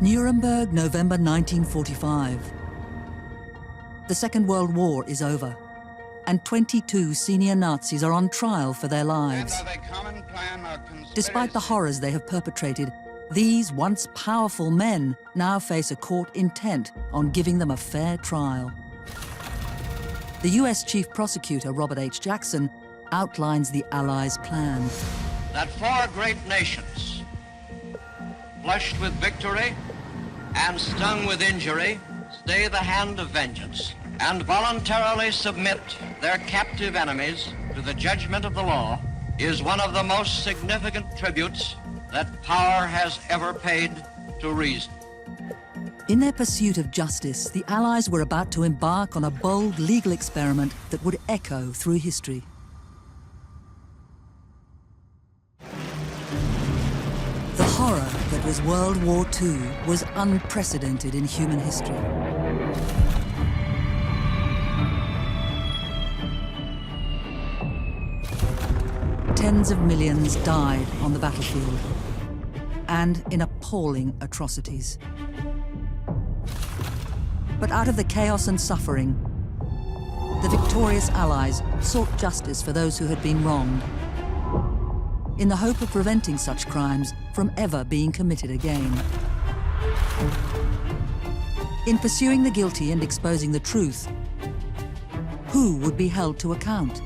Nuremberg, November 1945. The Second World War is over, and 22 senior Nazis are on trial for their lives. Despite the horrors they have perpetrated, these once powerful men now face a court intent on giving them a fair trial. The US Chief Prosecutor, Robert H. Jackson, outlines the Allies' plan. That four great nations, flushed with victory and stung with injury, stay the hand of vengeance and voluntarily submit their captive enemies to the judgment of the law is one of the most significant tributes that power has ever paid to reason. In their pursuit of justice, the Allies were about to embark on a bold legal experiment that would echo through history. The horror that was World War II was unprecedented in human history. Tens of millions died on the battlefield, and in appalling atrocities. But out of the chaos and suffering, the victorious Allies sought justice for those who had been wronged, in the hope of preventing such crimes from ever being committed again. In pursuing the guilty and exposing the truth, who would be held to account?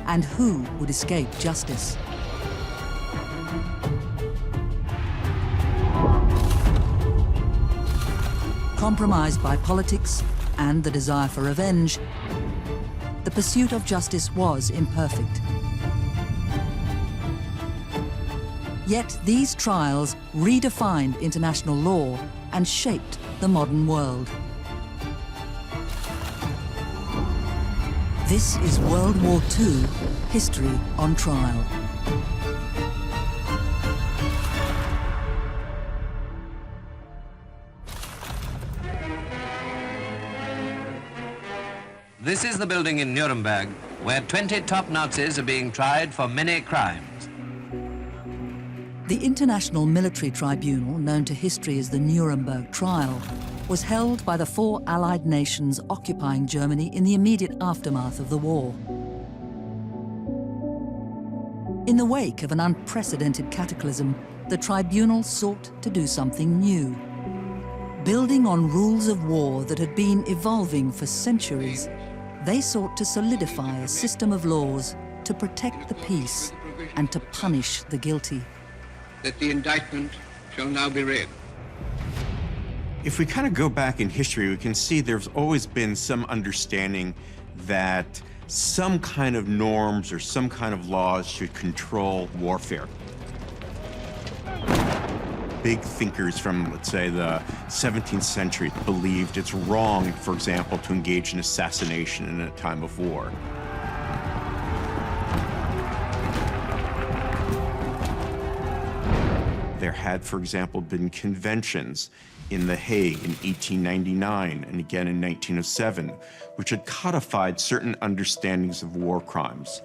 And who would escape justice? Compromised by politics and the desire for revenge, the pursuit of justice was imperfect. Yet these trials redefined international law and shaped the modern world. This is World War II, History on Trial. This is the building in Nuremberg where 20 top Nazis are being tried for many crimes. The International Military Tribunal, known to history as the Nuremberg Trial, was held by the four Allied nations occupying Germany in the immediate aftermath of the war. In the wake of an unprecedented cataclysm, the tribunal sought to do something new. Building on rules of war that had been evolving for centuries, they sought to solidify a system of laws to protect the peace and to punish the guilty. That the indictment shall now be read. If we kind of go back in history, we can see there's always been some understanding that some kind of norms or some kind of laws should control warfare. Big thinkers from, let's say, the 17th century believed it's wrong, for example, to engage in assassination in a time of war. There had, for example, been conventions in The Hague in 1899 and again in 1907, which had codified certain understandings of war crimes.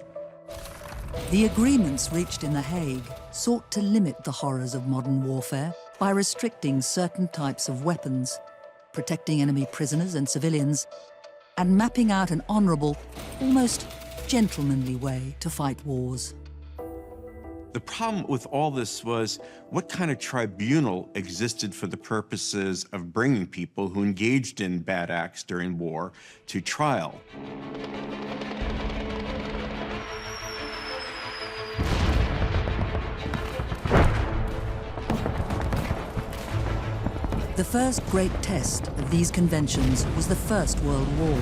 The agreements reached in The Hague sought to limit the horrors of modern warfare by restricting certain types of weapons, protecting enemy prisoners and civilians, and mapping out an honorable, almost gentlemanly way to fight wars. The problem with all this was what kind of tribunal existed for the purposes of bringing people who engaged in bad acts during war to trial. The first great test of these conventions was the First World War.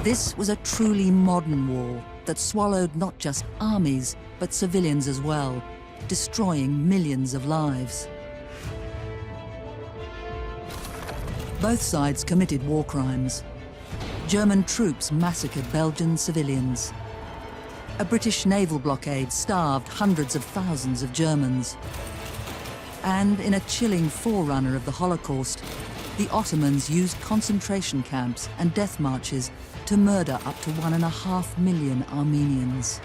This was a truly modern war that swallowed not just armies, but civilians as well, destroying millions of lives. Both sides committed war crimes. German troops massacred Belgian civilians. A British naval blockade starved hundreds of thousands of Germans. And in a chilling forerunner of the Holocaust, the Ottomans used concentration camps and death marches to murder up to 1.5 million Armenians.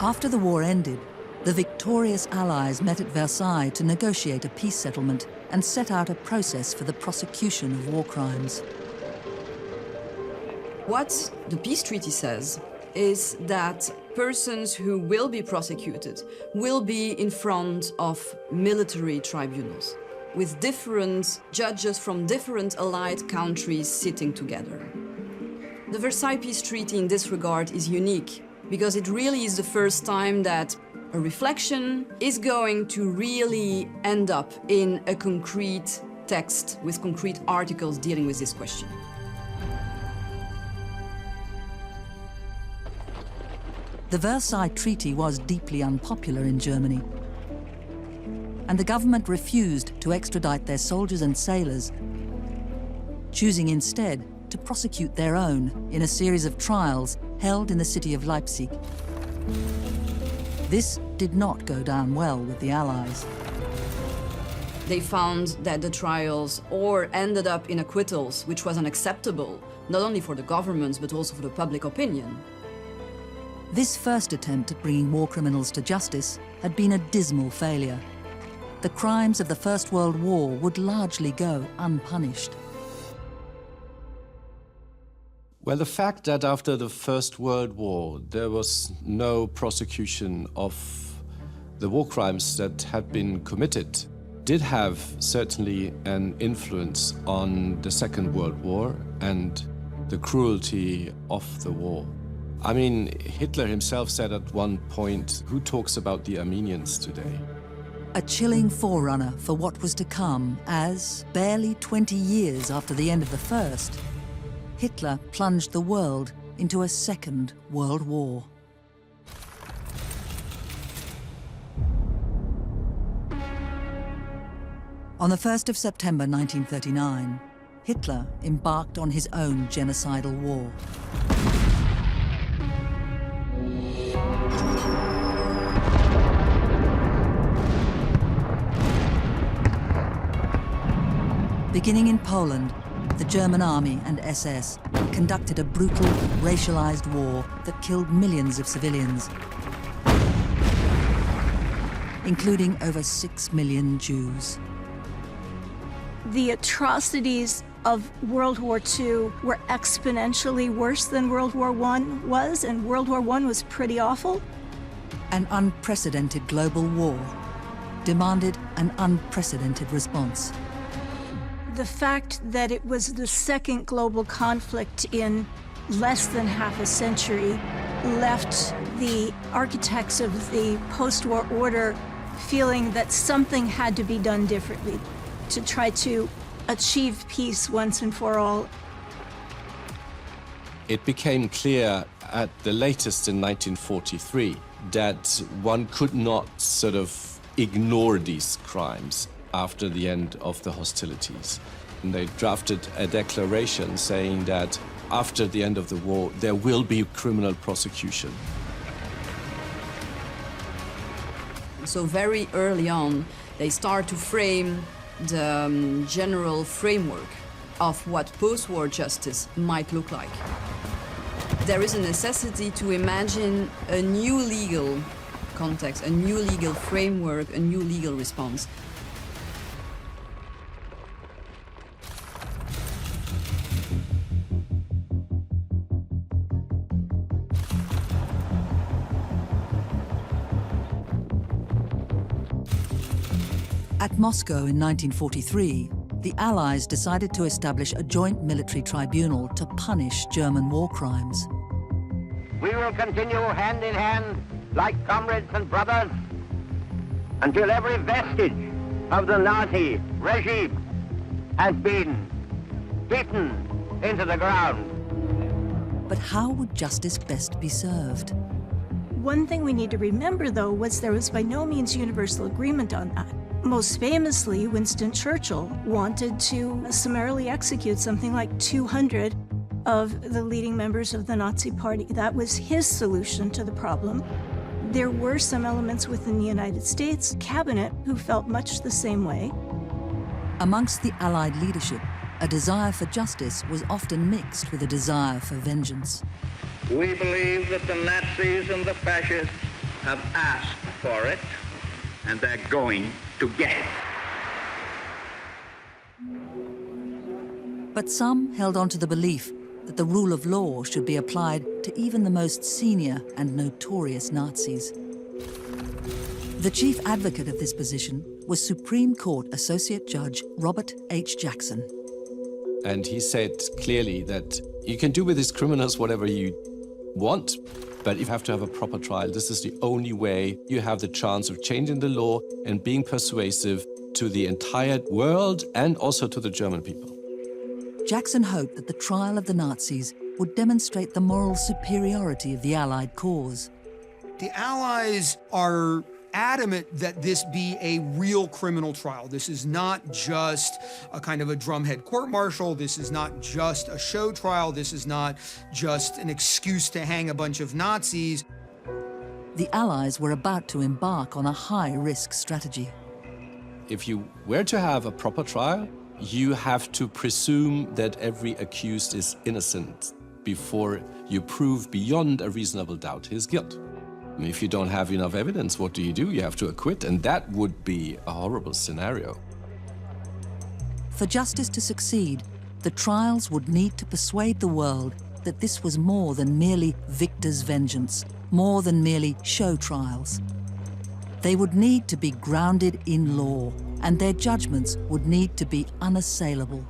After the war ended, the victorious Allies met at Versailles to negotiate a peace settlement and set out a process for the prosecution of war crimes. What the peace treaty says is that persons who will be prosecuted will be in front of military tribunals, with different judges from different allied countries sitting together. The Versailles Peace Treaty in this regard is unique, because it really is the first time that a reflection is going to really end up in a concrete text with concrete articles dealing with this question. The Versailles Treaty was deeply unpopular in Germany, and the government refused to extradite their soldiers and sailors, choosing instead to prosecute their own in a series of trials held in the city of Leipzig. This did not go down well with the Allies. They found that the trials or ended up in acquittals, which was unacceptable, not only for the governments, but also for the public opinion. This first attempt at bringing war criminals to justice had been a dismal failure. The crimes of the First World War would largely go unpunished. Well, the fact that after the First World War there was no prosecution of the war crimes that had been committed did have certainly an influence on the Second World War and the cruelty of the war. I mean, Hitler himself said at one point, "Who talks about the Armenians today?" A chilling forerunner for what was to come as, barely 20 years after the end of the First, Hitler plunged the world into a Second World War. On the 1st of September 1939, Hitler embarked on his own genocidal war. Beginning in Poland, the German army and SS conducted a brutal, racialized war that killed millions of civilians, including over 6 million Jews. The atrocities of World War II were exponentially worse than World War I was, and World War I was pretty awful. An unprecedented global war demanded an unprecedented response. The fact that it was the second global conflict in less than half a century left the architects of the post-war order feeling that something had to be done differently to try to achieve peace once and for all. It became clear at the latest in 1943 that one could not sort of ignore these crimes after the end of the hostilities. And they drafted a declaration saying that after the end of the war, there will be criminal prosecution. So very early on, they start to frame the general framework of what post-war justice might look like. There is a necessity to imagine a new legal context, a new legal framework, a new legal response. At Moscow in 1943, the Allies decided to establish a joint military tribunal to punish German war crimes. We will continue hand in hand like comrades and brothers until every vestige of the Nazi regime has been beaten into the ground. But how would justice best be served? One thing we need to remember, though, was there was by no means universal agreement on that. Most famously, Winston Churchill wanted to summarily execute something like 200 of the leading members of the Nazi Party. That was his solution to the problem. There were some elements within the United States cabinet who felt much the same way. Amongst the Allied leadership, a desire for justice was often mixed with a desire for vengeance. We believe that the Nazis and the fascists have asked for it, and they're going to get it. But some held on to the belief that the rule of law should be applied to even the most senior and notorious Nazis. The chief advocate of this position was Supreme Court Associate Judge Robert H. Jackson. And he said clearly that you can do with these criminals whatever you want, but you have to have a proper trial. This is the only way you have the chance of changing the law and being persuasive to the entire world and also to the German people. Jackson hoped that the trial of the Nazis would demonstrate the moral superiority of the Allied cause. The Allies are adamant that this be a real criminal trial. This is not just a kind of a drumhead court-martial. This is not just a show trial. This is not just an excuse to hang a bunch of Nazis. The Allies were about to embark on a high-risk strategy. If you were to have a proper trial, you have to presume that every accused is innocent before you prove beyond a reasonable doubt his guilt. And if you don't have enough evidence, what do? You have to acquit, and that would be a horrible scenario. For justice to succeed, the trials would need to persuade the world that this was more than merely victor's vengeance, more than merely show trials. They would need to be grounded in law, and their judgments would need to be unassailable.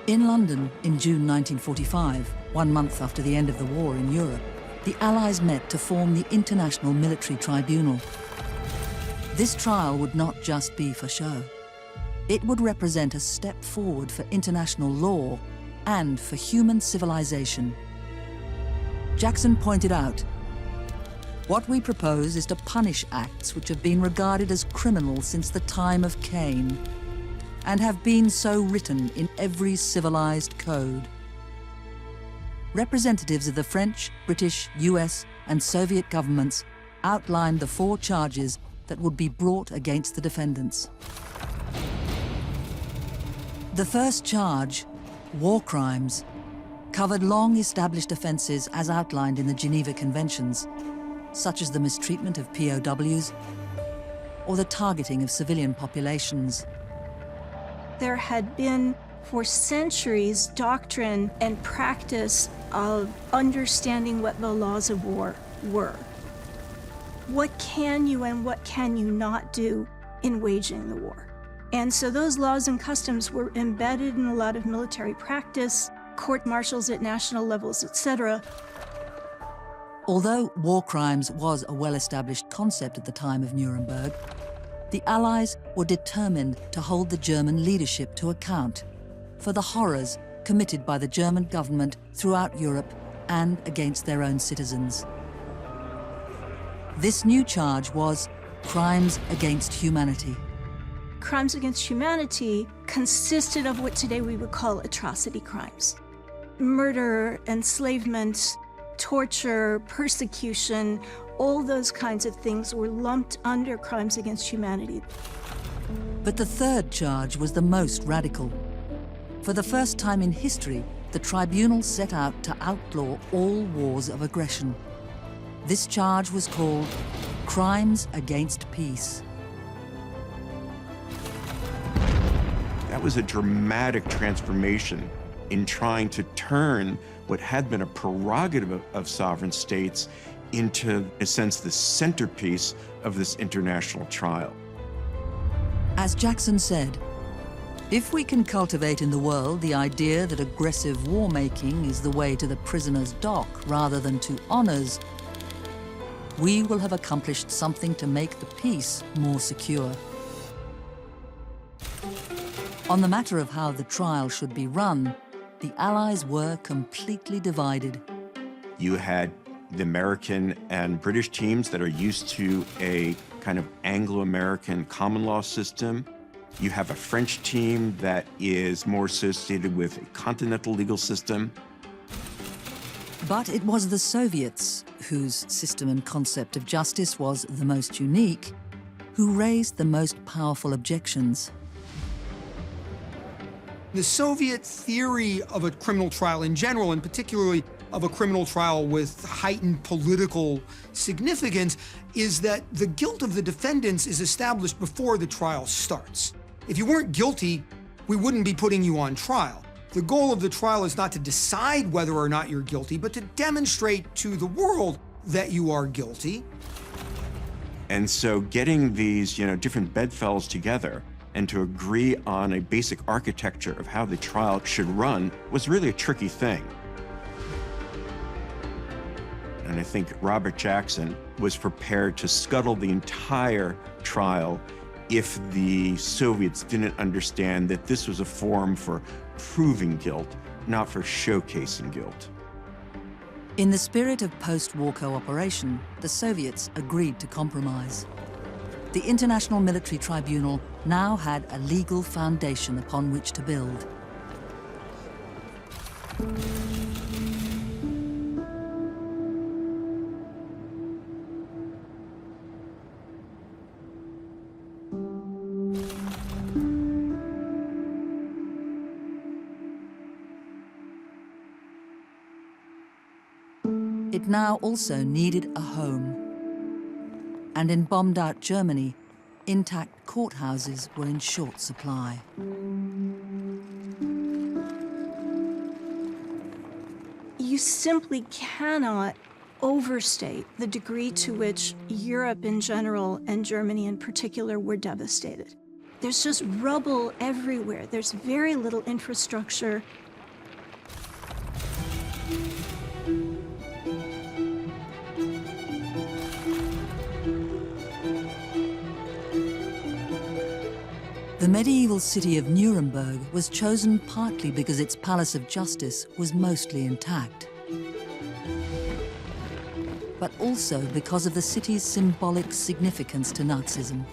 In London in June 1945, 1 month after the end of the war in Europe, the Allies met to form the International Military Tribunal. This trial would not just be for show. It would represent a step forward for international law and for human civilization. Jackson pointed out, "What we propose is to punish acts which have been regarded as criminal since the time of Cain, and have been so written in every civilized code." Representatives of the French, British, US, and Soviet governments outlined the 4 charges that would be brought against the defendants. The first charge, war crimes, covered long-established offences as outlined in the Geneva Conventions, such as the mistreatment of POWs or the targeting of civilian populations. There had been, for centuries, doctrine and practice of understanding what the laws of war were. What can you and what can you not do in waging the war? And so those laws and customs were embedded in a lot of military practice, court-martials at national levels, etc. Although war crimes was a well-established concept at the time of Nuremberg, the Allies were determined to hold the German leadership to account for the horrors committed by the German government throughout Europe and against their own citizens. This new charge was crimes against humanity. Crimes against humanity consisted of what today we would call atrocity crimes. Murder, enslavement, torture, persecution, all those kinds of things were lumped under crimes against humanity. But the third charge was the most radical. For the first time in history, the tribunal set out to outlaw all wars of aggression. This charge was called crimes against peace. That was a dramatic transformation in trying to turn what had been a prerogative of sovereign states into, in a sense, the centerpiece of this international trial. As Jackson said, "If we can cultivate in the world the idea that aggressive war-making is the way to the prisoner's dock rather than to honors, we will have accomplished something to make the peace more secure." On the matter of how the trial should be run, the Allies were completely divided. You had the American and British teams that are used to a kind of Anglo-American common law system. You have a French team that is more associated with a continental legal system. But it was the Soviets, whose system and concept of justice was the most unique, who raised the most powerful objections. The Soviet theory of a criminal trial in general, and particularly of a criminal trial with heightened political significance, is that the guilt of the defendants is established before the trial starts. If you weren't guilty, we wouldn't be putting you on trial. The goal of the trial is not to decide whether or not you're guilty, but to demonstrate to the world that you are guilty. And so getting these, different bedfellows together and to agree on a basic architecture of how the trial should run was really a tricky thing. And I think Robert Jackson was prepared to scuttle the entire trial if the Soviets didn't understand that this was a forum for proving guilt, not for showcasing guilt. In the spirit of post-war cooperation, the Soviets agreed to compromise. The International Military Tribunal now had a legal foundation upon which to build. It now also needed a home. And in bombed-out Germany, intact courthouses were in short supply. You simply cannot overstate the degree to which Europe in general and Germany in particular were devastated. There's just rubble everywhere. There's very little infrastructure. The medieval city of Nuremberg was chosen partly because its palace of justice was mostly intact, but also because of the city's symbolic significance to Nazism.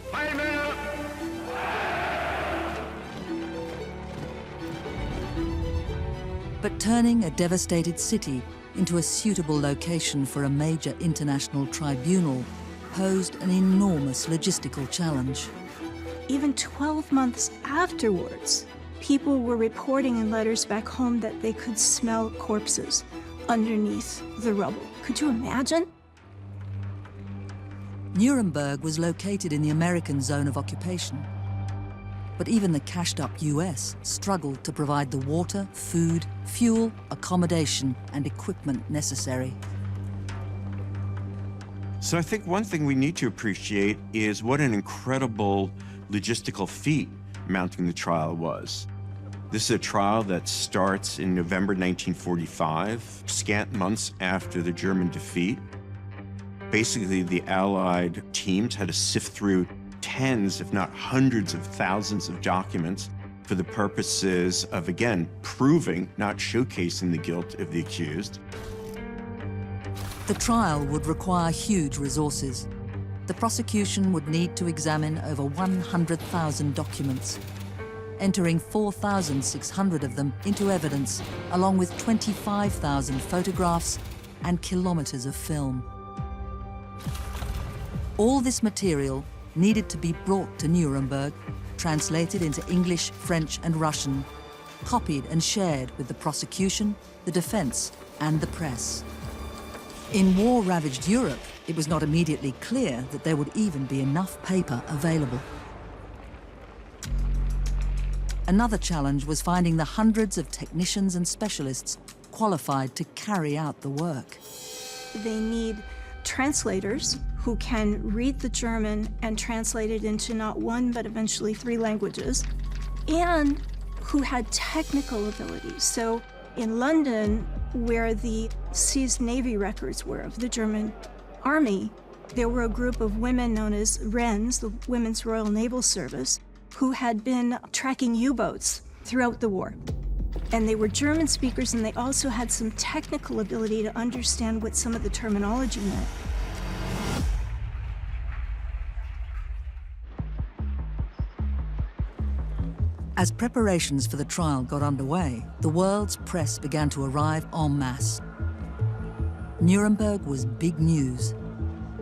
But turning a devastated city into a suitable location for a major international tribunal posed an enormous logistical challenge. Even 12 months afterwards, people were reporting in letters back home that they could smell corpses underneath the rubble. Could you imagine? Nuremberg was located in the American zone of occupation. But even the cashed-up US struggled to provide the water, food, fuel, accommodation, and equipment necessary. So I think one thing we need to appreciate is what an incredible logistical feat mounting the trial was. This is a trial that starts in November 1945, scant months after the German defeat. Basically, the Allied teams had to sift through tens, if not hundreds of thousands of documents for the purposes of, again, proving, not showcasing the guilt of the accused. The trial would require huge resources. The prosecution would need to examine over 100,000 documents, entering 4,600 of them into evidence, along with 25,000 photographs and kilometers of film. All this material needed to be brought to Nuremberg, translated into English, French, and Russian, copied and shared with the prosecution, the defense, and the press. In war-ravaged Europe, it was not immediately clear that there would even be enough paper available. Another challenge was finding the hundreds of technicians and specialists qualified to carry out the work. They need translators who can read the German and translate it into not one, but eventually 3 languages, and who had technical abilities. So in London, where the seized Navy records were of the German Army, there were a group of women known as Wrens, the Women's Royal Naval Service, who had been tracking U-boats throughout the war. And they were German speakers, and they also had some technical ability to understand what some of the terminology meant. As preparations for the trial got underway, the world's press began to arrive en masse. Nuremberg was big news.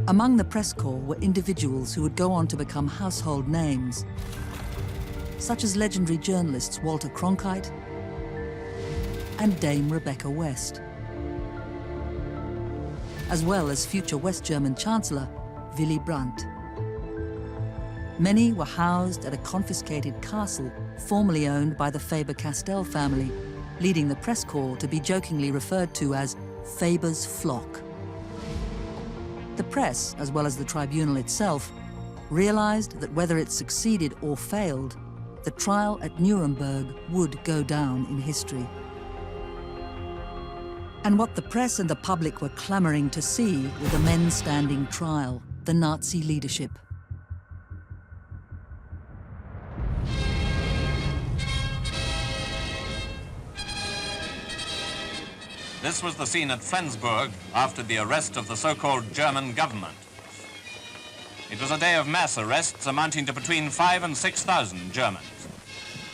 Among the press corps were individuals who would go on to become household names, such as legendary journalists Walter Cronkite and Dame Rebecca West, as well as future West German Chancellor Willy Brandt. Many were housed at a confiscated castle formerly owned by the Faber-Castell family, leading the press corps to be jokingly referred to as Faber's flock. The press, as well as the tribunal itself, realized that whether it succeeded or failed, the trial at Nuremberg would go down in history. And what the press and the public were clamoring to see were the men standing trial, the Nazi leadership. This was the scene at Flensburg after the arrest of the so-called German government. It was a day of mass arrests amounting to between 5,000 and 6,000 Germans.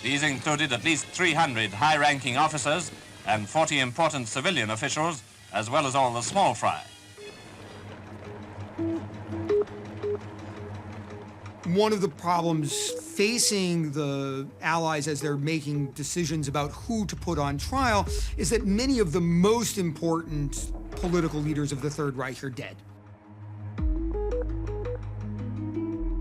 These included at least 300 high-ranking officers and 40 important civilian officials, as well as all the small fry. One of the problems facing the Allies as they're making decisions about who to put on trial is that many of the most important political leaders of the Third Reich are dead.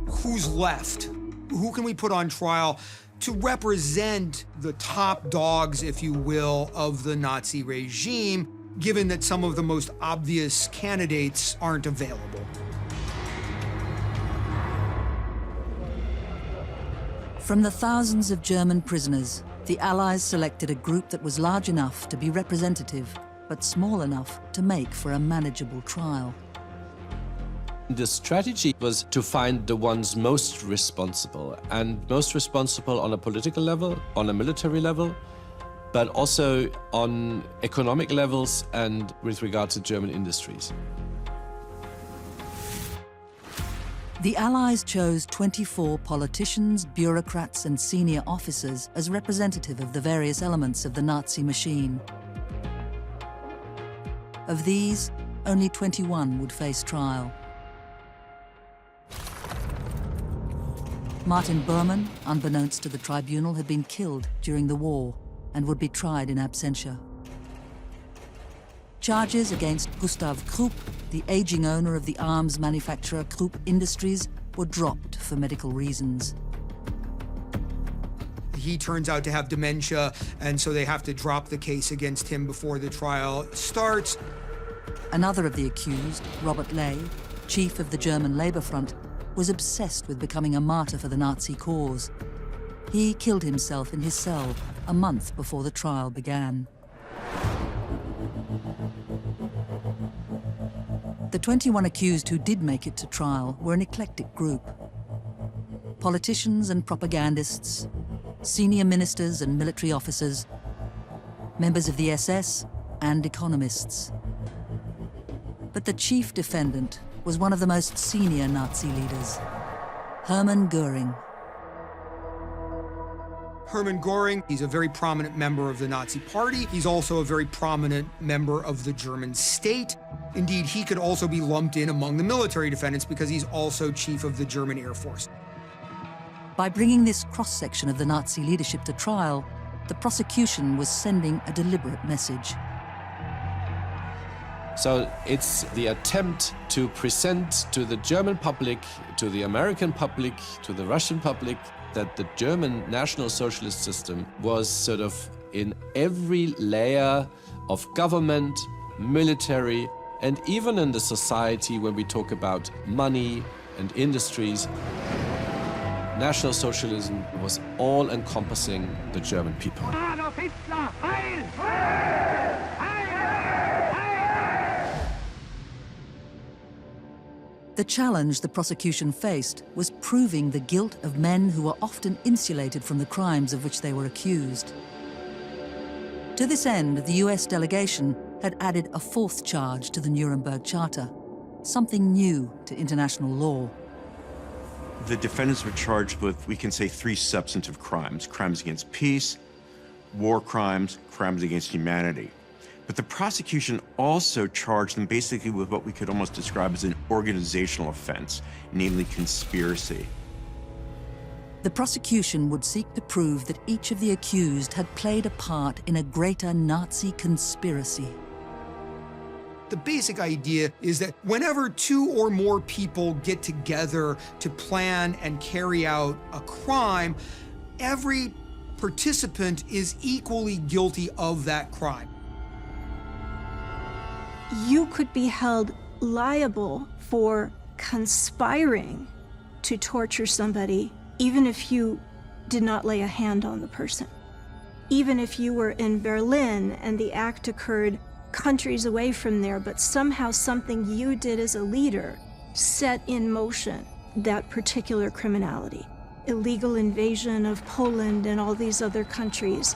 Who's left? Who can we put on trial to represent the top dogs, if you will, of the Nazi regime, given that some of the most obvious candidates aren't available? From the thousands of German prisoners, the Allies selected a group that was large enough to be representative, but small enough to make for a manageable trial. The strategy was to find the ones most responsible, and most responsible on a political level, on a military level, but also on economic levels and with regard to German industries. The Allies chose 24 politicians, bureaucrats, and senior officers as representative of the various elements of the Nazi machine. Of these, only 21 would face trial. Martin Bormann, unbeknownst to the tribunal, had been killed during the war and would be tried in absentia. Charges against Gustav Krupp, the aging owner of the arms manufacturer Krupp Industries, were dropped for medical reasons. He turns out to have dementia, and so they have to drop the case against him before the trial starts. Another of the accused, Robert Ley, chief of the German Labour Front, was obsessed with becoming a martyr for the Nazi cause. He killed himself in his cell a month before the trial began. The 21 accused who did make it to trial were an eclectic group. Politicians and propagandists, senior ministers and military officers, members of the SS, and economists. But the chief defendant was one of the most senior Nazi leaders, Hermann Göring. Hermann Göring, he's a very prominent member of the Nazi Party. He's also a very prominent member of the German state. Indeed, he could also be lumped in among the military defendants because he's also chief of the German Air Force. By bringing this cross-section of the Nazi leadership to trial, the prosecution was sending a deliberate message. So it's the attempt to present to the German public, to the American public, to the Russian public, that the German National Socialist system was sort of in every layer of government, military, and even in the society when we talk about money and industries. National Socialism was all-encompassing the German people. Adolf Hitler, Heil! The challenge the prosecution faced was proving the guilt of men who were often insulated from the crimes of which they were accused. To this end, the US delegation had added a fourth charge to the Nuremberg Charter, something new to international law. The defendants were charged with, we can say, 3 substantive crimes: crimes against peace, war crimes, crimes against humanity. But the prosecution also charged them basically with what we could almost describe as an organizational offense, namely conspiracy. The prosecution would seek to prove that each of the accused had played a part in a greater Nazi conspiracy. The basic idea is that whenever two or more people get together to plan and carry out a crime, every participant is equally guilty of that crime. You could be held liable for conspiring to torture somebody, even if you did not lay a hand on the person. Even if you were in Berlin and the act occurred countries away from there, but somehow something you did as a leader set in motion that particular criminality. Illegal invasion of Poland and all these other countries,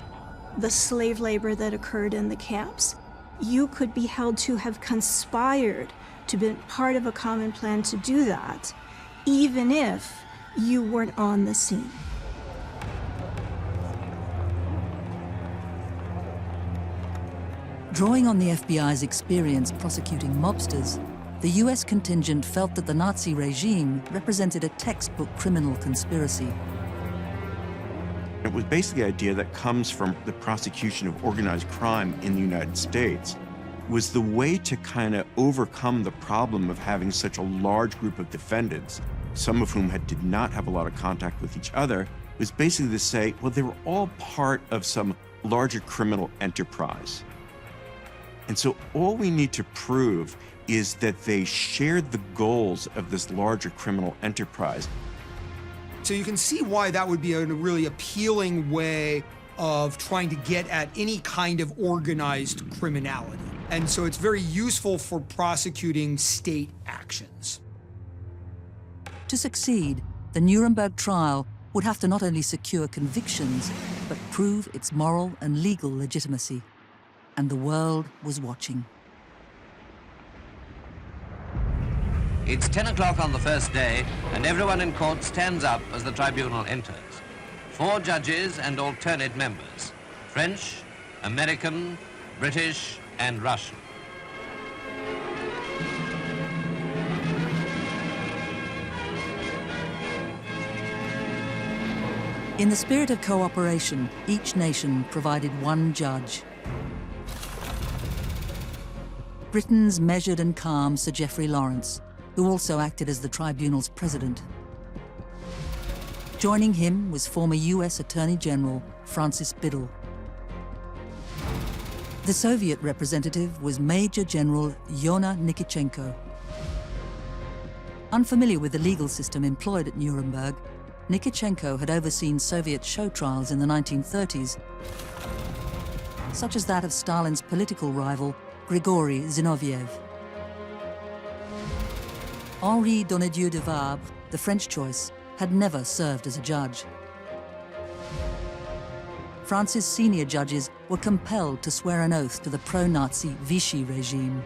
the slave labor that occurred in the camps. You could be held to have conspired to be part of a common plan to do that, even if you weren't on the scene. Drawing on the FBI's experience prosecuting mobsters, the US contingent felt that the Nazi regime represented a textbook criminal conspiracy. It was basically the idea that comes from the prosecution of organized crime in the United States, was the way to kind of overcome the problem of having such a large group of defendants, some of whom did not have a lot of contact with each other, was basically to say, well, they were all part of some larger criminal enterprise. And so all we need to prove is that they shared the goals of this larger criminal enterprise. So you can see why that would be a really appealing way of trying to get at any kind of organized criminality. And so it's very useful for prosecuting state actions. To succeed, the Nuremberg trial would have to not only secure convictions, but prove its moral and legal legitimacy. And the world was watching. It's 10 o'clock on the first day, and everyone in court stands up as the tribunal enters. 4 judges and alternate members: French, American, British, and Russian. In the spirit of cooperation, each nation provided one judge. Britain's measured and calm Sir Geoffrey Lawrence, who also acted as the tribunal's president. Joining him was former US Attorney General Francis Biddle. The Soviet representative was Major General Yona Nikitchenko. Unfamiliar with the legal system employed at Nuremberg, Nikitchenko had overseen Soviet show trials in the 1930s, such as that of Stalin's political rival, Grigory Zinoviev. Henri Donnedieu de Vabre, the French choice, had never served as a judge. France's senior judges were compelled to swear an oath to the pro-Nazi Vichy regime.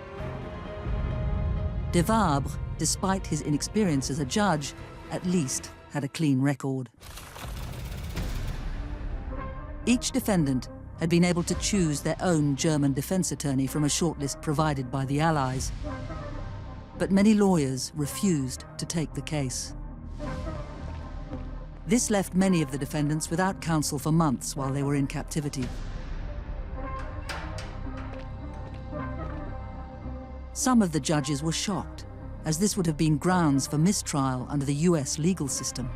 De Vabre, despite his inexperience as a judge, at least had a clean record. Each defendant had been able to choose their own German defense attorney from a shortlist provided by the Allies. But many lawyers refused to take the case. This left many of the defendants without counsel for months while they were in captivity. Some of the judges were shocked, as this would have been grounds for mistrial under the US legal system.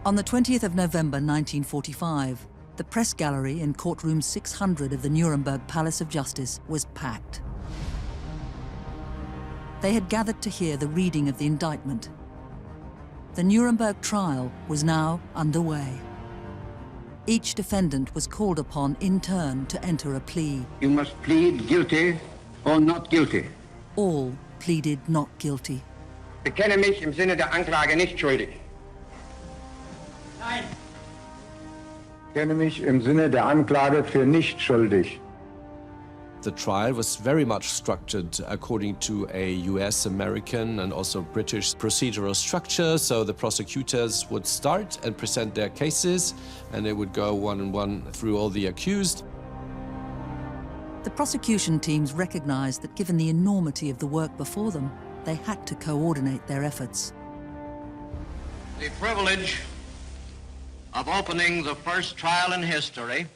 On the 20th of November 1945, the press gallery in courtroom 600 of the Nuremberg Palace of Justice was packed. They had gathered to hear the reading of the indictment. The Nuremberg trial was now underway. Each defendant was called upon in turn to enter a plea. You must plead guilty or not guilty. All pleaded not guilty. Bekenne mich im Sinne der Anklage nicht schuldig. Nein. Ich bekenne mich im Sinne der Anklage für nicht schuldig. The trial was very much structured according to a US, American, and also British procedural structure. So the prosecutors would start and present their cases, and they would go one on one through all the accused. The prosecution teams recognized that given the enormity of the work before them, they had to coordinate their efforts. The privilege of opening the first trial in history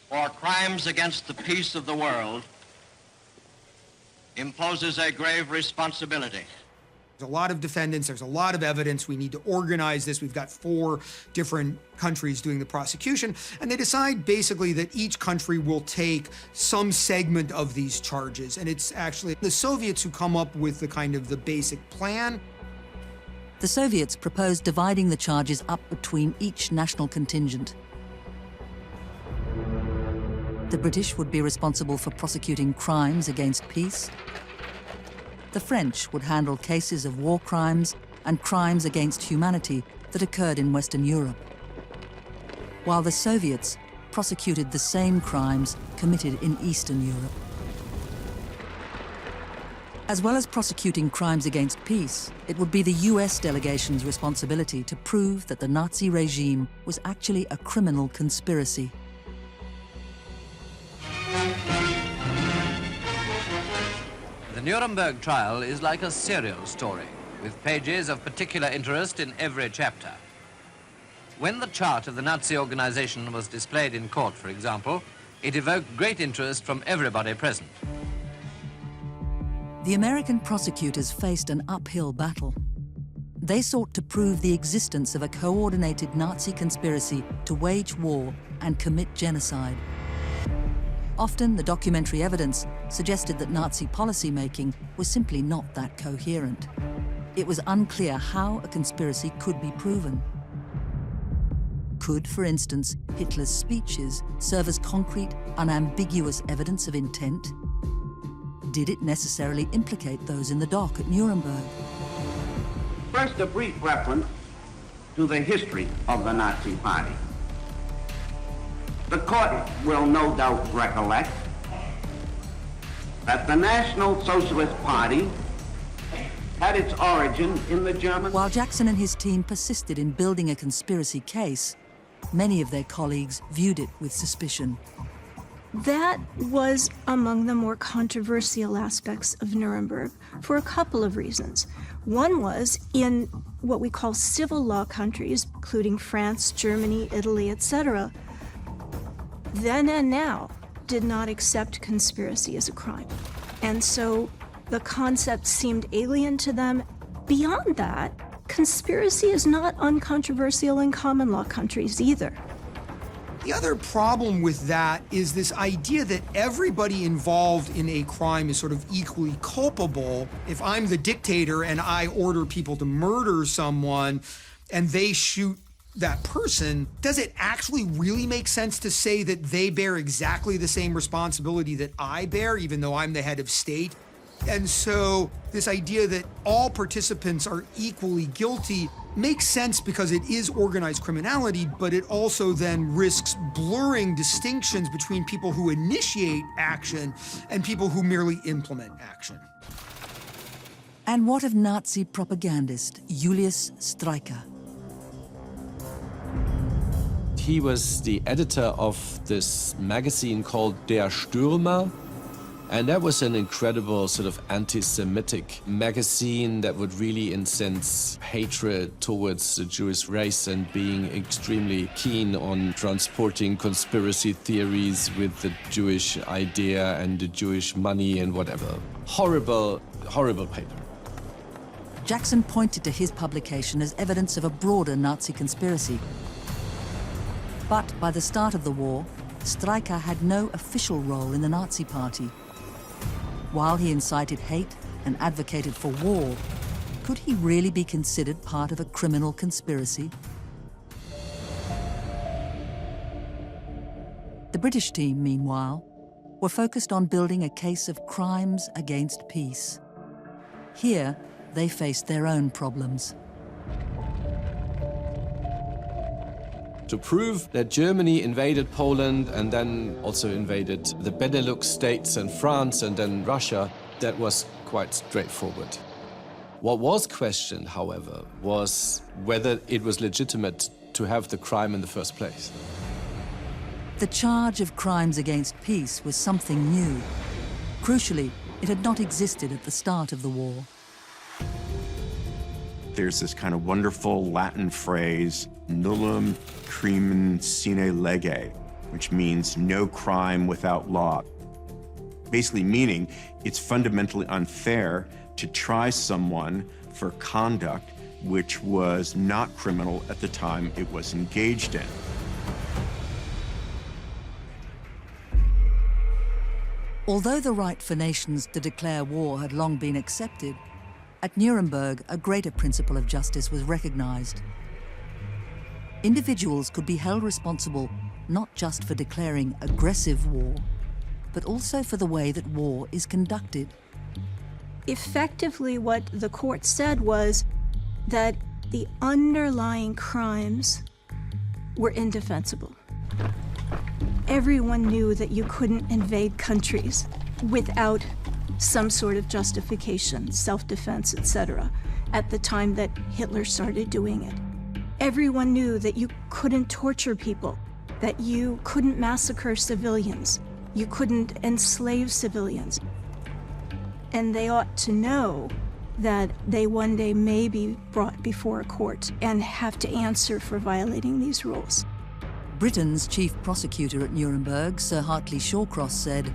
for crimes against the peace of the world imposes a grave responsibility. There's a lot of defendants, there's a lot of evidence, we need to organize this. We've got 4 different countries doing the prosecution, and they decide basically that each country will take some segment of these charges, and it's actually the Soviets who come up with the basic plan. The Soviets proposed dividing the charges up between each national contingent. The British would be responsible for prosecuting crimes against peace. The French would handle cases of war crimes and crimes against humanity that occurred in Western Europe, while the Soviets prosecuted the same crimes committed in Eastern Europe. As well as prosecuting crimes against peace, it would be the US delegation's responsibility to prove that the Nazi regime was actually a criminal conspiracy. The Nuremberg trial is like a serial story, with pages of particular interest in every chapter. When the chart of the Nazi organization was displayed in court, for example, it evoked great interest from everybody present. The American prosecutors faced an uphill battle. They sought to prove the existence of a coordinated Nazi conspiracy to wage war and commit genocide. Often, the documentary evidence suggested that Nazi policy-making was simply not that coherent. It was unclear how a conspiracy could be proven. Could, for instance, Hitler's speeches serve as concrete, unambiguous evidence of intent? Did it necessarily implicate those in the dock at Nuremberg? First, a brief reference to the history of the Nazi Party. The court will no doubt recollect that the National Socialist Party had its origin in the German... While Jackson and his team persisted in building a conspiracy case, many of their colleagues viewed it with suspicion. That was among the more controversial aspects of Nuremberg for a couple of reasons. One was in what we call civil law countries, including France, Germany, Italy, etc., then and now did not accept conspiracy as a crime. And so the concept seemed alien to them. Beyond that, conspiracy is not uncontroversial in common law countries either. The other problem with that is this idea that everybody involved in a crime is sort of equally culpable. If I'm the dictator and I order people to murder someone and they shoot that person, does it actually really make sense to say that they bear exactly the same responsibility that I bear, even though I'm the head of state? And so this idea that all participants are equally guilty makes sense because it is organized criminality, but it also then risks blurring distinctions between people who initiate action and people who merely implement action. And what of Nazi propagandist Julius Streicher? He was the editor of this magazine called Der Stürmer, and that was an incredible sort of anti-Semitic magazine that would really incense hatred towards the Jewish race and being extremely keen on transporting conspiracy theories with the Jewish idea and the Jewish money and whatever. Horrible, horrible paper. Jackson pointed to his publication as evidence of a broader Nazi conspiracy. But by the start of the war, Streicher had no official role in the Nazi Party. While he incited hate and advocated for war, could he really be considered part of a criminal conspiracy? The British team, meanwhile, were focused on building a case of crimes against peace. Here, they faced their own problems. to prove that Germany invaded Poland and then also invaded the Benelux states and France and then Russia, that was quite straightforward. What was questioned, however, was whether it was legitimate to have the crime in the first place. The charge of crimes against peace was something new. Crucially, it had not existed at the start of the war. There's this kind of wonderful Latin phrase, nullum crimen sine lege, which means no crime without law. Basically meaning it's fundamentally unfair to try someone for conduct which was not criminal at the time it was engaged in. Although the right for nations to declare war had long been accepted, at Nuremberg, a greater principle of justice was recognized. Individuals could be held responsible not just for declaring aggressive war, but also for the way that war is conducted. Effectively, what the court said was that the underlying crimes were indefensible. Everyone knew that you couldn't invade countries without some sort of justification, self-defense, etc., at the time that Hitler started doing it. Everyone knew that you couldn't torture people, that you couldn't massacre civilians, you couldn't enslave civilians. And they ought to know that they one day may be brought before a court and have to answer for violating these rules. Britain's chief prosecutor at Nuremberg, Sir Hartley Shawcross, said,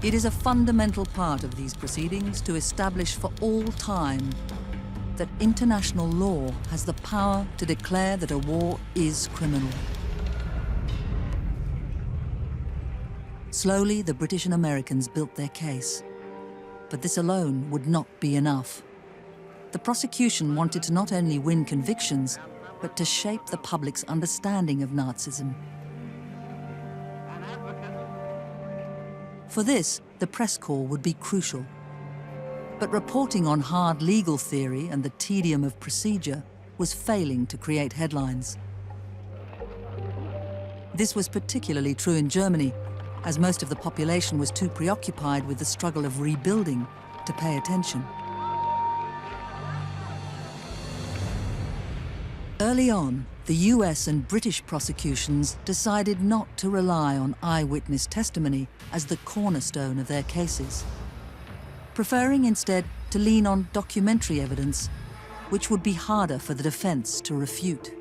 "It is a fundamental part of these proceedings to establish for all time that international law has the power to declare that a war is criminal." Slowly, the British and Americans built their case. But this alone would not be enough. The prosecution wanted to not only win convictions, but to shape the public's understanding of Nazism. For this, the press corps would be crucial. But reporting on hard legal theory and the tedium of procedure was failing to create headlines. This was particularly true in Germany, as most of the population was too preoccupied with the struggle of rebuilding to pay attention. Early on, the US and British prosecutions decided not to rely on eyewitness testimony as the cornerstone of their cases, preferring instead to lean on documentary evidence, which would be harder for the defense to refute.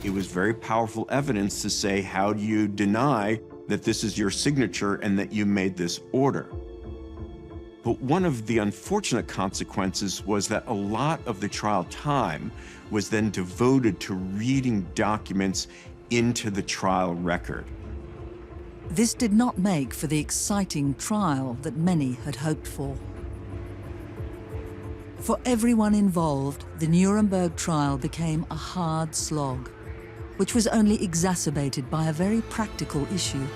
It was very powerful evidence to say, how do you deny that this is your signature and that you made this order? But one of the unfortunate consequences was that a lot of the trial time was then devoted to reading documents into the trial record. This did not make for the exciting trial that many had hoped for. For everyone involved, the Nuremberg trial became a hard slog, which was only exacerbated by a very practical issue.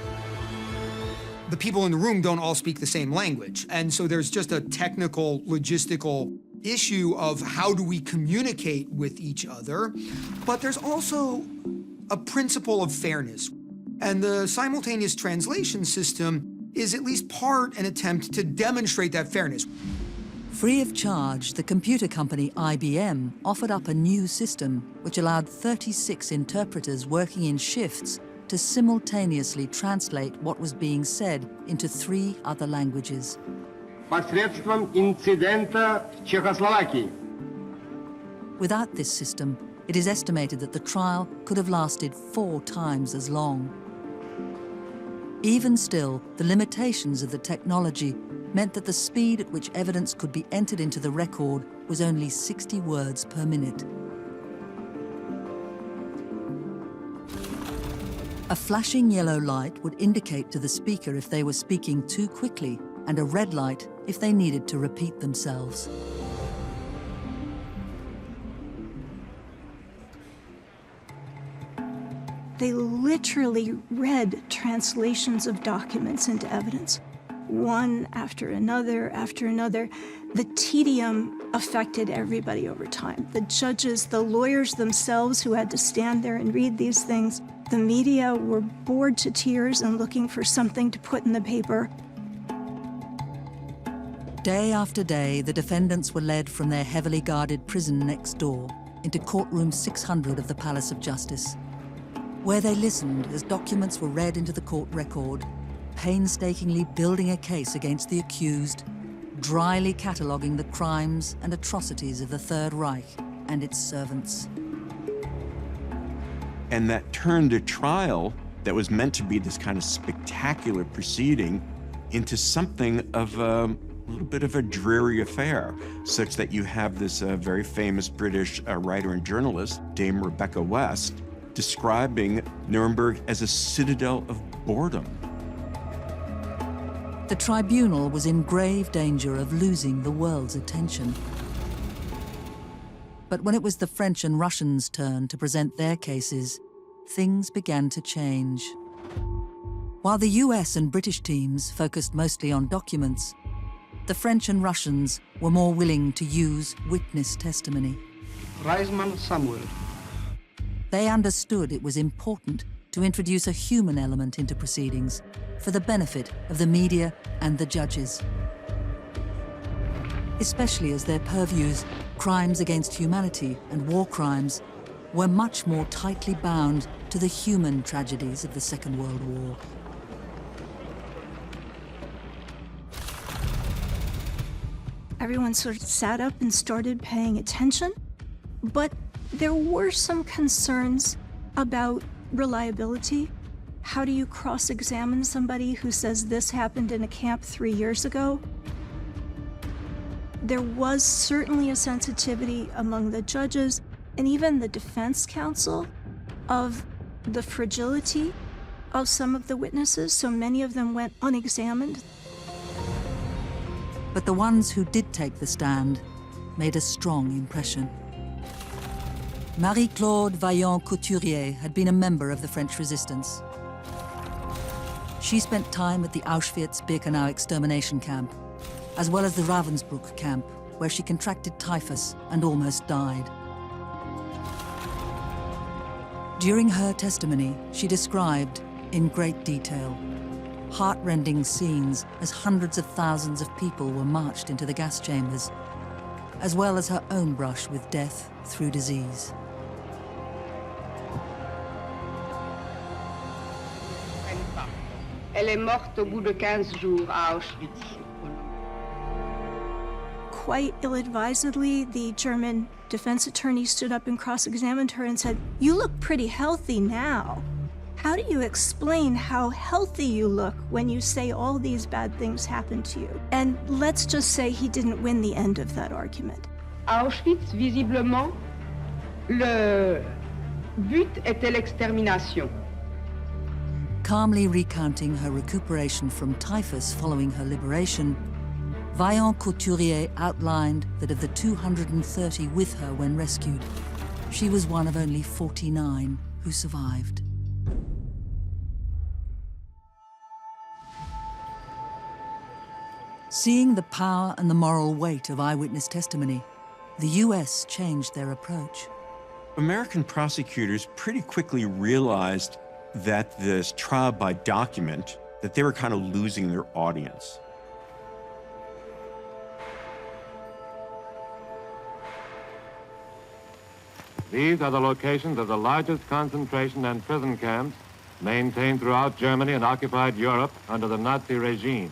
The people in the room don't all speak the same language, and so there's just a technical, logistical issue of how do we communicate with each other, but there's also a principle of fairness. And the simultaneous translation system is at least part an attempt to demonstrate that fairness. Free of charge, the computer company IBM offered up a new system which allowed 36 interpreters working in shifts to simultaneously translate what was being said into 3 other languages. Посредством инцидента в Чехословакии. Without this system, it is estimated that the trial could have lasted 4 times as long. Even still, the limitations of the technology meant that the speed at which evidence could be entered into the record was only 60 words per minute. A flashing yellow light would indicate to the speaker if they were speaking too quickly, and a red light if they needed to repeat themselves. They literally read translations of documents into evidence. one after another after another. The tedium affected everybody over time. The judges, the lawyers themselves who had to stand there and read these things. The media were bored to tears and looking for something to put in the paper. Day after day, the defendants were led from their heavily guarded prison next door into courtroom 600 of the Palace of Justice, where they listened as documents were read into the court record, painstakingly building a case against the accused, dryly cataloguing the crimes and atrocities of the Third Reich and its servants. And that turned a trial that was meant to be this kind of spectacular proceeding into something of a little bit of a dreary affair, such that you have this very famous British writer and journalist, Dame Rebecca West, describing Nuremberg as a citadel of boredom. The tribunal was in grave danger of losing the world's attention. But when it was the French and Russians' turn to present their cases, things began to change. While the US and British teams focused mostly on documents, the French and Russians were more willing to use witness testimony. Reisman Samuel. They understood it was important to introduce a human element into proceedings for the benefit of the media and the judges. Especially as their purviews, crimes against humanity and war crimes, were much more tightly bound to the human tragedies of the Second World War. Everyone sort of sat up and started paying attention, but there were some concerns about reliability. How do you cross-examine somebody who says this happened in a camp 3 years ago? There was certainly a sensitivity among the judges and even the defense counsel of the fragility of some of the witnesses, so many of them went unexamined. But the ones who did take the stand made a strong impression. Marie-Claude Vaillant-Couturier had been a member of the French resistance. She spent time at the Auschwitz-Birkenau extermination camp, as well as the Ravensbrück camp, where she contracted typhus and almost died. During her testimony, she described, in great detail, heart-rending scenes as hundreds of thousands of people were marched into the gas chambers, as well as her own brush with death through disease. Elle est morte au bout de 15 jours à Auschwitz. Quite ill-advisedly, the German defense attorney stood up and cross-examined her and said, "You look pretty healthy now. How do you explain how healthy you look when you say all these bad things happened to you?" And let's just say he didn't win the end of that argument. À Auschwitz, visiblement, le but était l'extermination. Calmly recounting her recuperation from typhus following her liberation, Vaillant-Couturier outlined that of the 230 with her when rescued, she was one of only 49 who survived. Seeing the power and the moral weight of eyewitness testimony, the US changed their approach. American prosecutors pretty quickly realized that this trial by document, that they were kind of losing their audience. These are the locations of the largest concentration and prison camps maintained throughout Germany and occupied Europe under the Nazi regime.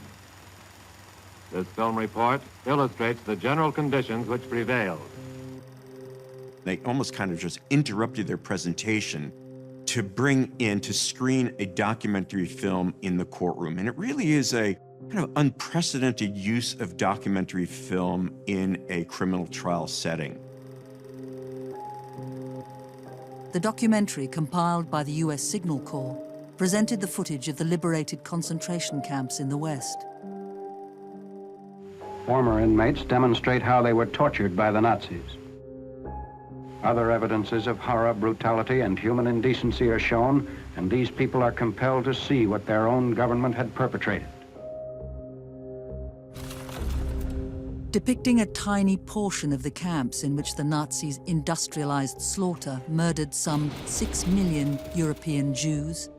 This film report illustrates the general conditions which prevailed. They almost kind of just interrupted their presentation to bring in, to screen a documentary film in the courtroom. And it really is a kind of unprecedented use of documentary film in a criminal trial setting. The documentary, compiled by the US Signal Corps, presented the footage of the liberated concentration camps in the West. Former inmates demonstrate how they were tortured by the Nazis. Other evidences of horror, brutality, and human indecency are shown, and these people are compelled to see what their own government had perpetrated. depicting a tiny portion of the camps in which the Nazis' industrialized slaughter murdered some 6 million European Jews,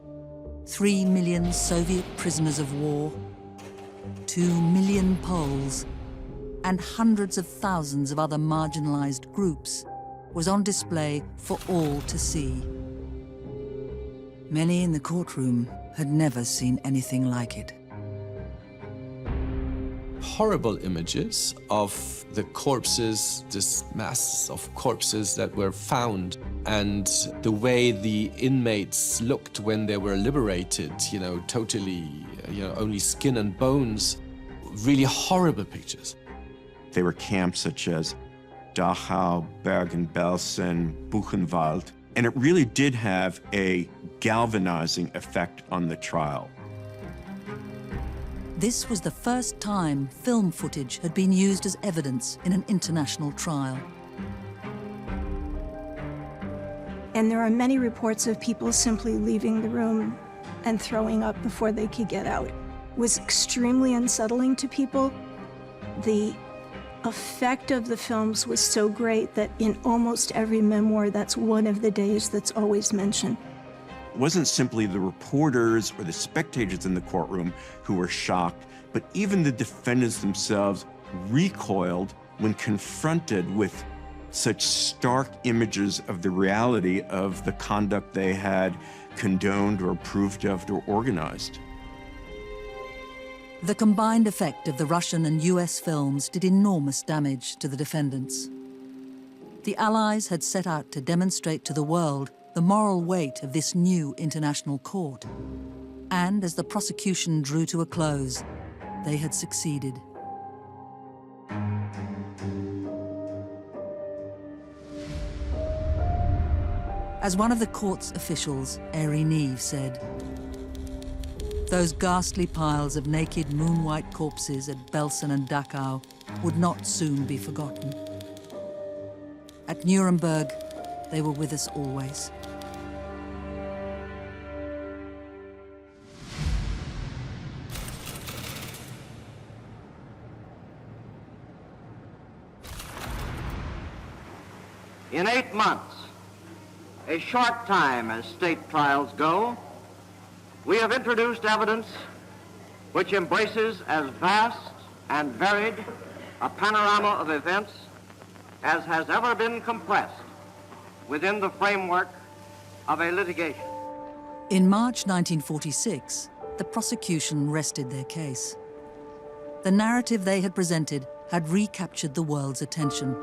3 million Soviet prisoners of war, 2 million Poles, and hundreds of thousands of other marginalized groups, was on display for all to see. Many in the courtroom had never seen anything like it. Horrible images of the corpses, this mass of corpses that were found, and the way the inmates looked when they were liberated, totally, only skin and bones. Really horrible pictures. They were camps such as Dachau, Bergen-Belsen, Buchenwald, and it really did have a galvanizing effect on the trial. This was the first time film footage had been used as evidence in an international trial. And there are many reports of people simply leaving the room and throwing up before they could get out. It was extremely unsettling to people. The effect of the films was so great that in almost every memoir, that's one of the days that's always mentioned. It wasn't simply the reporters or the spectators in the courtroom who were shocked, but even the defendants themselves recoiled when confronted with such stark images of the reality of the conduct they had condoned or approved of or organized. The combined effect of the Russian and US films did enormous damage to the defendants. The Allies had set out to demonstrate to the world the moral weight of this new international court. And as the prosecution drew to a close, they had succeeded. As one of the court's officials, Eri Neve, said, "Those ghastly piles of naked moon-white corpses at Belsen and Dachau would not soon be forgotten. At Nuremberg, they were with us always." In 8 months, a short time as state trials go, we have introduced evidence which embraces as vast and varied a panorama of events as has ever been compressed within the framework of a litigation. In March 1946, the prosecution rested their case. The narrative they had presented had recaptured the world's attention.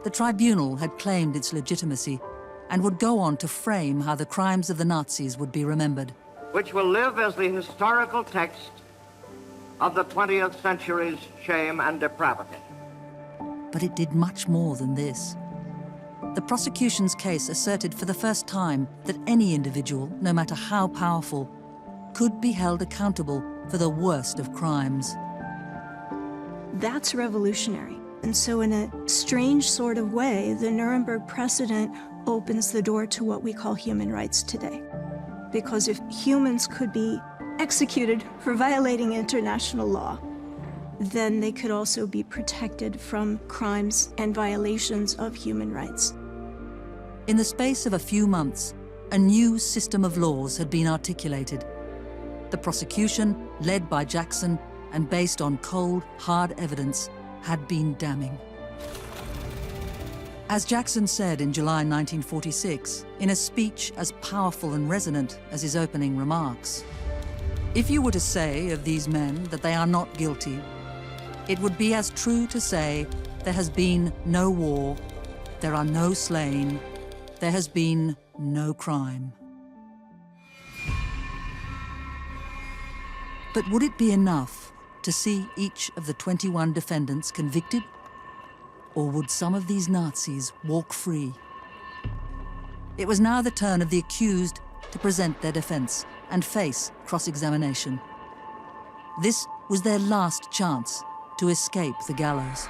The tribunal had claimed its legitimacy and would go on to frame how the crimes of the Nazis would be remembered. Which will live as the historical text of the 20th century's shame and depravity. But it did much more than this. The prosecution's case asserted for the first time that any individual, no matter how powerful, could be held accountable for the worst of crimes. That's revolutionary. And so in a strange sort of way, the Nuremberg precedent opens the door to what we call human rights today. Because if humans could be executed for violating international law, then they could also be protected from crimes and violations of human rights. In the space of a few months, a new system of laws had been articulated. The prosecution, led by Jackson and based on cold, hard evidence, had been damning. As Jackson said in July 1946, in a speech as powerful and resonant as his opening remarks, "If you were to say of these men that they are not guilty, it would be as true to say there has been no war, there are no slain, there has been no crime." But would it be enough to see each of the 21 defendants convicted? Or would some of these Nazis walk free? It was now the turn of the accused to present their defense and face cross-examination. This was their last chance to escape the gallows.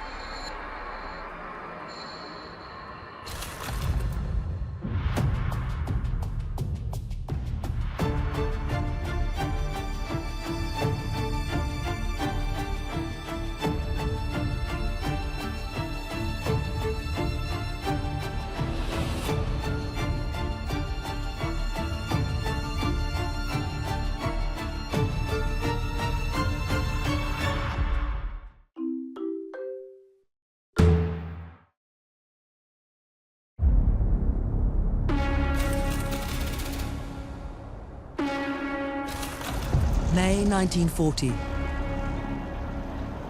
May 1940.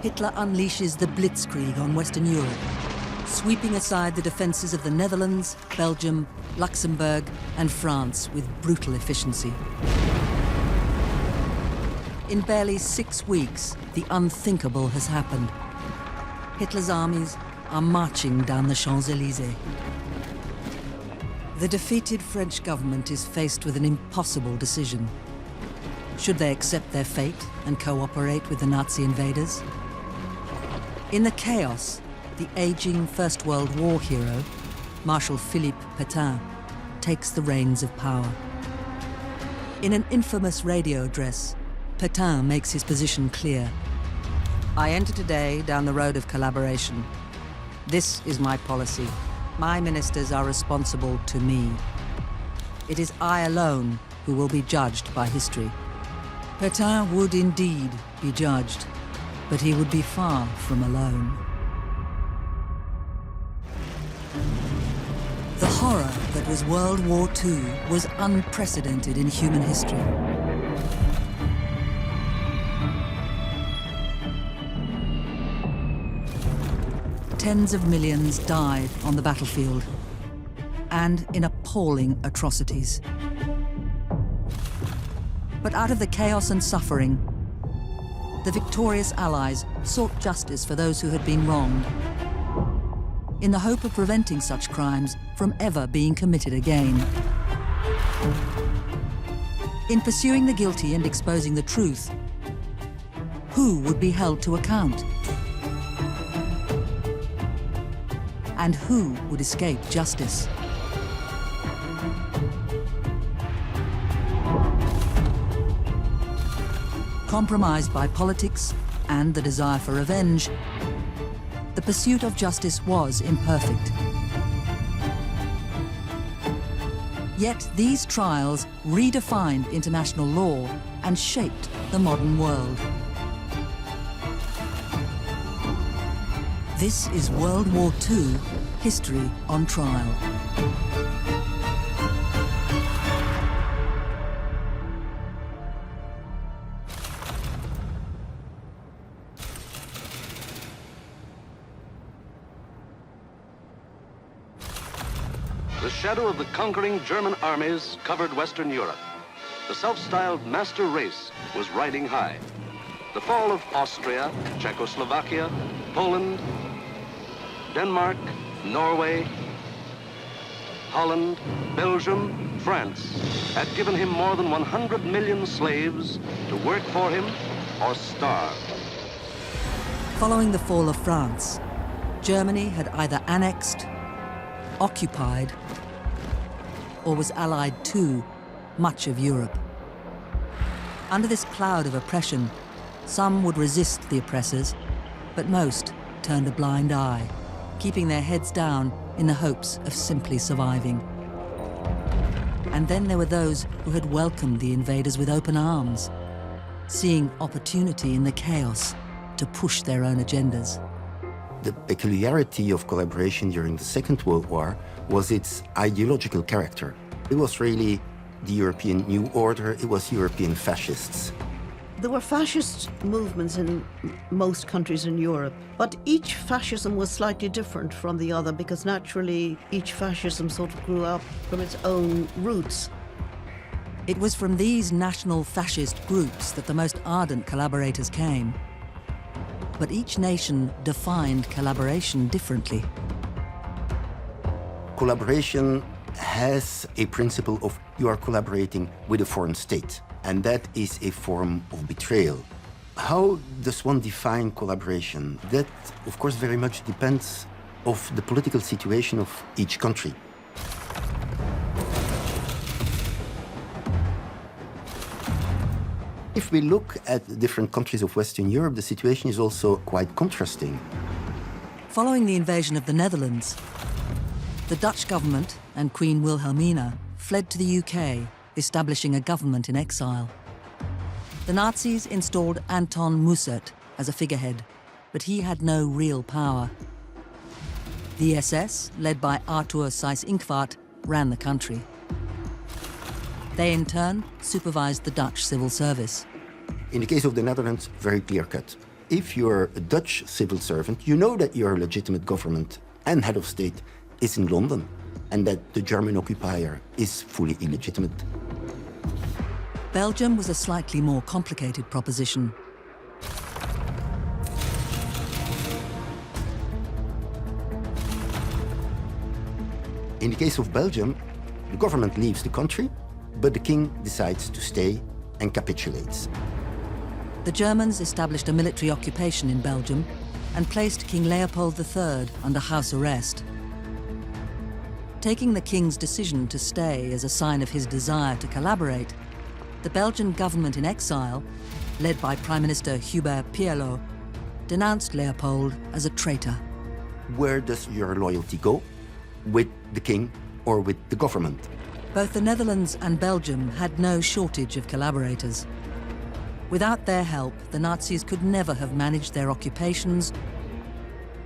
Hitler unleashes the Blitzkrieg on Western Europe, sweeping aside the defenses of the Netherlands, Belgium, Luxembourg, and France with brutal efficiency. In barely 6 weeks, the unthinkable has happened. Hitler's armies are marching down the Champs-Élysées. The defeated French government is faced with an impossible decision. Should they accept their fate and cooperate with the Nazi invaders? In the chaos, the aging First World War hero, Marshal Philippe Pétain, takes the reins of power. In an infamous radio address, Pétain makes his position clear. I enter today down the road of collaboration. This is my policy. My ministers are responsible to me. It is I alone who will be judged by history. Pétain would indeed be judged, but he would be far from alone. The horror that was World War II was unprecedented in human history. Tens of millions died on the battlefield, and in appalling atrocities. But out of the chaos and suffering, the victorious Allies sought justice for those who had been wronged, in the hope of preventing such crimes from ever being committed again. In pursuing the guilty and exposing the truth, who would be held to account? And who would escape justice? Compromised by politics and the desire for revenge, the pursuit of justice was imperfect. Yet these trials redefined international law and shaped the modern world. This is World War II, history on trial. The shadow of the conquering German armies covered Western Europe. The self-styled master race was riding high. The fall of Austria, Czechoslovakia, Poland, Denmark, Norway, Holland, Belgium, France had given him more than 100 million slaves to work for him or starve. Following the fall of France, Germany had either annexed, occupied, or was allied to much of Europe. Under this cloud of oppression, some would resist the oppressors, but most turned a blind eye, keeping their heads down in the hopes of simply surviving. And then there were those who had welcomed the invaders with open arms, seeing opportunity in the chaos to push their own agendas. The peculiarity of collaboration during the Second World War was its ideological character. It was really the European New Order, it was European fascists. There were fascist movements in most countries in Europe, but each fascism was slightly different from the other because naturally each fascism sort of grew up from its own roots. It was from these national fascist groups that the most ardent collaborators came. But each nation defined collaboration differently. Collaboration has a principle of you are collaborating with a foreign state, and that is a form of betrayal. How does one define collaboration? That, of course, very much depends on the political situation of each country. If we look at the different countries of Western Europe, the situation is also quite contrasting. Following the invasion of the Netherlands, the Dutch government and Queen Wilhelmina fled to the UK, establishing a government in exile. The Nazis installed Anton Mussert as a figurehead, but he had no real power. The SS, led by Arthur Seyss-Inquart, ran the country. They in turn supervised the Dutch civil service. In the case of the Netherlands, very clear-cut. If you're a Dutch civil servant, you know that your legitimate government and head of state is in London, and that the German occupier is fully illegitimate. Belgium was a slightly more complicated proposition. In the case of Belgium, the government leaves the country, but the king decides to stay and capitulates. The Germans established a military occupation in Belgium and placed King Leopold III under house arrest. Taking the king's decision to stay as a sign of his desire to collaborate, the Belgian government in exile, led by Prime Minister Hubert Pierlot, denounced Leopold as a traitor. Where does your loyalty go? With the king or with the government? Both the Netherlands and Belgium had no shortage of collaborators. Without their help, the Nazis could never have managed their occupations,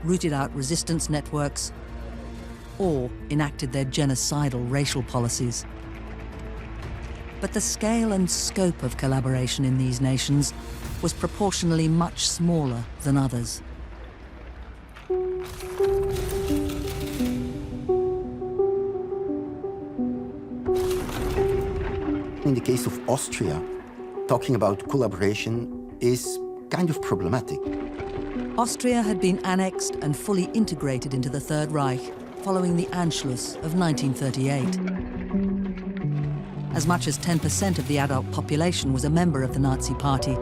rooted out resistance networks, or enacted their genocidal racial policies. But the scale and scope of collaboration in these nations was proportionally much smaller than others. In the case of Austria, talking about collaboration is kind of problematic. Austria had been annexed and fully integrated into the Third Reich following the Anschluss of 1938. As much as 10% of the adult population was a member of the Nazi Party.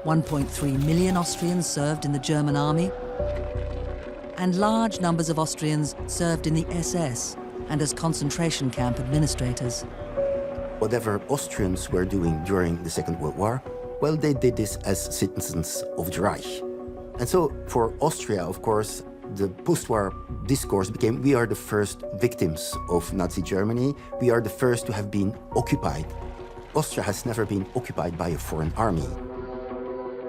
1.3 million Austrians served in the German army, and large numbers of Austrians served in the SS and as concentration camp administrators. Whatever Austrians were doing during the Second World War, well, they did this as citizens of the Reich. And so for Austria, of course, the post-war discourse became, we are the first victims of Nazi Germany. We are the first to have been occupied. Austria has never been occupied by a foreign army.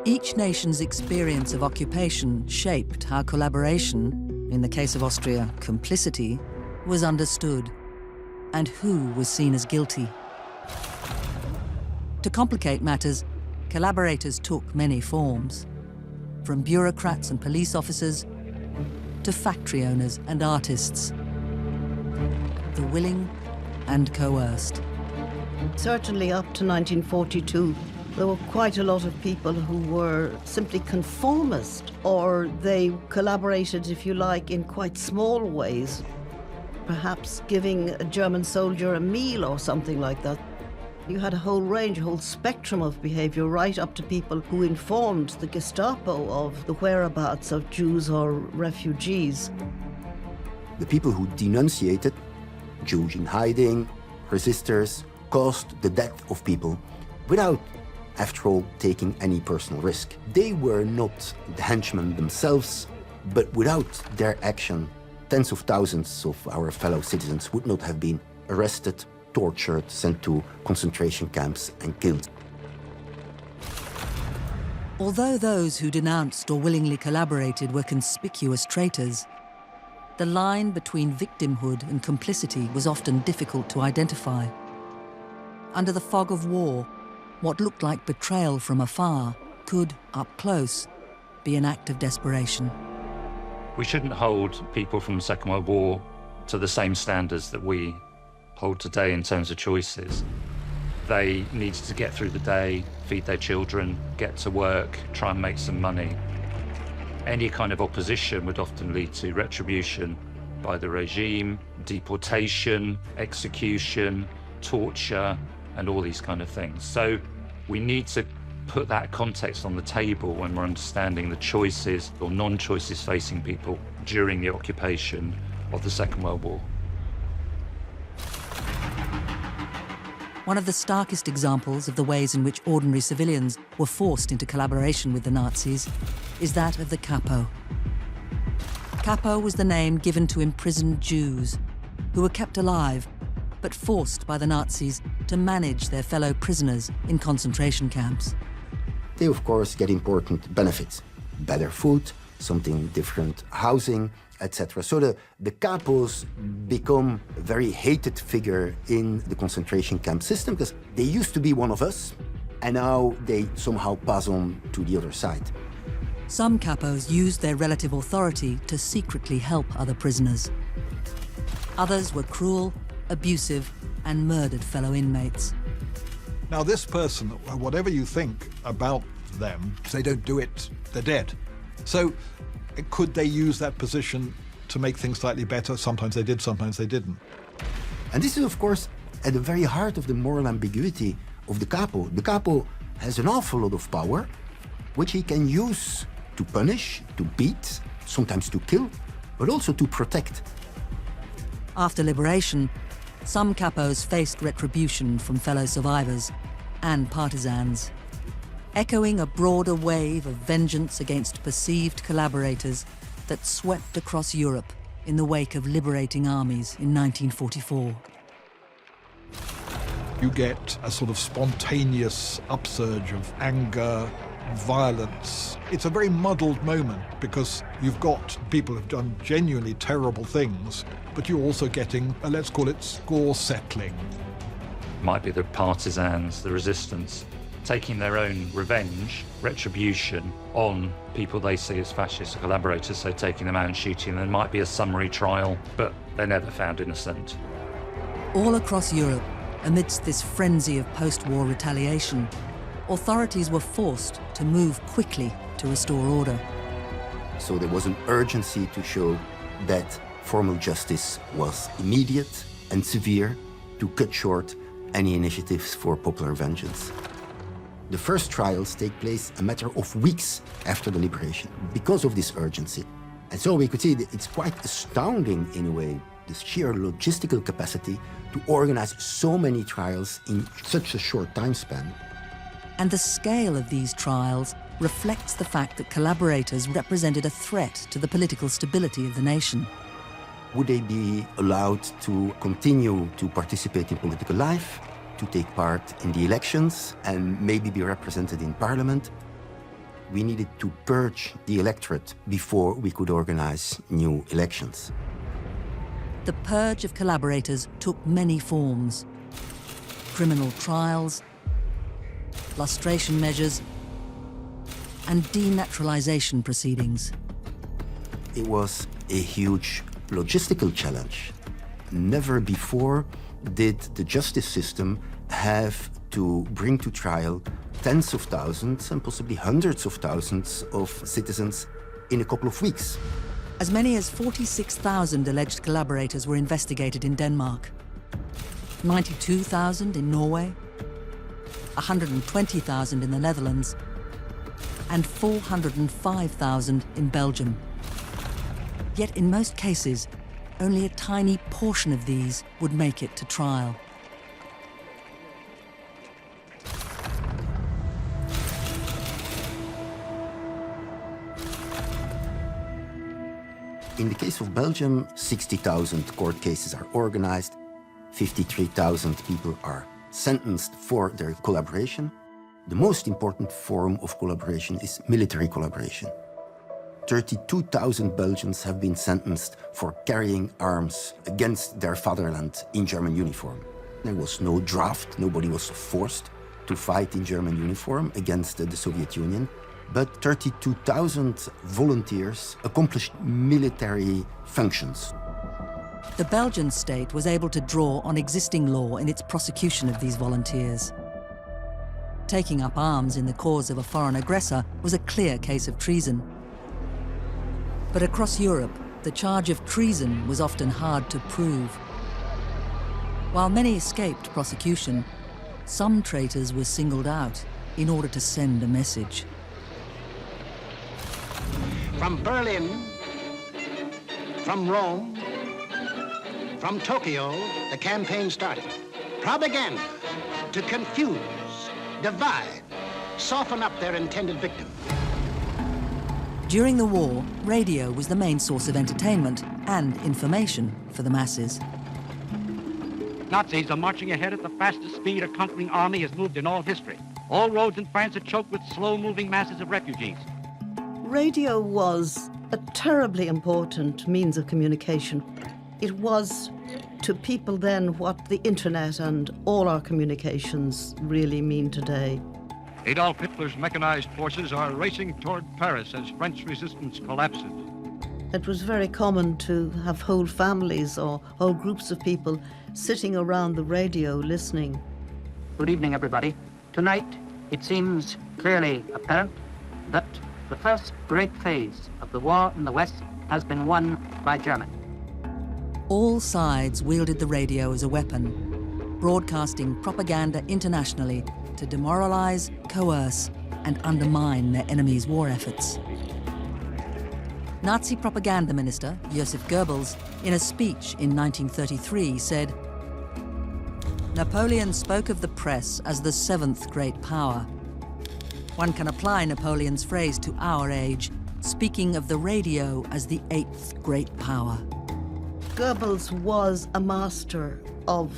Each nation's experience of occupation shaped how collaboration, in the case of Austria, complicity, was understood, and who was seen as guilty. To complicate matters, collaborators took many forms, from bureaucrats and police officers to factory owners and artists, the willing and coerced. Certainly up to 1942, there were quite a lot of people who were simply conformist, or they collaborated, if you like, in quite small ways, perhaps giving a German soldier a meal or something like that. You had a whole range, a whole spectrum of behavior, right up to people who informed the Gestapo of the whereabouts of Jews or refugees. The people who denunciated, Jews in hiding, resistors, caused the death of people without, after all, taking any personal risk. They were not the henchmen themselves, but without their action, tens of thousands of our fellow citizens would not have been arrested, tortured, sent to concentration camps and killed. Although those who denounced or willingly collaborated were conspicuous traitors, the line between victimhood and complicity was often difficult to identify. Under the fog of war, what looked like betrayal from afar could, up close, be an act of desperation. We shouldn't hold people from the Second World War to the same standards that we hold today in terms of choices. They needed to get through the day, feed their children, get to work, try and make some money. Any kind of opposition would often lead to retribution by the regime, deportation, execution, torture, and all these kind of things. So we need to put that context on the table when we're understanding the choices or non-choices facing people during the occupation of the Second World War. One of the starkest examples of the ways in which ordinary civilians were forced into collaboration with the Nazis is that of the Kapo. Kapo was the name given to imprisoned Jews who were kept alive but forced by the Nazis to manage their fellow prisoners in concentration camps. They, of course, get important benefits. Better food, something different housing, etc. So the capos become a very hated figure in the concentration camp system because they used to be one of us, and now they somehow pass on to the other side. Some capos used their relative authority to secretly help other prisoners. Others were cruel, abusive, and murdered fellow inmates. Now this person, whatever you think about them, if they don't do it, they're dead. So could they use that position to make things slightly better? Sometimes they did, sometimes they didn't. And this is, of course, at the very heart of the moral ambiguity of the capo. The capo has an awful lot of power, which he can use to punish, to beat, sometimes to kill, but also to protect. After liberation, some capos faced retribution from fellow survivors and partisans, echoing a broader wave of vengeance against perceived collaborators that swept across Europe in the wake of liberating armies in 1944. You get a sort of spontaneous upsurge of anger, violence. It's a very muddled moment because you've got people who've done genuinely terrible things, but you're also getting, let's call it, score settling. Might be the partisans, the resistance, taking their own revenge, retribution on people they see as fascist collaborators, so taking them out and shooting them. There might be a summary trial, but they're never found innocent. All across Europe, amidst this frenzy of post-war retaliation, authorities were forced to move quickly to restore order. So there was an urgency to show that formal justice was immediate and severe to cut short any initiatives for popular vengeance. The first trials take place a matter of weeks after the liberation because of this urgency. And so we could see that it's quite astounding in a way, this sheer logistical capacity to organize so many trials in such a short time span. And the scale of these trials reflects the fact that collaborators represented a threat to the political stability of the nation. Would they be allowed to continue to participate in political life, to take part in the elections, and maybe be represented in parliament? We needed to purge the electorate before we could organize new elections. The purge of collaborators took many forms: criminal trials, lustration measures, and denaturalization proceedings. It was a huge logistical challenge. Never before did the justice system have to bring to trial tens of thousands and possibly hundreds of thousands of citizens in a couple of weeks. As many as 46,000 alleged collaborators were investigated in Denmark, 92,000 in Norway, 120,000 in the Netherlands, and 405,000 in Belgium. Yet in most cases, only a tiny portion of these would make it to trial. In the case of Belgium, 60,000 court cases are organized, 53,000 people are sentenced for their collaboration. The most important form of collaboration is military collaboration. 32,000 Belgians have been sentenced for carrying arms against their fatherland in German uniform. There was no draft, nobody was forced to fight in German uniform against the Soviet Union, but 32,000 volunteers accomplished military functions. The Belgian state was able to draw on existing law in its prosecution of these volunteers. Taking up arms in the cause of a foreign aggressor was a clear case of treason. But across Europe, the charge of treason was often hard to prove. While many escaped prosecution, some traitors were singled out in order to send a message. From Berlin, from Rome, from Tokyo, the campaign started. Propaganda to confuse, divide, soften up their intended victim. During the war, radio was the main source of entertainment and information for the masses. Nazis are marching ahead at the fastest speed a conquering army has moved in all history. All roads in France are choked with slow-moving masses of refugees. Radio was a terribly important means of communication. It was to people then what the internet and all our communications really mean today. Adolf Hitler's mechanized forces are racing toward Paris as French resistance collapses. It was very common to have whole families or whole groups of people sitting around the radio listening. Good evening, everybody. Tonight, it seems clearly apparent that the first great phase of the war in the West has been won by Germany. All sides wielded the radio as a weapon, broadcasting propaganda internationally to demoralize, coerce, and undermine their enemies' war efforts. Nazi propaganda minister Joseph Goebbels, in a speech in 1933, said, "Napoleon spoke of the press as the seventh great power. One can apply Napoleon's phrase to our age, speaking of the radio as the eighth great power." Goebbels was a master of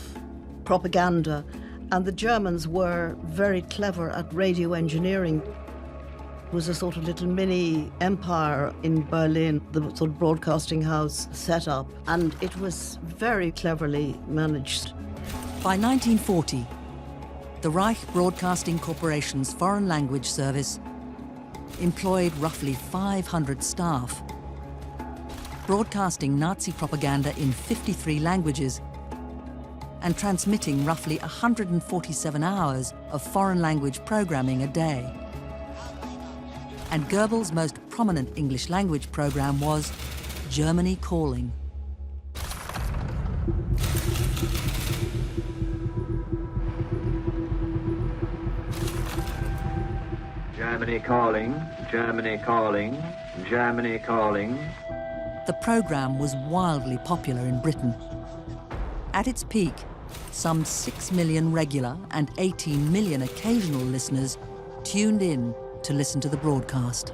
propaganda, and the Germans were very clever at radio engineering. It was a sort of little mini empire in Berlin, the sort of broadcasting house set up, and it was very cleverly managed. By 1940, the Reich Broadcasting Corporation's foreign language service employed roughly 500 staff, broadcasting Nazi propaganda in 53 languages and transmitting roughly 147 hours of foreign language programming a day. And Goebbels' most prominent English language program was Germany Calling. Germany calling, Germany calling, Germany calling. The program was wildly popular in Britain. At its peak, some 6 million regular and 18 million occasional listeners tuned in to listen to the broadcast.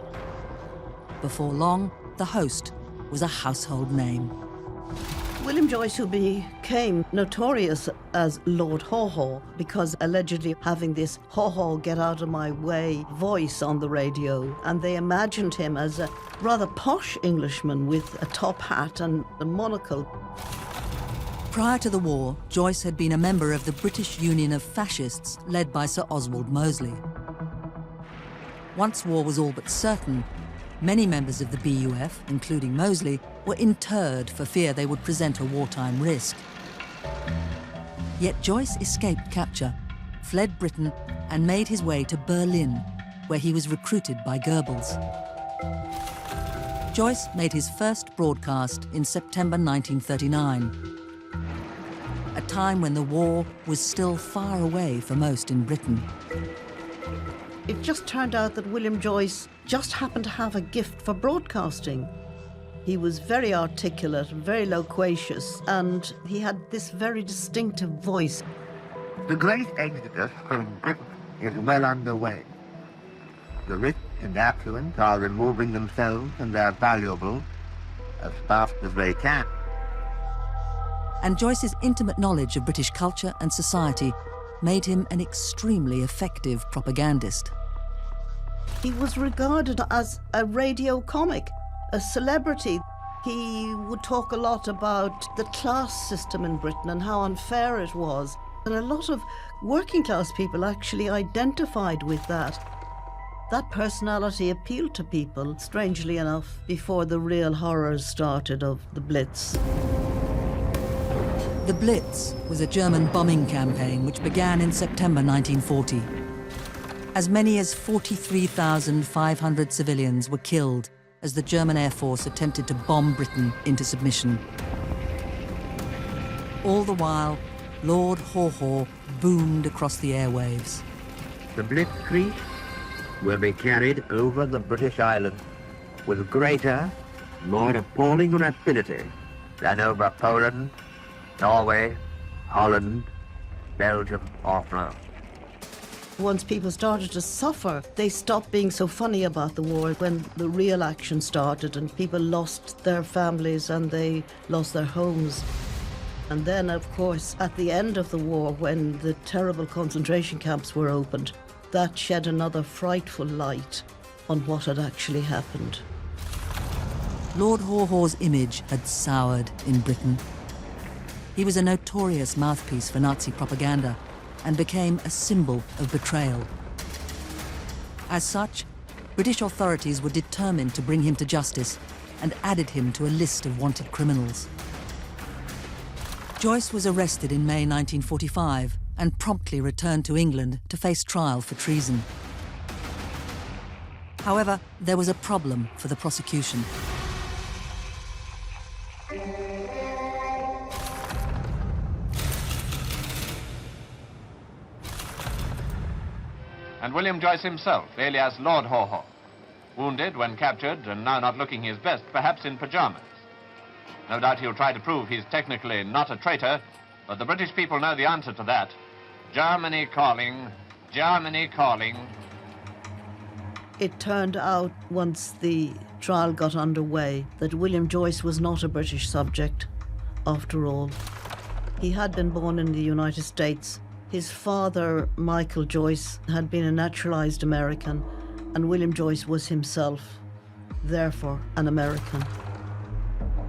Before long, the host was a household name. William Joyce, who became notorious as Lord Haw-Haw because allegedly having this haw-haw get out of my way voice on the radio, and they imagined him as a rather posh Englishman with a top hat and a monocle. Prior to the war, Joyce had been a member of the British Union of Fascists led by Sir Oswald Mosley. Once war was all but certain, many members of the BUF, including Mosley, were interred for fear they would present a wartime risk. Yet Joyce escaped capture, fled Britain, and made his way to Berlin, where he was recruited by Goebbels. Joyce made his first broadcast in September 1939, a time when the war was still far away for most in Britain. It just turned out that William Joyce just happened to have a gift for broadcasting. He was very articulate, very loquacious, and he had this very distinctive voice. The great exodus from Britain is well underway. The rich and affluent are removing themselves and their valuables as fast as they can. And Joyce's intimate knowledge of British culture and society made him an extremely effective propagandist. He was regarded as a radio comic, a celebrity. He would talk a lot about the class system in Britain and how unfair it was. And a lot of working class people actually identified with that. That personality appealed to people, strangely enough, before the real horrors started of the Blitz. The Blitz was a German bombing campaign which began in September 1940. As many as 43,500 civilians were killed as the German Air Force attempted to bomb Britain into submission. All the while, Lord Haw-Haw boomed across the airwaves. The Blitzkrieg will be carried over the British Isles with greater, more appalling rapidity than over Poland, Norway, Holland, Belgium, or France. Once people started to suffer, they stopped being so funny about the war when the real action started and people lost their families and they lost their homes. And then, of course, at the end of the war, when the terrible concentration camps were opened, that shed another frightful light on what had actually happened. Lord Haw-Haw's image had soured in Britain. He was a notorious mouthpiece for Nazi propaganda and became a symbol of betrayal. As such, British authorities were determined to bring him to justice and added him to a list of wanted criminals. Joyce was arrested in May 1945 and promptly returned to England to face trial for treason. However, there was a problem for the prosecution. And William Joyce himself, alias Lord Haw Haw, wounded when captured and now not looking his best, perhaps in pajamas. No doubt he'll try to prove he's technically not a traitor, but the British people know the answer to that. Germany calling, Germany calling. It turned out, once the trial got underway, that William Joyce was not a British subject, after all. He had been born in the United States. His father, Michael Joyce, had been a naturalized American, and William Joyce was himself, therefore, an American.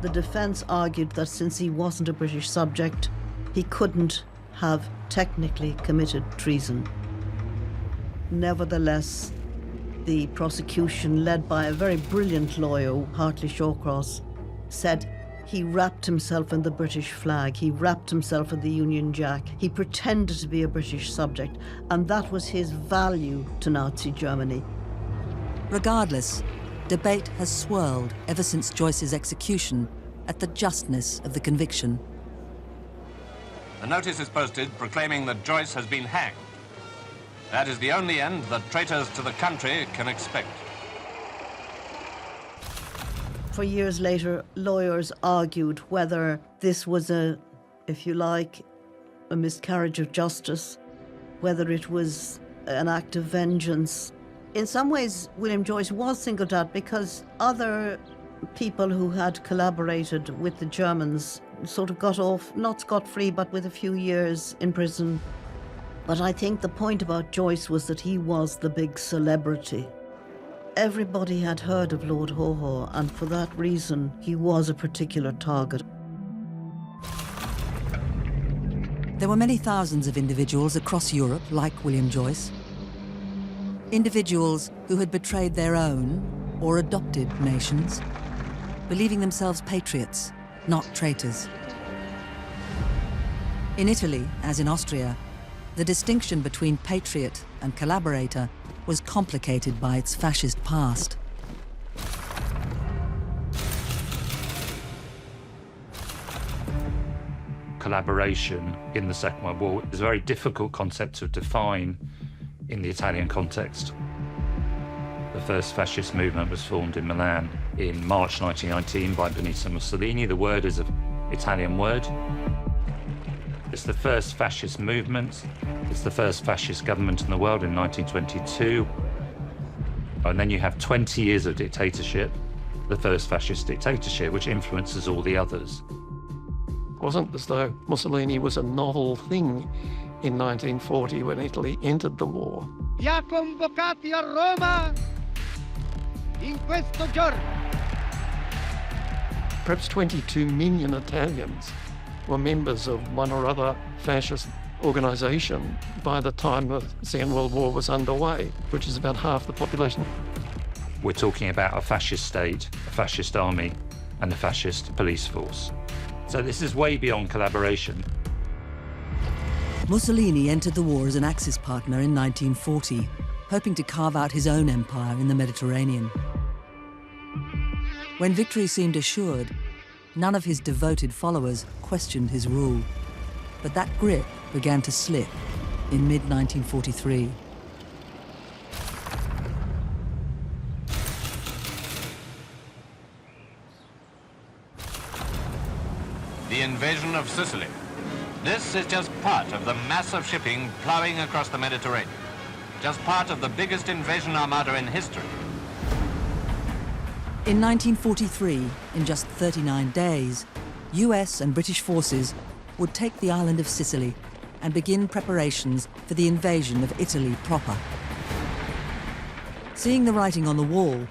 The defense argued that since he wasn't a British subject, he couldn't have technically committed treason. Nevertheless, the prosecution, led by a very brilliant lawyer, Hartley Shawcross, said he wrapped himself in the British flag, he wrapped himself in the Union Jack, he pretended to be a British subject, and that was his value to Nazi Germany. Regardless, debate has swirled ever since Joyce's execution at the justness of the conviction. A notice is posted proclaiming that Joyce has been hanged. That is the only end that traitors to the country can expect. For years later, lawyers argued whether this was a, if you like, a miscarriage of justice, whether it was an act of vengeance. In some ways, William Joyce was singled out because other people who had collaborated with the Germans sort of got off, not scot-free, but with a few years in prison. But I think the point about Joyce was that he was the big celebrity. Everybody had heard of Lord Haw Haw, and for that reason, he was a particular target. There were many thousands of individuals across Europe like William Joyce. Individuals who had betrayed their own or adopted nations, believing themselves patriots, not traitors. In Italy, as in Austria, the distinction between patriot and collaborator was complicated by its fascist past. Collaboration in the Second World War is a very difficult concept to define in the Italian context. The first fascist movement was formed in Milan in March 1919 by Benito Mussolini. The word is an Italian word. It's the first fascist movement. It's the first fascist government in the world in 1922. And then you have 20 years of dictatorship, the first fascist dictatorship, which influences all the others. It wasn't as though Mussolini was a novel thing in 1940 when Italy entered the war. Vi ha convocati a Roma in questo giorno. Perhaps 22 million Italians were members of one or other fascist organization by the time the Second World War was underway, which is about half the population. We're talking about a fascist state, a fascist army, and a fascist police force. So this is way beyond collaboration. Mussolini entered the war as an Axis partner in 1940, hoping to carve out his own empire in the Mediterranean. When victory seemed assured, none of his devoted followers questioned his rule. But that grip began to slip in mid-1943. The invasion of Sicily. This is just part of the mass of shipping plowing across the Mediterranean. Just part of the biggest invasion armada in history. In 1943, in just 39 days, US and British forces would take the island of Sicily and begin preparations for the invasion of Italy proper. Seeing the writing on the wall,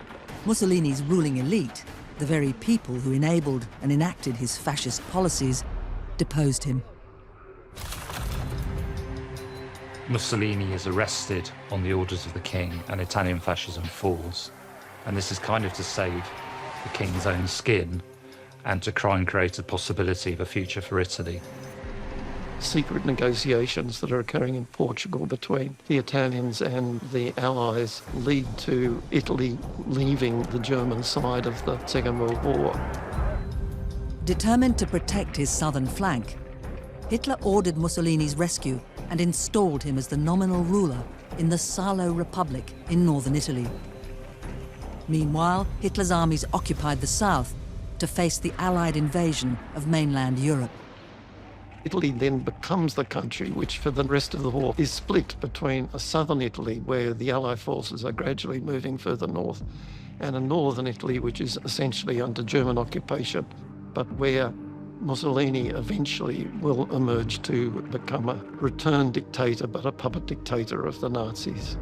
Mussolini's ruling elite, the very people who enabled and enacted his fascist policies, deposed him. Mussolini is arrested on the orders of the king and Italian fascism falls. And this is kind of to save the king's own skin and to try and create a possibility of a future for Italy. Secret negotiations that are occurring in Portugal between the Italians and the Allies lead to Italy leaving the German side of the Second World War. Determined to protect his southern flank, Hitler ordered Mussolini's rescue and installed him as the nominal ruler in the Salo Republic in northern Italy. Meanwhile, Hitler's armies occupied the south to face the Allied invasion of mainland Europe. Italy then becomes the country which for the rest of the war is split between a southern Italy where the Allied forces are gradually moving further north and a northern Italy which is essentially under German occupation, but where Mussolini eventually will emerge to become a returned dictator, but a puppet dictator of the Nazis.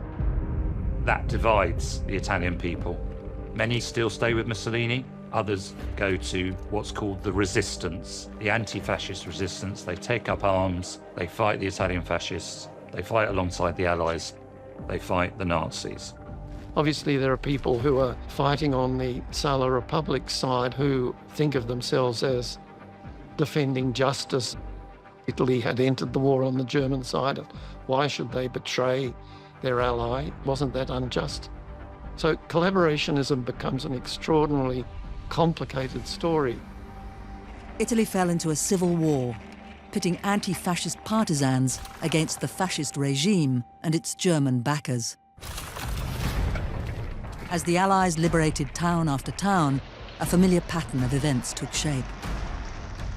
That divides the Italian people. Many still stay with Mussolini, others go to what's called the resistance, the anti-fascist resistance. They take up arms, they fight the Italian fascists, they fight alongside the Allies, they fight the Nazis. Obviously, there are people who are fighting on the Salo Republic side who think of themselves as defending justice. Italy had entered the war on the German side. Why should they betray their ally? Wasn't that unjust? So collaborationism becomes an extraordinarily complicated story. Italy fell into a civil war, pitting anti-fascist partisans against the fascist regime and its German backers. As the Allies liberated town after town, a familiar pattern of events took shape.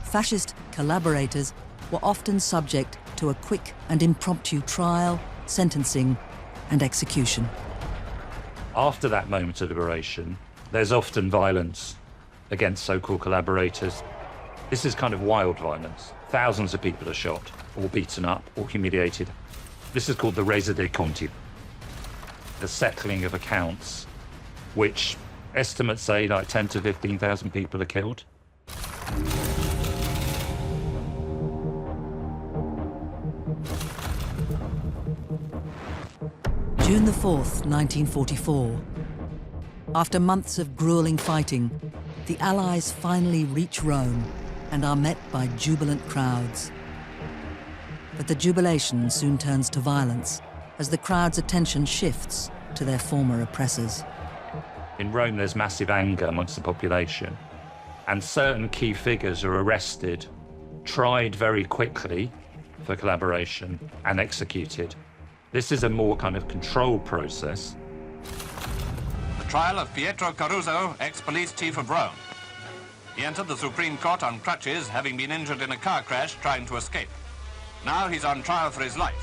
Fascist collaborators were often subject to a quick and impromptu trial, sentencing, and execution. After that moment of liberation, there's often violence against so-called collaborators. This is kind of wild violence. Thousands of people are shot, or beaten up, or humiliated. This is called the resa dei conti, the settling of accounts, which estimates say like 10 to 15,000 people are killed. June the 4th, 1944. After months of grueling fighting, the Allies finally reach Rome and are met by jubilant crowds. But the jubilation soon turns to violence as the crowd's attention shifts to their former oppressors. In Rome, there's massive anger amongst the population, and certain key figures are arrested, tried very quickly for collaboration, and executed. This is a more kind of controlled process. The trial of Pietro Caruso, ex-police chief of Rome. He entered the Supreme Court on crutches, having been injured in a car crash trying to escape. Now he's on trial for his life.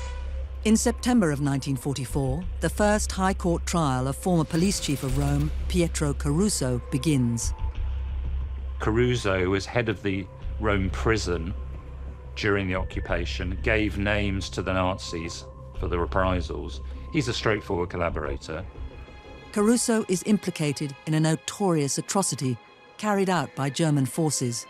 In September of 1944, the first High Court trial of former police chief of Rome, Pietro Caruso, begins. Caruso was head of the Rome prison during the occupation, gave names to the Nazis for the reprisals. He's a straightforward collaborator. Caruso is implicated in a notorious atrocity carried out by German forces.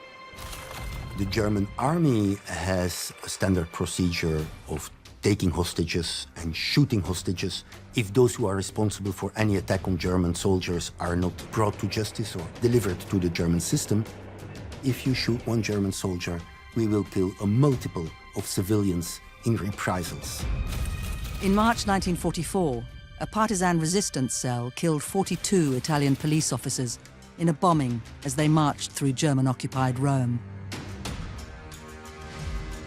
The German army has a standard procedure of taking hostages and shooting hostages if those who are responsible for any attack on German soldiers are not brought to justice or delivered to the German system. If you shoot one German soldier, we will kill a multiple of civilians in reprisals. In March 1944, a partisan resistance cell killed 42 Italian police officers in a bombing as they marched through German-occupied Rome.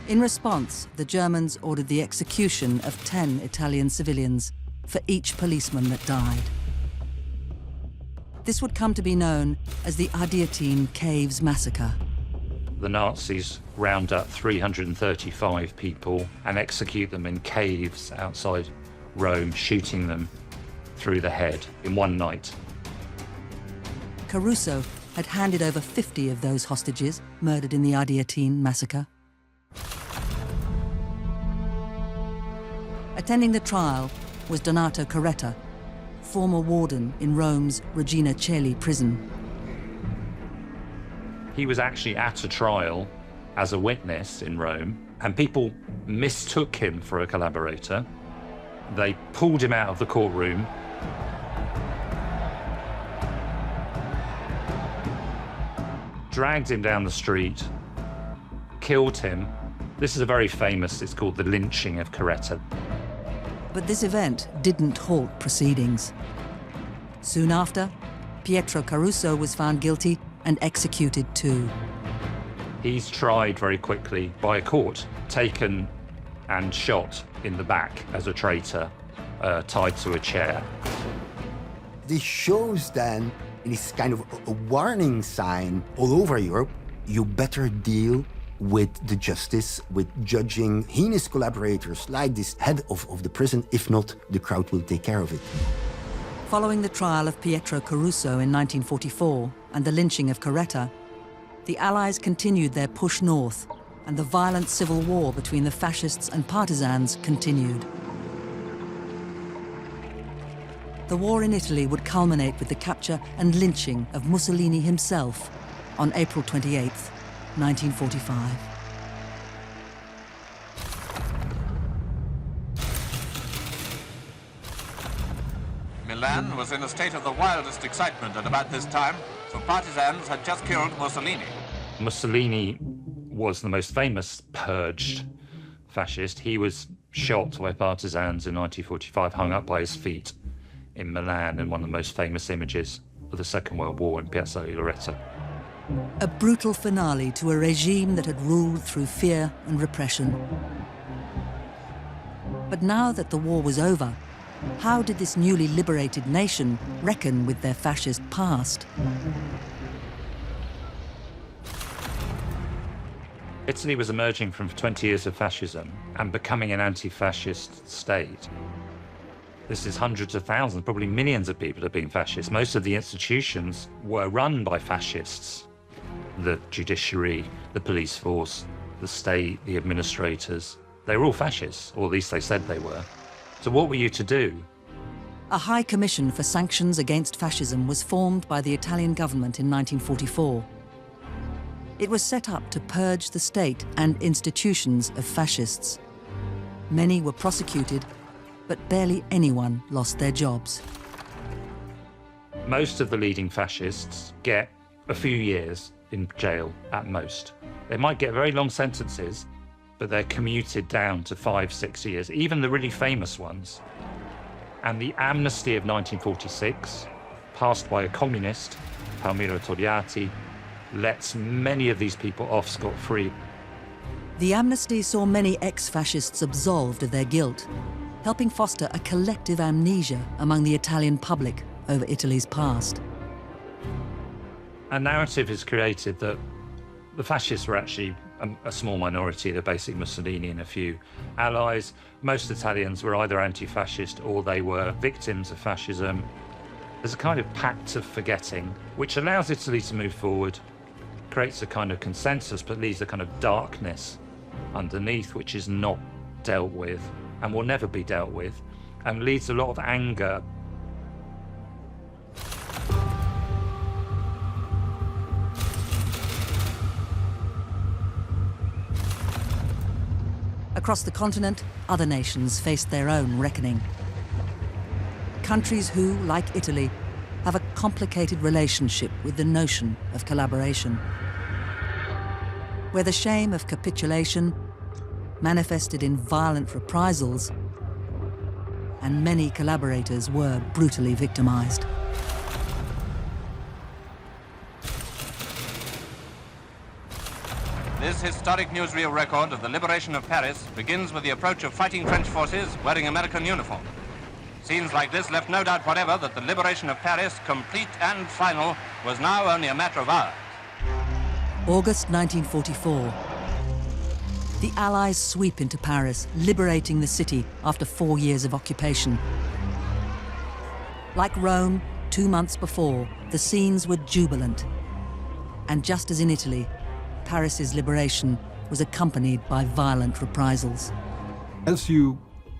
In response, the Germans ordered the execution of 10 Italian civilians for each policeman that died. This would come to be known as the Adiatine Caves Massacre. The Nazis round up 335 people and execute them in caves outside Rome, shooting them through the head in one night. Caruso had handed over 50 of those hostages murdered in the Adiatine Massacre. Attending the trial was Donato Carretta, former warden in Rome's Regina Coeli prison. He was actually at a trial as a witness in Rome, and people mistook him for a collaborator. They pulled him out of the courtroom. Dragged him down the street, killed him. This is a very famous, it's called the lynching of Caretta. But this event didn't halt proceedings. Soon after, Pietro Caruso was found guilty and executed too. He's tried very quickly by a court, taken and shot in the back as a traitor, tied to a chair. This shows then, and it's kind of a warning sign all over Europe, you better deal with the justice, with judging heinous collaborators like this head of the prison. If not, the crowd will take care of it. Following the trial of Pietro Caruso in 1944 and the lynching of Caretta, the Allies continued their push north, and the violent civil war between the fascists and partisans continued. The war in Italy would culminate with the capture and lynching of Mussolini himself on April 28, 1945. Milan was in a state of the wildest excitement at about this time, for partisans had just killed Mussolini. Mussolini was the most famous purged fascist. He was shot by partisans in 1945, hung up by his feet in Milan, in one of the most famous images of the Second World War in Piazza Loreto. A brutal finale to a regime that had ruled through fear and repression. But now that the war was over, how did this newly liberated nation reckon with their fascist past? Italy was emerging from 20 years of fascism and becoming an anti-fascist state. This is hundreds of thousands, probably millions of people have been fascists. Most of the institutions were run by fascists. The judiciary, the police force, the state, the administrators, they were all fascists, or at least they said they were. So what were you to do? A High Commission for Sanctions Against Fascism was formed by the Italian government in 1944. It was set up to purge the state and institutions of fascists. Many were prosecuted, but barely anyone lost their jobs. Most of the leading fascists get a few years in jail at most. They might get very long sentences, but they're commuted down to 5-6 years, even the really famous ones. And the amnesty of 1946, passed by a communist, Palmiro Togliatti, lets many of these people off scot-free. The amnesty saw many ex-fascists absolved of their guilt, helping foster a collective amnesia among the Italian public over Italy's past. A narrative is created that the fascists were actually a small minority, the basic Mussolini and a few allies. Most Italians were either anti-fascist or they were victims of fascism. There's a kind of pact of forgetting, which allows Italy to move forward, creates a kind of consensus, but leaves a kind of darkness underneath, which is not dealt with and will never be dealt with, and leads a lot of anger. Across the continent, other nations faced their own reckoning. Countries who, like Italy, have a complicated relationship with the notion of collaboration, where the shame of capitulation manifested in violent reprisals, and many collaborators were brutally victimized. This historic newsreel record of the liberation of Paris begins with the approach of fighting French forces wearing American uniform. Scenes like this left no doubt whatever that the liberation of Paris, complete and final, was now only a matter of hours. August 1944. The Allies sweep into Paris, liberating the city after 4 years of occupation. Like Rome, 2 months before, the scenes were jubilant. And just as in Italy, Paris's liberation was accompanied by violent reprisals. As you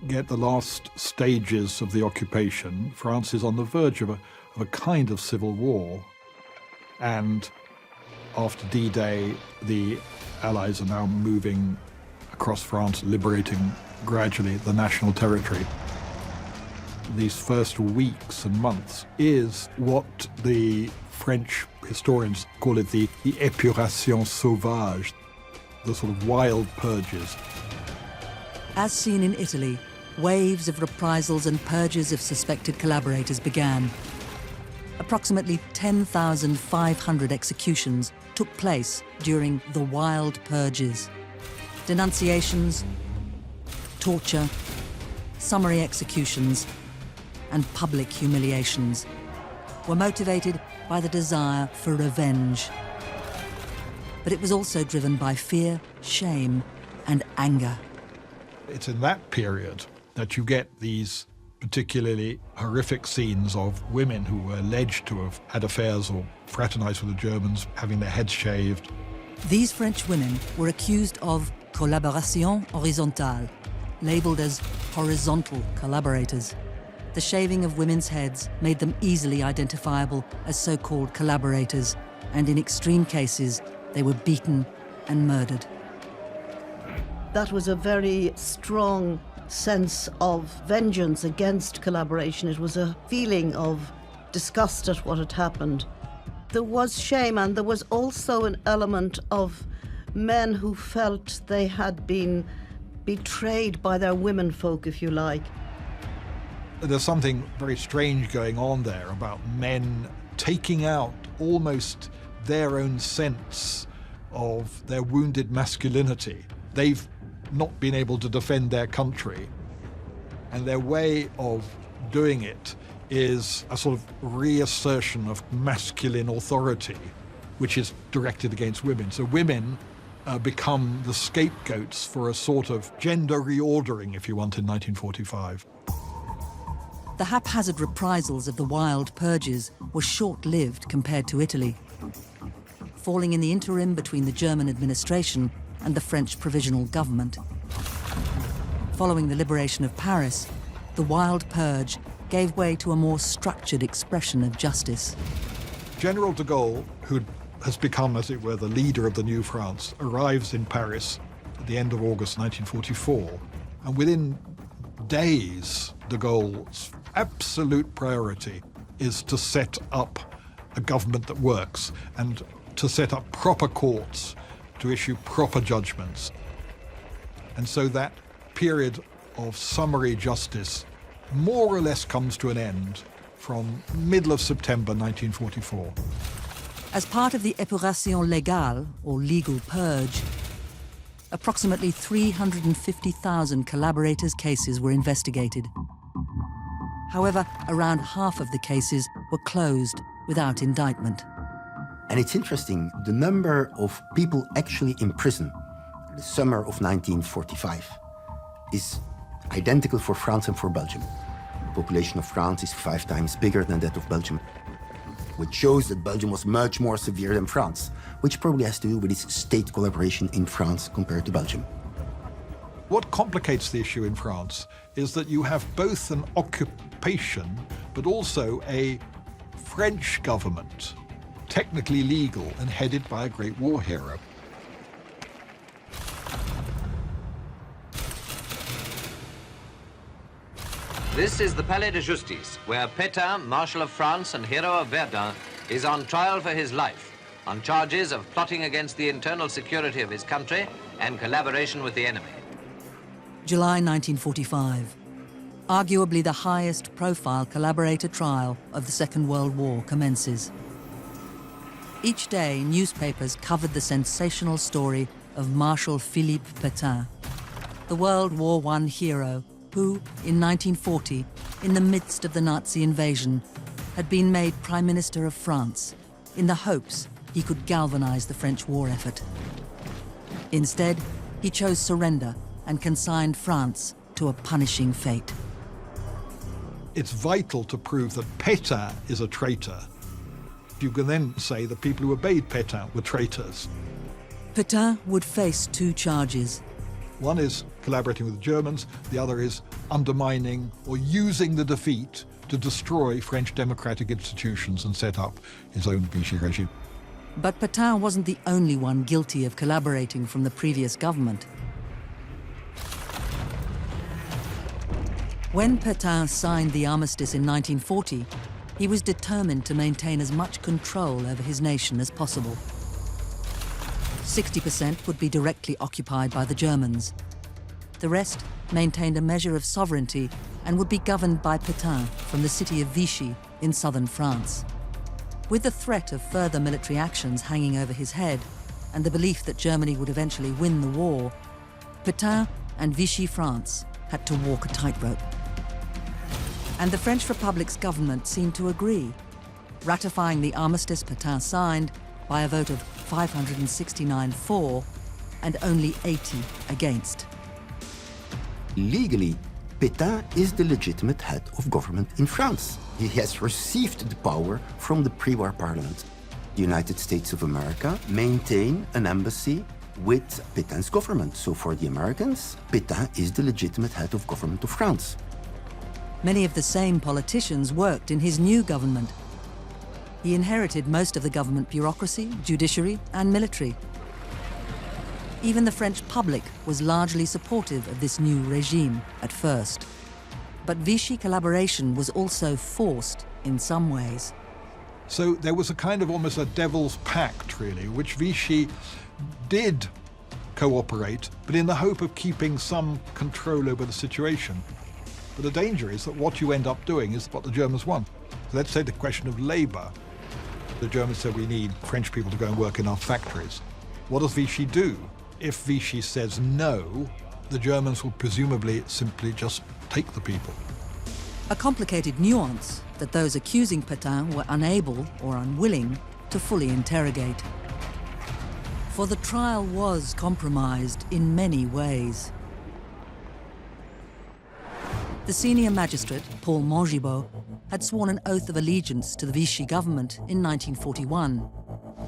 get the last stages of the occupation, France is on the verge of a kind of civil war. And after D-Day, the Allies are now moving across France, liberating gradually the national territory. these first weeks and months is what the French historians call it the épuration sauvage, the sort of wild purges. As seen in Italy, waves of reprisals and purges of suspected collaborators began. Approximately 10,500 executions took place during the wild purges. Denunciations, torture, summary executions, and public humiliations were motivated by the desire for revenge. But it was also driven by fear, shame, and anger. It's in that period that you get these particularly horrific scenes of women who were alleged to have had affairs or fraternized with the Germans, having their heads shaved. These French women were accused of collaboration horizontale, labeled as horizontal collaborators. The shaving of women's heads made them easily identifiable as so-called collaborators, and in extreme cases, they were beaten and murdered. That was a very strong sense of vengeance against collaboration. It was a feeling of disgust at what had happened. There was shame, and there was also an element of men who felt they had been betrayed by their womenfolk, if you like. There's something very strange going on there about men taking out almost their own sense of their wounded masculinity. They've not been able to defend their country, and their way of doing it is a sort of reassertion of masculine authority, which is directed against women. So women become the scapegoats for a sort of gender reordering, if you want, in 1945. The haphazard reprisals of the wild purges were short-lived compared to Italy, falling in the interim between the German administration and the French provisional government. Following the liberation of Paris, the wild purge gave way to a more structured expression of justice. General de Gaulle, who has become, as it were, the leader of the new France, arrives in Paris at the end of August 1944, and within days, de Gaulle's absolute priority is to set up a government that works and to set up proper courts to issue proper judgments. And so that period of summary justice more or less comes to an end from middle of September 1944. As part of the épuration légale, or legal purge, approximately 350,000 collaborators' cases were investigated. However, around half of the cases were closed without indictment. And it's interesting, the number of people actually in prison the summer of 1945 is identical for France and for Belgium. The population of France is 5 times bigger than that of Belgium, which shows that Belgium was much more severe than France, which probably has to do with its state collaboration in France compared to Belgium. What complicates the issue in France is that you have both an occupation, but also a French government, technically legal and headed by a great war hero. This is the Palais de Justice, where Pétain, Marshal of France and hero of Verdun, is on trial for his life on charges of plotting against the internal security of his country and collaboration with the enemy. July 1945. Arguably the highest profile collaborator trial of the Second World War commences. Each day, newspapers covered the sensational story of Marshal Philippe Pétain, the World War I hero who, in 1940, in the midst of the Nazi invasion, had been made Prime Minister of France in the hopes he could galvanize the French war effort. Instead, he chose surrender and consigned France to a punishing fate. It's vital to prove that Pétain is a traitor. You can then say the people who obeyed Pétain were traitors. Pétain would face 2 charges. One is collaborating with the Germans, the other is undermining or using the defeat to destroy French democratic institutions and set up his own Vichy regime. But Pétain wasn't the only one guilty of collaborating from the previous government. When Pétain signed the armistice in 1940, he was determined to maintain as much control over his nation as possible. 60% would be directly occupied by the Germans. The rest maintained a measure of sovereignty and would be governed by Pétain from the city of Vichy in southern France. With the threat of further military actions hanging over his head and the belief that Germany would eventually win the war, Pétain and Vichy France had to walk a tightrope. And the French Republic's government seemed to agree, ratifying the armistice Pétain signed by a vote of 569 for and only 80 against. Legally, Pétain is the legitimate head of government in France. He has received the power from the pre-war parliament. The United States of America maintain an embassy with Pétain's government. So for the Americans, Pétain is the legitimate head of government of France. Many of the same politicians worked in his new government. He inherited most of the government bureaucracy, judiciary, and military. Even the French public was largely supportive of this new regime at first. But Vichy collaboration was also forced in some ways. So there was a kind of almost a devil's pact, really, which Vichy did cooperate, but in the hope of keeping some control over the situation. But the danger is that what you end up doing is what the Germans want. So let's say the question of labor. The Germans said we need French people to go and work in our factories. What does Vichy do? If Vichy says no, the Germans will presumably simply just take the people. A complicated nuance that those accusing Pétain were unable or unwilling to fully interrogate. For the trial was compromised in many ways. The senior magistrate, Paul Mongibaud, had sworn an oath of allegiance to the Vichy government in 1941.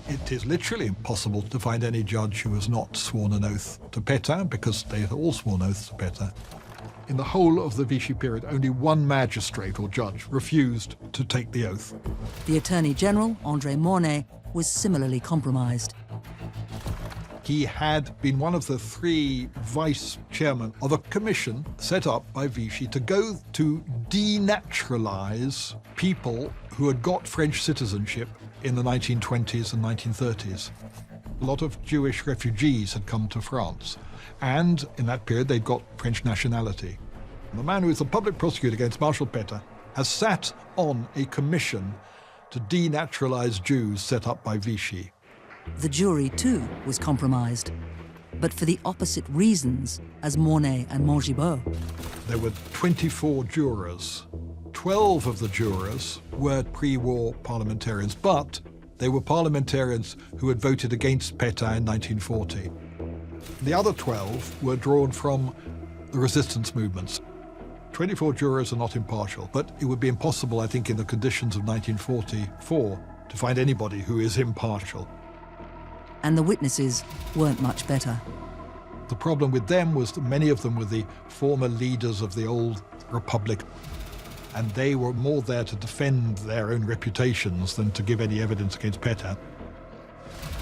It is literally impossible to find any judge who has not sworn an oath to Pétain, because they had all sworn oaths to Pétain. In the whole of the Vichy period, only one magistrate or judge refused to take the oath. The Attorney General, André Mornay, was similarly compromised. He had been one of the 3 vice chairmen of a commission set up by Vichy to go to denaturalize people who had got French citizenship in the 1920s and 1930s. A lot of Jewish refugees had come to France, and in that period they'd got French nationality. The man who is the public prosecutor against Marshal Pétain has sat on a commission to denaturalize Jews set up by Vichy. The jury, too, was compromised, but for the opposite reasons as Mornay and Mongibaud. There were 24 jurors. 12 of the jurors were pre-war parliamentarians, but they were parliamentarians who had voted against Pétain in 1940. The other 12 were drawn from the resistance movements. 24 jurors are not impartial, but it would be impossible, I think, in the conditions of 1944 to find anybody who is impartial. And the witnesses weren't much better. The problem with them was that many of them were the former leaders of the old republic, and they were more there to defend their own reputations than to give any evidence against Pétain.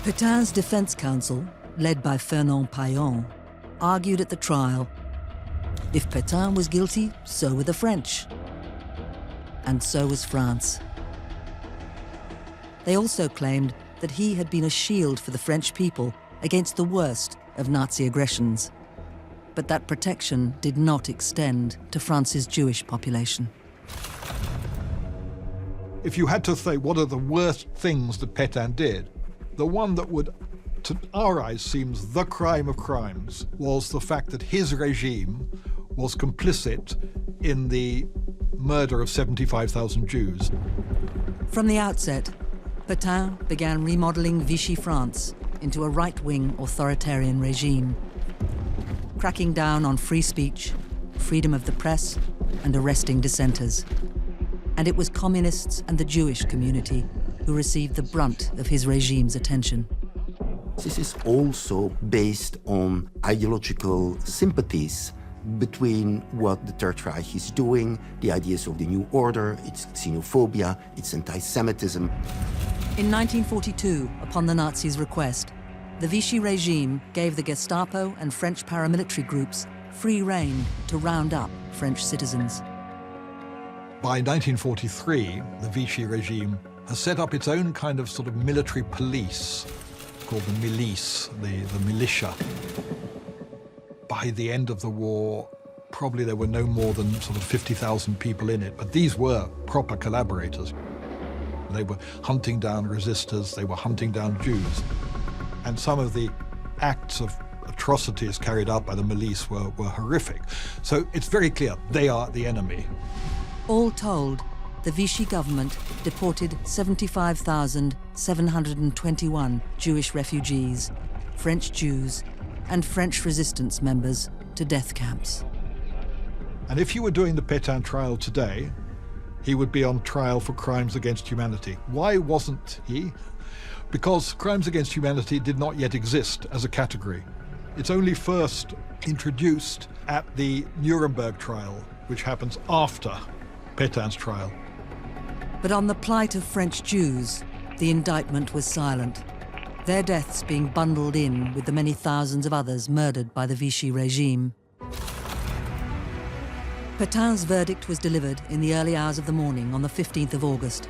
Pétain's defense counsel, led by Fernand Payan, argued at the trial, if Pétain was guilty, so were the French. And so was France. They also claimed that he had been a shield for the French people against the worst of Nazi aggressions. But that protection did not extend to France's Jewish population. If you had to say what are the worst things that Pétain did, the one that would, to our eyes, seems the crime of crimes was the fact that his regime was complicit in the murder of 75,000 Jews. From the outset, Pétain began remodeling Vichy France into a right-wing authoritarian regime, cracking down on free speech, freedom of the press, and arresting dissenters. And it was communists and the Jewish community who received the brunt of his regime's attention. This is also based on ideological sympathies between what the Third Reich is doing, the ideas of the New Order, its xenophobia, its anti-Semitism. In 1942, upon the Nazis' request, the Vichy regime gave the Gestapo and French paramilitary groups free rein to round up French citizens. By 1943, the Vichy regime has set up its own kind of sort of military police called the milice, the militia. By the end of the war, probably there were no more than sort of 50,000 people in it, but these were proper collaborators. They were hunting down resistors, they were hunting down Jews. And some of the acts of atrocities carried out by the milice were horrific. So it's very clear they are the enemy. All told, the Vichy government deported 75,721 Jewish refugees, French Jews, and French resistance members to death camps. And if you were doing the Pétain trial today, he would be on trial for crimes against humanity. Why wasn't he? Because crimes against humanity did not yet exist as a category. It's only first introduced at the Nuremberg trial, which happens after Pétain's trial. But on the plight of French Jews, the indictment was silent, their deaths being bundled in with the many thousands of others murdered by the Vichy regime. Pétain's verdict was delivered in the early hours of the morning on the 15th of August.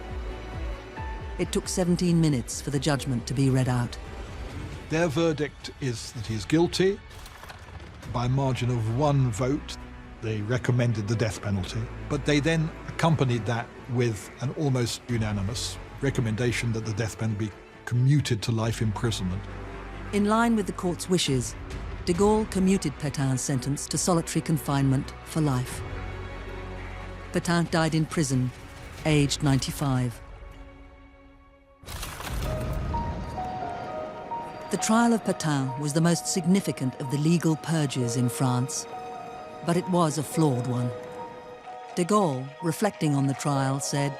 It took 17 minutes for the judgment to be read out. Their verdict is that he is guilty. By a margin of 1 vote, they recommended the death penalty, but they then accompanied that with an almost unanimous recommendation that the death penalty be commuted to life imprisonment. In line with the court's wishes, de Gaulle commuted Pétain's sentence to solitary confinement for life. Pétain died in prison, aged 95. The trial of Pétain was the most significant of the legal purges in France, but it was a flawed one. De Gaulle, reflecting on the trial, said,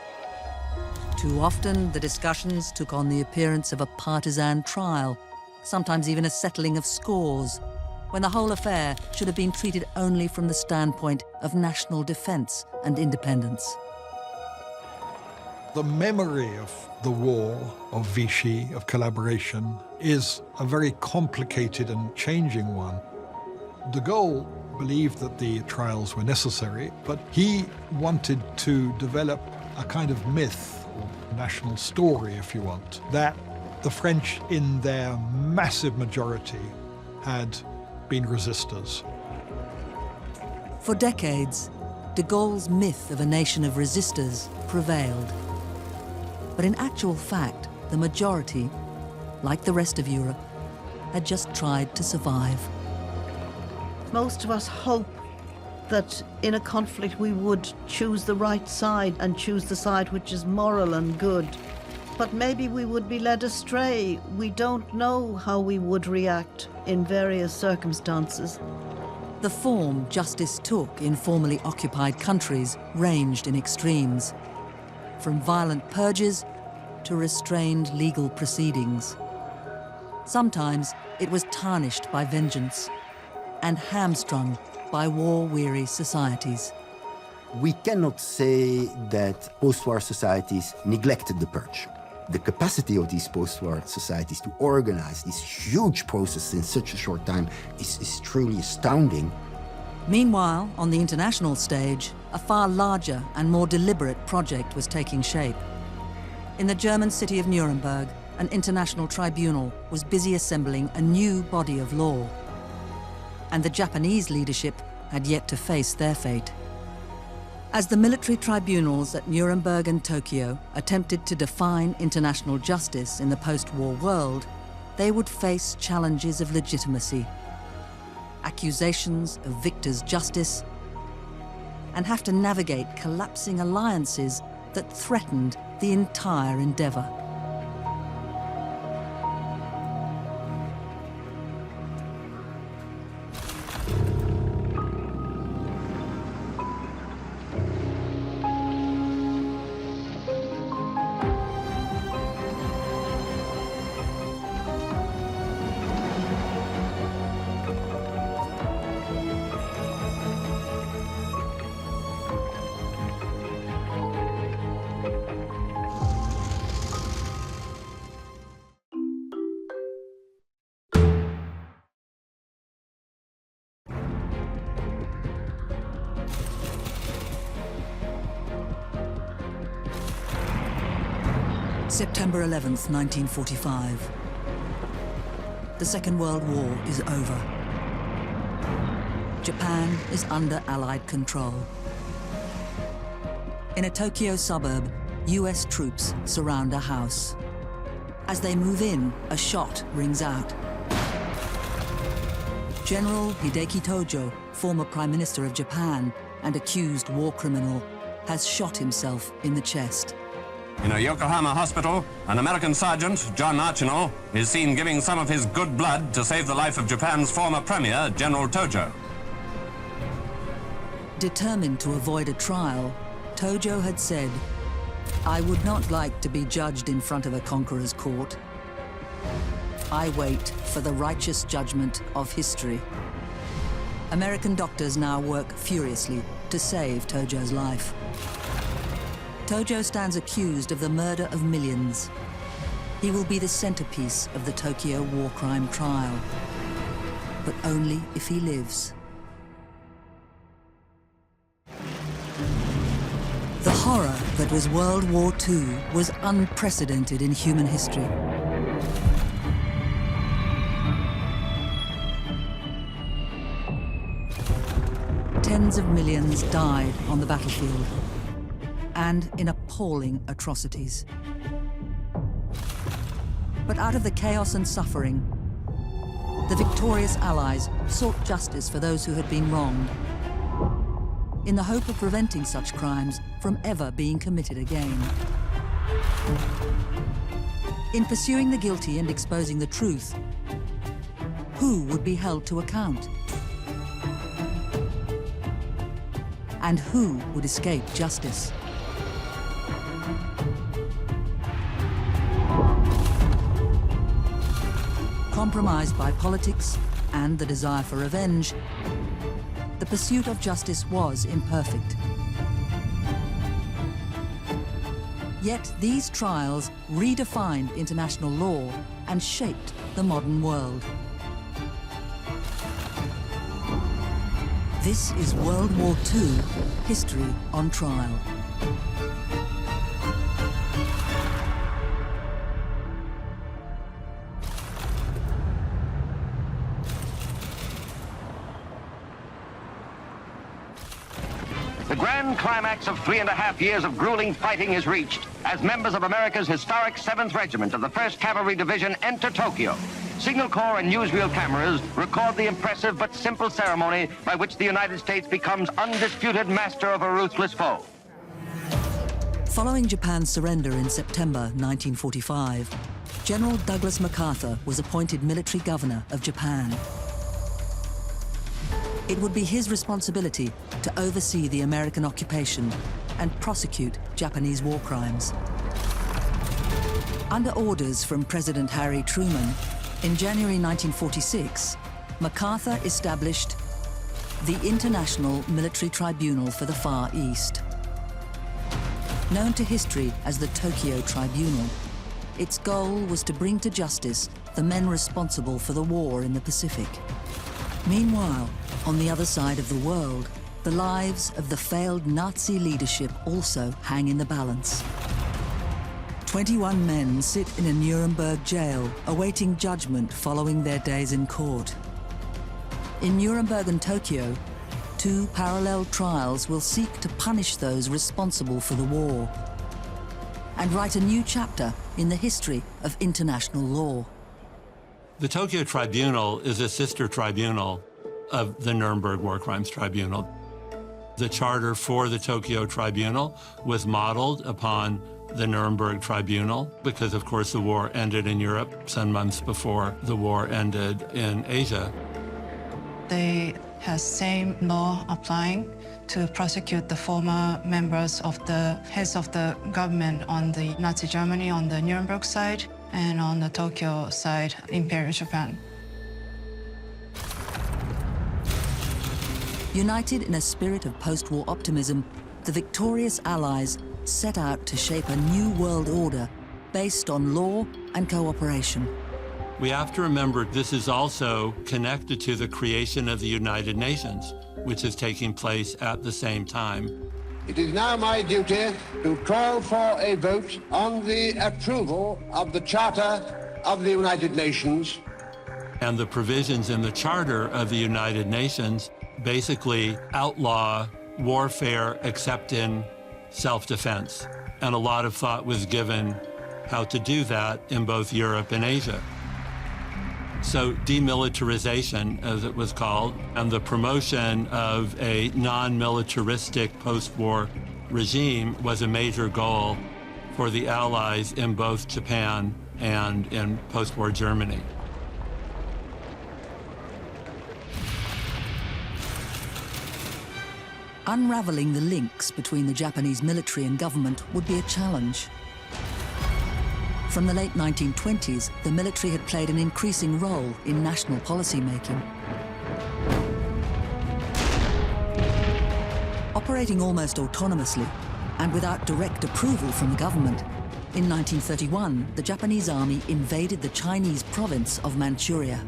"Too often the discussions took on the appearance of a partisan trial, sometimes even a settling of scores, when the whole affair should have been treated only from the standpoint of national defense and independence." The memory of the war, of Vichy, of collaboration, is a very complicated and changing one. De Gaulle believed that the trials were necessary, but he wanted to develop a kind of myth, or national story, if you want, that the French, in their massive majority, had been resistors. For decades, de Gaulle's myth of a nation of resistors prevailed. But in actual fact, the majority, like the rest of Europe, had just tried to survive. Most of us hope that in a conflict we would choose the right side and choose the side which is moral and good. But maybe we would be led astray. We don't know how we would react in various circumstances. The form justice took in formerly occupied countries ranged in extremes, from violent purges to restrained legal proceedings. Sometimes it was tarnished by vengeance and hamstrung by war-weary societies. We cannot say that post-war societies neglected the purge. The capacity of these post-war societies to organize these huge processes in such a short time is truly astounding. Meanwhile, on the international stage, a far larger and more deliberate project was taking shape. In the German city of Nuremberg, an international tribunal was busy assembling a new body of law. And the Japanese leadership had yet to face their fate. As the military tribunals at Nuremberg and Tokyo attempted to define international justice in the post-war world, they would face challenges of legitimacy, accusations of victors' justice, and have to navigate collapsing alliances that threatened the entire endeavor. September 11th, 1945. The Second World War is over. Japan is under Allied control. In a Tokyo suburb, US troops surround a house. As they move in, a shot rings out. General Hideki Tojo, former Prime Minister of Japan and accused war criminal, has shot himself in the chest. In a Yokohama hospital, an American sergeant, John Archinal, is seen giving some of his good blood to save the life of Japan's former premier, General Tojo. Determined to avoid a trial, Tojo had said, "I would not like to be judged in front of a conqueror's court. I wait for the righteous judgment of history." American doctors now work furiously to save Tojo's life. Tojo stands accused of the murder of millions. He will be the centerpiece of the Tokyo war crime trial, but only if he lives. The horror that was World War II was unprecedented in human history. Tens of millions died on the battlefield, and in appalling atrocities. But out of the chaos and suffering, the victorious Allies sought justice for those who had been wronged, in the hope of preventing such crimes from ever being committed again. In pursuing the guilty and exposing the truth, who would be held to account? And who would escape justice? Compromised by politics and the desire for revenge, the pursuit of justice was imperfect. Yet these trials redefined international law and shaped the modern world. This is World War II, History on Trial. The grand climax of 3.5 years of grueling fighting is reached as members of America's historic 7th Regiment of the 1st Cavalry Division enter Tokyo. Signal Corps and newsreel cameras record the impressive but simple ceremony by which the United States becomes undisputed master of a ruthless foe. Following Japan's surrender in September 1945, General Douglas MacArthur was appointed military governor of Japan. It would be his responsibility to oversee the American occupation and prosecute Japanese war crimes. Under orders from President Harry Truman, in January 1946, MacArthur established the International Military Tribunal for the Far East. Known to history as the Tokyo Tribunal, its goal was to bring to justice the men responsible for the war in the Pacific. Meanwhile, on the other side of the world, the lives of the failed Nazi leadership also hang in the balance. 21 men sit in a Nuremberg jail, awaiting judgment following their days in court. In Nuremberg and Tokyo, 2 parallel trials will seek to punish those responsible for the war and write a new chapter in the history of international law. The Tokyo Tribunal is a sister tribunal of the Nuremberg War Crimes Tribunal. The charter for the Tokyo Tribunal was modeled upon the Nuremberg Tribunal because, of course, the war ended in Europe some months before the war ended in Asia. They have same law applying to prosecute the former members of the heads of the government on the Nazi Germany on the Nuremberg side and on the Tokyo side, Imperial Japan. United in a spirit of post-war optimism, the victorious Allies set out to shape a new world order based on law and cooperation. We have to remember this is also connected to the creation of the United Nations, which is taking place at the same time. It is now my duty to call for a vote on the approval of the Charter of the United Nations. And the provisions in the Charter of the United Nations basically outlaw warfare except in self-defense. And a lot of thought was given how to do that in both Europe and Asia. So demilitarization, as it was called, and the promotion of a non-militaristic post-war regime was a major goal for the Allies in both Japan and in post-war Germany. Unraveling the links between the Japanese military and government would be a challenge. From the late 1920s, the military had played an increasing role in national policy making. Operating almost autonomously and without direct approval from the government, in 1931, the Japanese army invaded the Chinese province of Manchuria.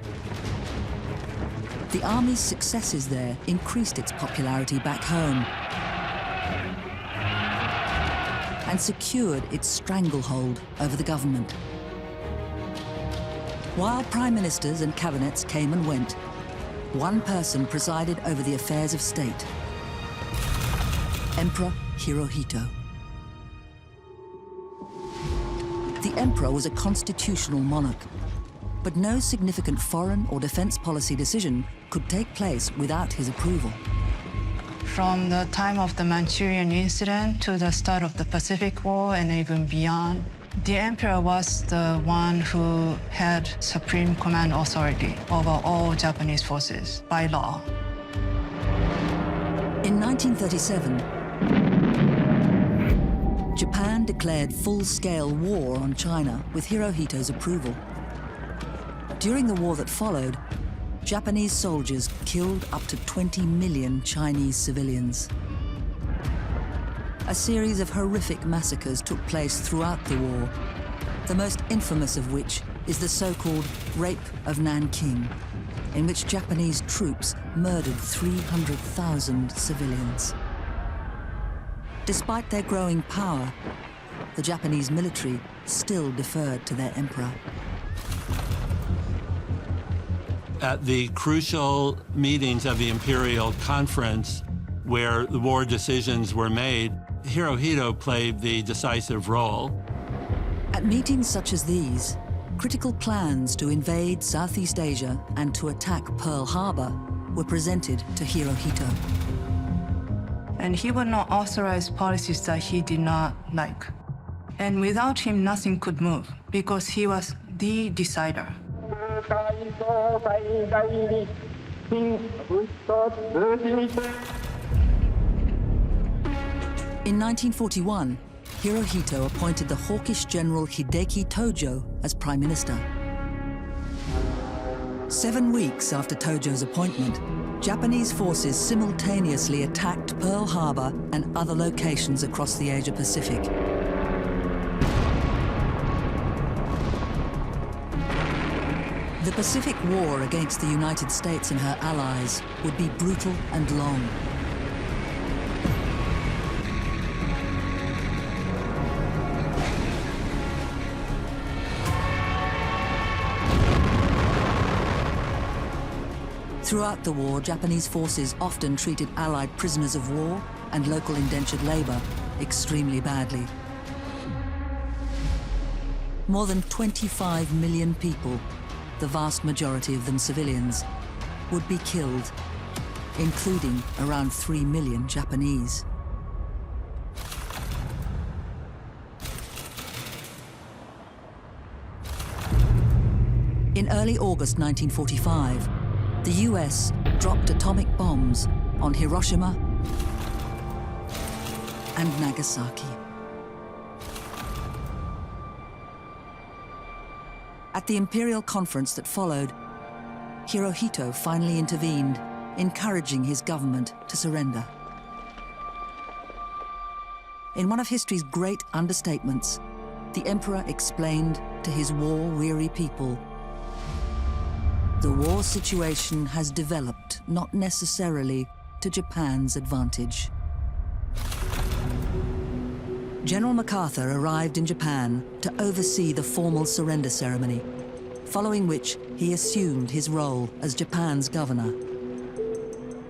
The army's successes there increased its popularity back home and secured its stranglehold over the government. While prime ministers and cabinets came and went, one person presided over the affairs of state: Emperor Hirohito. The emperor was a constitutional monarch, but no significant foreign or defense policy decision could take place without his approval. From the time of the Manchurian incident to the start of the Pacific War and even beyond, the emperor was the one who had supreme command authority over all Japanese forces by law. In 1937, Japan declared full-scale war on China with Hirohito's approval. During the war that followed, Japanese soldiers killed up to 20 million Chinese civilians. A series of horrific massacres took place throughout the war, the most infamous of which is the so-called Rape of Nanking, in which Japanese troops murdered 300,000 civilians. Despite their growing power, the Japanese military still deferred to their emperor. At the crucial meetings of the Imperial Conference, where the war decisions were made, Hirohito played the decisive role. At meetings such as these, critical plans to invade Southeast Asia and to attack Pearl Harbor were presented to Hirohito. And he would not authorize policies that he did not like. And without him, nothing could move, because he was the decider. In 1941, Hirohito appointed the hawkish General Hideki Tojo as Prime Minister. 7 weeks after Tojo's appointment, Japanese forces simultaneously attacked Pearl Harbor and other locations across the Asia-Pacific. The Pacific War against the United States and her allies would be brutal and long. Throughout the war, Japanese forces often treated Allied prisoners of war and local indentured labor extremely badly. More than 25 million people, the vast majority of them civilians, would be killed, including around 3 million Japanese. In early August 1945, the US dropped atomic bombs on Hiroshima and Nagasaki. At the Imperial Conference that followed, Hirohito finally intervened, encouraging his government to surrender. In one of history's great understatements, the emperor explained to his war-weary people, "The war situation has developed not necessarily to Japan's advantage." General MacArthur arrived in Japan to oversee the formal surrender ceremony, following which he assumed his role as Japan's governor.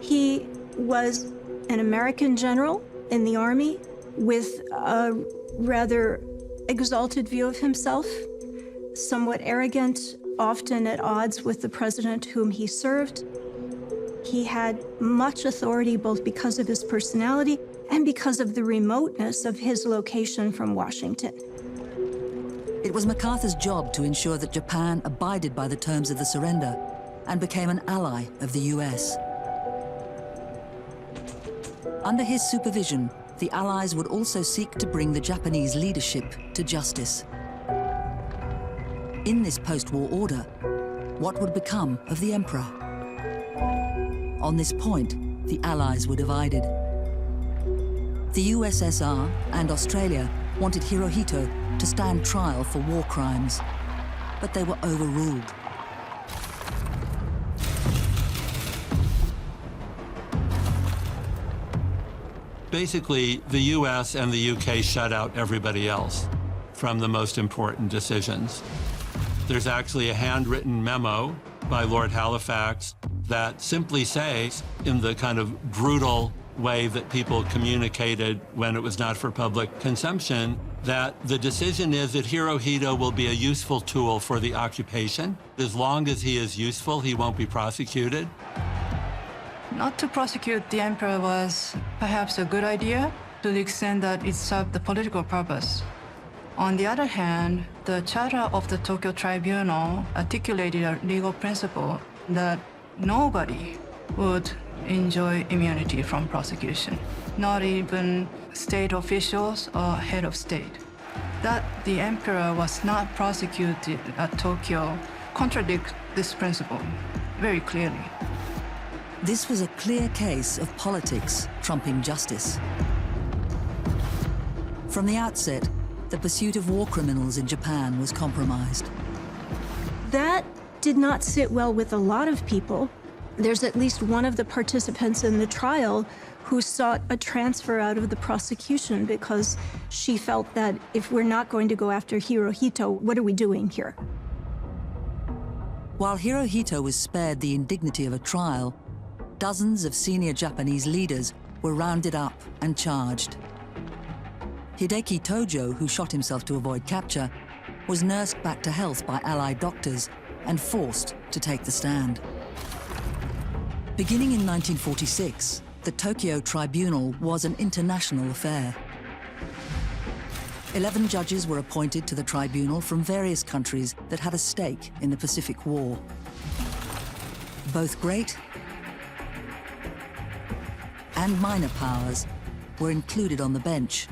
He was an American general in the army with a rather exalted view of himself, somewhat arrogant, often at odds with the president whom he served. He had much authority both because of his personality and because of the remoteness of his location from Washington. It was MacArthur's job to ensure that Japan abided by the terms of the surrender and became an ally of the US. Under his supervision, the Allies would also seek to bring the Japanese leadership to justice. In this post-war order, what would become of the emperor? On this point, the Allies were divided. The USSR and Australia wanted Hirohito to stand trial for war crimes, but they were overruled. Basically, the US and the UK shut out everybody else from the most important decisions. There's actually a handwritten memo by Lord Halifax that simply says, in the kind of brutal way that people communicated when it was not for public consumption, that the decision is that Hirohito will be a useful tool for the occupation. As long as he is useful, he won't be prosecuted. Not to prosecute the emperor was perhaps a good idea to the extent that it served the political purpose. On the other hand, the charter of the Tokyo Tribunal articulated a legal principle that nobody would enjoy immunity from prosecution, not even state officials or head of state. That the emperor was not prosecuted at Tokyo contradicts this principle very clearly. This was a clear case of politics trumping justice. From the outset, the pursuit of war criminals in Japan was compromised. That did not sit well with a lot of people. There's at least one of the participants in the trial who sought a transfer out of the prosecution because she felt that if we're not going to go after Hirohito, what are we doing here? While Hirohito was spared the indignity of a trial, dozens of senior Japanese leaders were rounded up and charged. Hideki Tojo, who shot himself to avoid capture, was nursed back to health by Allied doctors and forced to take the stand. Beginning in 1946, the Tokyo Tribunal was an international affair. 11 judges were appointed to the tribunal from various countries that had a stake in the Pacific War. Both great and minor powers were included on the bench,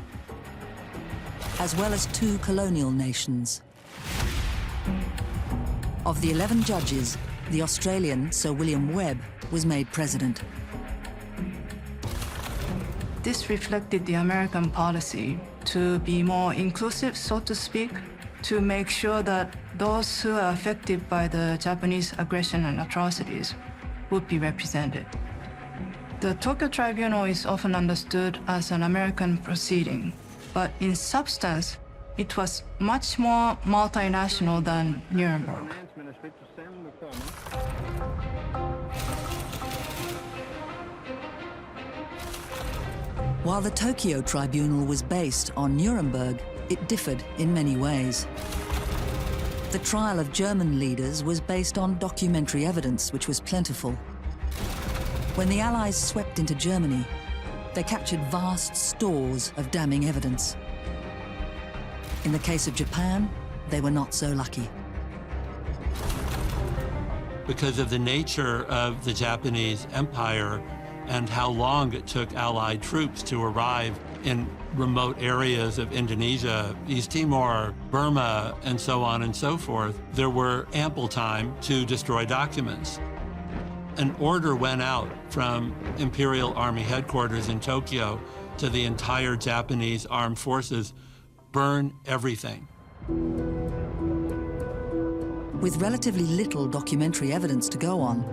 as well as 2 colonial nations. Of the 11 judges, the Australian Sir William Webb was made president. This reflected the American policy to be more inclusive, so to speak, to make sure that those who are affected by the Japanese aggression and atrocities would be represented. The Tokyo Tribunal is often understood as an American proceeding, but in substance, it was much more multinational than Nuremberg. While the Tokyo Tribunal was based on Nuremberg, it differed in many ways. The trial of German leaders was based on documentary evidence, which was plentiful. When the Allies swept into Germany, they captured vast stores of damning evidence. In the case of Japan, they were not so lucky. Because of the nature of the Japanese Empire and how long it took Allied troops to arrive in remote areas of Indonesia, East Timor, Burma, and so on and so forth, there were ample time to destroy documents. An order went out from Imperial Army headquarters in Tokyo to the entire Japanese armed forces: burn everything. With relatively little documentary evidence to go on,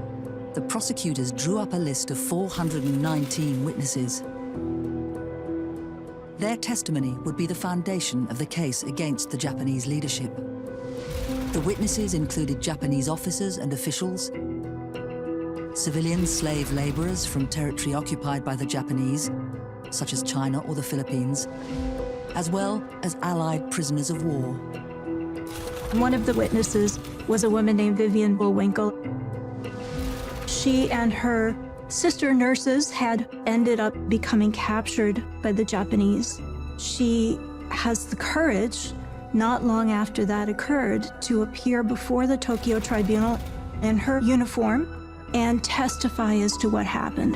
the prosecutors drew up a list of 419 witnesses. Their testimony would be the foundation of the case against the Japanese leadership. The witnesses included Japanese officers and officials, civilian slave laborers from territory occupied by the Japanese, such as China or the Philippines, as well as Allied prisoners of war. One of the witnesses was a woman named Vivian Bullwinkle. She and her sister nurses had ended up becoming captured by the Japanese. She has the courage, not long after that occurred, to appear before the Tokyo Tribunal in her uniform and testify as to what happened.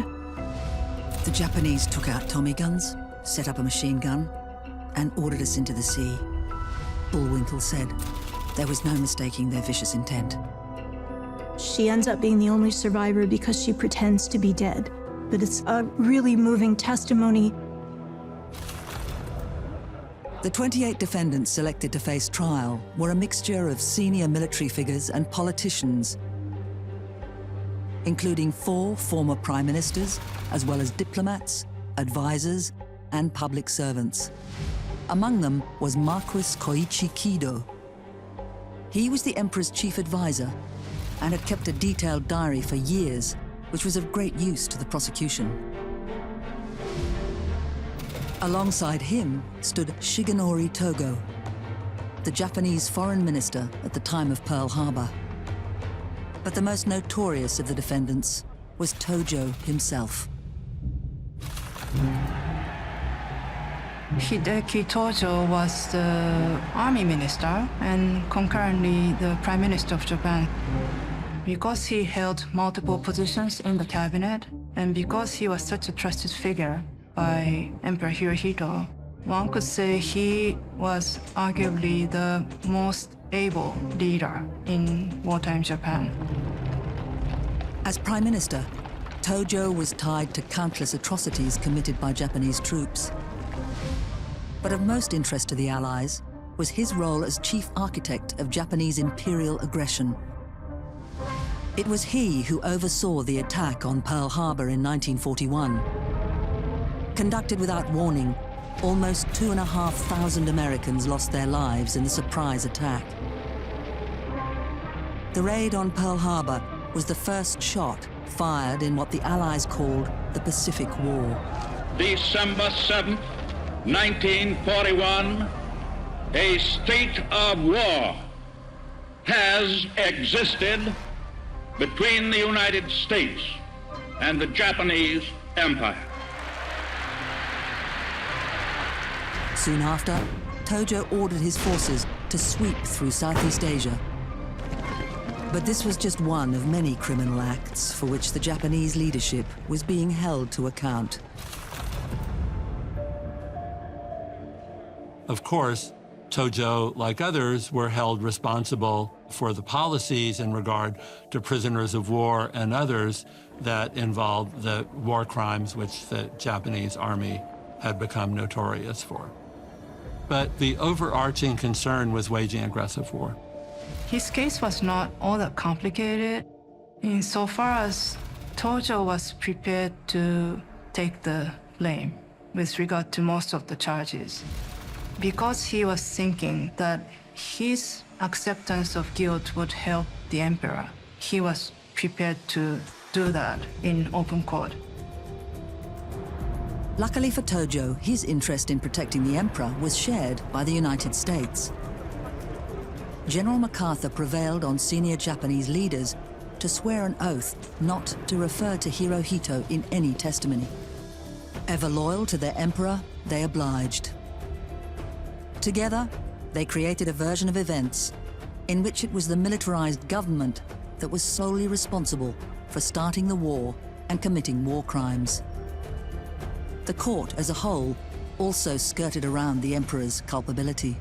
The Japanese took out Tommy guns, set up a machine gun, and ordered us into the sea. Bullwinkle said there was no mistaking their vicious intent. She ends up being the only survivor because she pretends to be dead. But it's a really moving testimony. The 28 defendants selected to face trial were a mixture of senior military figures and politicians, including 4 former prime ministers, as well as diplomats, advisors, and public servants. Among them was Marquis Koichi Kido. He was the emperor's chief advisor and had kept a detailed diary for years, which was of great use to the prosecution. Alongside him stood Shigenori Togo, the Japanese foreign minister at the time of Pearl Harbor. But the most notorious of the defendants was Tojo himself. Hideki Tojo was the army minister and concurrently the prime minister of Japan. Because he held multiple positions in the cabinet, and because he was such a trusted figure by Emperor Hirohito, one could say he was arguably the most able leader in wartime Japan. As prime minister, Tojo was tied to countless atrocities committed by Japanese troops. But of most interest to the Allies was his role as chief architect of Japanese imperial aggression. It was he who oversaw the attack on Pearl Harbor in 1941. Conducted without warning, almost 2,500 Americans lost their lives in the surprise attack. The raid on Pearl Harbor was the first shot fired in what the Allies called the Pacific War. December 7th, 1941, a state of war has existed between the United States and the Japanese Empire. Soon after, Tojo ordered his forces to sweep through Southeast Asia. But this was just one of many criminal acts for which the Japanese leadership was being held to account. Of course, Tojo, like others, were held responsible for the policies in regard to prisoners of war and others that involved the war crimes which the Japanese army had become notorious for. But the overarching concern was waging aggressive war. His case was not all that complicated insofar as Tojo was prepared to take the blame with regard to most of the charges. Because he was thinking that his acceptance of guilt would help the emperor, he was prepared to do that in open court. Luckily for Tojo, his interest in protecting the emperor was shared by the United States. General MacArthur prevailed on senior Japanese leaders to swear an oath not to refer to Hirohito in any testimony. Ever loyal to their emperor, they obliged. Together, they created a version of events in which it was the militarized government that was solely responsible for starting the war and committing war crimes. The court as a whole also skirted around the emperor's culpability.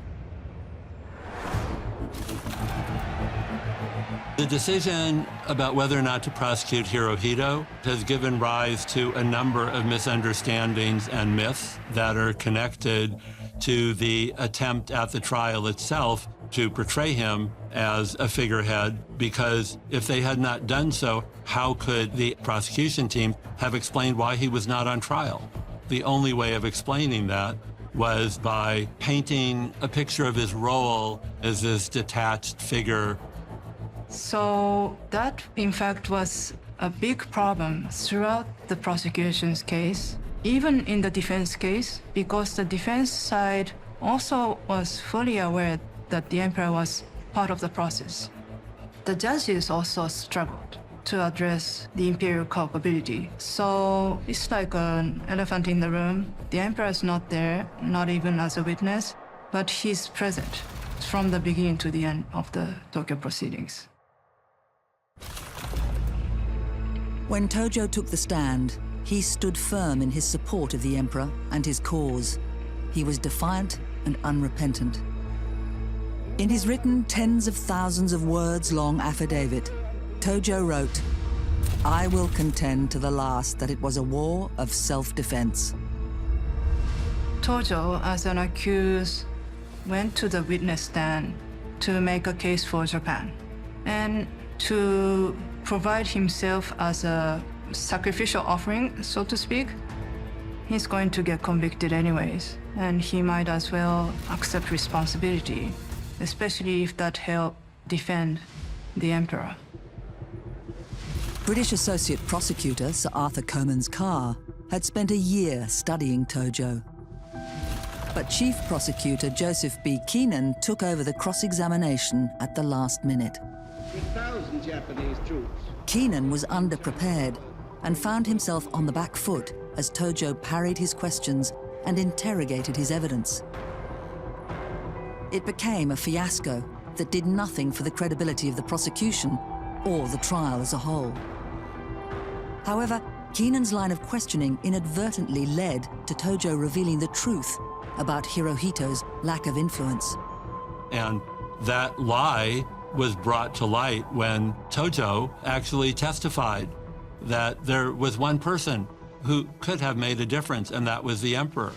The decision about whether or not to prosecute Hirohito has given rise to a number of misunderstandings and myths that are connected to the attempt at the trial itself to portray him as a figurehead, because if they had not done so, how could the prosecution team have explained why he was not on trial? The only way of explaining that was by painting a picture of his role as this detached figure. So that, in fact, was a big problem throughout the prosecution's case, even in the defense case, because the defense side also was fully aware that the emperor was part of the process. The judges also struggled to address the imperial culpability. So it's like an elephant in the room. The emperor is not there, not even as a witness, but he's present from the beginning to the end of the Tokyo proceedings. When Tojo took the stand, he stood firm in his support of the emperor and his cause. He was defiant and unrepentant. In his written tens of thousands of words long affidavit, Tojo wrote, "I will contend to the last that it was a war of self-defense." Tojo, as an accused, went to the witness stand to make a case for Japan and to provide himself as a sacrificial offering, so to speak. He's going to get convicted anyways, and he might as well accept responsibility, especially if that helped defend the emperor. British Associate Prosecutor Sir Arthur Coman's Carr had spent a year studying Tojo. But Chief Prosecutor Joseph B. Keenan took over the cross-examination at the last minute. 1,000 Japanese troops. Keenan was underprepared and found himself on the back foot as Tojo parried his questions and interrogated his evidence. It became a fiasco that did nothing for the credibility of the prosecution or the trial as a whole. However, Keenan's line of questioning inadvertently led to Tojo revealing the truth about Hirohito's lack of influence. And that lie was brought to light when Tojo actually testified that there was one person who could have made a difference, and that was the emperor.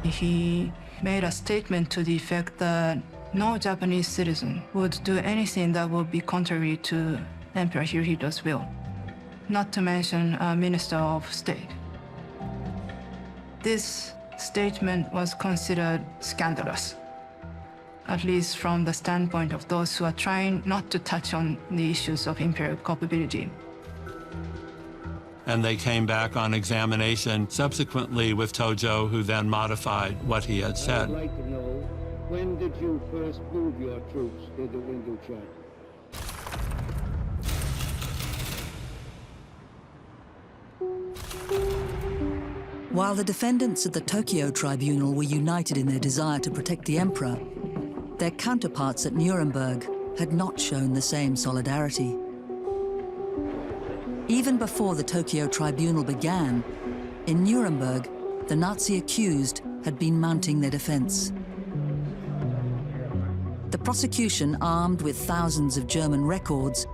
He made a statement to the effect that no Japanese citizen would do anything that would be contrary to Emperor Hirohito's will, not to mention a minister of state. This statement was considered scandalous, at least from the standpoint of those who are trying not to touch on the issues of imperial culpability. And they came back on examination subsequently with Tojo, who then modified what he had said. I'd like to know, when did you first move your troops into Indochina? While the defendants at the Tokyo tribunal were united in their desire to protect the emperor, their counterparts at Nuremberg had not shown the same solidarity. Even before the Tokyo tribunal began, in Nuremberg, the Nazi accused had been mounting their defense. The prosecution, armed with thousands of German records,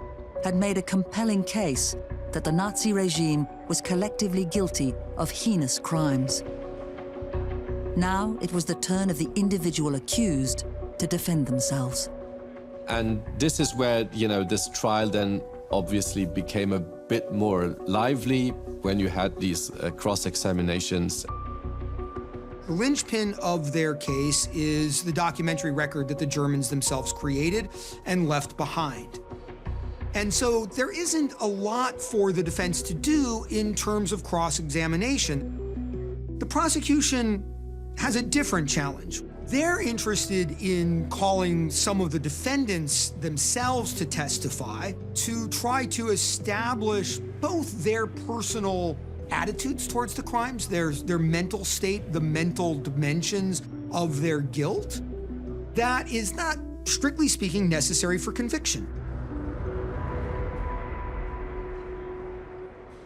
had made a compelling case that the Nazi regime was collectively guilty of heinous crimes. Now it was the turn of the individual accused to defend themselves. And this is where, this trial then obviously became a bit more lively when you had these cross-examinations. The linchpin of their case is the documentary record that the Germans themselves created and left behind. And so there isn't a lot for the defense to do in terms of cross-examination. The prosecution has a different challenge. They're interested in calling some of the defendants themselves to testify to try to establish both their personal attitudes towards the crimes, their mental state, the mental dimensions of their guilt. That is not, strictly speaking, necessary for conviction.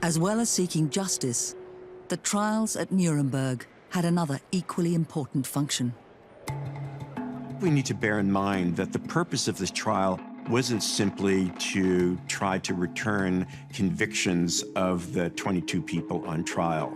As well as seeking justice, the trials at Nuremberg had another equally important function. We need to bear in mind that the purpose of this trial wasn't simply to try to return convictions of the 22 people on trial.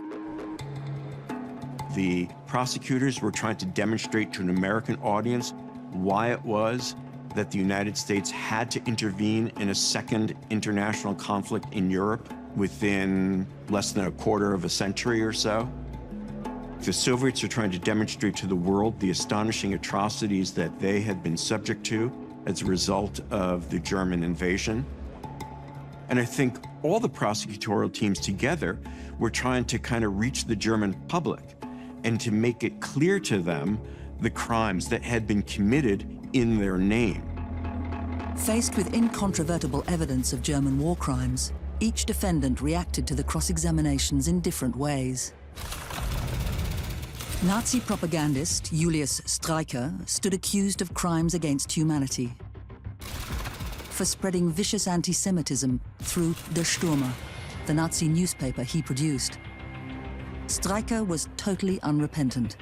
The prosecutors were trying to demonstrate to an American audience why it was that the United States had to intervene in a second international conflict in Europe within less than a quarter of a century or so. The Soviets are trying to demonstrate to the world the astonishing atrocities that they had been subject to as a result of the German invasion. And I think all the prosecutorial teams together were trying to kind of reach the German public and to make it clear to them the crimes that had been committed in their name. Faced with incontrovertible evidence of German war crimes, each defendant reacted to the cross-examinations in different ways. Nazi propagandist Julius Streicher stood accused of crimes against humanity for spreading vicious anti-Semitism through Der Stürmer, the Nazi newspaper he produced. Streicher was totally unrepentant.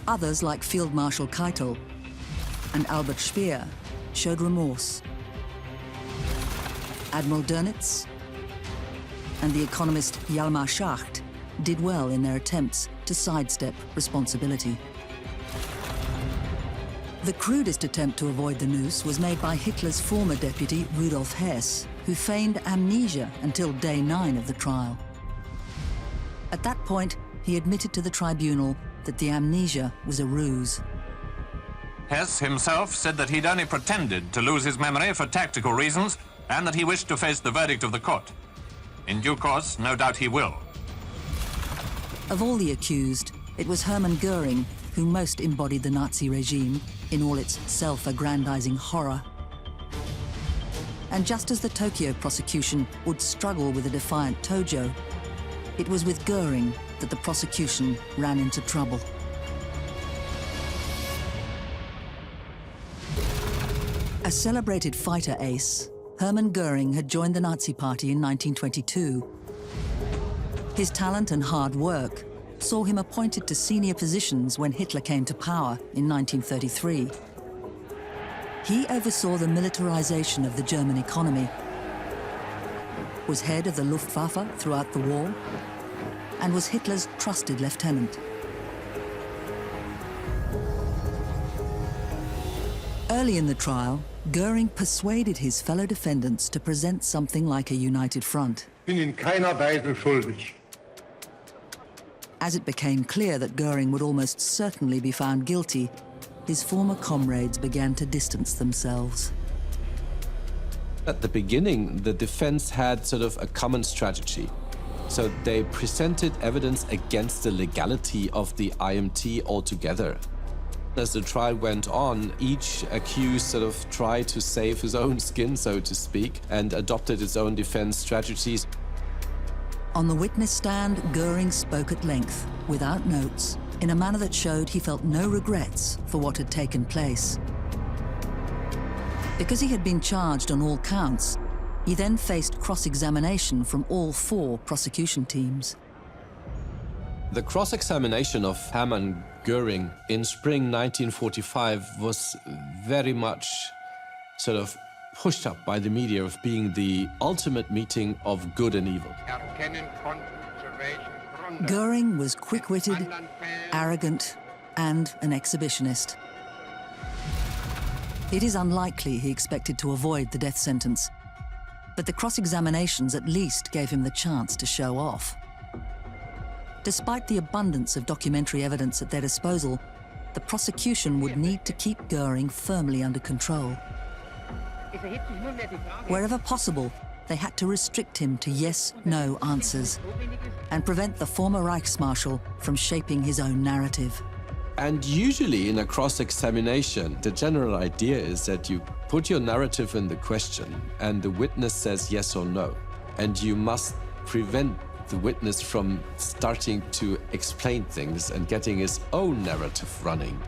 Others, like Field Marshal Keitel and Albert Speer, showed remorse. Admiral Dönitz and the economist Hjalmar Schacht did well in their attempts to sidestep responsibility. The crudest attempt to avoid the noose was made by Hitler's former deputy, Rudolf Hess, who feigned amnesia until day 9 of the trial. At that point, he admitted to the tribunal that the amnesia was a ruse. Hess himself said that he'd only pretended to lose his memory for tactical reasons and that he wished to face the verdict of the court. In due course, no doubt he will. Of all the accused, it was Hermann Goering who most embodied the Nazi regime in all its self-aggrandizing horror. And just as the Tokyo prosecution would struggle with a defiant Tojo, it was with Goering that the prosecution ran into trouble. A celebrated fighter ace, Hermann Goering had joined the Nazi Party in 1922. His talent and hard work saw him appointed to senior positions when Hitler came to power in 1933. He oversaw the militarization of the German economy, was head of the Luftwaffe throughout the war, and was Hitler's trusted lieutenant. Early in the trial, Goering persuaded his fellow defendants to present something like a united front. Bin in keiner Weise schuldig. As it became clear that Goering would almost certainly be found guilty, his former comrades began to distance themselves. At the beginning, the defense had sort of a common strategy. So they presented evidence against the legality of the IMT altogether. As the trial went on, each accused sort of tried to save his own skin, so to speak, and adopted its own defense strategies. On the witness stand, Goering spoke at length, without notes, in a manner that showed he felt no regrets for what had taken place. Because he had been charged on all counts, he then faced cross-examination from all 4 prosecution teams. The cross-examination of Hermann Goering in spring 1945 was very much sort of pushed up by the media of being the ultimate meeting of good and evil. Goering was quick-witted, arrogant, and an exhibitionist. It is unlikely he expected to avoid the death sentence, but the cross-examinations at least gave him the chance to show off. Despite the abundance of documentary evidence at their disposal, the prosecution would need to keep Goering firmly under control. Wherever possible, they had to restrict him to yes-no answers and prevent the former Reichsmarshal from shaping his own narrative. And usually in a cross-examination, the general idea is that you put your narrative in the question and the witness says yes or no. And you must prevent the witness from starting to explain things and getting his own narrative running.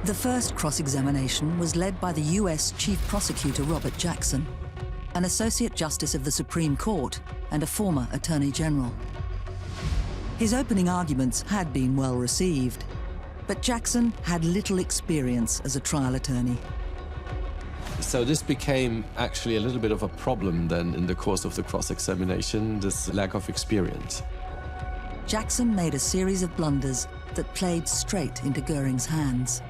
The first cross-examination was led by the US Chief Prosecutor Robert Jackson, an Associate Justice of the Supreme Court and a former Attorney General. His opening arguments had been well received, but Jackson had little experience as a trial attorney. So this became actually a little bit of a problem then in the course of the cross-examination, this lack of experience. Jackson made a series of blunders that played straight into Goering's hands.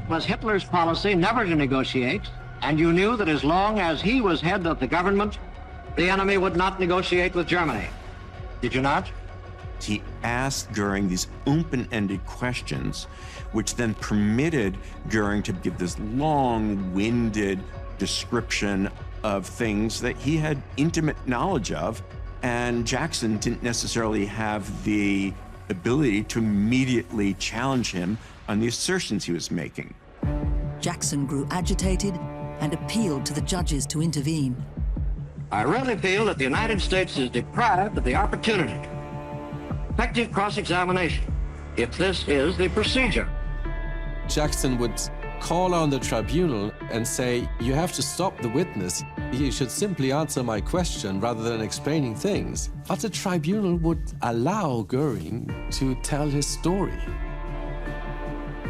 It was Hitler's policy never to negotiate, and you knew that as long as he was head of the government, the enemy would not negotiate with Germany. Did you not? He asked Goering these open-ended questions, which then permitted Goering to give this long-winded description of things that he had intimate knowledge of, and Jackson didn't necessarily have the ability to immediately challenge him on the assertions he was making. Jackson grew agitated and appealed to the judges to intervene. I really feel that the United States is deprived of the opportunity of effective cross-examination, if this is the procedure. Jackson would call on the tribunal and say, you have to stop the witness. He should simply answer my question rather than explaining things. But the tribunal would allow Goering to tell his story.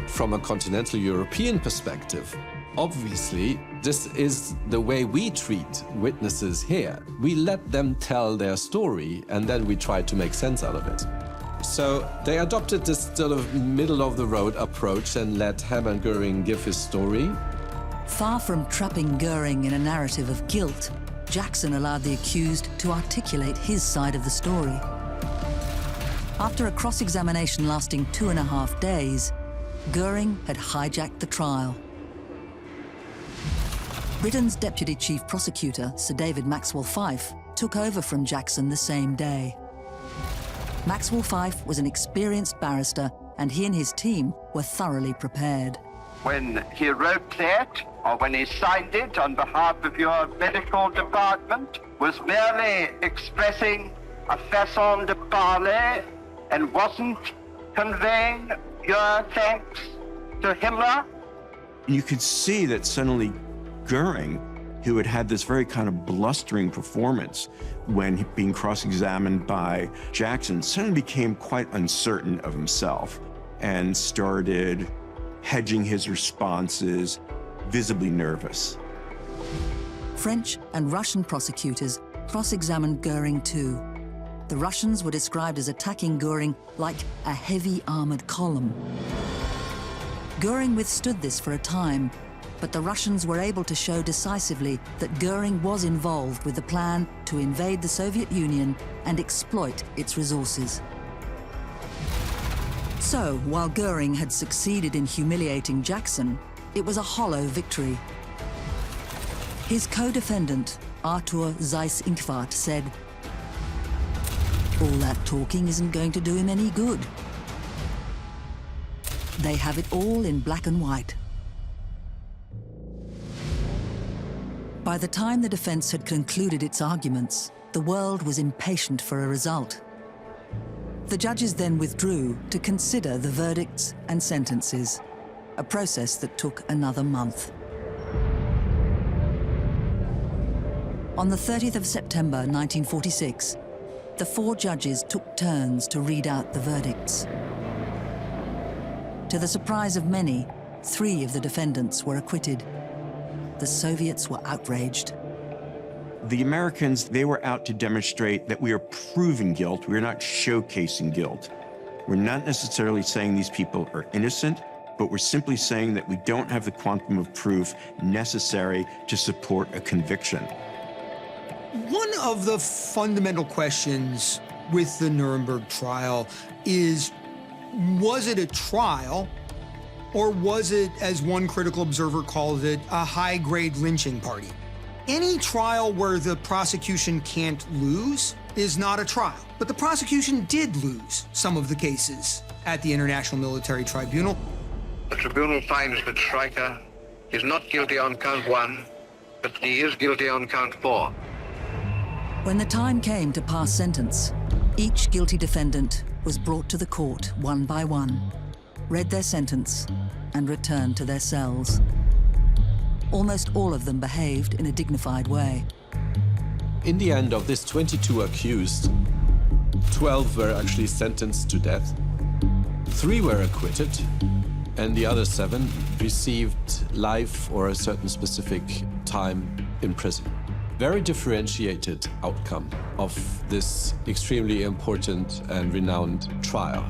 From a continental European perspective, obviously, this is the way we treat witnesses here. We let them tell their story, and then we try to make sense out of it. So they adopted this sort of middle-of-the-road approach and let Hermann Goering give his story. Far from trapping Goering in a narrative of guilt, Jackson allowed the accused to articulate his side of the story. After a cross-examination lasting 2.5 days, Goering had hijacked the trial. Britain's Deputy Chief Prosecutor, Sir David Maxwell Fyfe, took over from Jackson the same day. Maxwell Fyfe was an experienced barrister, and he and his team were thoroughly prepared. When he wrote that, or when he signed it on behalf of your medical department, was merely expressing a façon de parler and wasn't conveying your thanks to Himmler? You could see that suddenly Goering, who had had this very kind of blustering performance when being cross-examined by Jackson, suddenly became quite uncertain of himself and started hedging his responses, visibly nervous. French and Russian prosecutors cross-examined Goering too. The Russians were described as attacking Goering like a heavy armored column. Goering withstood this for a time, but the Russians were able to show decisively that Goering was involved with the plan to invade the Soviet Union and exploit its resources. So, while Goering had succeeded in humiliating Jackson, it was a hollow victory. His co-defendant, Arthur Seyss-Inquart, said, "All that talking isn't going to do him any good. They have it all in black and white." By the time the defense had concluded its arguments, the world was impatient for a result. The judges then withdrew to consider the verdicts and sentences, a process that took another month. On the 30th of September 1946, the 4 judges took turns to read out the verdicts. To the surprise of many, 3 of the defendants were acquitted. The Soviets were outraged. The Americans, they were out to demonstrate that we are proving guilt, we're not showcasing guilt. We're not necessarily saying these people are innocent, but we're simply saying that we don't have the quantum of proof necessary to support a conviction. One of the fundamental questions with the Nuremberg trial is, was it a trial, or was it, as one critical observer called it, a high-grade lynching party? Any trial where the prosecution can't lose is not a trial. But the prosecution did lose some of the cases at the International Military Tribunal. The tribunal finds that Streicher is not guilty on count 1, but he is guilty on count 4. When the time came to pass sentence, each guilty defendant was brought to the court one by one, read their sentence, and returned to their cells. Almost all of them behaved in a dignified way. In the end of this 22 accused, 12 were actually sentenced to death, 3 were acquitted, and the other 7 received life or a certain specific time in prison. Very differentiated outcome of this extremely important and renowned trial.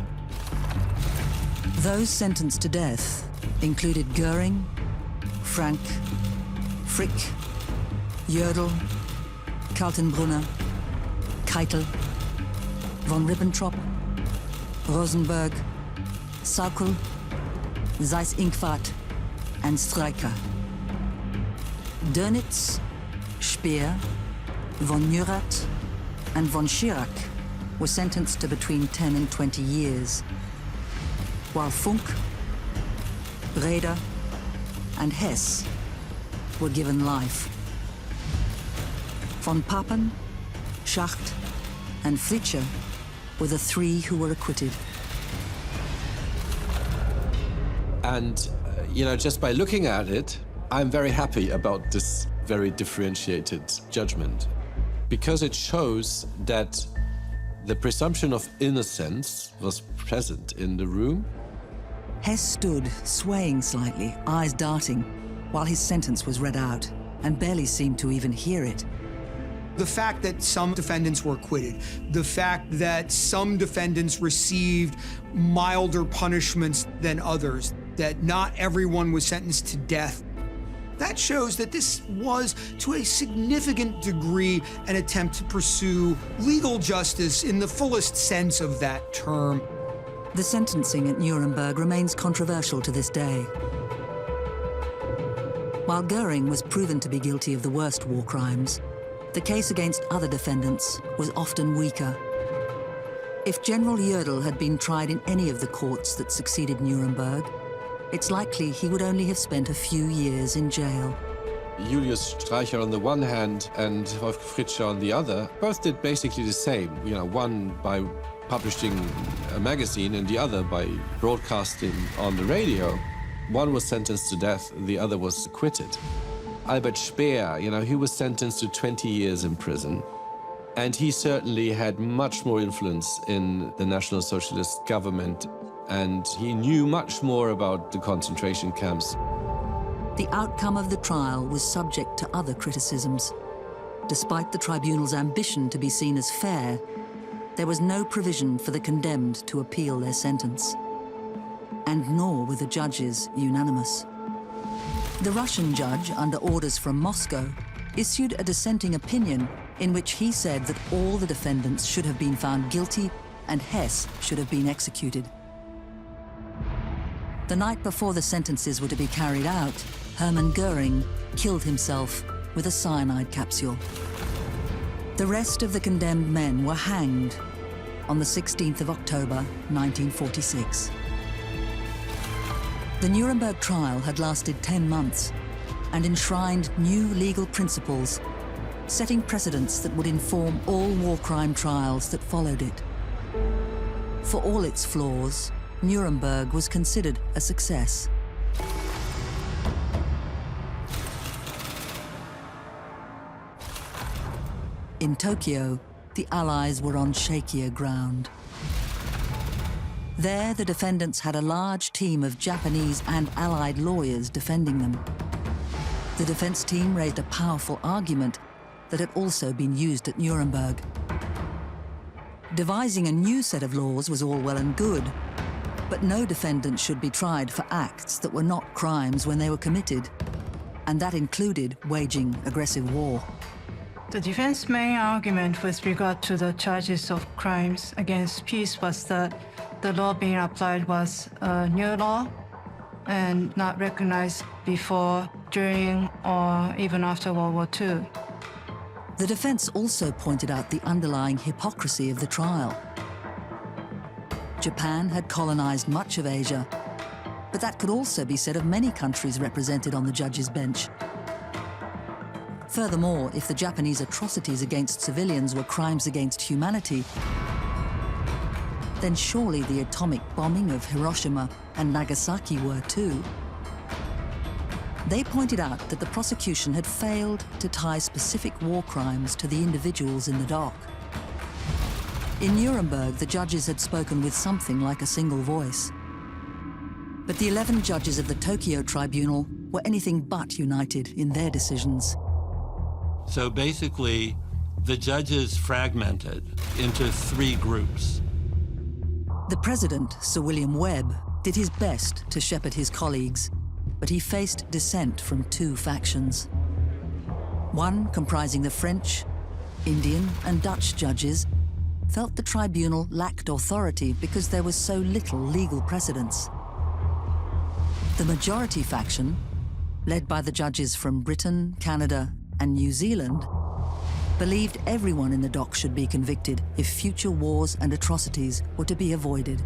Those sentenced to death included Goering, Frank, Frick, Jodl, Kaltenbrunner, Keitel, von Ribbentrop, Rosenberg, Sauckel, Seyss-Inquart, and Streicher. Dönitz, Speer, von Neurath, and von Schirach were sentenced to between 10 and 20 years, while Funk, Raeder, and Hess were given life. Von Papen, Schacht, and Fritzsche were the three who were acquitted. And, you know, just by looking at it, I'm very happy about this very differentiated judgment, because it shows that the presumption of innocence was present in the room. Hess stood, swaying slightly, eyes darting, while his sentence was read out, and barely seemed to even hear it. The fact that some defendants were acquitted, the fact that some defendants received milder punishments than others, that not everyone was sentenced to death, that shows that this was, to a significant degree, an attempt to pursue legal justice in the fullest sense of that term. The sentencing at Nuremberg remains controversial to this day. While Goering was proven to be guilty of the worst war crimes, the case against other defendants was often weaker. If General Jodl had been tried in any of the courts that succeeded Nuremberg, it's likely he would only have spent a few years in jail. Julius Streicher on the one hand and Wolf Fritzsche on the other both did basically the same. You know, one by publishing a magazine and the other by broadcasting on the radio. One was sentenced to death, the other was acquitted. Albert Speer, you know, he was sentenced to 20 years in prison. And he certainly had much more influence in the National Socialist government, and he knew much more about the concentration camps. The outcome of the trial was subject to other criticisms. Despite the tribunal's ambition to be seen as fair, there was no provision for the condemned to appeal their sentence. And nor were the judges unanimous. The Russian judge, under orders from Moscow, issued a dissenting opinion in which he said that all the defendants should have been found guilty and Hess should have been executed. The night before the sentences were to be carried out, Hermann Goering killed himself with a cyanide capsule. The rest of the condemned men were hanged on the 16th of October, 1946. The Nuremberg trial had lasted 10 months and enshrined new legal principles, setting precedents that would inform all war crime trials that followed it. For all its flaws, Nuremberg was considered a success. In Tokyo, the Allies were on shakier ground. There, the defendants had a large team of Japanese and Allied lawyers defending them. The defense team raised a powerful argument that had also been used at Nuremberg. Devising a new set of laws was all well and good, but no defendant should be tried for acts that were not crimes when they were committed, and that included waging aggressive war. The defense's main argument with regard to the charges of crimes against peace was that the law being applied was a new law and not recognized before, during, or even after World War II. The defense also pointed out the underlying hypocrisy of the trial. Japan had colonized much of Asia, but that could also be said of many countries represented on the judge's bench. Furthermore, if the Japanese atrocities against civilians were crimes against humanity, then surely the atomic bombing of Hiroshima and Nagasaki were too. They pointed out that the prosecution had failed to tie specific war crimes to the individuals in the dock. In Nuremberg, the judges had spoken with something like a single voice. But the 11 judges of the Tokyo tribunal were anything but united in their decisions. So basically, the judges fragmented into 3 groups. The president, Sir William Webb, did his best to shepherd his colleagues, but he faced dissent from 2 factions. One comprising the French, Indian, and Dutch judges felt the tribunal lacked authority because there was so little legal precedence. The majority faction, led by the judges from Britain, Canada, and New Zealand, believed everyone in the dock should be convicted if future wars and atrocities were to be avoided.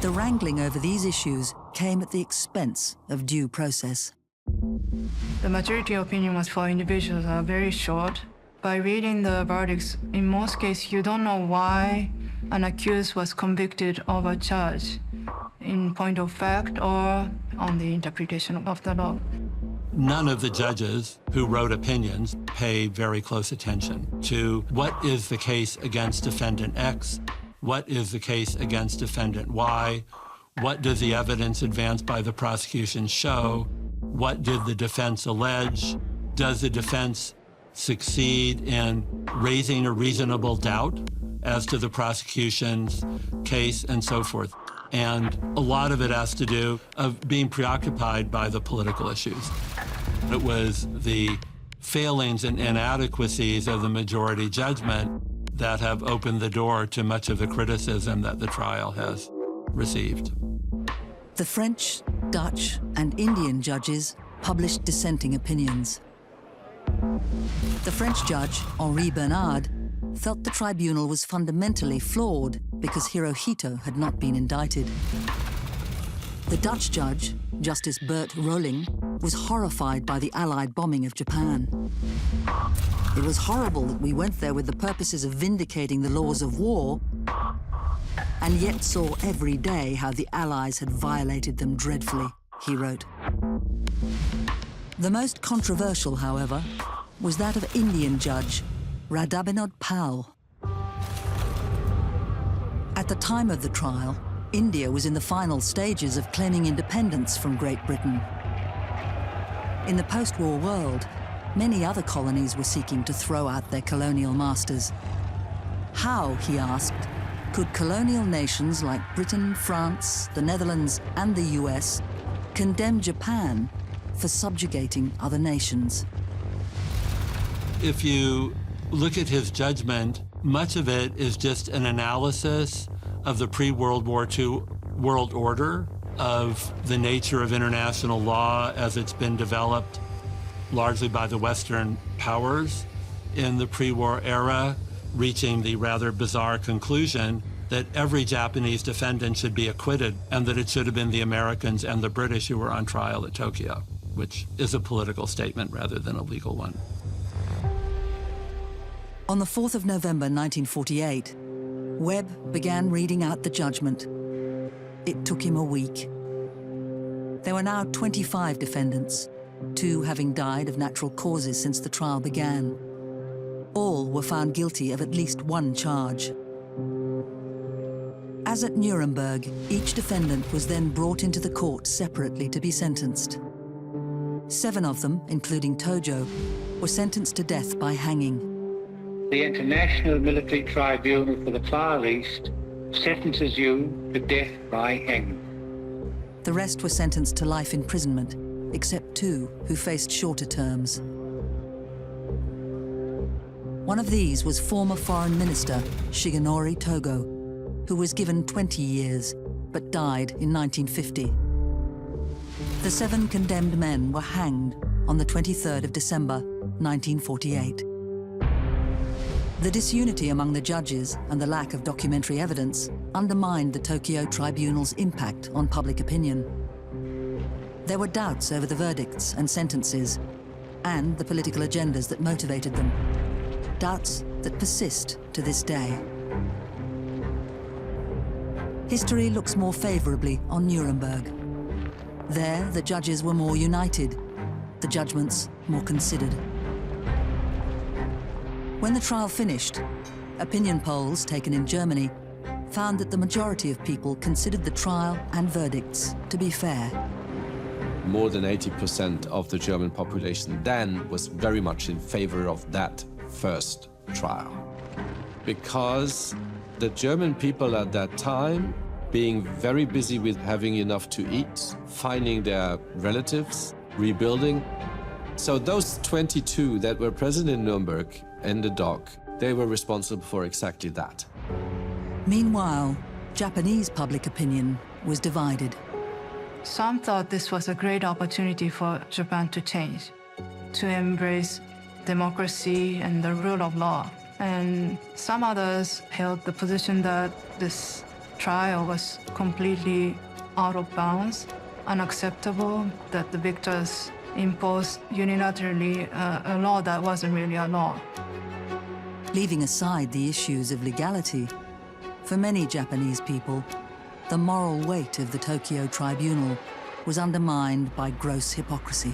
The wrangling over these issues came at the expense of due process. The majority opinion was for individuals are very short. By reading the verdicts, in most cases, you don't know why an accused was convicted of a charge in point of fact or on the interpretation of the law. None of the judges who wrote opinions pay very close attention to what is the case against defendant X, what is the case against defendant Y, what does the evidence advanced by the prosecution show, what did the defense allege, does the defense succeed in raising a reasonable doubt as to the prosecution's case, and so forth. And a lot of it has to do of being preoccupied by the political issues. It was the failings and inadequacies of the majority judgment that have opened the door to much of the criticism that the trial has received. The French, Dutch, and Indian judges published dissenting opinions. The French judge, Henri Bernard, felt the tribunal was fundamentally flawed because Hirohito had not been indicted. The Dutch judge, Justice Bert Rolling, was horrified by the Allied bombing of Japan. It was horrible that we went there with the purposes of vindicating the laws of war, and yet saw every day how the Allies had violated them dreadfully, he wrote. The most controversial, however, was that of Indian judge Radhabinod Pal. At the time of the trial, India was in the final stages of claiming independence from Great Britain. In the post-war world, many other colonies were seeking to throw out their colonial masters. How, he asked, could colonial nations like Britain, France, the Netherlands, and the US condemn Japan for subjugating other nations? If you look at his judgment, much of it is just an analysis of the pre-World War II world order, of the nature of international law as it's been developed largely by the Western powers in the pre-war era, reaching the rather bizarre conclusion that every Japanese defendant should be acquitted and that it should have been the Americans and the British who were on trial at Tokyo, which is a political statement rather than a legal one. On the 4th of November 1948, Webb began reading out the judgment. It took him a week. There were now 25 defendants, 2 having died of natural causes since the trial began. All were found guilty of at least one charge. As at Nuremberg, each defendant was then brought into the court separately to be sentenced. 7 of them, including Tojo, were sentenced to death by hanging. The International Military Tribunal for the Far East sentences you to death by hanging. The rest were sentenced to life imprisonment, except 2 who faced shorter terms. One of these was former Foreign Minister Shigenori Togo, who was given 20 years, but died in 1950. The 7 condemned men were hanged on the 23rd of December, 1948. The disunity among the judges and the lack of documentary evidence undermined the Tokyo Tribunal's impact on public opinion. There were doubts over the verdicts and sentences, and the political agendas that motivated them. Doubts that persist to this day. History looks more favorably on Nuremberg. There, the judges were more united, the judgments more considered. When the trial finished, opinion polls taken in Germany found that the majority of people considered the trial and verdicts to be fair. More than 80% of the German population then was very much in favor of that first trial. Because the German people at that time, being very busy with having enough to eat, finding their relatives, rebuilding. So those 22 that were present in Nuremberg and the dock they were responsible for exactly that. Meanwhile, Japanese public opinion was divided. Some thought this was a great opportunity for Japan to change, to embrace democracy and the rule of law. And some others held the position that this trial was completely out of bounds, unacceptable, that the victors imposed unilaterally a law that wasn't really a law. Leaving aside the issues of legality, for many Japanese people, the moral weight of the Tokyo Tribunal was undermined by gross hypocrisy.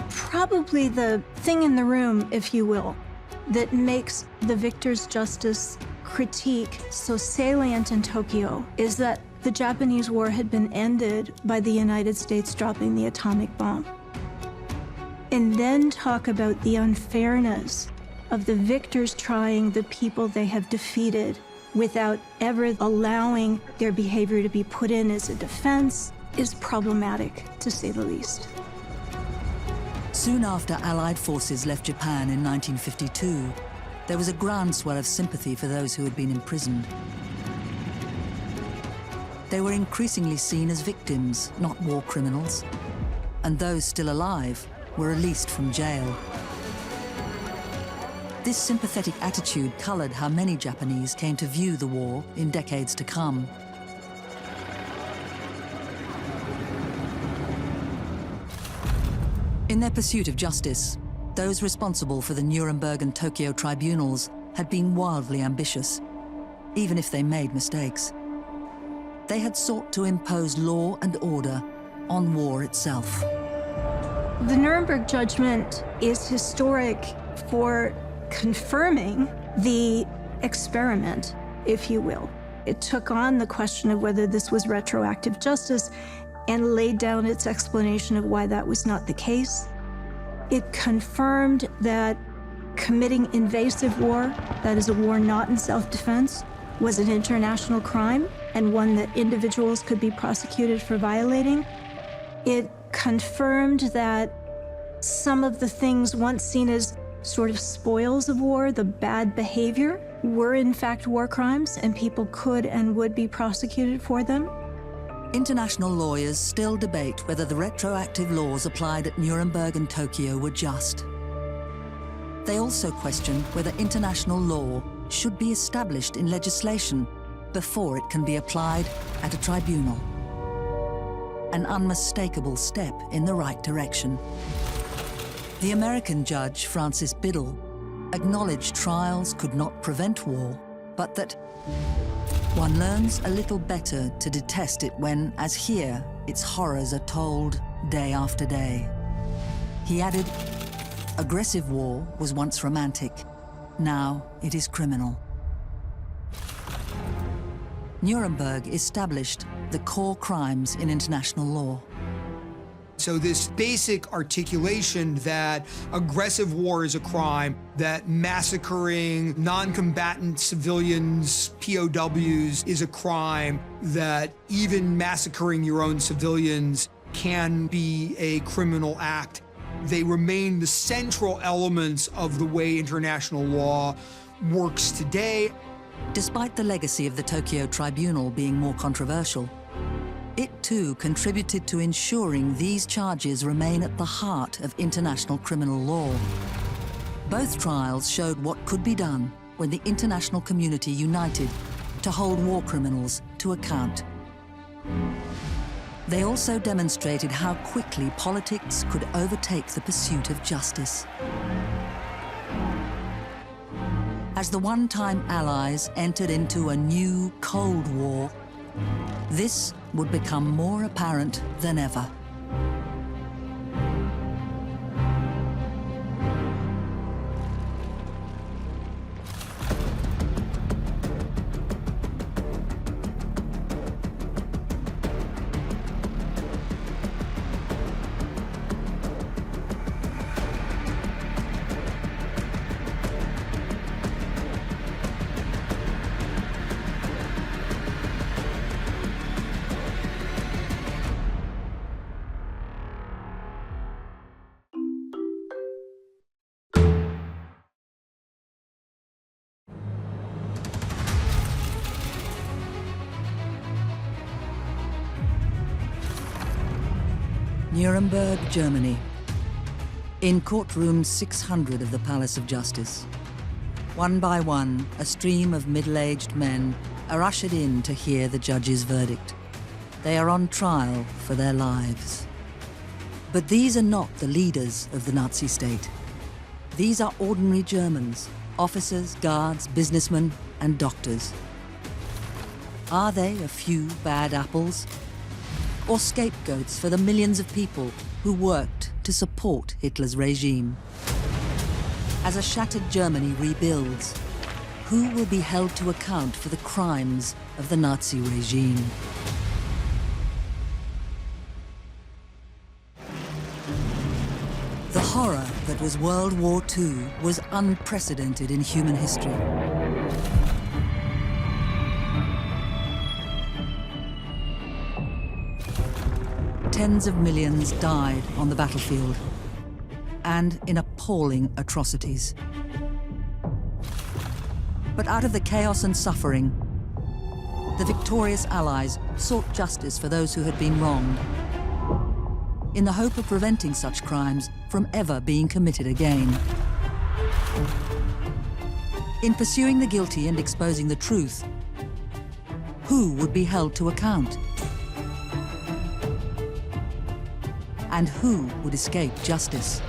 Probably the thing in the room, if you will, that makes the victor's justice critique so salient in Tokyo is that the Japanese war had been ended by the United States dropping the atomic bomb. And then talk about the unfairness of the victors trying the people they have defeated without ever allowing their behavior to be put in as a defense is problematic, to say the least. Soon after Allied forces left Japan in 1952, there was a groundswell of sympathy for those who had been imprisoned. They were increasingly seen as victims, not war criminals, and those still alive were released from jail. This sympathetic attitude colored how many Japanese came to view the war in decades to come. In their pursuit of justice, those responsible for the Nuremberg and Tokyo tribunals had been wildly ambitious, even if they made mistakes. They had sought to impose law and order on war itself. The Nuremberg judgment is historic for confirming the experiment, if you will. It took on the question of whether this was retroactive justice and laid down its explanation of why that was not the case. It confirmed that committing invasive war, that is a war not in self-defense, was an international crime and one that individuals could be prosecuted for violating. It confirmed that some of the things once seen as sort of spoils of war, the bad behavior, were in fact war crimes and people could and would be prosecuted for them. International lawyers still debate whether the retroactive laws applied at Nuremberg and Tokyo were just. They also question whether international law should be established in legislation before it can be applied at a tribunal. An unmistakable step in the right direction. The American judge, Francis Biddle, acknowledged trials could not prevent war, but that one learns a little better to detest it when, as here, its horrors are told day after day. He added, aggressive war was once romantic. Now it is criminal. Nuremberg established the core crimes in international law. So this basic articulation that aggressive war is a crime, that massacring non-combatant civilians, POWs, is a crime, that even massacring your own civilians can be a criminal act. They remain the central elements of the way international law works today. Despite the legacy of the Tokyo Tribunal being more controversial, it too contributed to ensuring these charges remain at the heart of international criminal law. Both trials showed what could be done when the international community united to hold war criminals to account. They also demonstrated how quickly politics could overtake the pursuit of justice. As the one-time Allies entered into a new Cold War, this would become more apparent than ever. Nuremberg, Germany. In courtroom 600 of the Palace of Justice, one by one, a stream of middle-aged men are ushered in to hear the judge's verdict. They are on trial for their lives. But these are not the leaders of the Nazi state. These are ordinary Germans, officers, guards, businessmen, and doctors. Are they a few bad apples? Or scapegoats for the millions of people who worked to support Hitler's regime? As a shattered Germany rebuilds, who will be held to account for the crimes of the Nazi regime? The horror that was World War II was unprecedented in human history. Tens of millions died on the battlefield, and in appalling atrocities. But out of the chaos and suffering, the victorious Allies sought justice for those who had been wronged, in the hope of preventing such crimes from ever being committed again. In pursuing the guilty and exposing the truth, who would be held to account? And who would escape justice?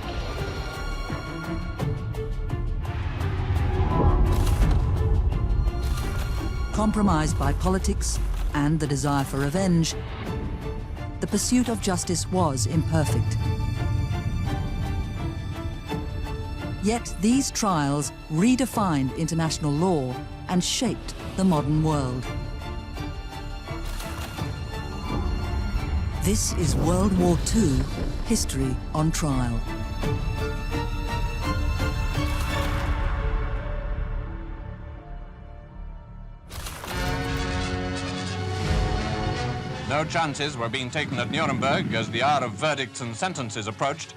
Compromised by politics and the desire for revenge, the pursuit of justice was imperfect. Yet these trials redefined international law and shaped the modern world. This is World War II, History on Trial. No chances were being taken at Nuremberg as the hour of verdicts and sentences approached.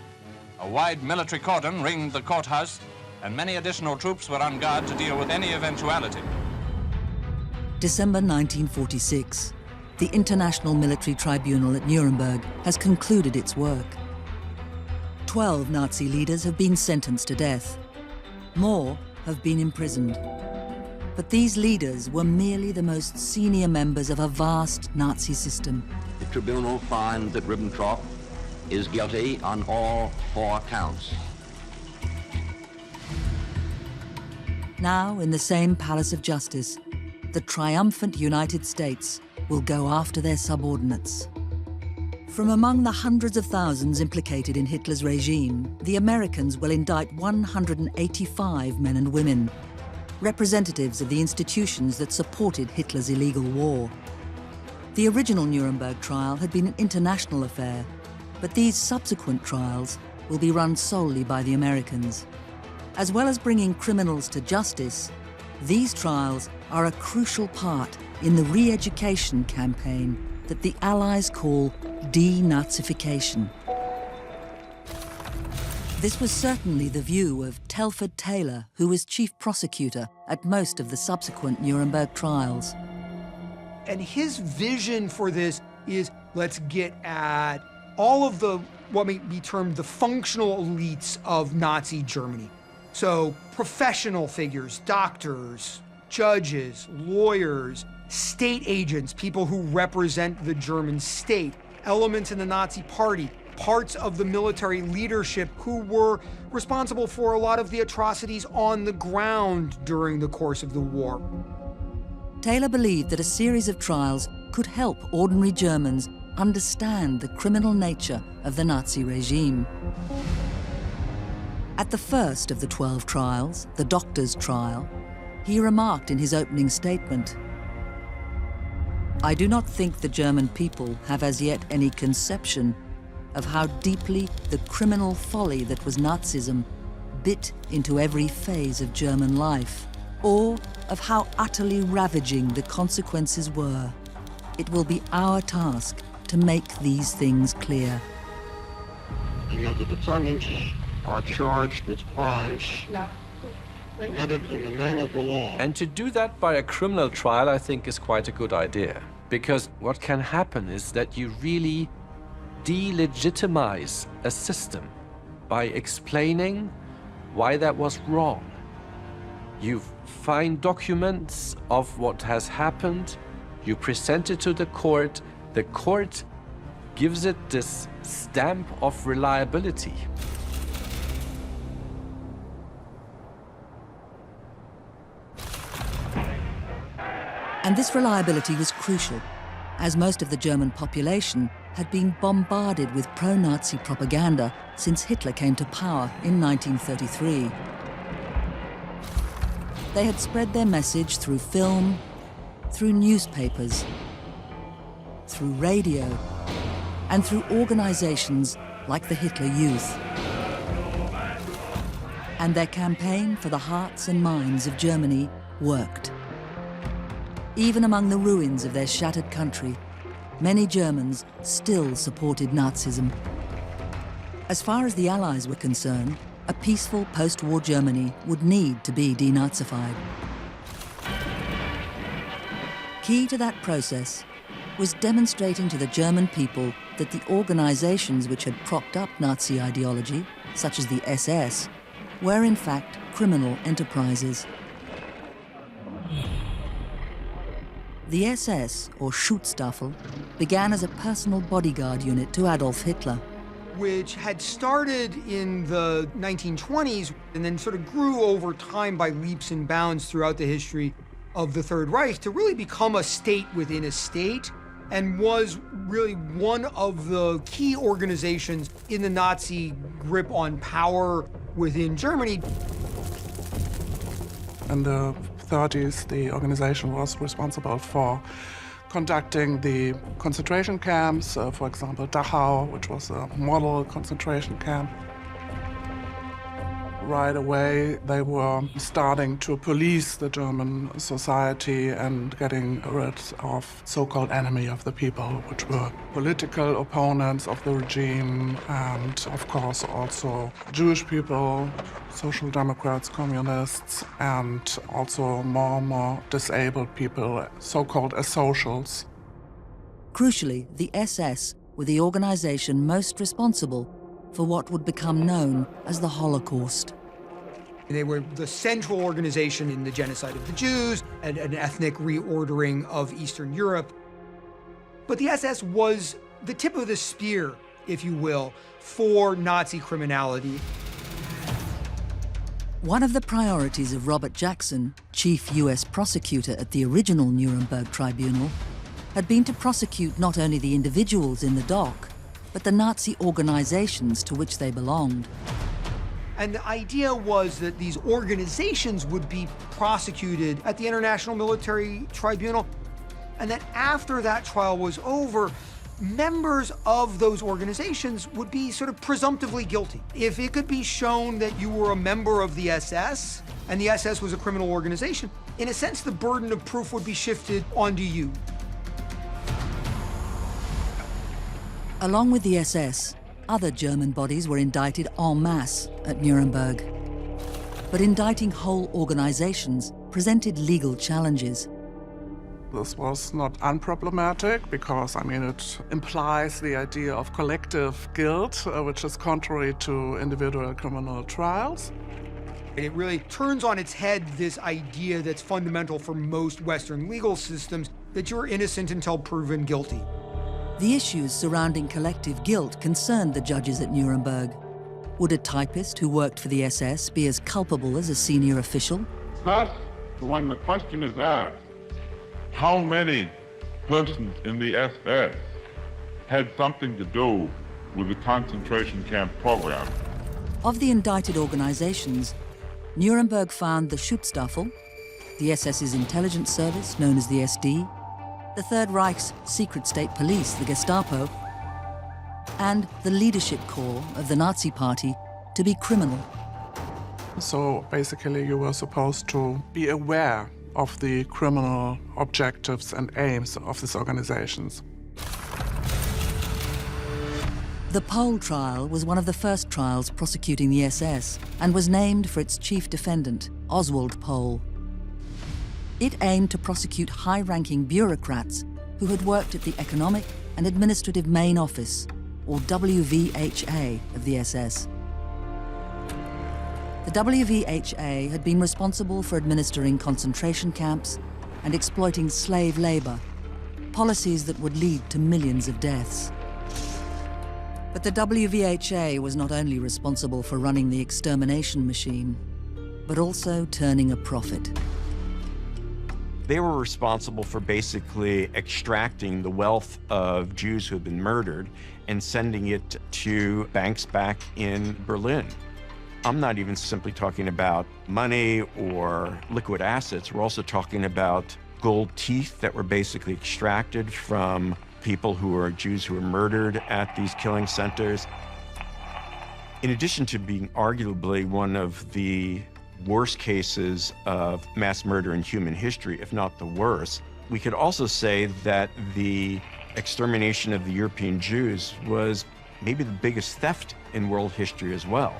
A wide military cordon ringed the courthouse, and many additional troops were on guard to deal with any eventuality. December 1946. The International Military Tribunal at Nuremberg has concluded its work. 12 Nazi leaders have been sentenced to death. More have been imprisoned. But these leaders were merely the most senior members of a vast Nazi system. The tribunal finds that Ribbentrop is guilty on all 4 counts. Now, in the same Palace of Justice, the triumphant United States will go after their subordinates. From among the hundreds of thousands implicated in Hitler's regime, the Americans will indict 185 men and women, representatives of the institutions that supported Hitler's illegal war. The original Nuremberg trial had been an international affair, but these subsequent trials will be run solely by the Americans. As well as bringing criminals to justice, these trials are a crucial part in the re-education campaign that the Allies call denazification. This was certainly the view of Telford Taylor, who was chief prosecutor at most of the subsequent Nuremberg trials. And his vision for this is, let's get at all of the, what may be termed the functional elites of Nazi Germany. So professional figures, doctors, judges, lawyers, state agents, people who represent the German state, elements in the Nazi party, parts of the military leadership who were responsible for a lot of the atrocities on the ground during the course of the war. Taylor believed that a series of trials could help ordinary Germans understand the criminal nature of the Nazi regime. At the first of the 12 trials, the doctor's trial, he remarked in his opening statement, "I do not think the German people have as yet any conception of how deeply the criminal folly that was Nazism bit into every phase of German life, or of how utterly ravaging the consequences were. It will be our task to make these things clear." The defendants are charged with crimes committed in the name of the law. And to do that by a criminal trial, I think, is quite a good idea. Because what can happen is that you really delegitimize a system by explaining why that was wrong. You find documents of what has happened, you present it to the court gives it this stamp of reliability. And this reliability was crucial, as most of the German population had been bombarded with pro-Nazi propaganda since Hitler came to power in 1933. They had spread their message through film, through newspapers, through radio, and through organizations like the Hitler Youth. And their campaign for the hearts and minds of Germany worked. Even among the ruins of their shattered country, many Germans still supported Nazism. As far as the Allies were concerned, a peaceful post-war Germany would need to be denazified. Key to that process was demonstrating to the German people that the organizations which had propped up Nazi ideology, such as the SS, were in fact criminal enterprises. The SS, or Schutzstaffel, began as a personal bodyguard unit to Adolf Hitler. Which had started in the 1920s and then sort of grew over time by leaps and bounds throughout the history of the Third Reich to really become a state within a state, and was really one of the key organizations in the Nazi grip on power within Germany. In the 30s, the organization was responsible for conducting the concentration camps, for example, Dachau, which was a model concentration camp. Right away, they were starting to police the German society and getting rid of so-called enemy of the people, which were political opponents of the regime, and of course also Jewish people, social democrats, communists, and also more and more disabled people, so-called asocials. Crucially, the SS were the organization most responsible for what would become known as the Holocaust. They were the central organization in the genocide of the Jews and an ethnic reordering of Eastern Europe. But the SS was the tip of the spear, if you will, for Nazi criminality. One of the priorities of Robert Jackson, chief US prosecutor at the original Nuremberg tribunal, had been to prosecute not only the individuals in the dock, but the Nazi organizations to which they belonged. And the idea was that these organizations would be prosecuted at the International Military Tribunal, and that after that trial was over, members of those organizations would be sort of presumptively guilty. If it could be shown that you were a member of the SS, and the SS was a criminal organization, in a sense, the burden of proof would be shifted onto you. Along with the SS, other German bodies were indicted en masse at Nuremberg. But indicting whole organizations presented legal challenges. This was not unproblematic because, it implies the idea of collective guilt, which is contrary to individual criminal trials. It really turns on its head this idea that's fundamental for most Western legal systems, that you're innocent until proven guilty. The issues surrounding collective guilt concerned the judges at Nuremberg. Would a typist who worked for the SS be as culpable as a senior official? Thus, when the question is asked, how many persons in the SS had something to do with the concentration camp program? Of the indicted organizations, Nuremberg found the Schutzstaffel, the SS's intelligence service, known as the SD, the Third Reich's secret state police, the Gestapo, and the leadership corps of the Nazi Party to be criminal. So basically you were supposed to be aware of the criminal objectives and aims of these organizations. The Pole trial was one of the first trials prosecuting the SS and was named for its chief defendant, Oswald Pole. It aimed to prosecute high-ranking bureaucrats who had worked at the economic and administrative main office, or WVHA, of the SS. The WVHA had been responsible for administering concentration camps and exploiting slave labor, policies that would lead to millions of deaths. But the WVHA was not only responsible for running the extermination machine, but also turning a profit. They were responsible for basically extracting the wealth of Jews who had been murdered and sending it to banks back in Berlin. I'm not even simply talking about money or liquid assets. We're also talking about gold teeth that were basically extracted from people who were Jews who were murdered at these killing centers. In addition to being arguably one of the worst cases of mass murder in human history, if not the worst, we could also say that the extermination of the European Jews was maybe the biggest theft in world history as well.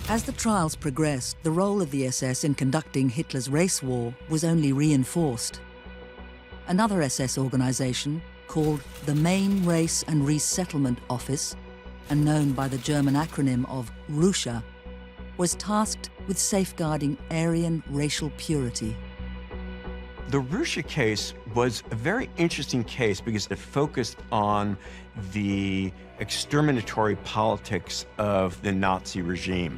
As the trials progressed, the role of the SS in conducting Hitler's race war was only reinforced. Another SS organization, called the Main Race and Resettlement Office, and known by the German acronym of Russia, was tasked with safeguarding Aryan racial purity. The Russia case was a very interesting case because it focused on the exterminatory politics of the Nazi regime.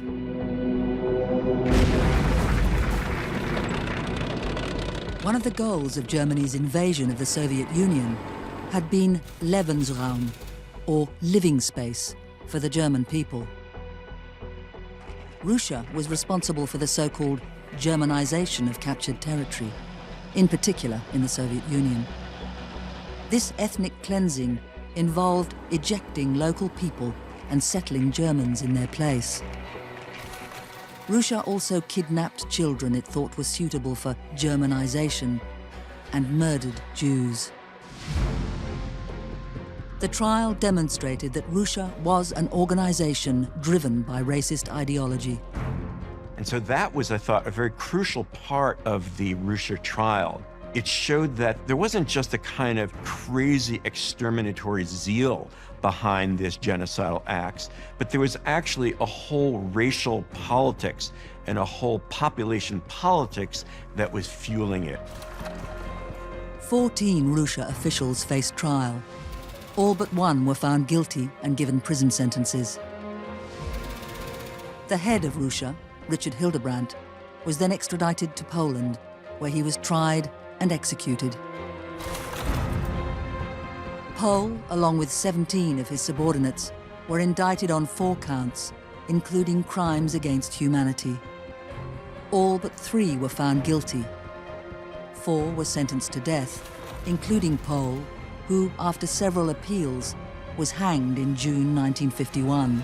One of the goals of Germany's invasion of the Soviet Union had been Lebensraum, or living space, for the German people. Russia was responsible for the so-called Germanization of captured territory, in particular in the Soviet Union. This ethnic cleansing involved ejecting local people and settling Germans in their place. Russia also kidnapped children it thought were suitable for Germanization and murdered Jews. The trial demonstrated that Russia was an organization driven by racist ideology. And so that was, I thought, a very crucial part of the Russia trial. It showed that there wasn't just a kind of crazy exterminatory zeal behind this genocidal acts, but there was actually a whole racial politics and a whole population politics that was fueling it. 14 Russia officials faced trial. All but one were found guilty and given prison sentences. The head of Russia, Richard Hildebrandt, was then extradited to Poland, where he was tried and executed. Pohl, along with 17 of his subordinates, were indicted on 4 counts, including crimes against humanity. All but 3 were found guilty. 4 were sentenced to death, including Pohl, who, after several appeals, was hanged in June 1951.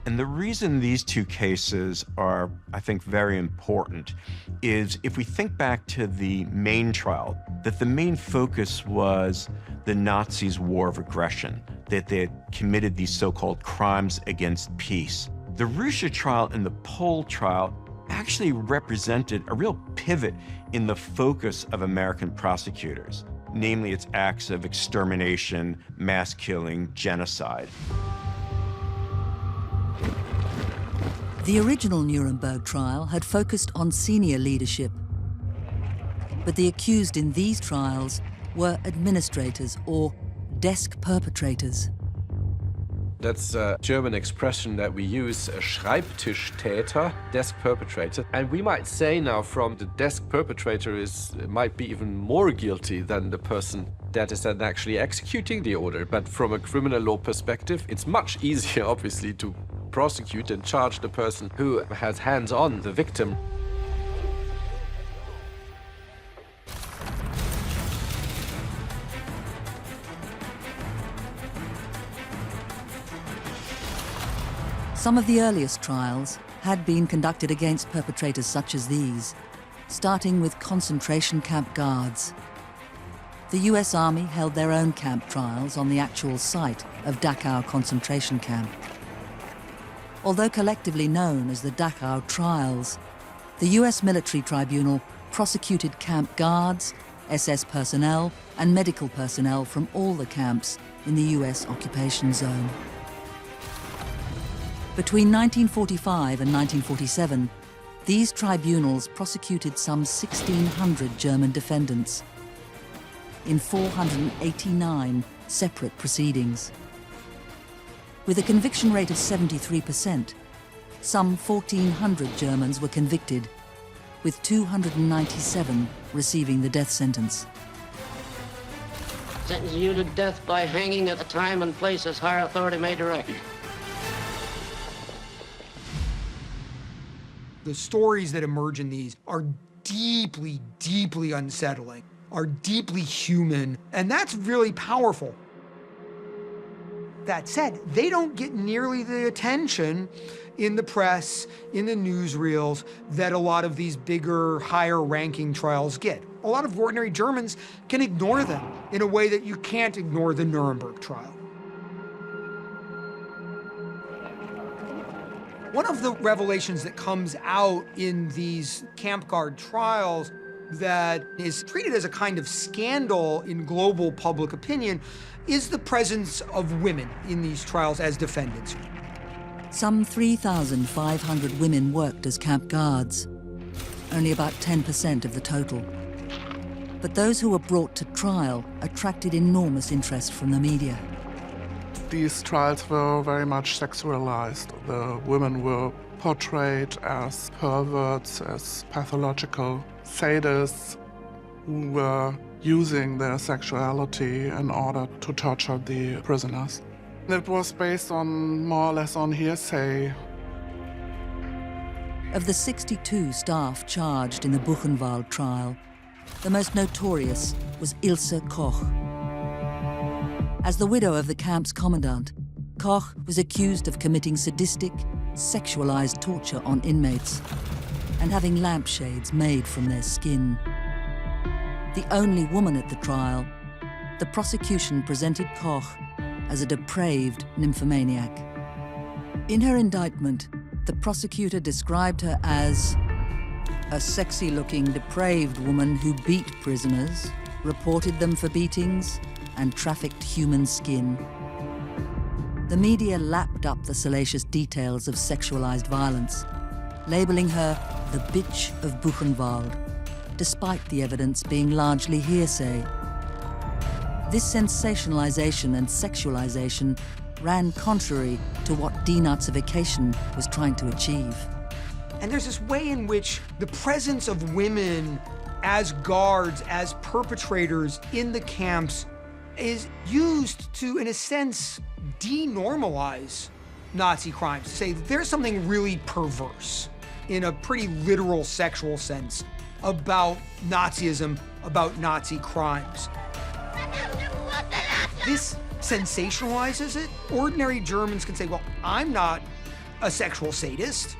And the reason these two cases are, I think, very important is if we think back to the main trial, that the main focus was the Nazis' war of aggression, that they had committed these so-called crimes against peace. The Russia trial and the Pohl trial actually represented a real pivot in the focus of American prosecutors, namely its acts of extermination, mass killing, genocide. The original Nuremberg trial had focused on senior leadership, but the accused in these trials were administrators or desk perpetrators. That's a German expression that we use, Schreibtischtäter, desk perpetrator. And we might say now from the desk perpetrator might be even more guilty than the person that is then actually executing the order. But from a criminal law perspective, it's much easier, obviously, to prosecute and charge the person who has hands on the victim. Some of the earliest trials had been conducted against perpetrators such as these, starting with concentration camp guards. The US Army held their own camp trials on the actual site of Dachau concentration camp. Although collectively known as the Dachau trials, the US military tribunal prosecuted camp guards SS personnel and medical personnel from all the camps in the US occupation zone. Between 1945 and 1947, these tribunals prosecuted some 1,600 German defendants in 489 separate proceedings. With a conviction rate of 73%, some 1,400 Germans were convicted, with 297 receiving the death sentence. Sentence you to death by hanging at a time and place as higher authority may direct. The stories that emerge in these are deeply, deeply unsettling, are deeply human, and that's really powerful. That said, they don't get nearly the attention in the press, in the newsreels, that a lot of these bigger, higher-ranking trials get. A lot of ordinary Germans can ignore them in a way that you can't ignore the Nuremberg trial. One of the revelations that comes out in these camp guard trials that is treated as a kind of scandal in global public opinion is the presence of women in these trials as defendants. Some 3,500 women worked as camp guards, only about 10% of the total. But those who were brought to trial attracted enormous interest from the media. These trials were very much sexualized. The women were portrayed as perverts, as pathological sadists who were using their sexuality in order to torture the prisoners. It was based on more or less on hearsay. Of the 62 staff charged in the Buchenwald trial, the most notorious was Ilse Koch. As the widow of the camp's commandant, Koch was accused of committing sadistic, sexualized torture on inmates and having lampshades made from their skin. The only woman at the trial, the prosecution presented Koch as a depraved nymphomaniac. In her indictment, the prosecutor described her as a sexy-looking, depraved woman who beat prisoners, reported them for beatings, and trafficked human skin. The media lapped up the salacious details of sexualized violence, labeling her the bitch of Buchenwald, despite the evidence being largely hearsay. This sensationalization and sexualization ran contrary to what denazification was trying to achieve. And there's this way in which the presence of women as guards, as perpetrators in the camps is used to, in a sense, denormalize Nazi crimes, to say that there's something really perverse, in a pretty literal sexual sense, about Nazism, about Nazi crimes. This sensationalizes it. Ordinary Germans can say, well, I'm not a sexual sadist.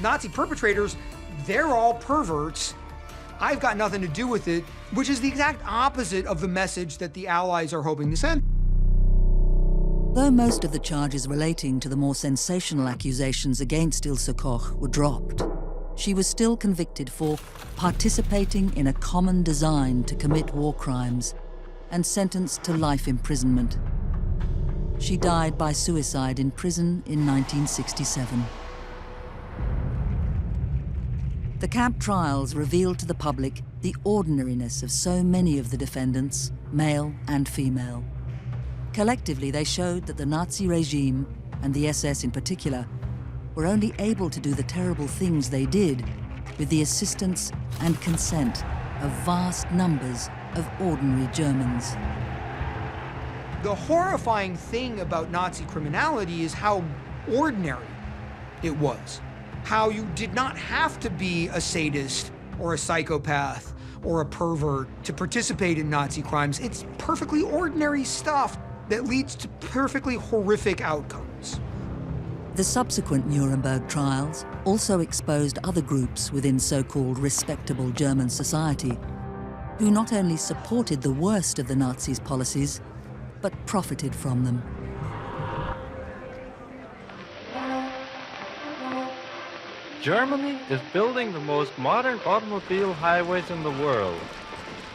Nazi perpetrators, they're all perverts. I've got nothing to do with it, which is the exact opposite of the message that the Allies are hoping to send. Though most of the charges relating to the more sensational accusations against Ilse Koch were dropped, she was still convicted for participating in a common design to commit war crimes and sentenced to life imprisonment. She died by suicide in prison in 1967. The camp trials revealed to the public the ordinariness of so many of the defendants, male and female. Collectively, they showed that the Nazi regime, and the SS in particular, were only able to do the terrible things they did with the assistance and consent of vast numbers of ordinary Germans. The horrifying thing about Nazi criminality is how ordinary it was. How you did not have to be a sadist or a psychopath or a pervert to participate in Nazi crimes. It's perfectly ordinary stuff that leads to perfectly horrific outcomes. The subsequent Nuremberg trials also exposed other groups within so-called respectable German society who not only supported the worst of the Nazis' policies, but profited from them. Germany is building the most modern automobile highways in the world.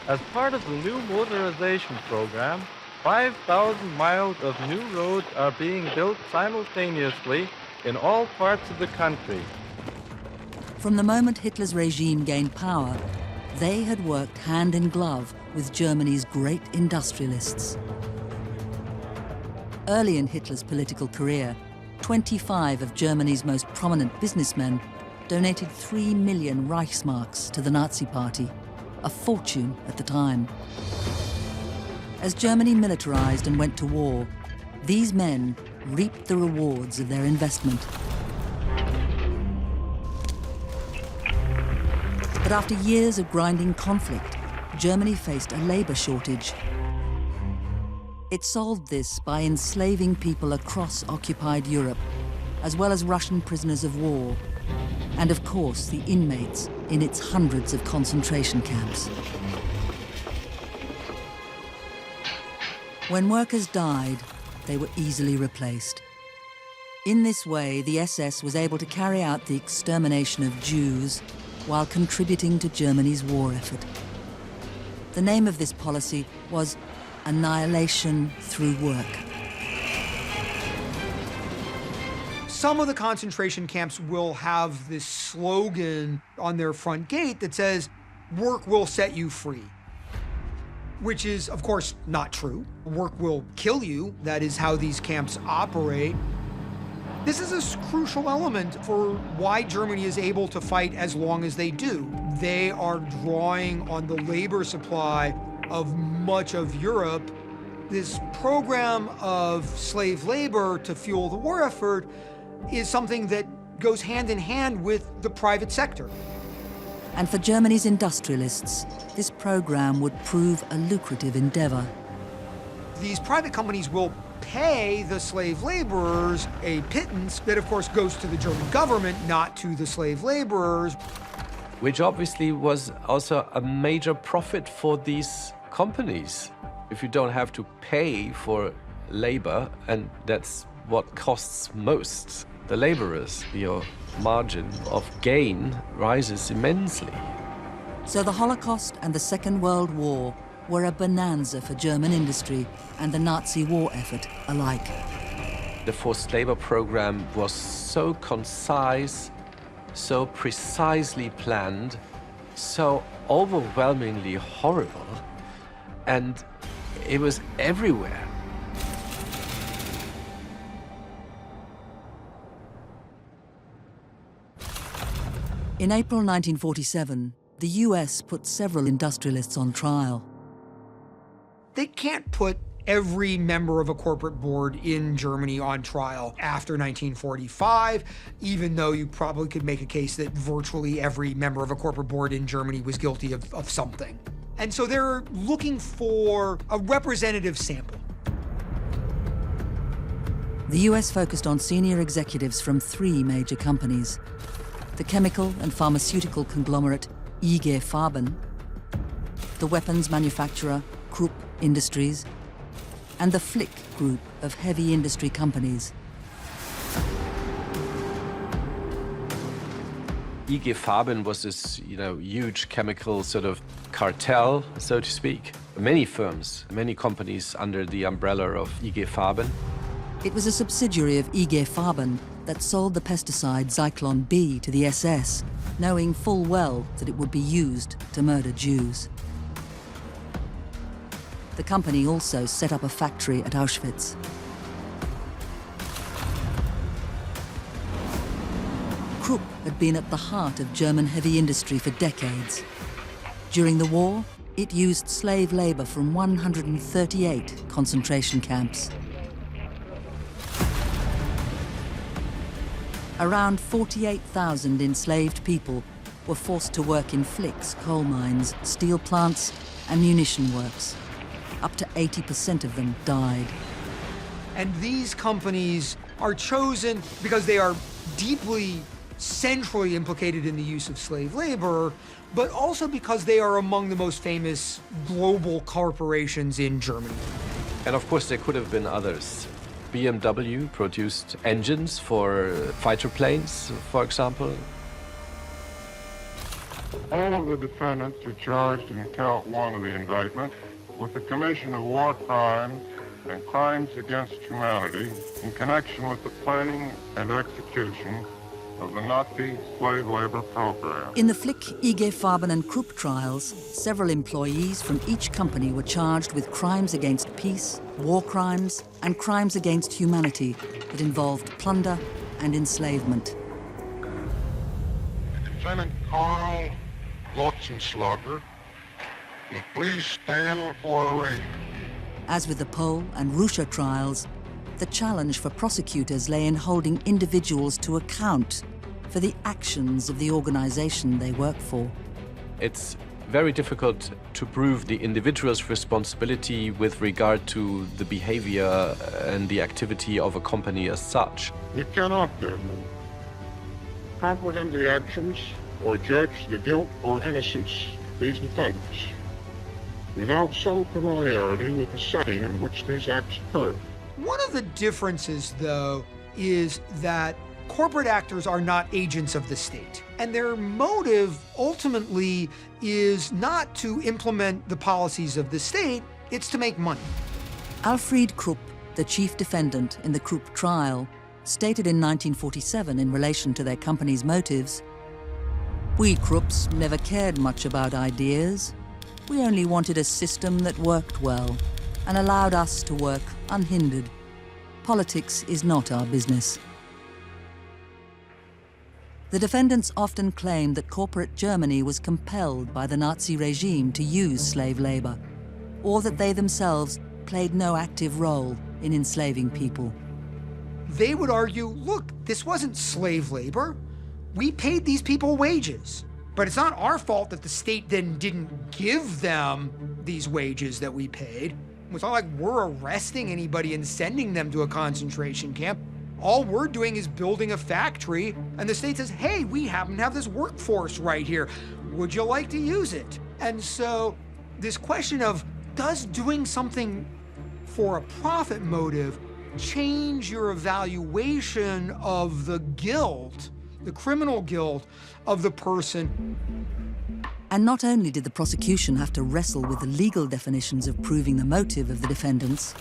As part of the new motorization program, 5,000 miles of new roads are being built simultaneously in all parts of the country. From the moment Hitler's regime gained power, they had worked hand in glove with Germany's great industrialists. Early in Hitler's political career, 25 of Germany's most prominent businessmen donated 3 million Reichsmarks to the Nazi Party, a fortune at the time. As Germany militarized and went to war, these men reaped the rewards of their investment. But after years of grinding conflict, Germany faced a labor shortage. It solved this by enslaving people across occupied Europe, as well as Russian prisoners of war, and of course the inmates in its hundreds of concentration camps. When workers died, they were easily replaced. In this way, the SS was able to carry out the extermination of Jews while contributing to Germany's war effort. The name of this policy was annihilation through work. Some of the concentration camps will have this slogan on their front gate that says, "Work will set you free," which is, of course, not true. Work will kill you. That is how these camps operate. This is a crucial element for why Germany is able to fight as long as they do. They are drawing on the labor supply of much of Europe. This program of slave labor to fuel the war effort is something that goes hand in hand with the private sector. And for Germany's industrialists, this program would prove a lucrative endeavor. These private companies will pay the slave laborers a pittance that, of course, goes to the German government, not to the slave laborers. Which obviously was also a major profit for these companies. If you don't have to pay for labor, and that's what costs most the laborers, your margin of gain rises immensely. So the Holocaust and the Second World War were a bonanza for German industry and the Nazi war effort alike. The forced labor program was so concise, so precisely planned, so overwhelmingly horrible, and it was everywhere. In April 1947, the US put several industrialists on trial. They can't put every member of a corporate board in Germany on trial after 1945, even though you probably could make a case that virtually every member of a corporate board in Germany was guilty of something. And so they're looking for a representative sample. The US focused on senior executives from 3 major companies: the chemical and pharmaceutical conglomerate IG Farben, the weapons manufacturer Krupp Industries, and the Flick group of heavy industry companies. IG Farben was this, huge chemical sort of cartel, so to speak. Many firms, many companies under the umbrella of IG Farben. It was a subsidiary of IG Farben that sold the pesticide Zyklon B to the SS, knowing full well that it would be used to murder Jews. The company also set up a factory at Auschwitz. Krupp had been at the heart of German heavy industry for decades. During the war, it used slave labor from 138 concentration camps. Around 48,000 enslaved people were forced to work in Flick's coal mines, steel plants, and munition works. Up to 80% of them died. And these companies are chosen because they are deeply, centrally implicated in the use of slave labor, but also because they are among the most famous global corporations in Germany. And of course, there could have been others. BMW produced engines for fighter planes, for example. All of the defendants are charged in count 1 of the indictment with the commission of war crimes and crimes against humanity in connection with the planning and execution of the Nazi slave labor program. In the Flick, IG Farben and Krupp trials, several employees from each company were charged with crimes against peace, war crimes, and crimes against humanity that involved plunder and enslavement. Lieutenant Carl Lotzenschlager, please stand for arraignment. As with the Pole and Russia trials, the challenge for prosecutors lay in holding individuals to account for the actions of the organization they work for. It's very difficult to prove the individual's responsibility with regard to the behavior and the activity of a company as such. You cannot comprehend the actions or judge the guilt or innocence of these defendants without some familiarity with the setting in which these acts occurred. One of the differences, though, is that corporate actors are not agents of the state, and their motive ultimately is not to implement the policies of the state, it's to make money. Alfred Krupp, the chief defendant in the Krupp trial, stated in 1947 in relation to their company's motives, "We Krupps never cared much about ideas. We only wanted a system that worked well and allowed us to work unhindered. Politics is not our business." The defendants often claimed that corporate Germany was compelled by the Nazi regime to use slave labor, or that they themselves played no active role in enslaving people. They would argue, look, this wasn't slave labor. We paid these people wages. But it's not our fault that the state then didn't give them these wages that we paid. It's not like we're arresting anybody and sending them to a concentration camp. All we're doing is building a factory, and the state says, hey, we happen to have this workforce right here. Would you like to use it? And so this question of, does doing something for a profit motive change your evaluation of the guilt, the criminal guilt of the person? And not only did the prosecution have to wrestle with the legal definitions of proving the motive of the defendants,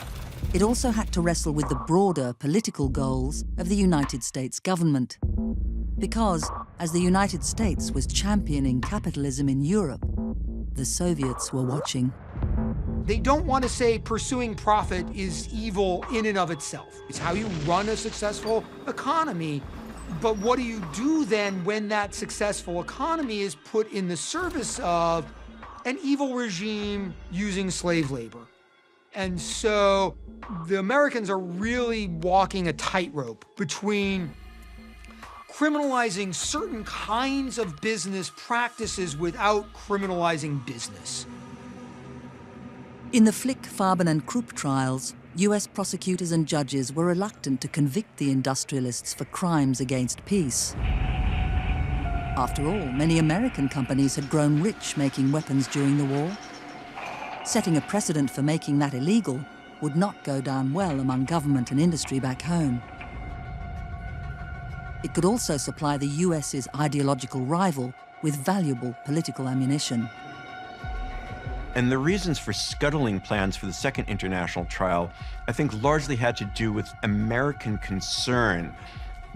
it also had to wrestle with the broader political goals of the United States government. Because, as the United States was championing capitalism in Europe, the Soviets were watching. They don't want to say pursuing profit is evil in and of itself. It's how you run a successful economy. But what do you do then when that successful economy is put in the service of an evil regime using slave labor? And so the Americans are really walking a tightrope between criminalizing certain kinds of business practices without criminalizing business. In the Flick, Farben and Krupp trials, US prosecutors and judges were reluctant to convict the industrialists for crimes against peace. After all, many American companies had grown rich making weapons during the war. Setting a precedent for making that illegal would not go down well among government and industry back home. It could also supply the US's ideological rival with valuable political ammunition. And the reasons for scuttling plans for the second international trial, I think, largely had to do with American concern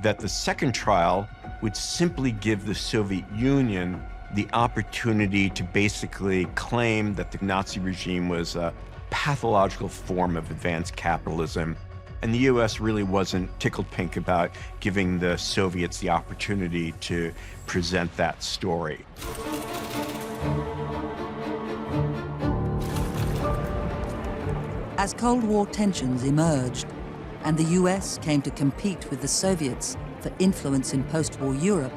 that the second trial would simply give the Soviet Union the opportunity to basically claim that the Nazi regime was a pathological form of advanced capitalism. And the US really wasn't tickled pink about giving the Soviets the opportunity to present that story. As Cold War tensions emerged and the US came to compete with the Soviets for influence in post-war Europe,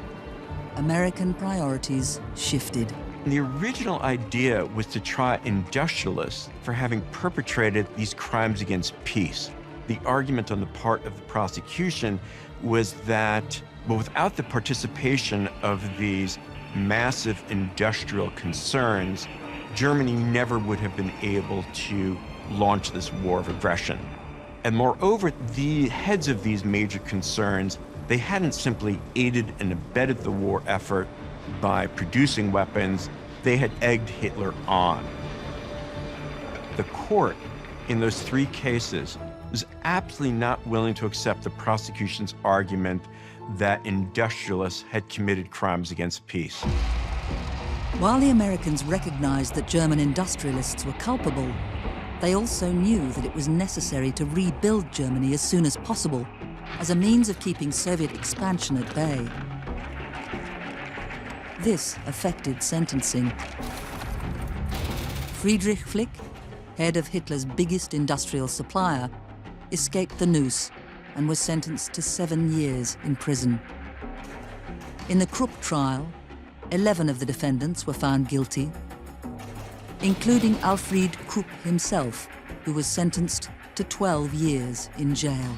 American priorities shifted. The original idea was to try industrialists for having perpetrated these crimes against peace. The argument on the part of the prosecution was that, well, without the participation of these massive industrial concerns, Germany never would have been able to launch this war of aggression. And moreover, the heads of these major concerns, they hadn't simply aided and abetted the war effort, by producing weapons, they had egged Hitler on. The court, in those three cases, was absolutely not willing to accept the prosecution's argument that industrialists had committed crimes against peace. While the Americans recognized that German industrialists were culpable, they also knew that it was necessary to rebuild Germany as soon as possible as a means of keeping Soviet expansion at bay. This affected sentencing. Friedrich Flick, head of Hitler's biggest industrial supplier, escaped the noose and was sentenced to 7 years in prison. In the Krupp trial, 11 of the defendants were found guilty, including Alfred Krupp himself, who was sentenced to 12 years in jail.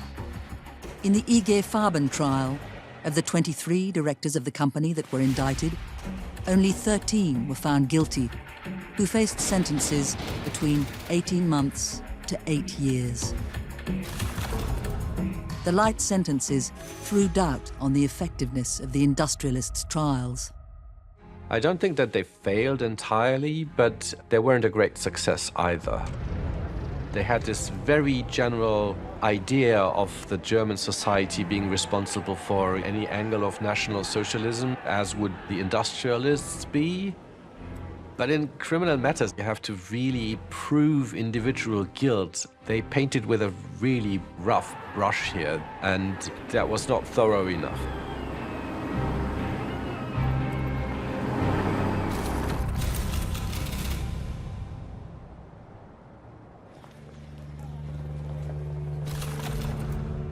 In the IG Farben trial, of the 23 directors of the company that were indicted, only 13 were found guilty, who faced sentences between 18 months to 8 years. The light sentences threw doubt on the effectiveness of the industrialists' trials. I don't think that they failed entirely, but they weren't a great success either. They had this very general idea of the German society being responsible for any angle of National Socialism, as would the industrialists be. But in criminal matters, you have to really prove individual guilt. They painted with a really rough brush here, and that was not thorough enough.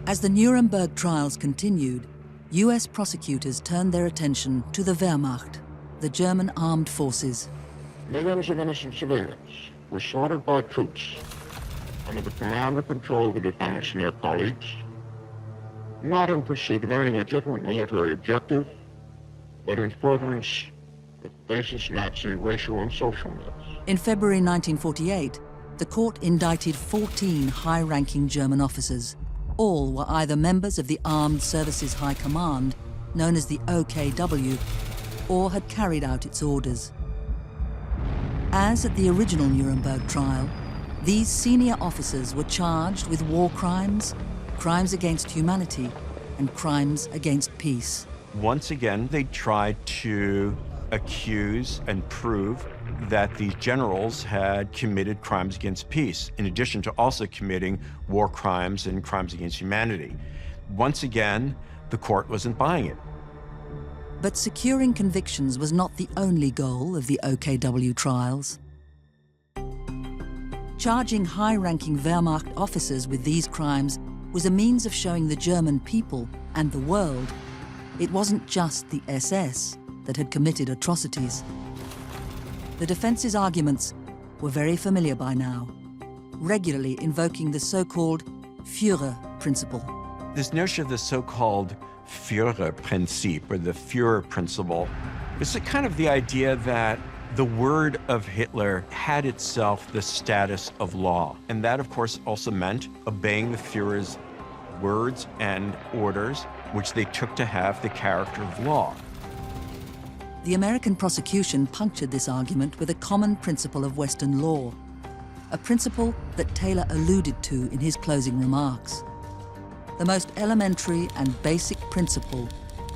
As the Nuremberg trials continued, US prosecutors turned their attention to the Wehrmacht, the German armed forces. Millions of innocent civilians were slaughtered by troops under the command and control of the defendants and their colleagues, not in pursuit of any legitimate military objective, but in furtherance of basis Nazi racial and social myths. In February 1948, the court indicted 14 high-ranking German officers. All were either members of the Armed Services High Command, known as the OKW, or had carried out its orders. As at the original Nuremberg trial, these senior officers were charged with war crimes, crimes against humanity, and crimes against peace. Once again, they tried to accuse and prove that these generals had committed crimes against peace, in addition to also committing war crimes and crimes against humanity. Once again, the court wasn't buying it. But securing convictions was not the only goal of the OKW trials. Charging high-ranking Wehrmacht officers with these crimes was a means of showing the German people and the world it wasn't just the SS that had committed atrocities. The defense's arguments were very familiar by now, regularly invoking the so-called Führer principle. This notion of the so-called Führerprinzip, or the Führer principle, is kind of the idea that the word of Hitler had itself the status of law. And that, of course, also meant obeying the Führer's words and orders, which they took to have the character of law. The American prosecution punctured this argument with a common principle of Western law, a principle that Taylor alluded to in his closing remarks. The most elementary and basic principle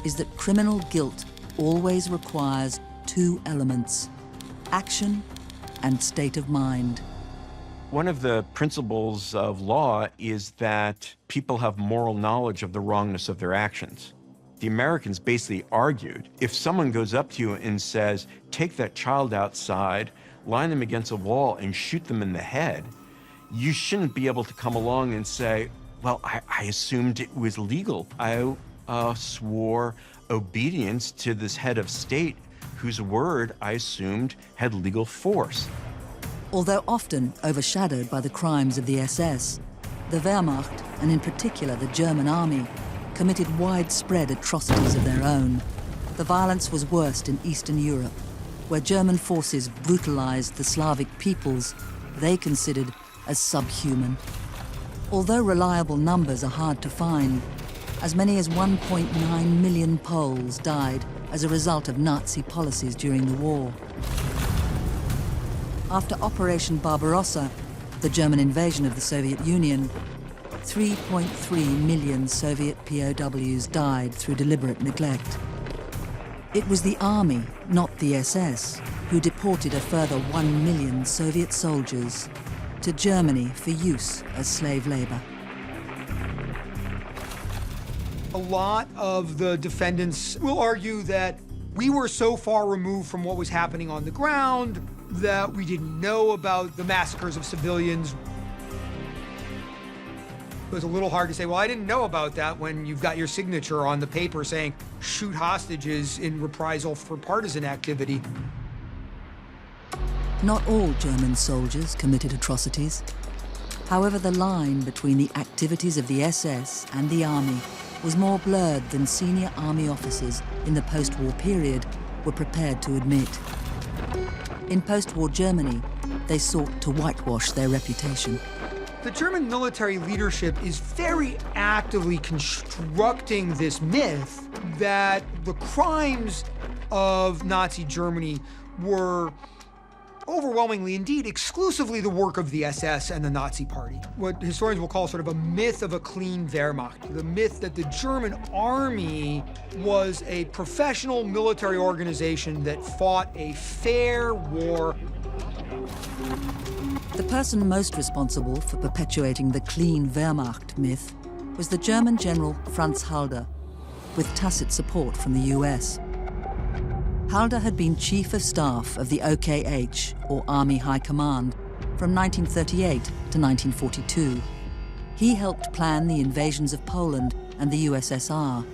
is that criminal guilt always requires two elements: action and state of mind. One of the principles of law is that people have moral knowledge of the wrongness of their actions. The Americans basically argued, if someone goes up to you and says, take that child outside, line them against a wall and shoot them in the head, you shouldn't be able to come along and say, well, I assumed it was legal. I swore obedience to this head of state whose word I assumed had legal force. Although often overshadowed by the crimes of the SS, the Wehrmacht, and in particular the German army, committed widespread atrocities of their own. The violence was worst in Eastern Europe, where German forces brutalized the Slavic peoples they considered as subhuman. Although reliable numbers are hard to find, as many as 1.9 million Poles died as a result of Nazi policies during the war. After Operation Barbarossa, the German invasion of the Soviet Union, 3.3 million Soviet POWs died through deliberate neglect. It was the army, not the SS, who deported a further 1 million Soviet soldiers to Germany for use as slave labor. A lot of the defendants will argue that we were so far removed from what was happening on the ground that we didn't know about the massacres of civilians. It was a little hard to say, well, I didn't know about that when you've got your signature on the paper saying, shoot hostages in reprisal for partisan activity. Not all German soldiers committed atrocities. However, the line between the activities of the SS and the army was more blurred than senior army officers in the post-war period were prepared to admit. In post-war Germany, they sought to whitewash their reputation. The German military leadership is very actively constructing this myth that the crimes of Nazi Germany were overwhelmingly, indeed, exclusively the work of the SS and the Nazi Party. What historians will call sort of a myth of a clean Wehrmacht, the myth that the German army was a professional military organization that fought a fair war. The person most responsible for perpetuating the clean Wehrmacht myth was the German general Franz Halder, with tacit support from the US. Halder had been Chief of Staff of the OKH, or Army High Command, from 1938 to 1942. He helped plan the invasions of Poland and the USSR,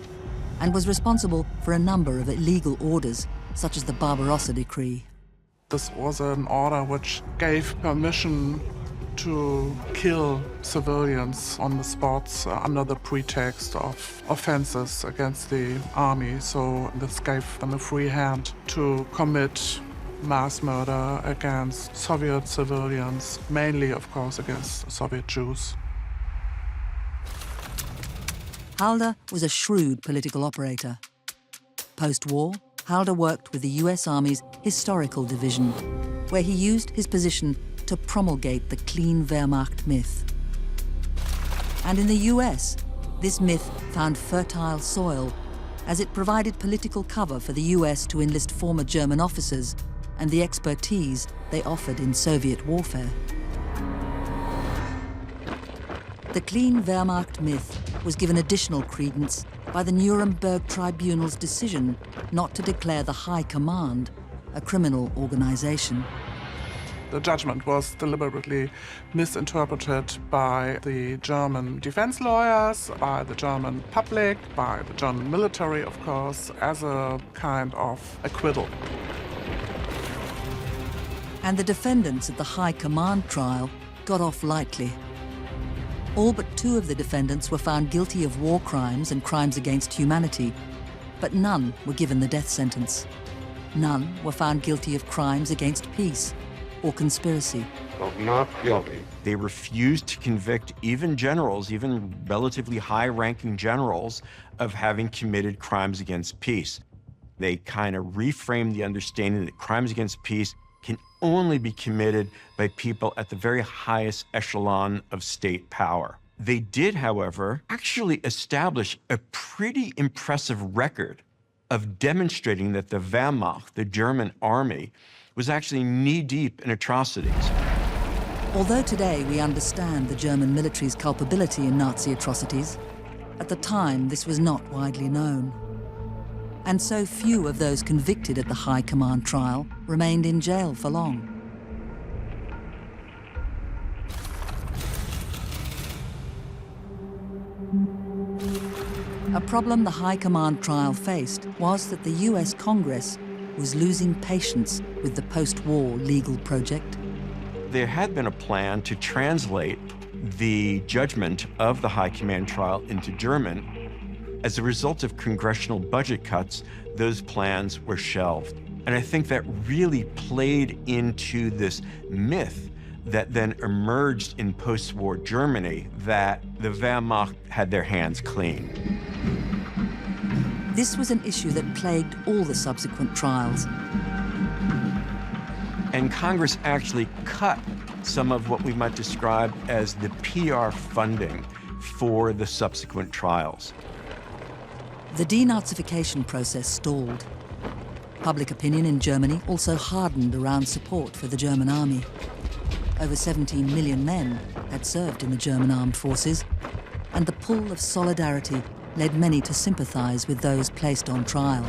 and was responsible for a number of illegal orders, such as the Barbarossa Decree. This was an order which gave permission to kill civilians on the spots under the pretext of offenses against the army. So this gave them a free hand to commit mass murder against Soviet civilians, mainly, of course, against Soviet Jews. Halder was a shrewd political operator. Post-war, Halder worked with the US Army's Historical Division, where he used his position to promulgate the clean Wehrmacht myth. And in the US, this myth found fertile soil as it provided political cover for the US to enlist former German officers and the expertise they offered in Soviet warfare. The clean Wehrmacht myth was given additional credence by the Nuremberg Tribunal's decision not to declare the High Command a criminal organization. The judgment was deliberately misinterpreted by the German defense lawyers, by the German public, by the German military, of course, as a kind of acquittal. And the defendants at the High Command trial got off lightly. All but 2 of the defendants were found guilty of war crimes and crimes against humanity, but none were given the death sentence. None were found guilty of crimes against peace or conspiracy. Not guilty. They refused to convict even generals, even relatively high-ranking generals, of having committed crimes against peace. They kind of reframed the understanding that crimes against peace can only be committed by people at the very highest echelon of state power. They did, however, actually establish a pretty impressive record of demonstrating that the Wehrmacht, the German army, was actually knee-deep in atrocities. Although today we understand the German military's culpability in Nazi atrocities, at the time this was not widely known. And so few of those convicted at the High Command trial remained in jail for long. A problem the High Command trial faced was that the US Congress was losing patience with the post-war legal project. There had been a plan to translate the judgment of the High Command trial into German. As a result of congressional budget cuts, those plans were shelved. And I think that really played into this myth that then emerged in post-war Germany that the Wehrmacht had their hands clean. This was an issue that plagued all the subsequent trials. And Congress actually cut some of what we might describe as the PR funding for the subsequent trials. The denazification process stalled. Public opinion in Germany also hardened around support for the German army. Over 17 million men had served in the German armed forces, and the pull of solidarity led many to sympathize with those placed on trial.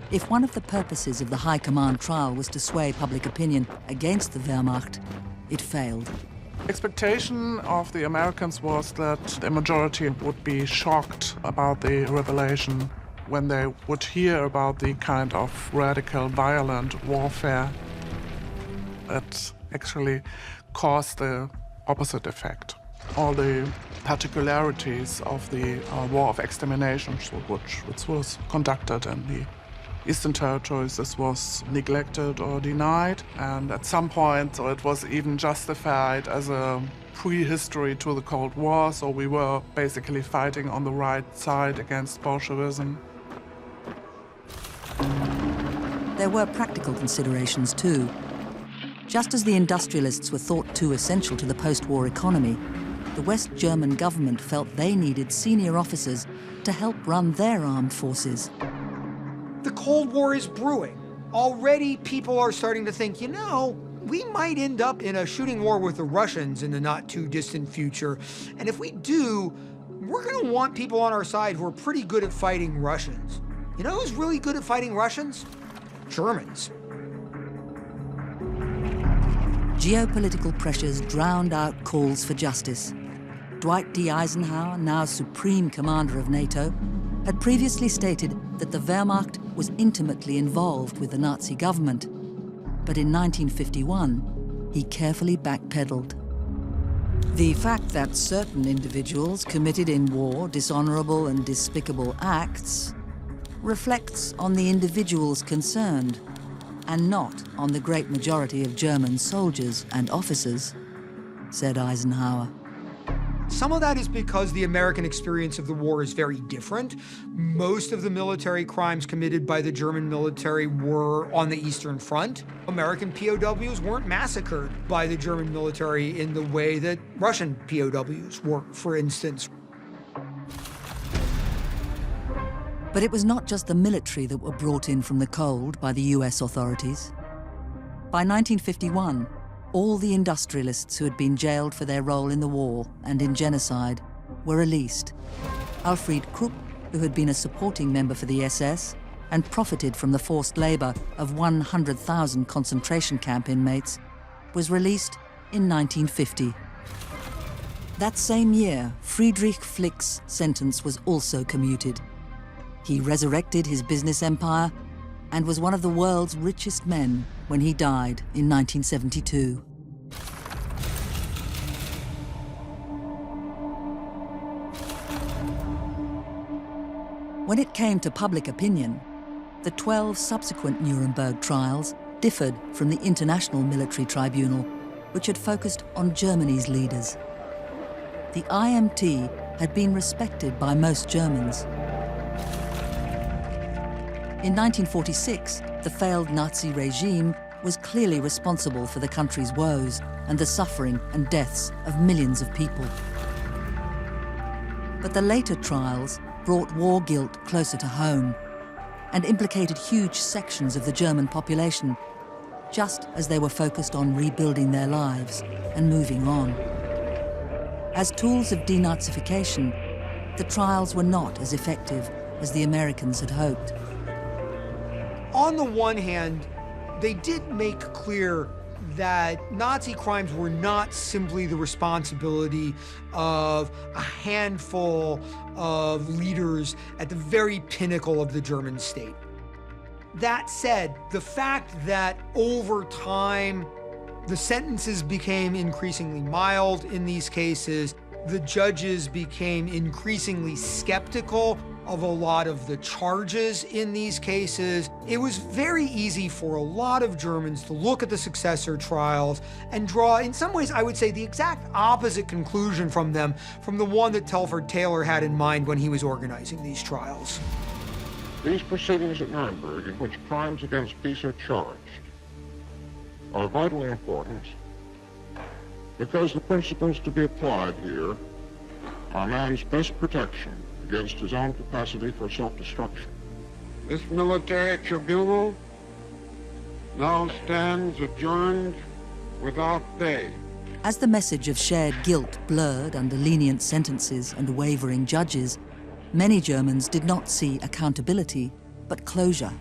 If one of the purposes of the High Command trial was to sway public opinion against the Wehrmacht, it failed. Expectation of the Americans was that the majority would be shocked about the revelation when they would hear about the kind of radical, violent warfare that actually caused the opposite effect. All the particularities of the war of extermination, which was conducted in the Eastern Territories, this was neglected or denied, and at some point so it was even justified as a prehistory to the Cold War, so we were basically fighting on the right side against Bolshevism. There were practical considerations too. Just as the industrialists were thought too essential to the post-war economy, the West German government felt they needed senior officers to help run their armed forces. The Cold War is brewing. Already people are starting to think, you know, we might end up in a shooting war with the Russians in the not too distant future. And if we do, we're gonna want people on our side who are pretty good at fighting Russians. You know who's really good at fighting Russians? Germans. Geopolitical pressures drowned out calls for justice. Dwight D. Eisenhower, now Supreme Commander of NATO, had previously stated that the Wehrmacht was intimately involved with the Nazi government. But in 1951, he carefully backpedaled. The fact that certain individuals committed in war dishonorable and despicable acts reflects on the individuals concerned, and not on the great majority of German soldiers and officers, said Eisenhower. Some of that is because the American experience of the war is very different. Most of the military crimes committed by the German military were on the Eastern Front. American POWs weren't massacred by the German military in the way that Russian POWs were, for instance. But it was not just the military that were brought in from the cold by the US authorities. By 1951, all the industrialists who had been jailed for their role in the war and in genocide were released. Alfred Krupp, who had been a supporting member for the SS and profited from the forced labor of 100,000 concentration camp inmates, was released in 1950. That same year, Friedrich Flick's sentence was also commuted. He resurrected his business empire and was one of the world's richest men when he died in 1972. When it came to public opinion, the 12 subsequent Nuremberg trials differed from the International Military Tribunal, which had focused on Germany's leaders. The IMT had been respected by most Germans. In 1946, the failed Nazi regime was clearly responsible for the country's woes and the suffering and deaths of millions of people. But the later trials brought war guilt closer to home and implicated huge sections of the German population, just as they were focused on rebuilding their lives and moving on. As tools of denazification, the trials were not as effective as the Americans had hoped. On the one hand, they did make clear that Nazi crimes were not simply the responsibility of a handful of leaders at the very pinnacle of the German state. That said, the fact that over time, the sentences became increasingly mild in these cases, the judges became increasingly skeptical of a lot of the charges in these cases. It was very easy for a lot of Germans to look at the successor trials and draw, in some ways, I would say, the exact opposite conclusion from them from the one that Telford Taylor had in mind when he was organizing these trials. These proceedings at Nuremberg, in which crimes against peace are charged, are of vital importance because the principles to be applied here are man's best protection against his own capacity for self-destruction. This military tribunal now stands adjourned without day. As the message of shared guilt blurred under lenient sentences and wavering judges, many Germans did not see accountability, but closure.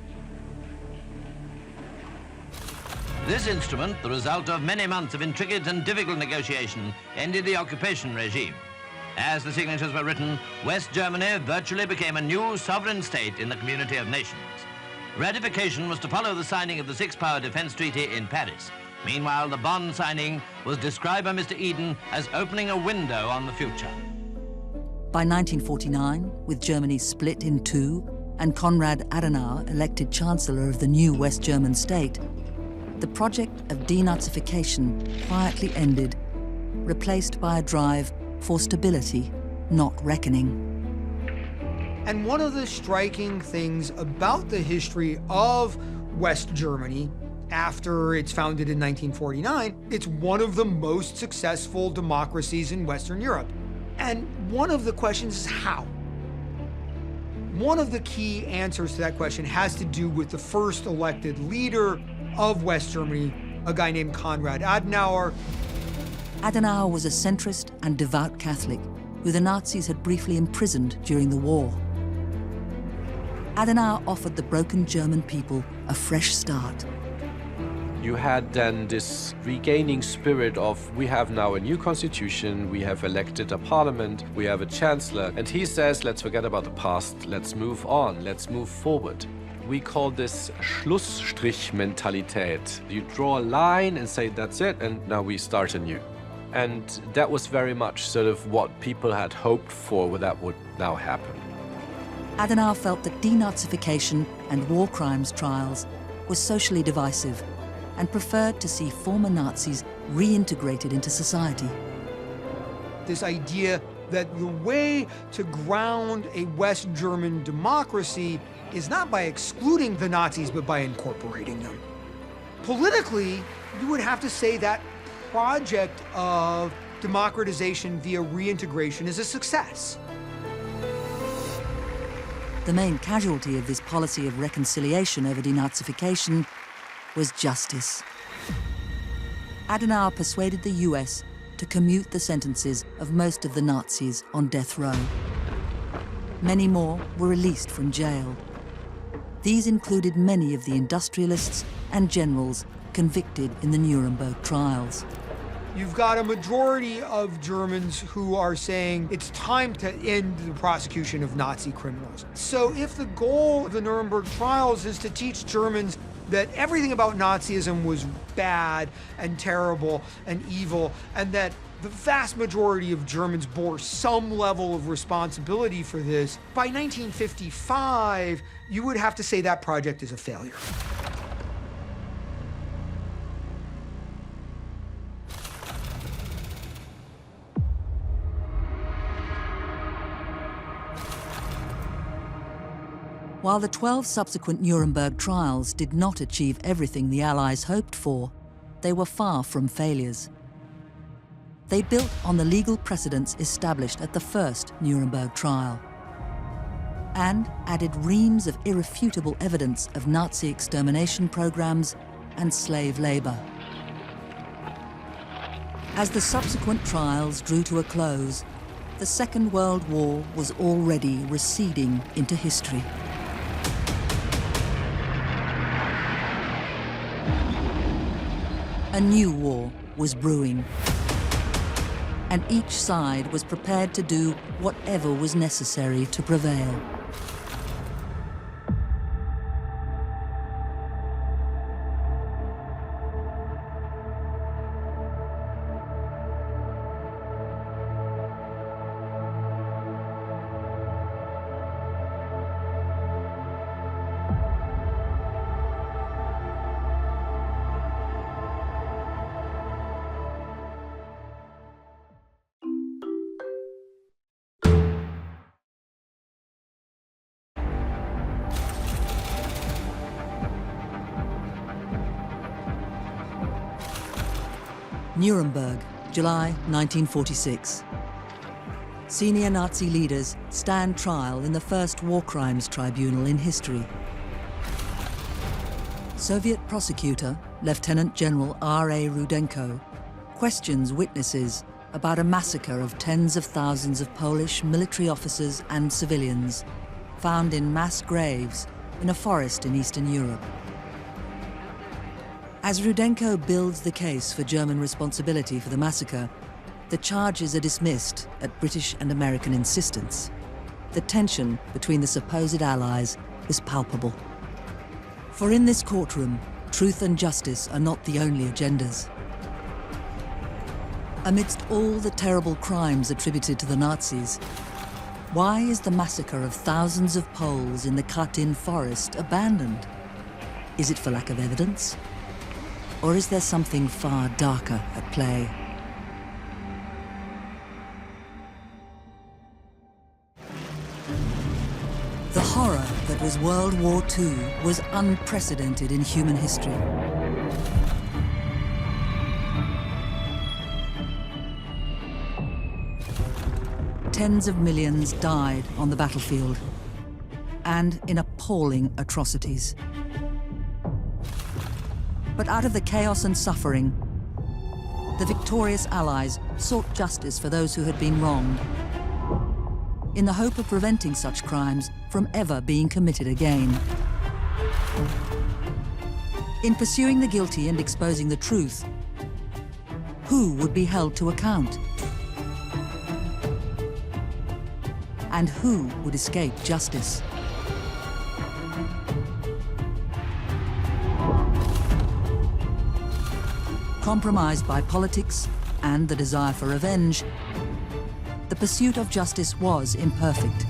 This instrument, the result of many months of intricate and difficult negotiation, ended the occupation regime. As the signatures were written, West Germany virtually became a new sovereign state in the community of nations. Ratification was to follow the signing of the Six-Power Defense Treaty in Paris. Meanwhile, the Bonn signing was described by Mr. Eden as opening a window on the future. By 1949, with Germany split in two and Konrad Adenauer elected Chancellor of the new West German state, the project of denazification quietly ended, replaced by a drive for stability, not reckoning. And one of the striking things about the history of West Germany after it's founded in 1949, it's one of the most successful democracies in Western Europe. And one of the questions is how? One of the key answers to that question has to do with the first elected leader of West Germany, a guy named Konrad Adenauer. Adenauer was a centrist and devout Catholic who the Nazis had briefly imprisoned during the war. Adenauer offered the broken German people a fresh start. You had then this regaining spirit of, we have now a new constitution, we have elected a parliament, we have a chancellor, and he says, let's forget about the past, let's move on, let's move forward. We call this Schlussstrich-Mentalität. You draw a line and say, that's it, and now we start anew. And that was very much sort of what people had hoped for that would now happen. Adenauer felt that denazification and war crimes trials were socially divisive and preferred to see former Nazis reintegrated into society. This idea that the way to ground a West German democracy is not by excluding the Nazis, but by incorporating them. Politically, you would have to say that project of democratization via reintegration is a success. The main casualty of this policy of reconciliation over denazification was justice. Adenauer persuaded the US to commute the sentences of most of the Nazis on death row. Many more were released from jail. These included many of the industrialists and generals convicted in the Nuremberg trials. You've got a majority of Germans who are saying it's time to end the prosecution of Nazi criminals. So if the goal of the Nuremberg trials is to teach Germans that everything about Nazism was bad and terrible and evil, and that the vast majority of Germans bore some level of responsibility for this, by 1955, you would have to say that project is a failure. While the 12 subsequent Nuremberg trials did not achieve everything the Allies hoped for, they were far from failures. They built on the legal precedents established at the first Nuremberg trial and added reams of irrefutable evidence of Nazi extermination programs and slave labor. As the subsequent trials drew to a close, the Second World War was already receding into history. A new war was brewing, and each side was prepared to do whatever was necessary to prevail. Nuremberg, July 1946. Senior Nazi leaders stand trial in the first war crimes tribunal in history. Soviet prosecutor, Lieutenant General R.A. Rudenko, questions witnesses about a massacre of tens of thousands of Polish military officers and civilians found in mass graves in a forest in Eastern Europe. As Rudenko builds the case for German responsibility for the massacre, the charges are dismissed at British and American insistence. The tension between the supposed allies is palpable. For in this courtroom, truth and justice are not the only agendas. Amidst all the terrible crimes attributed to the Nazis, why is the massacre of thousands of Poles in the Katyn forest abandoned? Is it for lack of evidence? Or is there something far darker at play? The horror that was World War II was unprecedented in human history. Tens of millions died on the battlefield, and in appalling atrocities. But out of the chaos and suffering, the victorious Allies sought justice for those who had been wronged, in the hope of preventing such crimes from ever being committed again. In pursuing the guilty and exposing the truth, who would be held to account? And who would escape justice? Compromised by politics and the desire for revenge, the pursuit of justice was imperfect.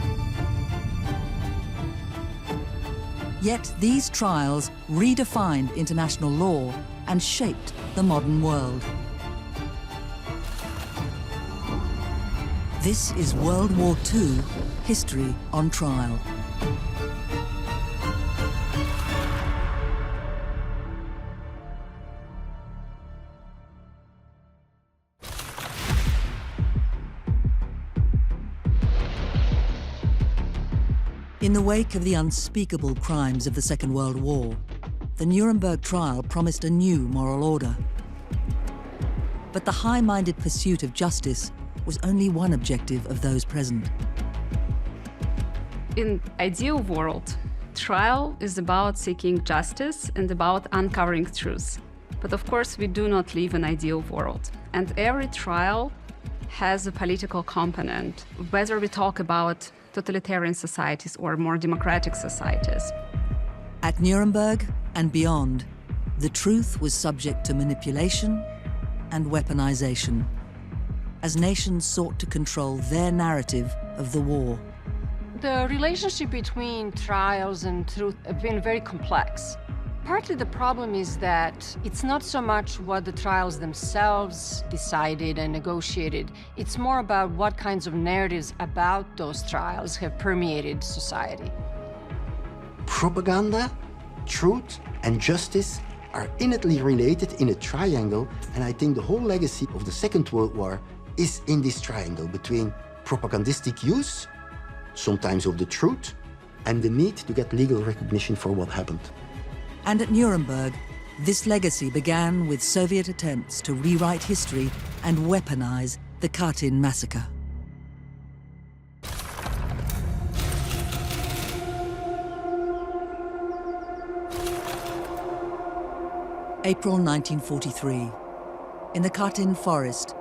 Yet these trials redefined international law and shaped the modern world. This is World War II History on Trial. In the wake of the unspeakable crimes of the Second World War, the Nuremberg trial promised a new moral order. But the high-minded pursuit of justice was only one objective of those present. In ideal world, trial is about seeking justice and about uncovering truth. But of course, we do not live in an ideal world. And every trial has a political component, whether we talk about totalitarian societies or more democratic societies. At Nuremberg and beyond, the truth was subject to manipulation and weaponization, as nations sought to control their narrative of the war. The relationship between trials and truth have been very complex. Partly the problem is that it's not so much what the trials themselves decided and negotiated. It's more about what kinds of narratives about those trials have permeated society. Propaganda, truth, and justice are innately related in a triangle, and I think the whole legacy of the Second World War is in this triangle between propagandistic use, sometimes of the truth, and the need to get legal recognition for what happened. And at Nuremberg, this legacy began with Soviet attempts to rewrite history and weaponize the Katyn massacre. April 1943. In the Katyn forest,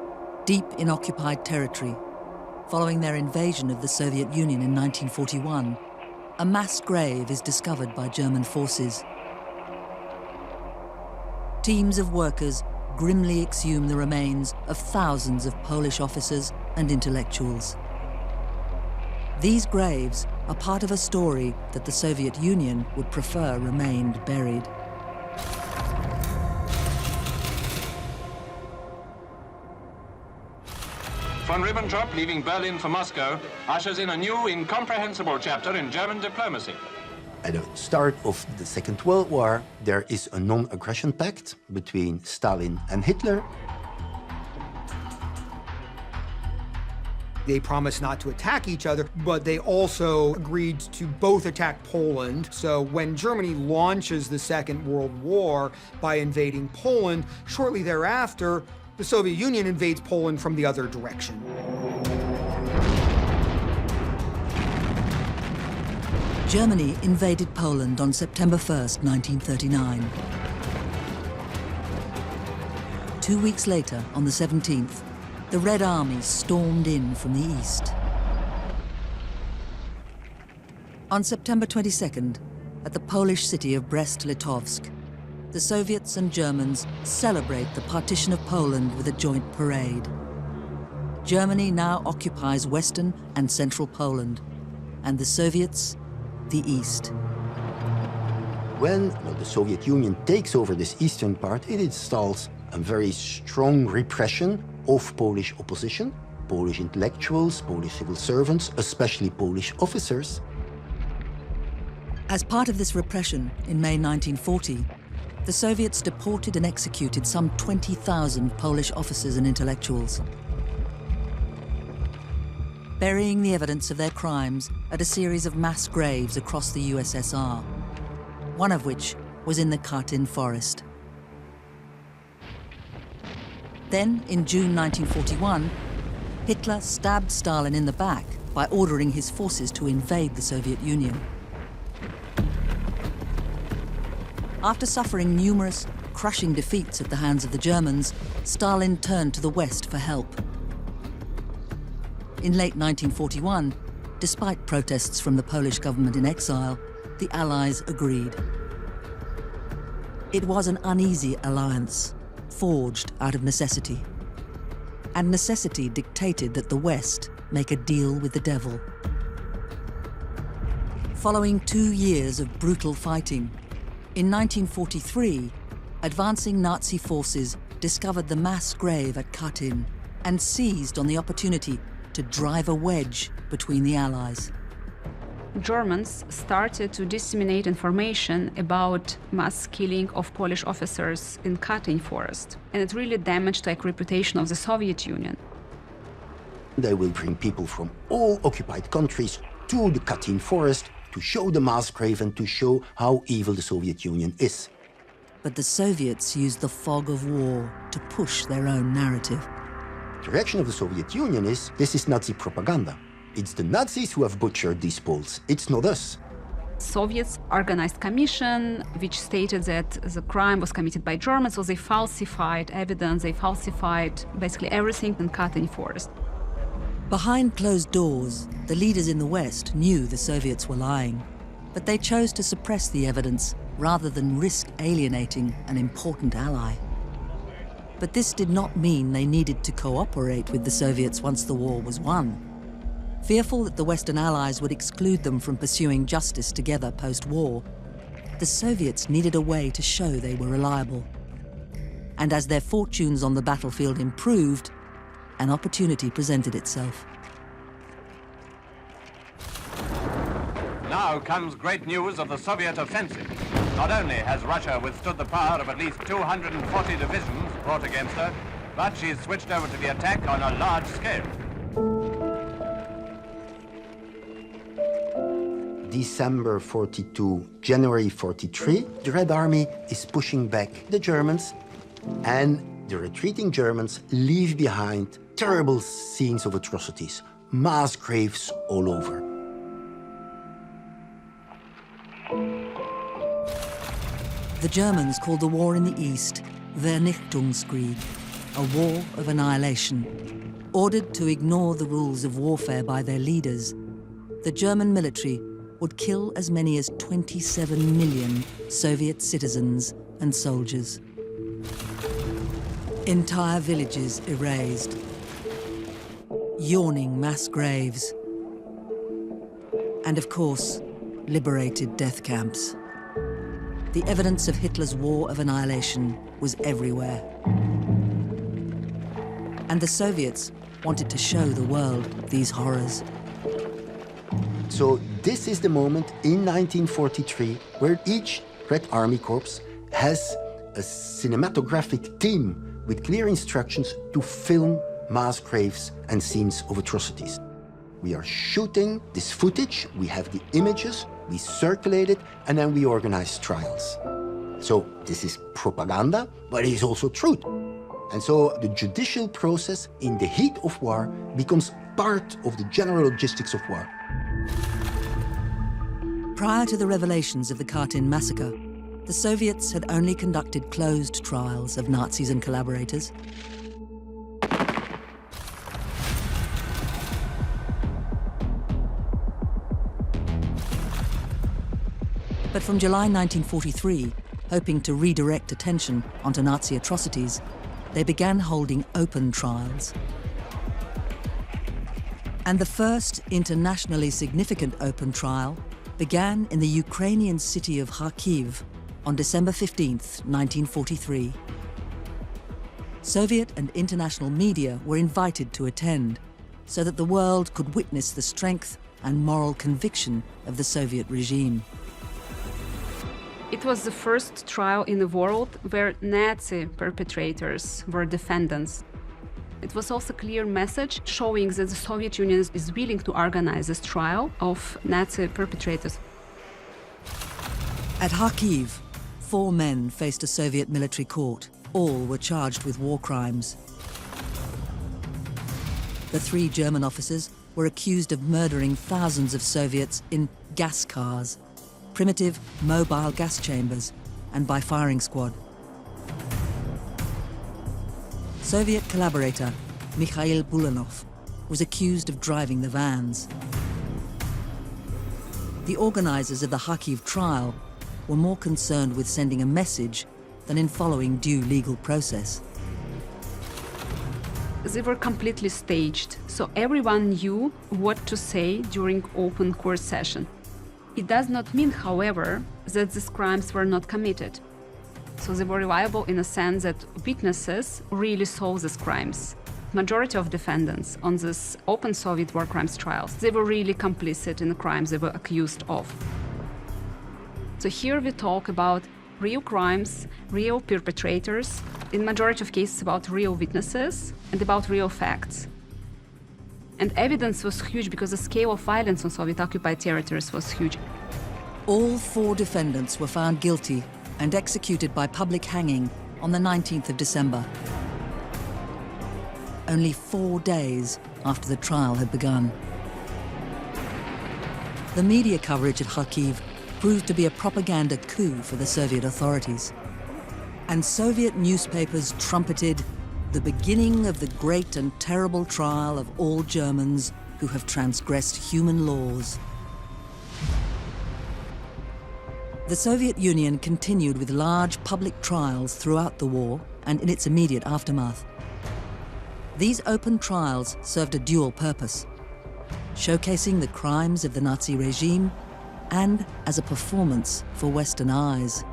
deep in occupied territory, following their invasion of the Soviet Union in 1941, a mass grave is discovered by German forces. Teams of workers grimly exhume the remains of thousands of Polish officers and intellectuals. These graves are part of a story that the Soviet Union would prefer remained buried. Von Ribbentrop, leaving Berlin for Moscow, ushers in a new, incomprehensible chapter in German diplomacy. At the start of the Second World War, there is a non-aggression pact between Stalin and Hitler. They promised not to attack each other, but they also agreed to both attack Poland. So when Germany launches the Second World War by invading Poland, shortly thereafter, the Soviet Union invades Poland from the other direction. Germany invaded Poland on September 1st, 1939. 2 weeks later, on the 17th, the Red Army stormed in from the east. On September 22nd, at the Polish city of Brest-Litovsk, the Soviets and Germans celebrate the partition of Poland with a joint parade. Germany now occupies western and central Poland, and the Soviets, the east. When the Soviet Union takes over this eastern part, it installs a very strong repression of Polish opposition, Polish intellectuals, Polish civil servants, especially Polish officers. As part of this repression, in May 1940, the Soviets deported and executed some 20,000 Polish officers and intellectuals, burying the evidence of their crimes at a series of mass graves across the USSR, one of which was in the Katyn forest. Then, in June 1941, Hitler stabbed Stalin in the back by ordering his forces to invade the Soviet Union. After suffering numerous, crushing defeats at the hands of the Germans, Stalin turned to the West for help. In late 1941, despite protests from the Polish government in exile, the Allies agreed. It was an uneasy alliance, forged out of necessity. And necessity dictated that the West make a deal with the devil. Following 2 years of brutal fighting, in 1943, advancing Nazi forces discovered the mass grave at Katyn and seized on the opportunity to drive a wedge between the Allies. Germans started to disseminate information about mass killing of Polish officers in Katyn forest, and it really damaged the reputation of the Soviet Union. They will bring people from all occupied countries to the Katyn forest to show the mass grave and to show how evil the Soviet Union is. But the Soviets used the fog of war to push their own narrative. The reaction of the Soviet Union is, this is Nazi propaganda. It's the Nazis who have butchered these Poles, it's not us. Soviets organized commission which stated that the crime was committed by Germans, so they falsified evidence, they falsified basically everything in Katyn forest. Behind closed doors, the leaders in the West knew the Soviets were lying, but they chose to suppress the evidence rather than risk alienating an important ally. But this did not mean they needed to cooperate with the Soviets once the war was won. Fearful that the Western Allies would exclude them from pursuing justice together post-war, the Soviets needed a way to show they were reliable. And as their fortunes on the battlefield improved, an opportunity presented itself. Now comes great news of the Soviet offensive. Not only has Russia withstood the power of at least 240 divisions brought against her, but she's switched over to the attack on a large scale. December 42, January 43, the Red Army is pushing back the Germans, and the retreating Germans leave behind terrible scenes of atrocities, mass graves all over. The Germans called the war in the East Vernichtungskrieg, a war of annihilation. Ordered to ignore the rules of warfare by their leaders, the German military would kill as many as 27 million Soviet citizens and soldiers. Entire villages erased, yawning mass graves, and of course, liberated death camps. The evidence of Hitler's war of annihilation was everywhere. And the Soviets wanted to show the world these horrors. So this is the moment in 1943 where each Red Army Corps has a cinematographic team with clear instructions to film mass graves and scenes of atrocities. We are shooting this footage, we have the images, we circulate it, and then we organize trials. So this is propaganda, but it is also truth. And so the judicial process in the heat of war becomes part of the general logistics of war. Prior to the revelations of the Katyn massacre, the Soviets had only conducted closed trials of Nazis and collaborators. But from July 1943, hoping to redirect attention onto Nazi atrocities, they began holding open trials. And the first internationally significant open trial began in the Ukrainian city of Kharkiv on December 15th, 1943. Soviet and international media were invited to attend so that the world could witness the strength and moral conviction of the Soviet regime. It was the first trial in the world where Nazi perpetrators were defendants. It was also a clear message showing that the Soviet Union is willing to organize this trial of Nazi perpetrators. At Kharkiv, 4 men faced a Soviet military court. All were charged with war crimes. The 3 German officers were accused of murdering thousands of Soviets in gas cars, primitive mobile gas chambers, and by firing squad. Soviet collaborator Mikhail Bulanov was accused of driving the vans. The organizers of the Kharkiv trial were more concerned with sending a message than in following due legal process. They were completely staged, so everyone knew what to say during open court session. It does not mean, however, that these crimes were not committed. So they were reliable in a sense that witnesses really saw these crimes. Majority of defendants on this open Soviet war crimes trials, they were really complicit in the crimes they were accused of. So here we talk about real crimes, real perpetrators, in majority of cases about real witnesses and about real facts. And evidence was huge because the scale of violence on Soviet-occupied territories was huge. All 4 defendants were found guilty and executed by public hanging on the 19th of December. Only 4 days after the trial had begun. The media coverage at Kharkiv proved to be a propaganda coup for the Soviet authorities. And Soviet newspapers trumpeted the beginning of the great and terrible trial of all Germans who have transgressed human laws. The Soviet Union continued with large public trials throughout the war and in its immediate aftermath. These open trials served a dual purpose, showcasing the crimes of the Nazi regime and as a performance for Western eyes.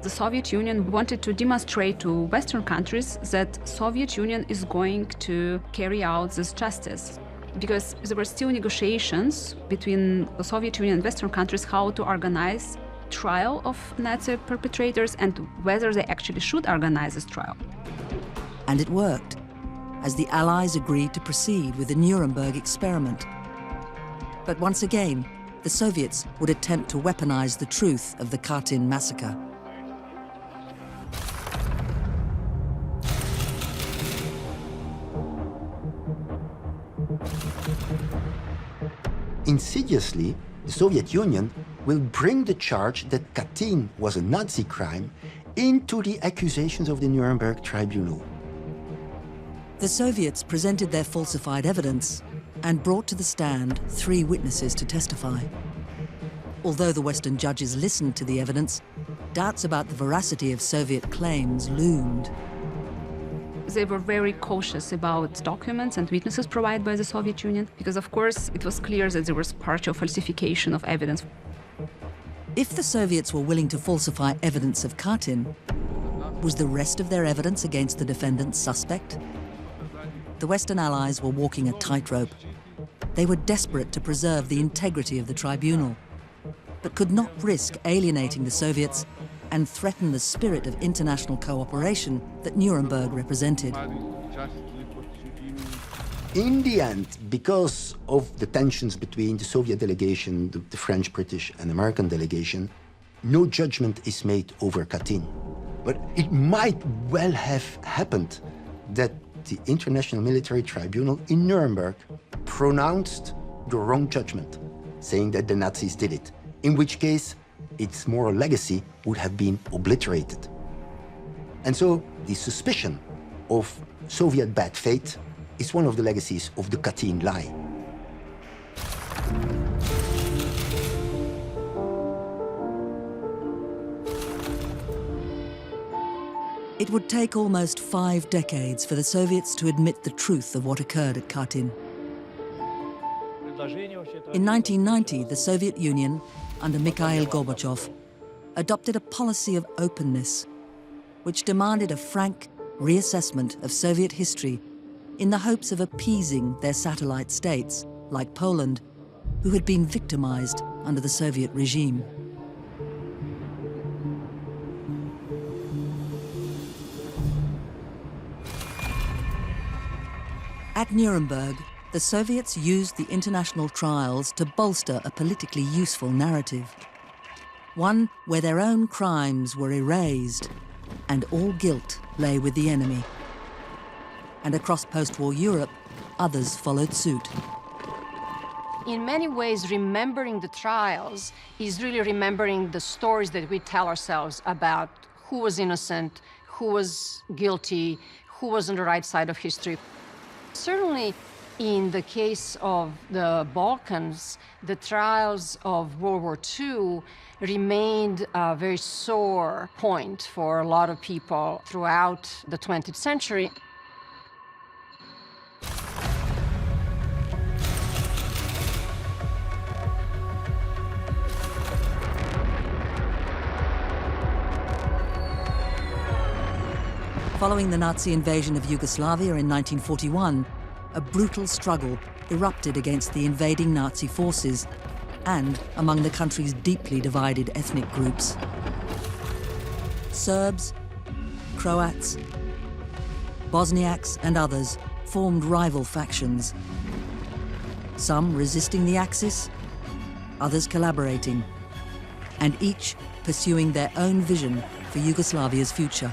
The Soviet Union wanted to demonstrate to Western countries that Soviet Union is going to carry out this justice. Because there were still negotiations between the Soviet Union and Western countries how to organize trial of Nazi perpetrators and whether they actually should organize this trial. And it worked, as the Allies agreed to proceed with the Nuremberg experiment. But once again, the Soviets would attempt to weaponize the truth of the Katyn massacre. Insidiously, the Soviet Union will bring the charge that Katyn was a Nazi crime into the accusations of the Nuremberg tribunal. The Soviets presented their falsified evidence and brought to the stand 3 witnesses to testify. Although the Western judges listened to the evidence, doubts about the veracity of Soviet claims loomed. They were very cautious about documents and witnesses provided by the Soviet Union because, of course, it was clear that there was partial falsification of evidence. If the Soviets were willing to falsify evidence of Katyn, was the rest of their evidence against the defendants suspect? The Western Allies were walking a tightrope. They were desperate to preserve the integrity of the tribunal, but could not risk alienating the Soviets and threaten the spirit of international cooperation that Nuremberg represented. In the end, because of the tensions between the Soviet delegation, the French, British, and American delegation, no judgment is made over Katyn. But it might well have happened that the International Military Tribunal in Nuremberg pronounced the wrong judgment, saying that the Nazis did it, in which case its moral legacy would have been obliterated. And so the suspicion of Soviet bad faith is one of the legacies of the Katyn lie. It would take almost 5 decades for the Soviets to admit the truth of what occurred at Katyn. In 1990, the Soviet Union, under Mikhail Gorbachev, adopted a policy of openness, which demanded a frank reassessment of Soviet history in the hopes of appeasing their satellite states, like Poland, who had been victimized under the Soviet regime. At Nuremberg, the Soviets used the international trials to bolster a politically useful narrative, one where their own crimes were erased and all guilt lay with the enemy. And across post-war Europe, others followed suit. In many ways, remembering the trials is really remembering the stories that we tell ourselves about who was innocent, who was guilty, who was on the right side of history. Certainly, in the case of the Balkans, the trials of World War II remained a very sore point for a lot of people throughout the 20th century. Following the Nazi invasion of Yugoslavia in 1941, a brutal struggle erupted against the invading Nazi forces and among the country's deeply divided ethnic groups. Serbs, Croats, Bosniaks, and others formed rival factions. Some resisting the Axis, others collaborating, and each pursuing their own vision for Yugoslavia's future.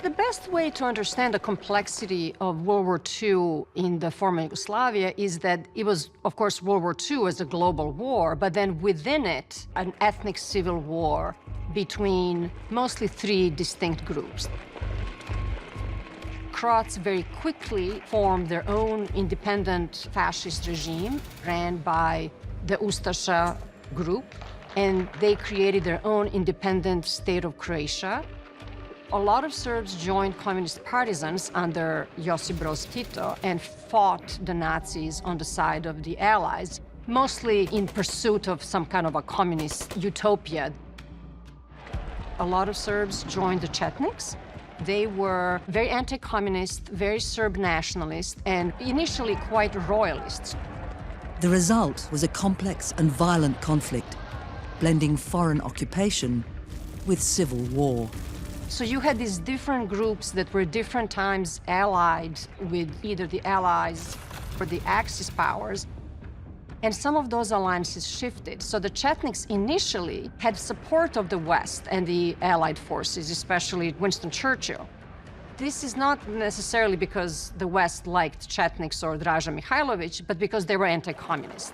The best way to understand the complexity of World War II in the former Yugoslavia is that it was, of course, World War II as a global war, but then within it, an ethnic civil war between mostly 3 distinct groups. Croats very quickly formed their own independent fascist regime, ran by the Ustasha group, and they created their own independent state of Croatia. A lot of Serbs joined communist partisans under Josip Broz Tito and fought the Nazis on the side of the Allies, mostly in pursuit of some kind of a communist utopia. A lot of Serbs joined the Chetniks. They were very anti-communist, very Serb nationalist, and initially quite royalist. The result was a complex and violent conflict, blending foreign occupation with civil war. So you had these different groups that were different times allied with either the Allies or the Axis powers. And some of those alliances shifted. So the Chetniks initially had support of the West and the Allied forces, especially Winston Churchill. This is not necessarily because the West liked Chetniks or Draža Mihailović, but because they were anti-communist.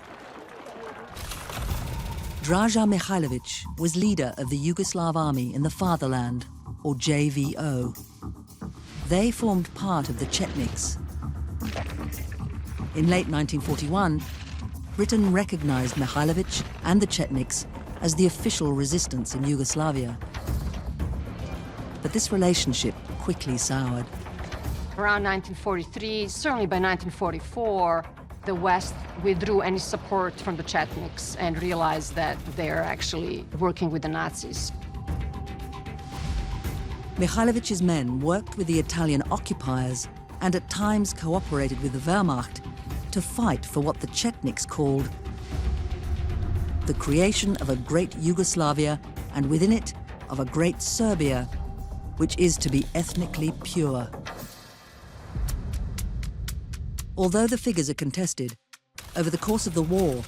Draža Mihailović was leader of the Yugoslav army in the fatherland, or JVO. They formed part of the Chetniks. In late 1941, Britain recognized Mihailović and the Chetniks as the official resistance in Yugoslavia. But this relationship quickly soured. Around 1943, certainly by 1944, the West withdrew any support from the Chetniks and realized that they're actually working with the Nazis. Mihailovic's men worked with the Italian occupiers and at times cooperated with the Wehrmacht to fight for what the Chetniks called the creation of a great Yugoslavia, and within it, of a great Serbia, which is to be ethnically pure. Although the figures are contested, over the course of the war,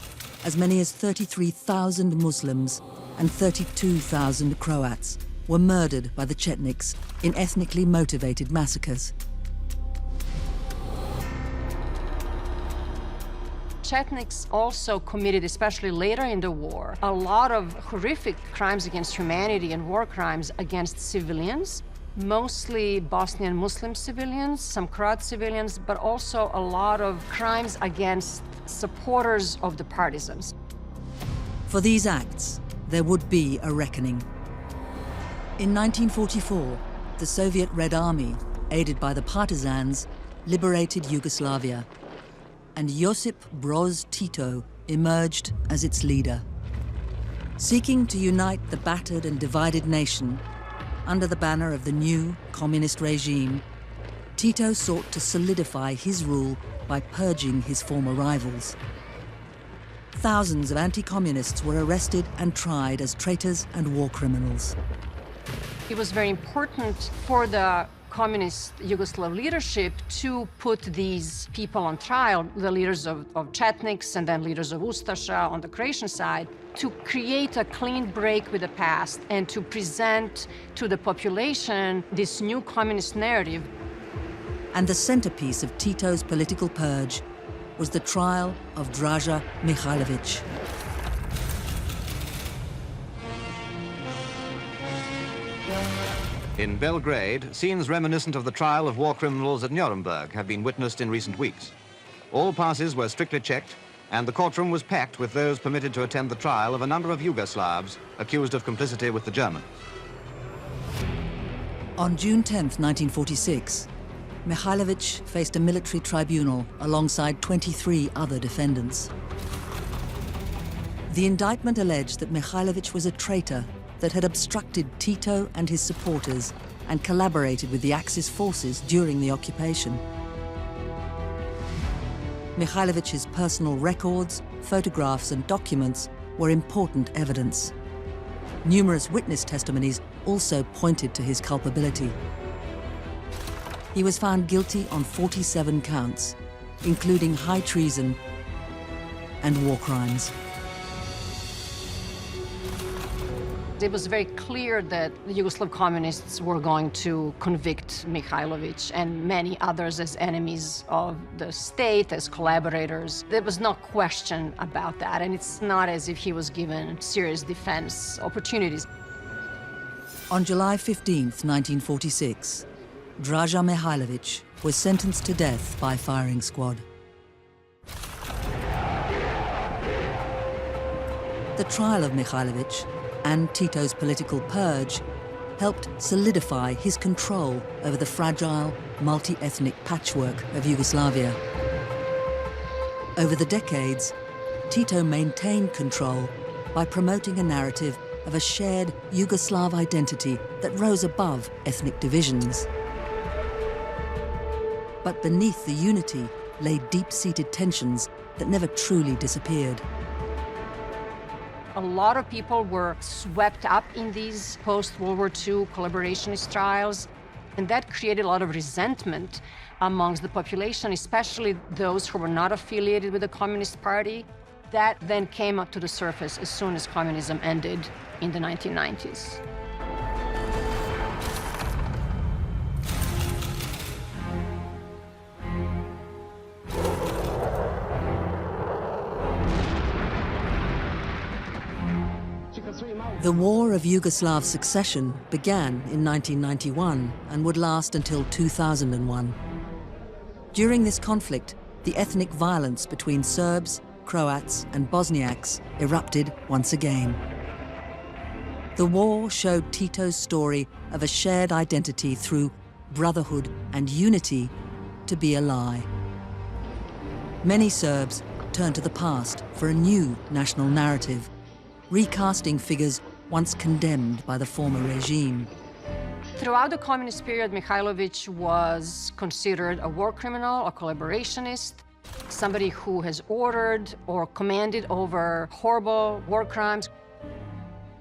as many as 33,000 Muslims and 32,000 Croats were murdered by the Chetniks in ethnically motivated massacres. Chetniks also committed, especially later in the war, a lot of horrific crimes against humanity and war crimes against civilians, mostly Bosnian Muslim civilians, some Croat civilians, but also a lot of crimes against supporters of the partisans. For these acts, there would be a reckoning. In 1944, the Soviet Red Army, aided by the partisans, liberated Yugoslavia, and Josip Broz Tito emerged as its leader. Seeking to unite the battered and divided nation under the banner of the new communist regime, Tito sought to solidify his rule by purging his former rivals. Thousands of anti-communists were arrested and tried as traitors and war criminals. It was very important for the communist Yugoslav leadership to put these people on trial, the leaders of Chetniks and then leaders of Ustasha on the Croatian side, to create a clean break with the past and to present to the population this new communist narrative. And the centerpiece of Tito's political purge was the trial of Draža Mihailović. In Belgrade, scenes reminiscent of the trial of war criminals at Nuremberg have been witnessed in recent weeks. All passes were strictly checked, and the courtroom was packed with those permitted to attend the trial of a number of Yugoslavs accused of complicity with the Germans. On June 10, 1946, Mihailović faced a military tribunal alongside 23 other defendants. The indictment alleged that Mihailović was a traitor that had obstructed Tito and his supporters and collaborated with the Axis forces during the occupation. Mihailović's personal records, photographs and documents were important evidence. Numerous witness testimonies also pointed to his culpability. He was found guilty on 47 counts, including high treason and war crimes. It was very clear that the Yugoslav communists were going to convict Mihailović and many others as enemies of the state, as collaborators. There was no question about that, and it's not as if he was given serious defense opportunities. On July 15, 1946, Draža Mihailović was sentenced to death by firing squad. The trial of Mihailović and Tito's political purge helped solidify his control over the fragile, multi-ethnic patchwork of Yugoslavia. Over the decades, Tito maintained control by promoting a narrative of a shared Yugoslav identity that rose above ethnic divisions. But beneath the unity lay deep-seated tensions that never truly disappeared. A lot of people were swept up in these post-World War II collaborationist trials, and that created a lot of resentment amongst the population, especially those who were not affiliated with the Communist Party. That then came up to the surface as soon as communism ended in the 1990s. The War of Yugoslav Succession began in 1991 and would last until 2001. During this conflict, the ethnic violence between Serbs, Croats and Bosniaks erupted once again. The war showed Tito's story of a shared identity through brotherhood and unity to be a lie. Many Serbs turned to the past for a new national narrative, recasting figures once condemned by the former regime. Throughout the communist period, Mihailović was considered a war criminal, a collaborationist, somebody who has ordered or commanded over horrible war crimes.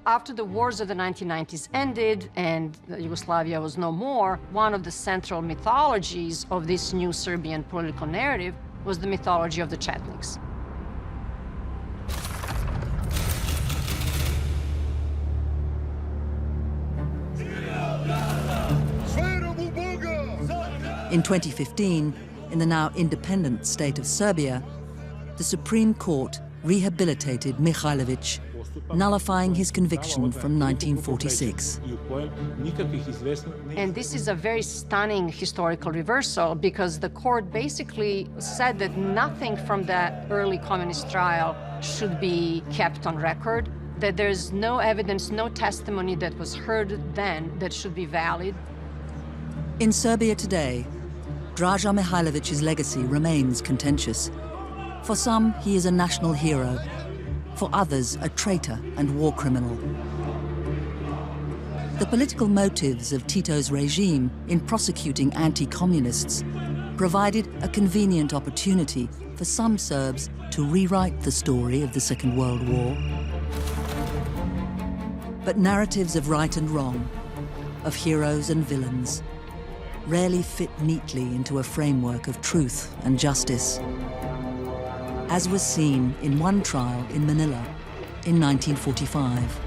After the wars of the 1990s ended and Yugoslavia was no more, one of the central mythologies of this new Serbian political narrative was the mythology of the Chetniks. In 2015, in the now independent state of Serbia, the Supreme Court rehabilitated Mihailović, nullifying his conviction from 1946. And this is a very stunning historical reversal because the court basically said that nothing from that early communist trial should be kept on record, that there's no evidence, no testimony that was heard then that should be valid. In Serbia today, Draža Mihailovic's legacy remains contentious. For some, he is a national hero. For others, a traitor and war criminal. The political motives of Tito's regime in prosecuting anti-communists provided a convenient opportunity for some Serbs to rewrite the story of the Second World War. But narratives of right and wrong, of heroes and villains, rarely fit neatly into a framework of truth and justice, as was seen in one trial in Manila in 1945.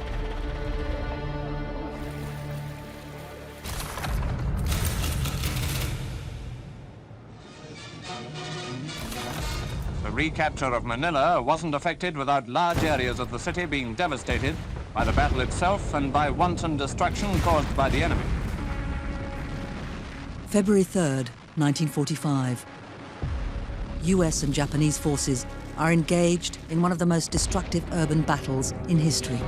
The recapture of Manila wasn't effected without large areas of the city being devastated by the battle itself and by wanton destruction caused by the enemy. February 3rd, 1945. US and Japanese forces are engaged in one of the most destructive urban battles in history.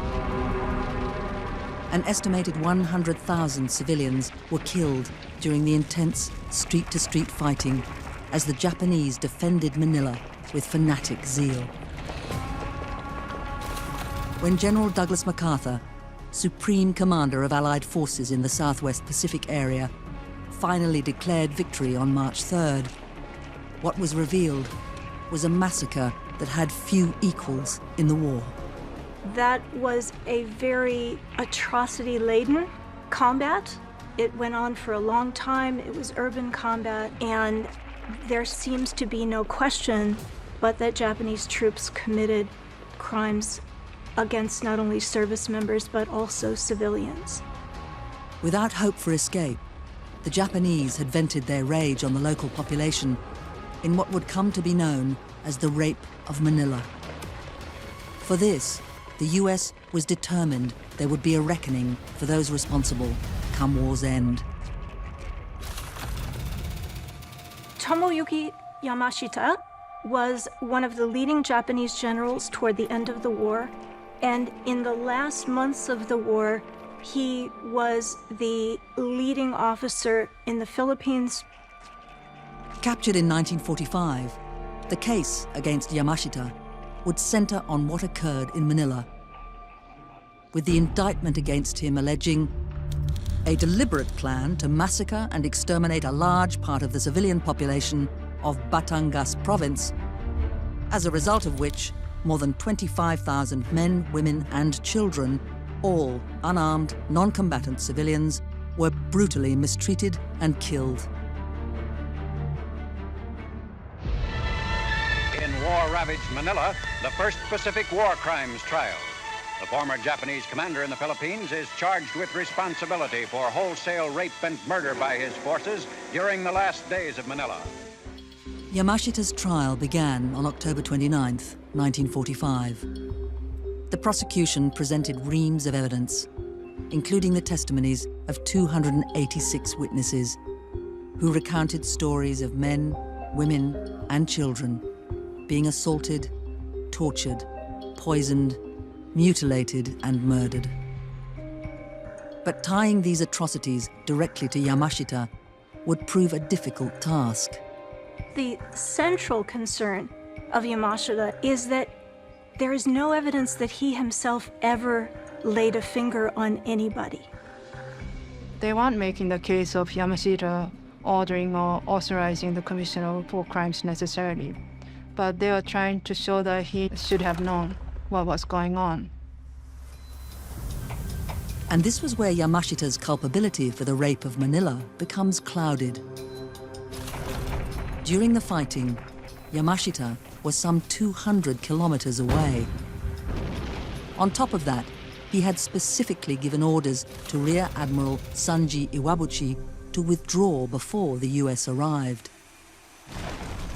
An estimated 100,000 civilians were killed during the intense street-to-street fighting as the Japanese defended Manila with fanatic zeal. When General Douglas MacArthur, Supreme Commander of Allied forces in the Southwest Pacific area, finally declared victory on March 3rd, what was revealed was a massacre that had few equals in the war. That was a very atrocity-laden combat. It went on for a long time. It was urban combat, and there seems to be no question but that Japanese troops committed crimes against not only service members but also civilians. Without hope for escape, the Japanese had vented their rage on the local population in what would come to be known as the Rape of Manila. For this, the US was determined there would be a reckoning for those responsible come war's end. Tomoyuki Yamashita was one of the leading Japanese generals toward the end of the war, and in the last months of the war, he was the leading officer in the Philippines. Captured in 1945, the case against Yamashita would center on what occurred in Manila, with the indictment against him alleging a deliberate plan to massacre and exterminate a large part of the civilian population of Batangas province, as a result of which more than 25,000 men, women, and children, all unarmed, non-combatant civilians, were brutally mistreated and killed. In war-ravaged Manila, the first Pacific War Crimes trial. The former Japanese commander in the Philippines is charged with responsibility for wholesale rape and murder by his forces during the last days of Manila. Yamashita's trial began on October 29th, 1945. The prosecution presented reams of evidence, including the testimonies of 286 witnesses, who recounted stories of men, women, and children being assaulted, tortured, poisoned, mutilated, and murdered. But tying these atrocities directly to Yamashita would prove a difficult task. The central concern of Yamashita is that there is no evidence that he himself ever laid a finger on anybody. They weren't making the case of Yamashita ordering or authorizing the commission of war crimes necessarily, but they were trying to show that he should have known what was going on. And this was where Yamashita's culpability for the rape of Manila becomes clouded. During the fighting, Yamashita was some 200 kilometers away. On top of that, he had specifically given orders to Rear Admiral Sanji Iwabuchi to withdraw before the US arrived.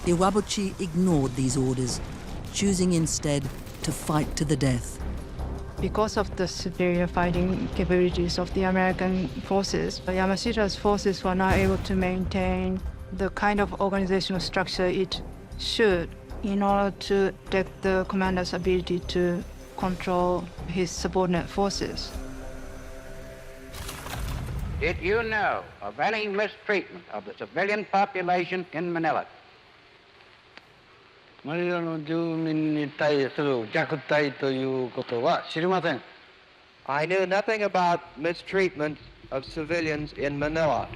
Iwabuchi ignored these orders, choosing instead to fight to the death. Because of the superior fighting capabilities of the American forces, Yamashita's forces were not able to maintain the kind of organizational structure it should in order to protect the commander's ability to control his subordinate forces. Did you know of any mistreatment of the civilian population in Manila? マニラの住民に対する虐待ということは知りません。I knew nothing about mistreatment of civilians in Manila.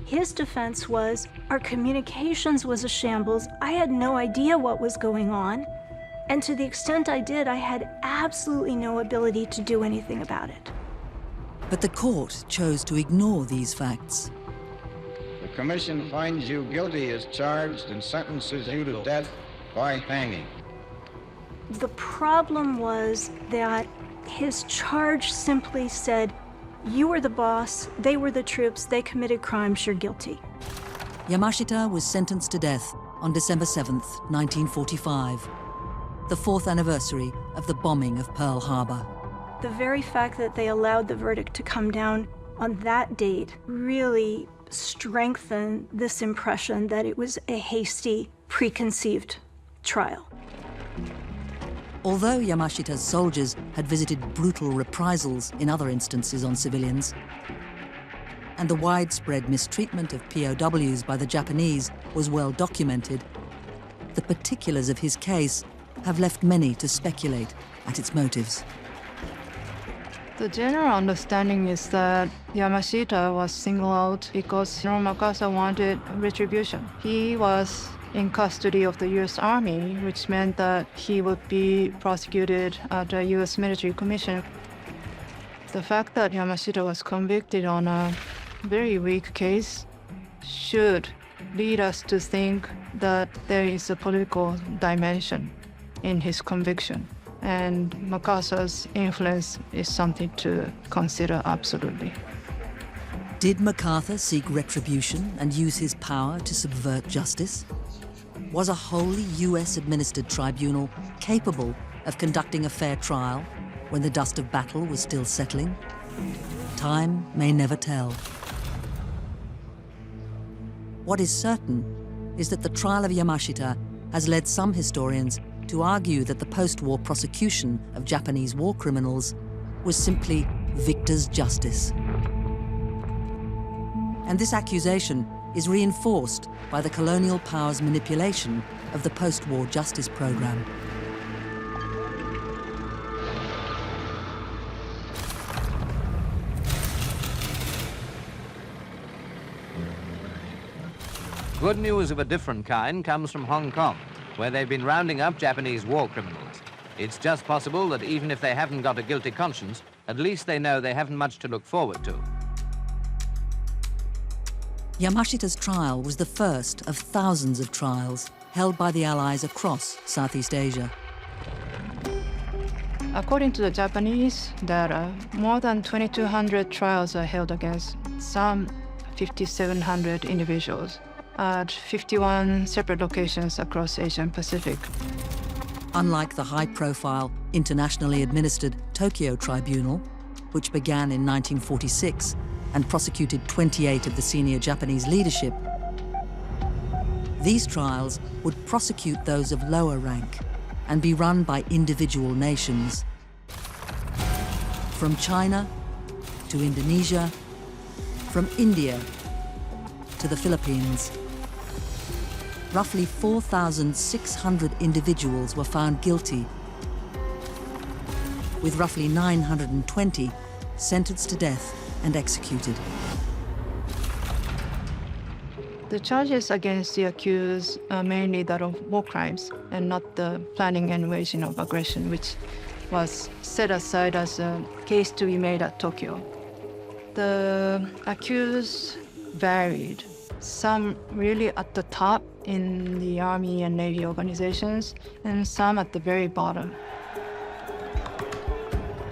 His defense was, our communications was a shambles. I had no idea what was going on. And to the extent I did, I had absolutely no ability to do anything about it. But the court chose to ignore these facts. The commission finds you guilty as charged and sentences you to death by hanging. The problem was that his charge simply said, you were the boss, they were the troops, they committed crimes, you're guilty. Yamashita was sentenced to death on December 7th, 1945, the 4th anniversary of the bombing of Pearl Harbor. The very fact that they allowed the verdict to come down on that date really strengthened this impression that it was a hasty, preconceived trial. Although Yamashita's soldiers had visited brutal reprisals in other instances on civilians, and the widespread mistreatment of POWs by the Japanese was well documented, the particulars of his case have left many to speculate at its motives. The general understanding is that Yamashita was singled out because General MacArthur wanted retribution. He was in custody of the U.S. Army, which meant that he would be prosecuted at a U.S. military commission. The fact that Yamashita was convicted on a very weak case should lead us to think that there is a political dimension in his conviction. And MacArthur's influence is something to consider absolutely. Did MacArthur seek retribution and use his power to subvert justice? Was a wholly US-administered tribunal capable of conducting a fair trial when the dust of battle was still settling? Time may never tell. What is certain is that the trial of Yamashita has led some historians to argue that the post-war prosecution of Japanese war criminals was simply victor's justice. And this accusation is reinforced by the colonial powers' manipulation of the post-war justice program. Good news of a different kind comes from Hong Kong, where they've been rounding up Japanese war criminals. It's just possible that even if they haven't got a guilty conscience, at least they know they haven't much to look forward to. Yamashita's trial was the first of thousands of trials held by the Allies across Southeast Asia. According to the Japanese data, more than 2,200 trials are held against some 5,700 individuals at 51 separate locations across Asia and Pacific. Unlike the high-profile, internationally administered Tokyo Tribunal, which began in 1946 and prosecuted 28 of the senior Japanese leadership, these trials would prosecute those of lower rank and be run by individual nations. From China to Indonesia, from India to the Philippines, roughly 4,600 individuals were found guilty, with roughly 920 sentenced to death and executed. The charges against the accused are mainly that of war crimes and not the planning and waging of aggression, which was set aside as a case to be made at Tokyo. The accused varied. Some really at the top in the Army and Navy organizations, and some at the very bottom.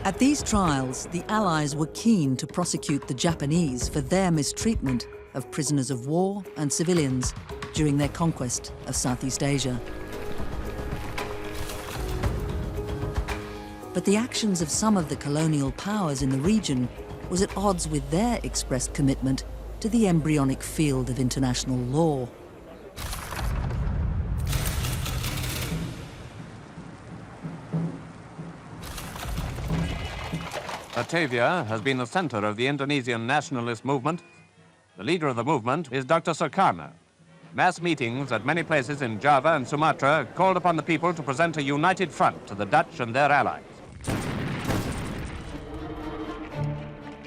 At these trials, the Allies were keen to prosecute the Japanese for their mistreatment of prisoners of war and civilians during their conquest of Southeast Asia. But the actions of some of the colonial powers in the region was at odds with their expressed commitment to the embryonic field of international law. Batavia has been the center of the Indonesian nationalist movement. The leader of the movement is Dr. Sukarno. Mass meetings at many places in Java and Sumatra called upon the people to present a united front to the Dutch and their allies.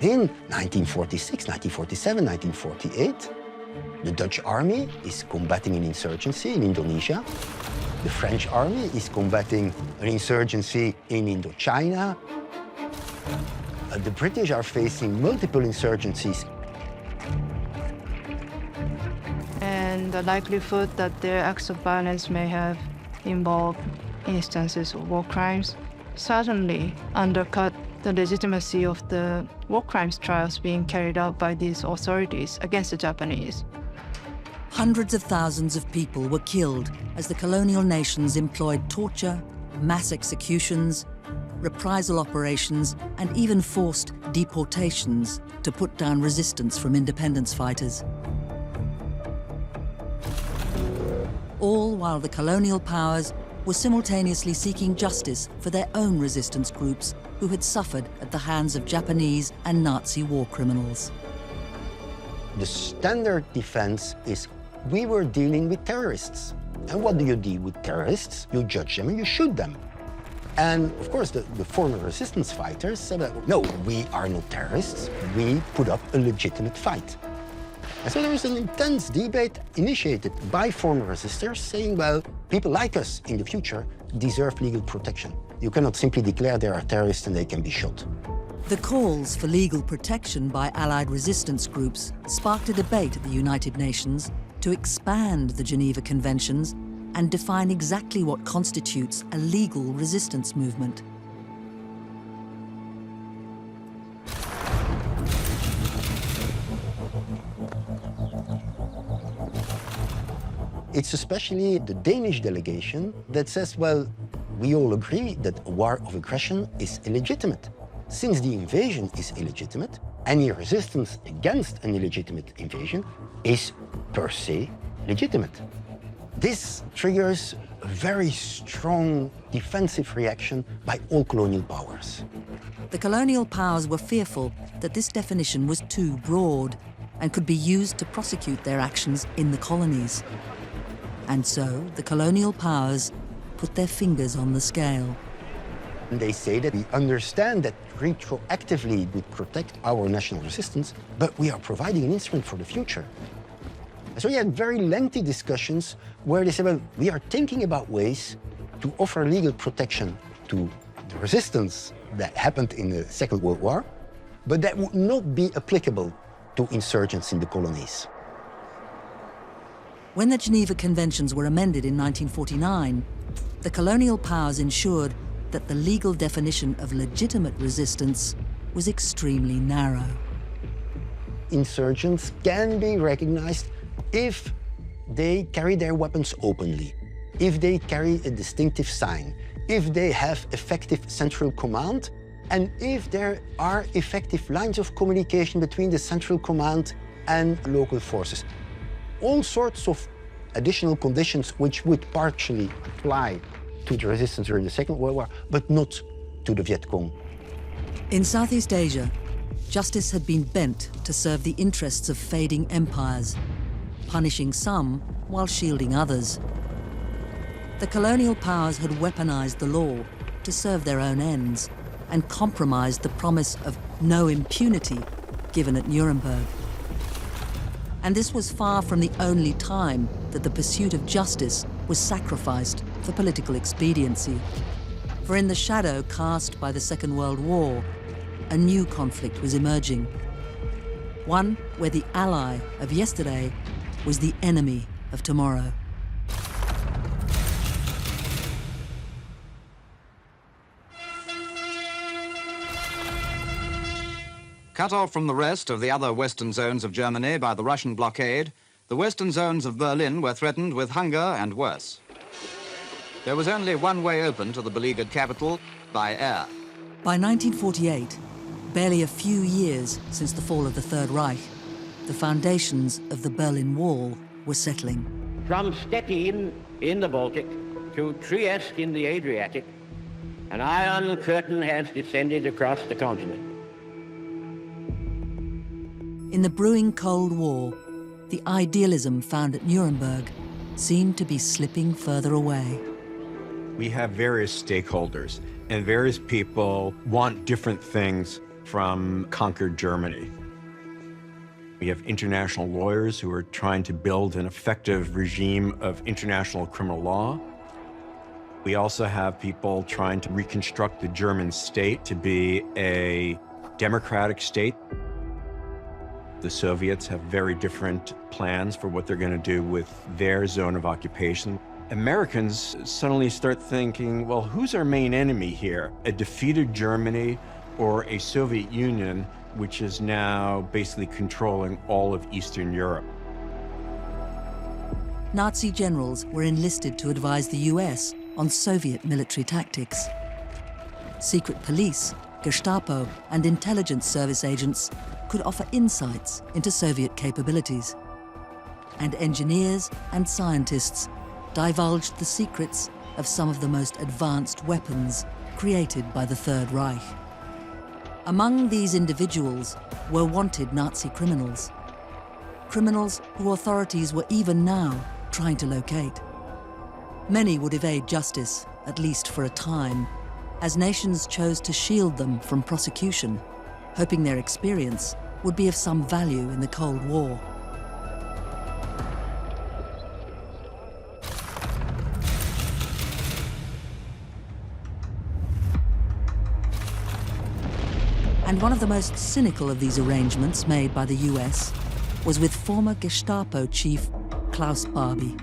In 1946, 1947, 1948, the Dutch army is combating an insurgency in Indonesia. The French army is combating an insurgency in Indochina. The British are facing multiple insurgencies. And the likelihood that their acts of violence may have involved instances of war crimes certainly undercut the legitimacy of the war crimes trials being carried out by these authorities against the Japanese. Hundreds of thousands of people were killed as the colonial nations employed torture, mass executions, reprisal operations, and even forced deportations to put down resistance from independence fighters. All while the colonial powers were simultaneously seeking justice for their own resistance groups who had suffered at the hands of Japanese and Nazi war criminals. The standard defense is we were dealing with terrorists. And what do you deal with terrorists? You judge them and you shoot them. And of course, the former resistance fighters said, no, we are not terrorists. We put up a legitimate fight. And so there was an intense debate initiated by former resistors saying, well, people like us in the future deserve legal protection. You cannot simply declare they are terrorists and they can be shot. The calls for legal protection by Allied resistance groups sparked a debate at the United Nations to expand the Geneva Conventions and define exactly what constitutes a legal resistance movement. It's especially the Danish delegation that says, well, we all agree that a war of aggression is illegitimate. Since the invasion is illegitimate, any resistance against an illegitimate invasion is per se legitimate. This triggers a very strong defensive reaction by all colonial powers. The colonial powers were fearful that this definition was too broad and could be used to prosecute their actions in the colonies. And so the colonial powers put their fingers on the scale. And they say that we understand that retroactively we protect our national resistance, but we are providing an instrument for the future. And so you had very lengthy discussions where they said, well, we are thinking about ways to offer legal protection to the resistance that happened in the Second World War, but that would not be applicable to insurgents in the colonies. When the Geneva Conventions were amended in 1949, the colonial powers ensured that the legal definition of legitimate resistance was extremely narrow. Insurgents can be recognized if they carry their weapons openly, if they carry a distinctive sign, if they have effective central command, and if there are effective lines of communication between the central command and local forces. All sorts of additional conditions which would partially apply to the resistance during the Second World War, but not to the Viet Cong. In Southeast Asia, justice had been bent to serve the interests of fading empires, punishing some while shielding others. The colonial powers had weaponized the law to serve their own ends and compromised the promise of no impunity given at Nuremberg. And this was far from the only time that the pursuit of justice was sacrificed for political expediency. For in the shadow cast by the Second World War, a new conflict was emerging. One where the ally of yesterday was the enemy of tomorrow. Cut off from the rest of the other western zones of Germany by the Russian blockade, the western zones of Berlin were threatened with hunger and worse. There was only one way open to the beleaguered capital, by air. By 1948, barely a few years since the fall of the Third Reich, the foundations of the Berlin Wall were settling. From Stettin in the Baltic to Trieste in the Adriatic, an iron curtain has descended across the continent. In the brewing Cold War, the idealism found at Nuremberg seemed to be slipping further away. We have various stakeholders, and various people want different things from conquered Germany. We have international lawyers who are trying to build an effective regime of international criminal law. We also have people trying to reconstruct the German state to be a democratic state. The Soviets have very different plans for what they're going to do with their zone of occupation. Americans suddenly start thinking, well, who's our main enemy here? A defeated Germany or a Soviet Union, which is now basically controlling all of Eastern Europe? Nazi generals were enlisted to advise the US on Soviet military tactics. Secret police, Gestapo, and intelligence service agents could offer insights into Soviet capabilities. And engineers and scientists divulged the secrets of some of the most advanced weapons created by the Third Reich. Among these individuals were wanted Nazi criminals. Criminals who authorities were even now trying to locate. Many would evade justice, at least for a time, as nations chose to shield them from prosecution, hoping their experience would be of some value in the Cold War. And one of the most cynical of these arrangements made by the US was with former Gestapo chief Klaus Barbie.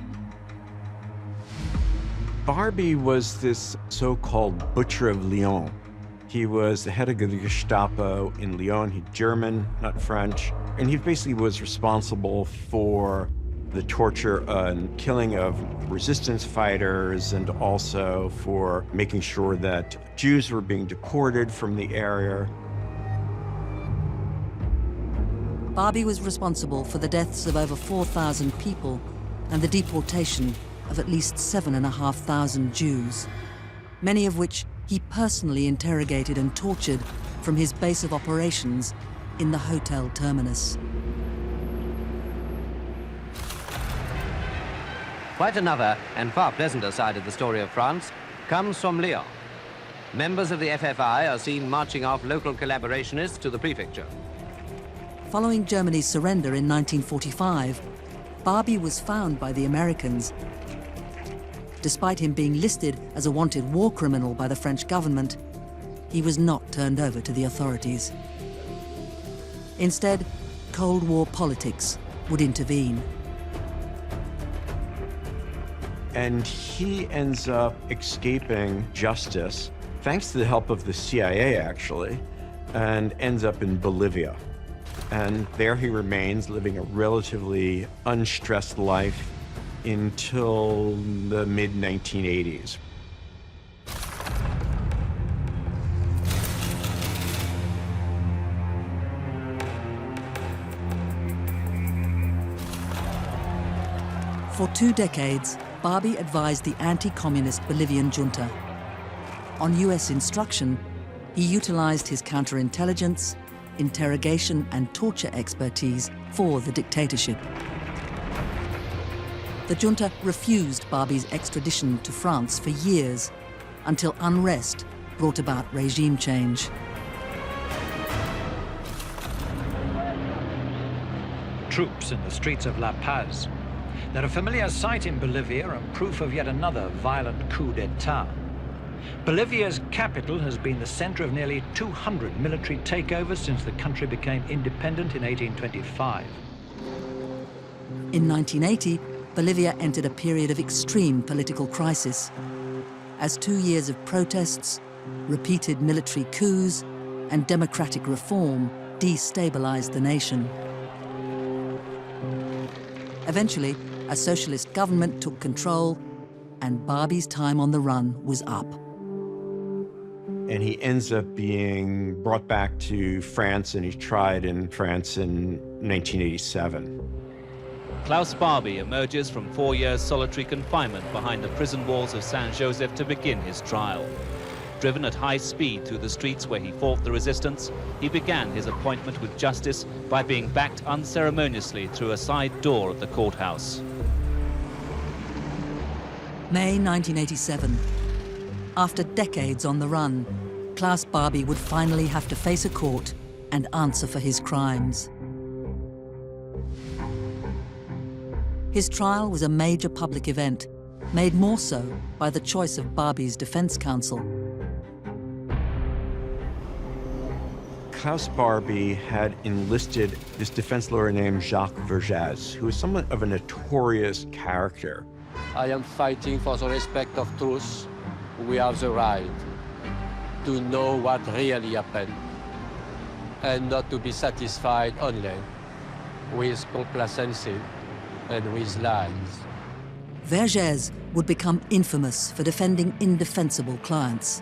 Barbie was this so-called butcher of Lyon. He was the head of the Gestapo in Lyon. He's German, not French. And he basically was responsible for the torture and killing of resistance fighters, and also for making sure that Jews were being deported from the area. Barbie was responsible for the deaths of over 4,000 people and the deportation of at least 7,500 Jews, many of which he personally interrogated and tortured from his base of operations in the hotel terminus. Quite another and far pleasanter side of the story of France comes from Lyon. Members of the FFI are seen marching off local collaborationists to the prefecture. Following Germany's surrender in 1945, Barbie was found by the Americans. Despite him being listed as a wanted war criminal by the French government, he was not turned over to the authorities. Instead, Cold War politics would intervene. And he ends up escaping justice, thanks to the help of the CIA, actually, and ends up in Bolivia. And there he remains, living a relatively unstressed life until the mid-1980s. For 2 decades, Barbie advised the anti-communist Bolivian junta. On US instruction, he utilized his counterintelligence, interrogation and torture expertise for the dictatorship. The junta refused Barbie's extradition to France for years, until unrest brought about regime change. Troops in the streets of La Paz. They're a familiar sight in Bolivia and proof of yet another violent coup d'etat. Bolivia's capital has been the center of nearly 200 military takeovers since the country became independent in 1825. In 1980, Bolivia entered a period of extreme political crisis, as 2 years of protests, repeated military coups, and democratic reform destabilized the nation. Eventually, a socialist government took control, and Barbie's time on the run was up. And he ends up being brought back to France, and he's tried in France in 1987. Klaus Barbie emerges from 4 years solitary confinement behind the prison walls of Saint-Joseph to begin his trial. Driven at high speed through the streets where he fought the resistance, he began his appointment with justice by being backed unceremoniously through a side door of the courthouse. May 1987. After decades on the run, Klaus Barbie would finally have to face a court and answer for his crimes. His trial was a major public event, made more so by the choice of Barbie's defense counsel. Klaus Barbie had enlisted this defense lawyer named Jacques Vergès, who was somewhat of a notorious character. I am fighting for the respect of truth. We have the right to know what really happened and not to be satisfied only with complacency and with lies. Vergès would become infamous for defending indefensible clients,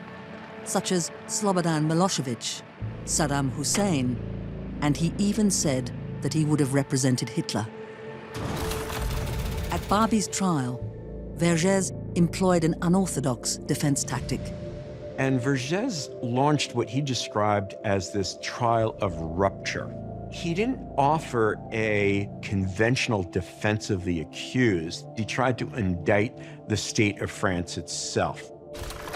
such as Slobodan Milosevic, Saddam Hussein, and he even said that he would have represented Hitler. At Barbie's trial, Vergès employed an unorthodox defense tactic. And Vergès launched what he described as this trial of rupture. He didn't offer a conventional defense of the accused. He tried to indict the state of France itself.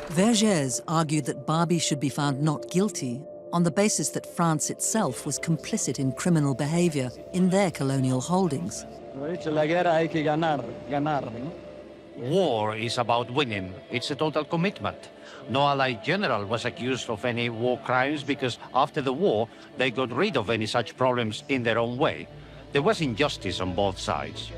Vergès argued that Barbie should be found not guilty on the basis that France itself was complicit in criminal behavior in their colonial holdings. War is about winning. It's a total commitment. No Allied general was accused of any war crimes because after the war, they got rid of any such problems in their own way. There was injustice on both sides.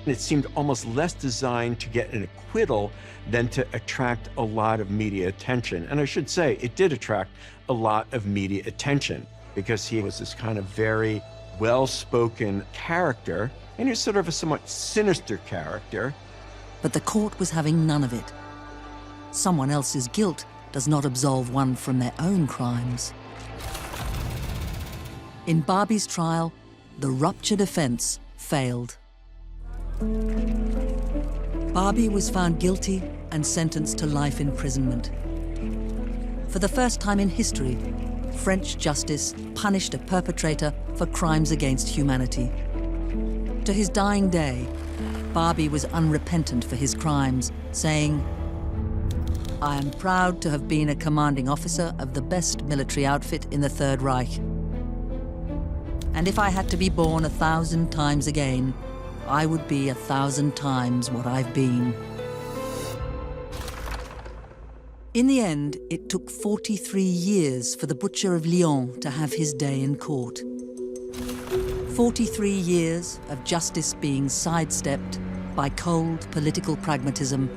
It seemed almost less designed to get an acquittal than to attract a lot of media attention. And I should say, it did attract a lot of media attention because he was this kind of very well-spoken character, and he was sort of a somewhat sinister character. But the court was having none of it. Someone else's guilt does not absolve one from their own crimes. In Barbie's trial, the rupture defense failed. Barbie was found guilty and sentenced to life imprisonment. For the first time in history, French justice punished a perpetrator for crimes against humanity. To his dying day, Barbie was unrepentant for his crimes, saying, "I am proud to have been a commanding officer of the best military outfit in the Third Reich. And if I had to be born 1,000 times again, I would be 1,000 times what I've been." In the end, it took 43 years for the butcher of Lyon to have his day in court. 43 years of justice being sidestepped by cold political pragmatism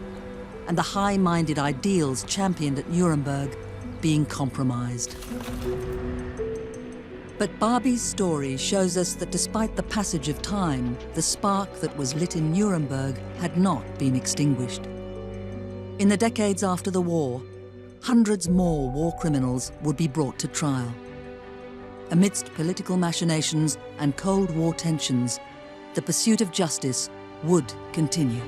and the high-minded ideals championed at Nuremberg being compromised. But Barbie's story shows us that despite the passage of time, the spark that was lit in Nuremberg had not been extinguished. In the decades after the war, hundreds more war criminals would be brought to trial. Amidst political machinations and Cold War tensions, the pursuit of justice would continue.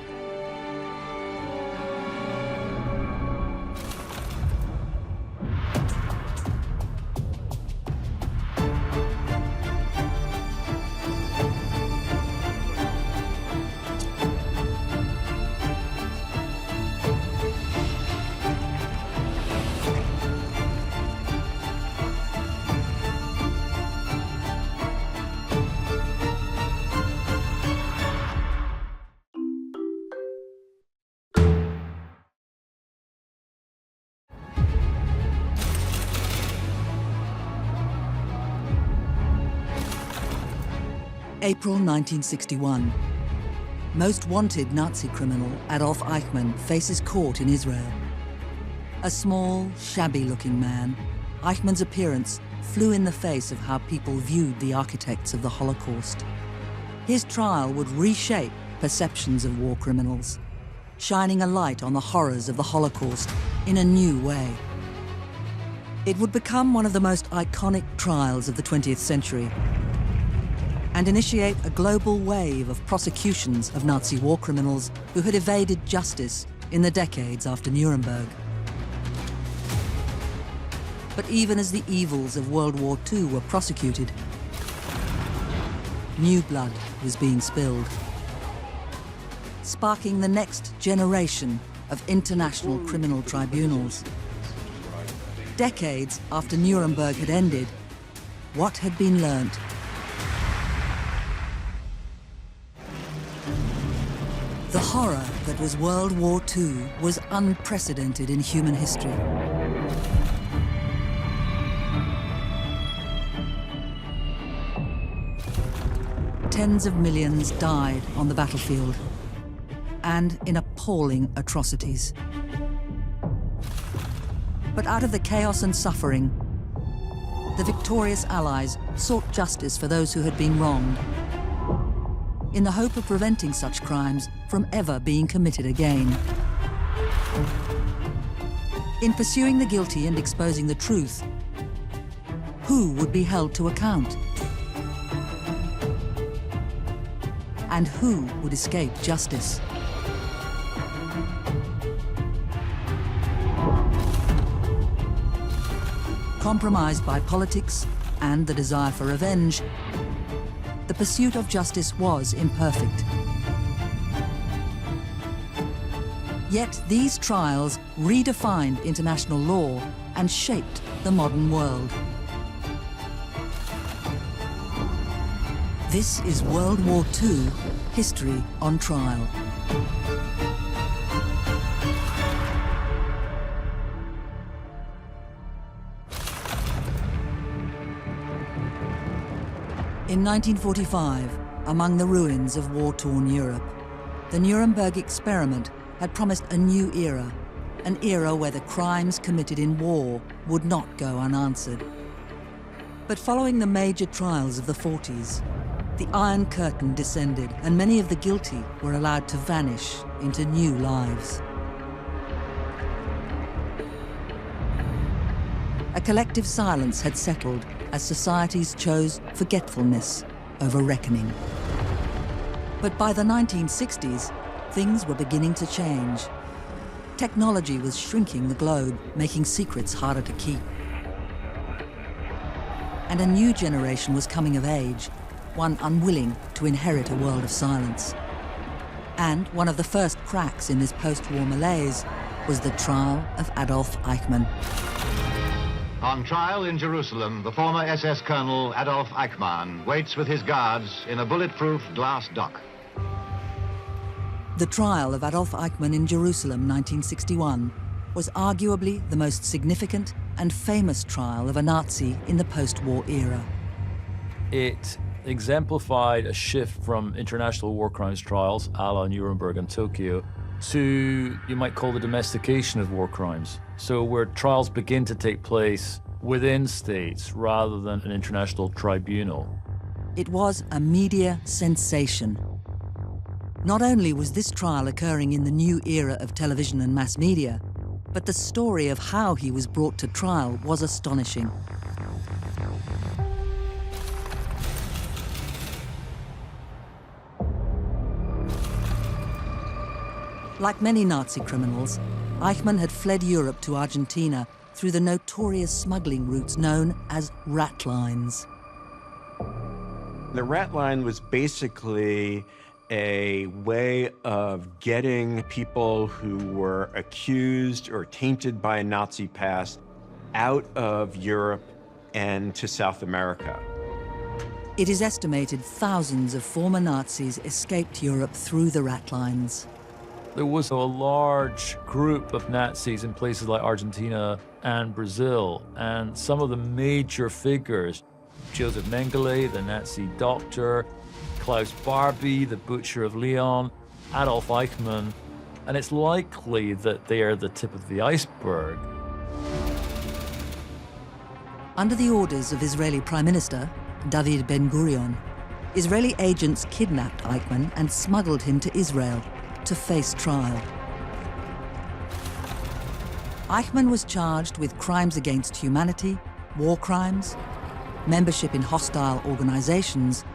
April 1961. Most wanted Nazi criminal Adolf Eichmann faces court in Israel. A small, shabby-looking man, Eichmann's appearance flew in the face of how people viewed the architects of the Holocaust. His trial would reshape perceptions of war criminals, shining a light on the horrors of the Holocaust in a new way. It would become one of the most iconic trials of the 20th century and initiate a global wave of prosecutions of Nazi war criminals who had evaded justice in the decades after Nuremberg. But even as the evils of World War II were prosecuted, new blood was being spilled, sparking the next generation of international criminal tribunals. Decades after Nuremberg had ended, what had been learnt? The horror that was World War II was unprecedented in human history. Tens of millions died on the battlefield, and in appalling atrocities. But out of the chaos and suffering, the victorious Allies sought justice for those who had been wronged, in the hope of preventing such crimes from ever being committed again. In pursuing the guilty and exposing the truth, who would be held to account? And who would escape justice? Compromised by politics and the desire for revenge, the pursuit of justice was imperfect. Yet these trials redefined international law and shaped the modern world. This is World War II History on Trial. In 1945, among the ruins of war-torn Europe, the Nuremberg experiment had promised a new era, an era where the crimes committed in war would not go unanswered. But following the major trials of the 40s, the Iron Curtain descended and many of the guilty were allowed to vanish into new lives. A collective silence had settled as societies chose forgetfulness over reckoning. But by the 1960s, things were beginning to change. Technology was shrinking the globe, making secrets harder to keep. And a new generation was coming of age, one unwilling to inherit a world of silence. And one of the first cracks in this post-war malaise was the trial of Adolf Eichmann. On trial in Jerusalem, the former SS Colonel Adolf Eichmann waits with his guards in a bulletproof glass dock. The trial of Adolf Eichmann in Jerusalem, 1961, was arguably the most significant and famous trial of a Nazi in the post-war era. It exemplified a shift from international war crimes trials, a la Nuremberg and Tokyo, to, you might call, the domestication of war crimes. So where trials begin to take place within states rather than an international tribunal. It was a media sensation. Not only was this trial occurring in the new era of television and mass media, but the story of how he was brought to trial was astonishing. Like many Nazi criminals, Eichmann had fled Europe to Argentina through the notorious smuggling routes known as rat lines. The rat line was basically a way of getting people who were accused or tainted by a Nazi past out of Europe and to South America. It is estimated thousands of former Nazis escaped Europe through the rat lines. There was a large group of Nazis in places like Argentina and Brazil, and some of the major figures, Joseph Mengele, the Nazi doctor, Klaus Barbie, the butcher of Lyon, Adolf Eichmann, and it's likely that they are the tip of the iceberg. Under the orders of Israeli Prime Minister David Ben-Gurion, Israeli agents kidnapped Eichmann and smuggled him to Israel to face trial. Eichmann was charged with crimes against humanity, war crimes, membership in hostile organizations,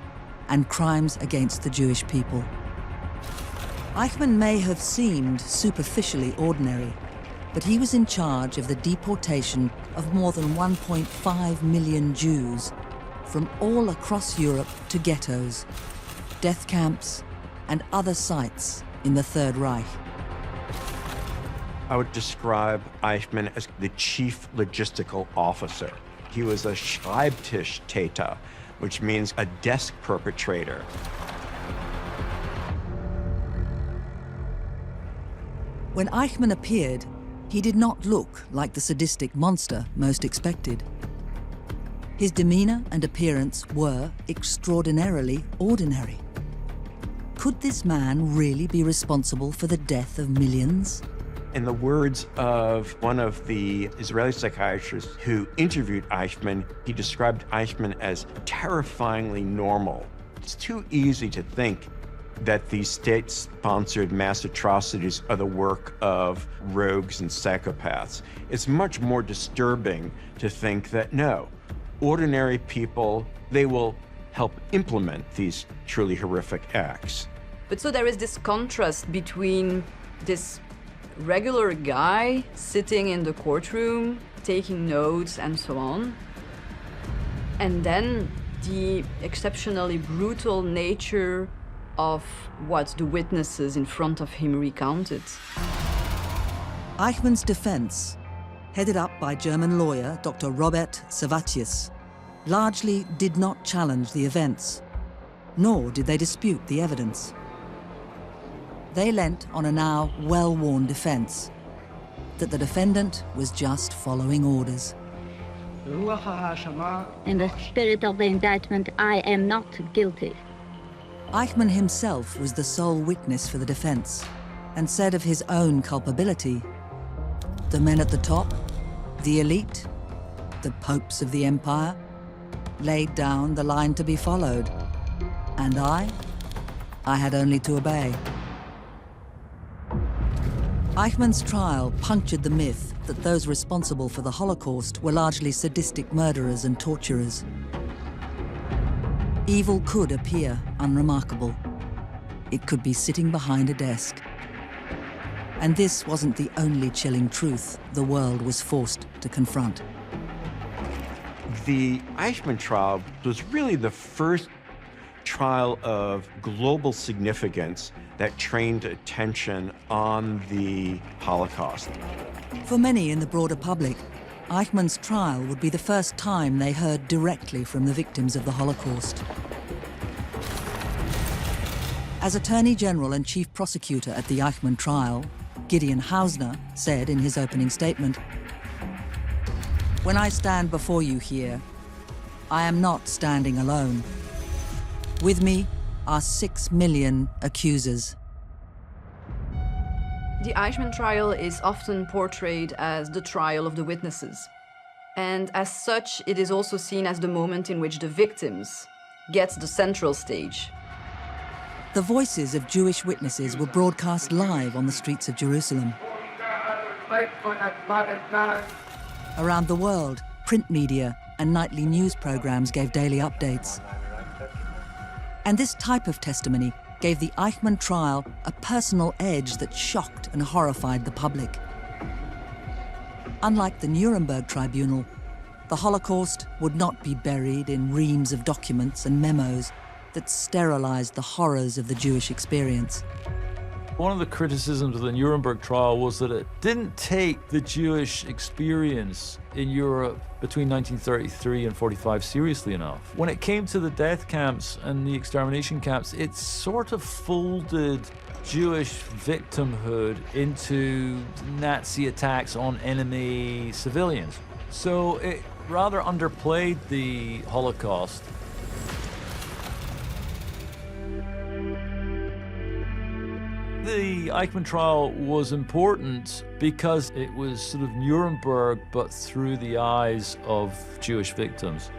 and crimes against the Jewish people. Eichmann may have seemed superficially ordinary, but he was in charge of the deportation of more than 1.5 million Jews from all across Europe to ghettos, death camps, and other sites in the Third Reich. I would describe Eichmann as the chief logistical officer. He was a Schreibtischtäter, which means a desk perpetrator. When Eichmann appeared, he did not look like the sadistic monster most expected. His demeanor and appearance were extraordinarily ordinary. Could this man really be responsible for the death of millions? In the words of one of the Israeli psychiatrists who interviewed Eichmann, he described Eichmann as terrifyingly normal. It's too easy to think that these state-sponsored mass atrocities are the work of rogues and psychopaths. It's much more disturbing to think that, no, ordinary people, they will help implement these truly horrific acts. But so there is this contrast between this regular guy sitting in the courtroom, taking notes and so on, and then the exceptionally brutal nature of what the witnesses in front of him recounted. Eichmann's defense, headed up by German lawyer Dr. Robert Servatius, largely did not challenge the events, nor did they dispute the evidence. They leant on a now well-worn defense, that the defendant was just following orders. In the spirit of the indictment, I am not guilty. Eichmann himself was the sole witness for the defense, and said of his own culpability, "The men at the top, the elite, the popes of the empire, laid down the line to be followed, and I had only to obey." Eichmann's trial punctured the myth that those responsible for the Holocaust were largely sadistic murderers and torturers. Evil could appear unremarkable. It could be sitting behind a desk. And this wasn't the only chilling truth the world was forced to confront. The Eichmann trial was really the first trial of global significance that trained attention on the Holocaust. For many in the broader public, Eichmann's trial would be the first time they heard directly from the victims of the Holocaust. As Attorney General and Chief Prosecutor at the Eichmann trial, Gideon Hausner said in his opening statement, "When I stand before you here, I am not standing alone. With me are 6 million accusers." The Eichmann trial is often portrayed as the trial of the witnesses. And as such, it is also seen as the moment in which the victims get the central stage. The voices of Jewish witnesses were broadcast live on the streets of Jerusalem. Around the world, print media and nightly news programs gave daily updates. And this type of testimony gave the Eichmann trial a personal edge that shocked and horrified the public. Unlike the Nuremberg tribunal, the Holocaust would not be buried in reams of documents and memos that sterilized the horrors of the Jewish experience. One of the criticisms of the Nuremberg trial was that it didn't take the Jewish experience in Europe between 1933 and 45 seriously enough. When it came to the death camps and the extermination camps, it sort of folded Jewish victimhood into Nazi attacks on enemy civilians. So it rather underplayed the Holocaust. Eichmann trial was important because it was sort of Nuremberg, but through the eyes of Jewish victims.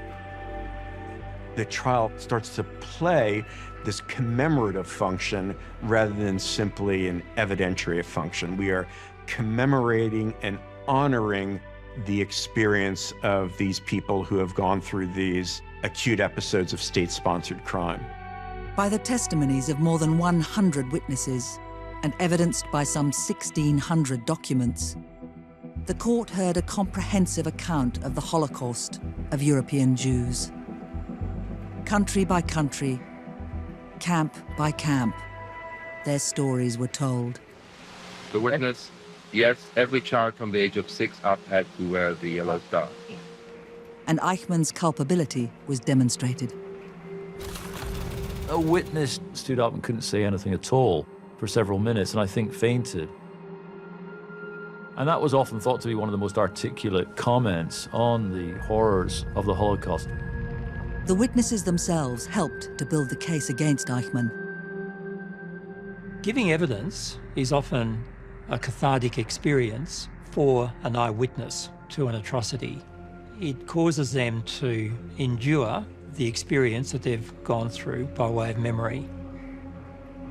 The trial starts to play this commemorative function rather than simply an evidentiary function. We are commemorating and honoring the experience of these people who have gone through these acute episodes of state-sponsored crime. By the testimonies of more than 100 witnesses and evidenced by some 1,600 documents, the court heard a comprehensive account of the Holocaust of European Jews. Country by country, camp by camp, their stories were told. The witness, yes, every child from the age of 6 up had to wear the yellow star. And Eichmann's culpability was demonstrated. A witness stood up and couldn't say anything at all for several minutes, and I think fainted. And that was often thought to be one of the most articulate comments on the horrors of the Holocaust. The witnesses themselves helped to build the case against Eichmann. Giving evidence is often a cathartic experience for an eyewitness to an atrocity. It causes them to endure the experience that they've gone through by way of memory.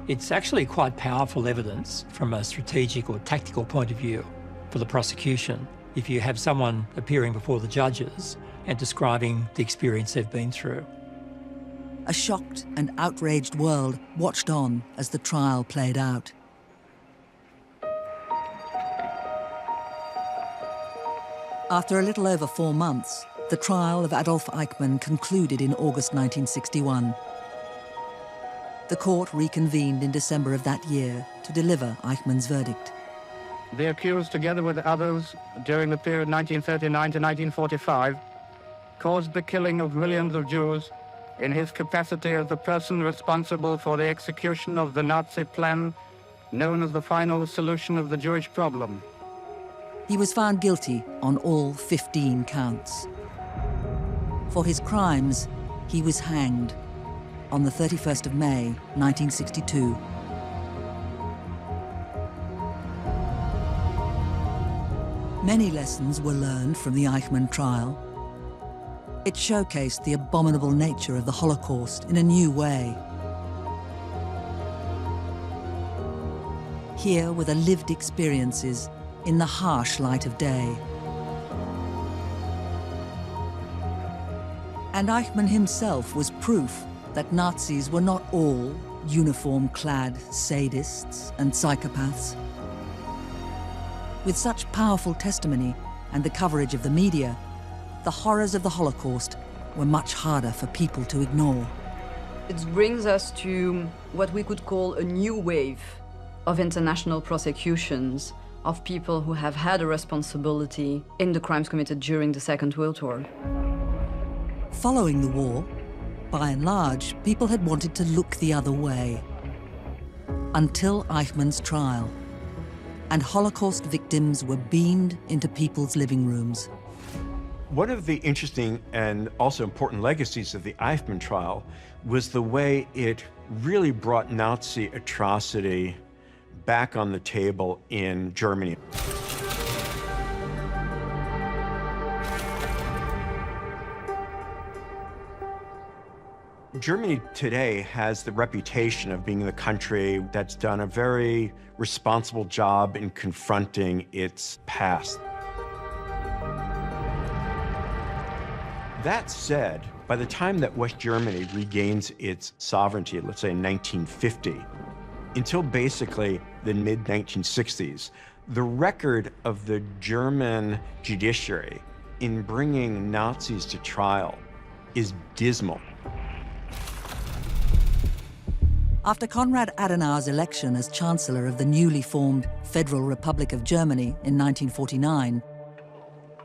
It's actually quite powerful evidence from a strategic or tactical point of view for the prosecution if you have someone appearing before the judges and describing the experience they've been through. A shocked and outraged world watched on as the trial played out. After a little over 4 months, the trial of Adolf Eichmann concluded in August 1961. The court reconvened in December of that year to deliver Eichmann's verdict. The accused, together with others, during the period 1939 to 1945, caused the killing of millions of Jews in his capacity as the person responsible for the execution of the Nazi plan known as the final solution of the Jewish problem. He was found guilty on all 15 counts. For his crimes, he was hanged on the 31st of May, 1962. Many lessons were learned from the Eichmann trial. It showcased the abominable nature of the Holocaust in a new way. Here were the lived experiences in the harsh light of day. And Eichmann himself was proof that Nazis were not all uniform-clad sadists and psychopaths. With such powerful testimony and the coverage of the media, the horrors of the Holocaust were much harder for people to ignore. It brings us to what we could call a new wave of international prosecutions of people who have had a responsibility in the crimes committed during the Second World War. Following the war, by and large, people had wanted to look the other way. Until Eichmann's trial, and Holocaust victims were beamed into people's living rooms. One of the interesting and also important legacies of the Eichmann trial was the way it really brought Nazi atrocity back on the table in Germany. Germany today has the reputation of being the country that's done a very responsible job in confronting its past. That said, by the time that West Germany regains its sovereignty, let's say in 1950, until basically the mid-1960s, the record of the German judiciary in bringing Nazis to trial is dismal. After Konrad Adenauer's election as Chancellor of the newly formed Federal Republic of Germany in 1949,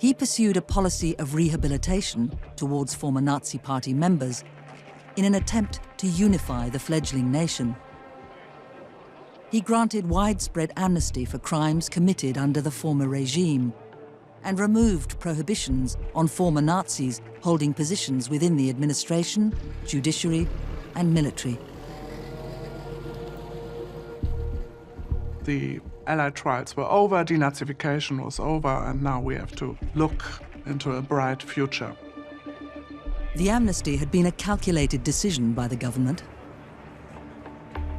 he pursued a policy of rehabilitation towards former Nazi Party members in an attempt to unify the fledgling nation. He granted widespread amnesty for crimes committed under the former regime and removed prohibitions on former Nazis holding positions within the administration, judiciary, and military. the Allied trials were over, denazification was over, and now we have to look into a bright future. The amnesty had been a calculated decision by the government.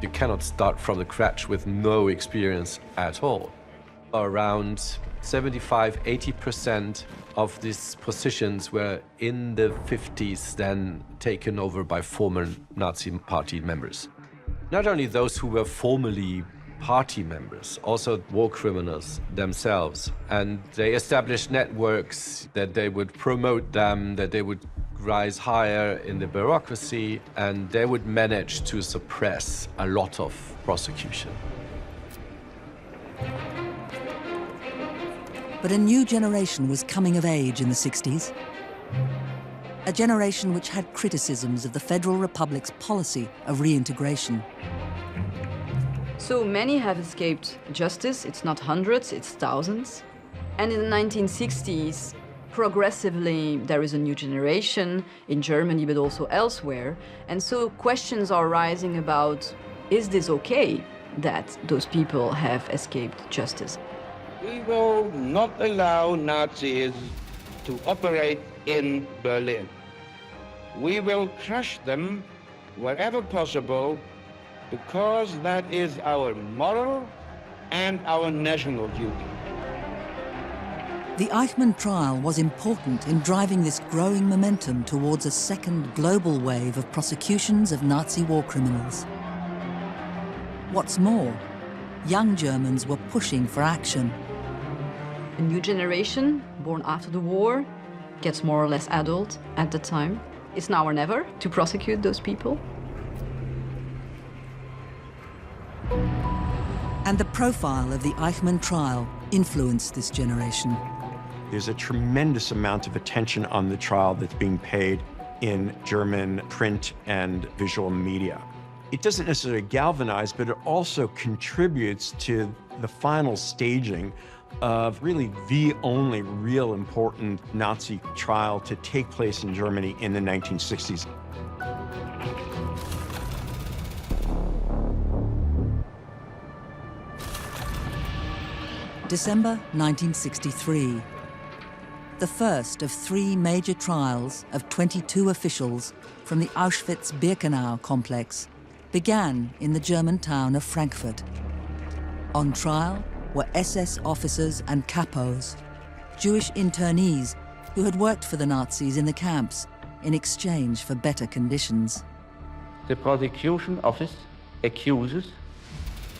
You cannot start from the scratch with no experience at all. Around 75–80% of these positions were in the 50s then taken over by former Nazi party members. Not only those who were formerly party members, also war criminals themselves. And they established networks that they would promote them, that they would rise higher in the bureaucracy, and they would manage to suppress a lot of prosecution. But a new generation was coming of age in the 60s. A generation which had criticisms of the Federal Republic's policy of reintegration. So many have escaped justice. It's not hundreds, it's thousands. And in the 1960s, progressively, there is a new generation in Germany, but also elsewhere. And so questions are rising about, is this okay that those people have escaped justice? We will not allow Nazis to operate in Berlin. We will crush them wherever possible, because that is our moral and our national duty. The Eichmann trial was important in driving this growing momentum towards a second global wave of prosecutions of Nazi war criminals. What's more, young Germans were pushing for action. A new generation, born after the war, gets more or less adult at the time. It's now or never to prosecute those people. And the profile of the Eichmann trial influenced this generation. There's a tremendous amount of attention on the trial that's being paid in German print and visual media. It doesn't necessarily galvanize, but it also contributes to the final staging of really the only real important Nazi trial to take place in Germany in the 1960s. December 1963. The first of 3 major trials of 22 officials from the Auschwitz-Birkenau complex began in the German town of Frankfurt. On trial were SS officers and capos, Jewish internees who had worked for the Nazis in the camps in exchange for better conditions. The prosecution office accuses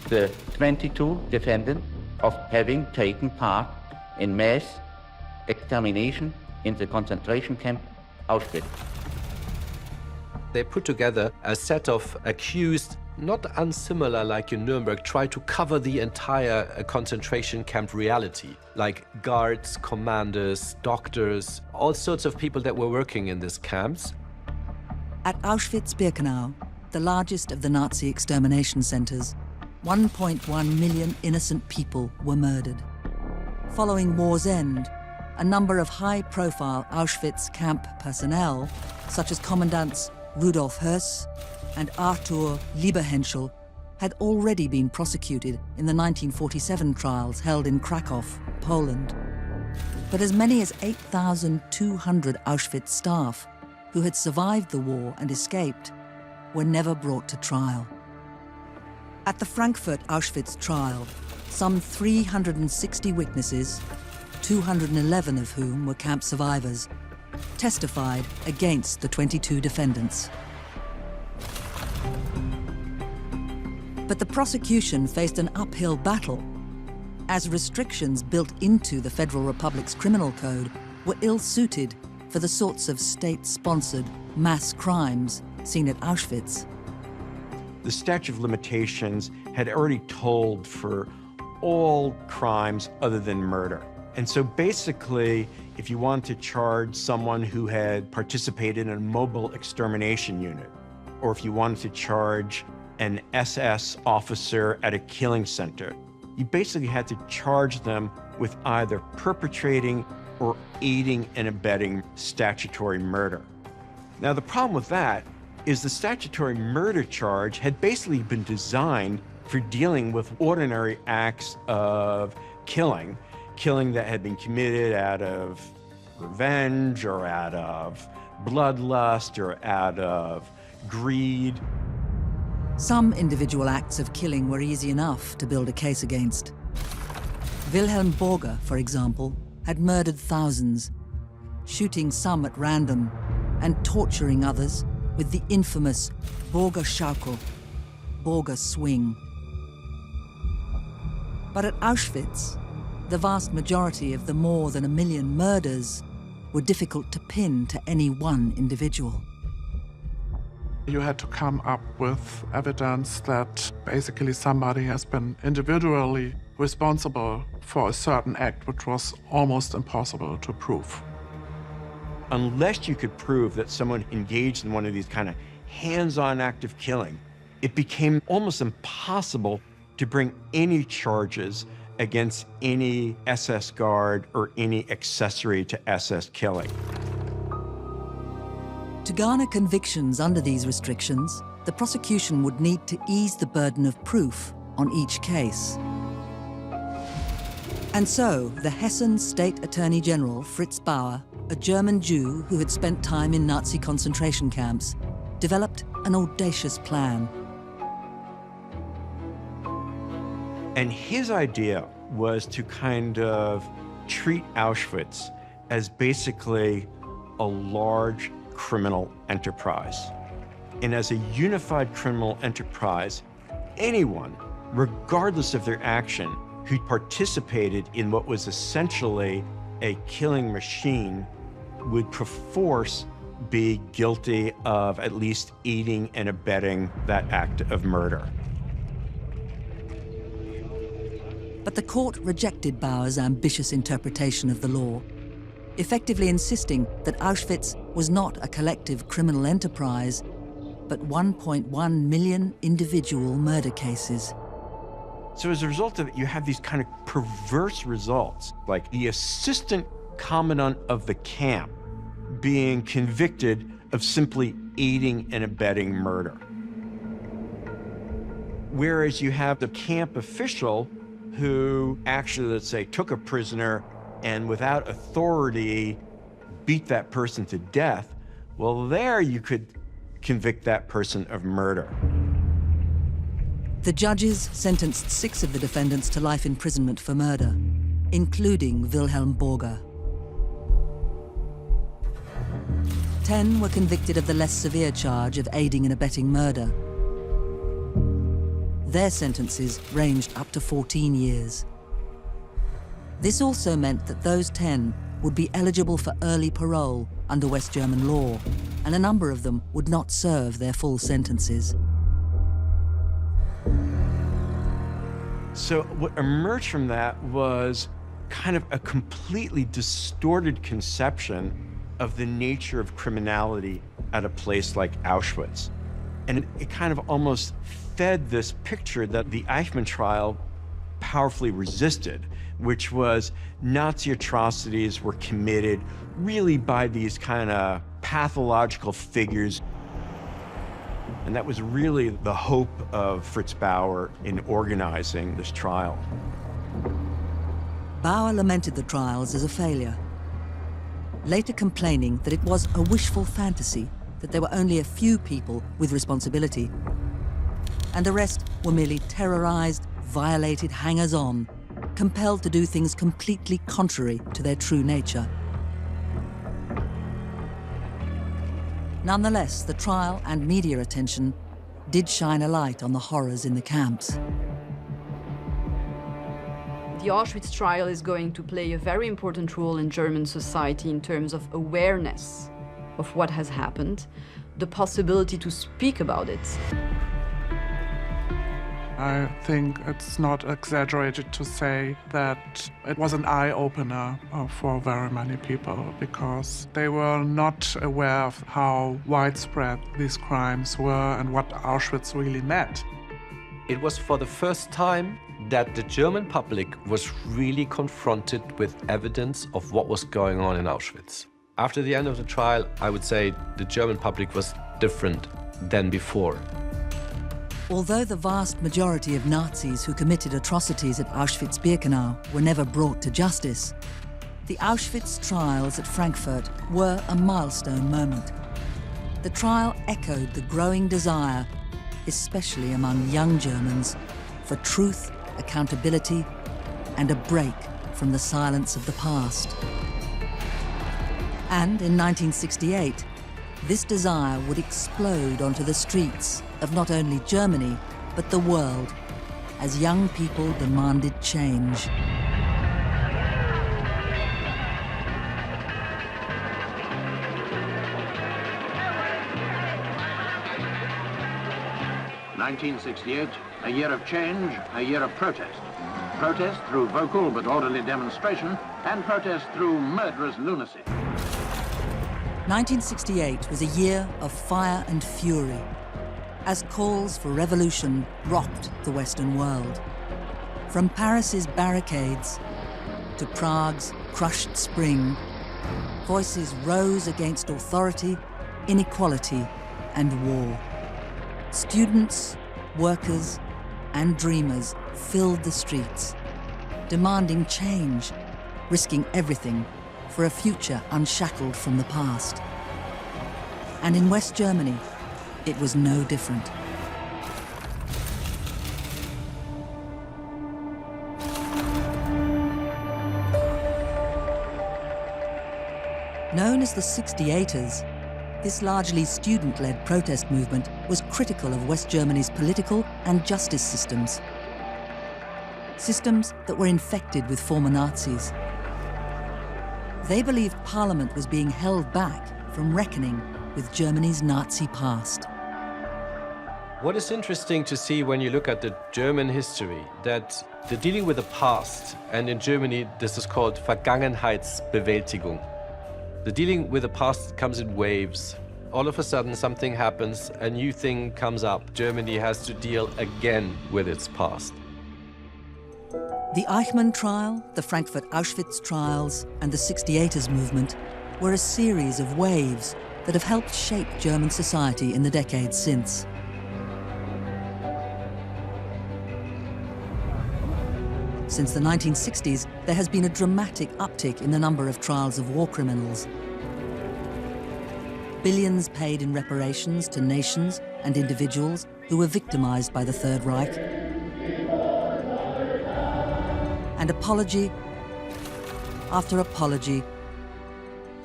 the 22 defendants of having taken part in mass extermination in the concentration camp Auschwitz. They put together a set of accused, not unsimilar like in Nuremberg, try to cover the entire concentration camp reality, like guards, commanders, doctors, all sorts of people that were working in these camps. At Auschwitz-Birkenau, the largest of the Nazi extermination centers, 1.1 million innocent people were murdered. Following war's end, a number of high-profile Auschwitz camp personnel, such as Commandants Rudolf Höss and Arthur Lieberhenschel, had already been prosecuted in the 1947 trials held in Krakow, Poland. But as many as 8,200 Auschwitz staff who had survived the war and escaped were never brought to trial. At the Frankfurt Auschwitz trial, some 360 witnesses, 211 of whom were camp survivors, testified against the 22 defendants. But the prosecution faced an uphill battle, as restrictions built into the Federal Republic's criminal code were ill-suited for the sorts of state-sponsored mass crimes seen at Auschwitz. The statute of limitations had already told for all crimes other than murder. And so basically, if you want to charge someone who had participated in a mobile extermination unit, or if you wanted to charge an SS officer at a killing center, you basically had to charge them with either perpetrating or aiding and abetting statutory murder. Now, the problem with that is the statutory murder charge had basically been designed for dealing with ordinary acts of killing that had been committed out of revenge or out of bloodlust or out of greed. Some individual acts of killing were easy enough to build a case against. Wilhelm Borger, for example, had murdered thousands, shooting some at random and torturing others with the infamous Borger Schaukel, Borger swing. But at Auschwitz, the vast majority of the more than 1 million murders were difficult to pin to any one individual. You had to come up with evidence that basically somebody has been individually responsible for a certain act, which was almost impossible to prove. Unless you could prove that someone engaged in one of these kind of hands-on act of killing, it became almost impossible to bring any charges against any SS guard or any accessory to SS killing. To garner convictions under these restrictions, the prosecution would need to ease the burden of proof on each case. And so, the Hessen State Attorney General, Fritz Bauer, a German Jew who had spent time in Nazi concentration camps, developed an audacious plan. And his idea was to kind of treat Auschwitz as basically a large criminal enterprise. And as a unified criminal enterprise, anyone, regardless of their action, who participated in what was essentially a killing machine would perforce be guilty of at least aiding and abetting that act of murder. But the court rejected Bauer's ambitious interpretation of the law, effectively insisting that Auschwitz was not a collective criminal enterprise, but 1.1 million individual murder cases. So as a result of it, you have these kind of perverse results, like the assistant commandant of the camp being convicted of simply aiding and abetting murder. Whereas you have the camp official who actually, let's say, took a prisoner and without authority beat that person to death, well, there you could convict that person of murder. The judges sentenced 6 of the defendants to life imprisonment for murder, including Wilhelm Borger. 10 were convicted of the less severe charge of aiding and abetting murder. Their sentences ranged up to 14 years. This also meant that those 10 would be eligible for early parole under West German law, and a number of them would not serve their full sentences. So what emerged from that was kind of a completely distorted conception of the nature of criminality at a place like Auschwitz. And it kind of almost fed this picture that the Eichmann trial powerfully resisted, which was Nazi atrocities were committed really by these kind of pathological figures. And that was really the hope of Fritz Bauer in organizing this trial. Bauer lamented the trials as a failure, later complaining that it was a wishful fantasy, that there were only a few people with responsibility, and the rest were merely terrorized, violated hangers-on, compelled to do things completely contrary to their true nature. Nonetheless, the trial and media attention did shine a light on the horrors in the camps. The Auschwitz trial is going to play a very important role in German society in terms of awareness of what has happened, the possibility to speak about it. I think it's not exaggerated to say that it was an eye-opener for very many people, because they were not aware of how widespread these crimes were and what Auschwitz really meant. It was for the first time that the German public was really confronted with evidence of what was going on in Auschwitz. After the end of the trial, I would say the German public was different than before. Although the vast majority of Nazis who committed atrocities at Auschwitz-Birkenau were never brought to justice, the Auschwitz trials at Frankfurt were a milestone moment. The trial echoed the growing desire, especially among young Germans, for truth, accountability, and a break from the silence of the past. And in 1968, this desire would explode onto the streets of not only Germany, but the world, as young people demanded change. (1968), a year of change, a year of protest. Protest through vocal but orderly demonstration, and protest through murderous lunacy. 1968 was a year of fire and fury, as calls for revolution rocked the Western world. From Paris's barricades to Prague's crushed spring, voices rose against authority, inequality, and war. Students, workers, and dreamers filled the streets, demanding change, risking everything for a future unshackled from the past. And in West Germany, it was no different. Known as the 68ers, this largely student-led protest movement was critical of West Germany's political and justice systems. Systems that were infected with former Nazis. They believed Parliament was being held back from reckoning with Germany's Nazi past. What is interesting to see when you look at the German history, that the dealing with the past, and in Germany this is called Vergangenheitsbewältigung. The dealing with the past comes in waves. All of a sudden something happens, a new thing comes up. Germany has to deal again with its past. The Eichmann trial, the Frankfurt Auschwitz trials, and the 68ers movement were a series of waves that have helped shape German society in the decades since. Since the 1960s, there has been a dramatic uptick in the number of trials of war criminals. Billions paid in reparations to nations and individuals who were victimized by the Third Reich. And apology after apology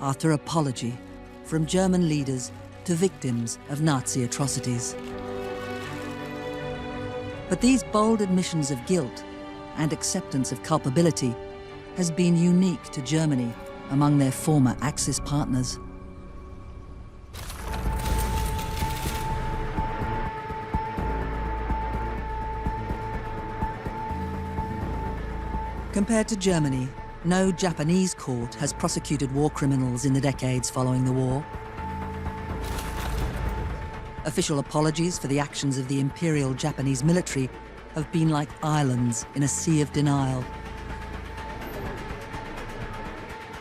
after apology from German leaders to victims of Nazi atrocities. But these bold admissions of guilt and acceptance of culpability has been unique to Germany among their former Axis partners. Compared to Germany, no Japanese court has prosecuted war criminals in the decades following the war. Official apologies for the actions of the Imperial Japanese military have been like islands in a sea of denial.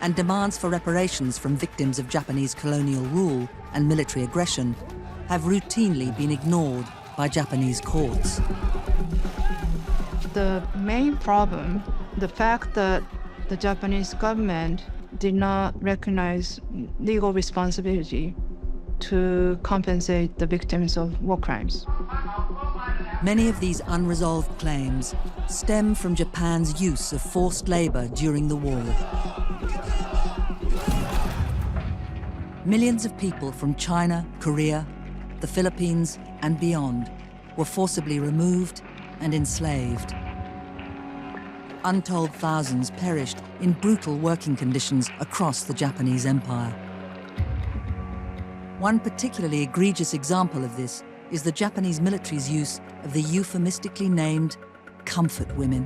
And demands for reparations from victims of Japanese colonial rule and military aggression have routinely been ignored by Japanese courts. The main problem, the fact that the Japanese government did not recognize legal responsibility to compensate the victims of war crimes. Many of these unresolved claims stem from Japan's use of forced labor during the war. Millions of people from China, Korea, the Philippines, and beyond were forcibly removed and enslaved. Untold thousands perished in brutal working conditions across the Japanese Empire. One particularly egregious example of this is the Japanese military's use of the euphemistically named comfort women.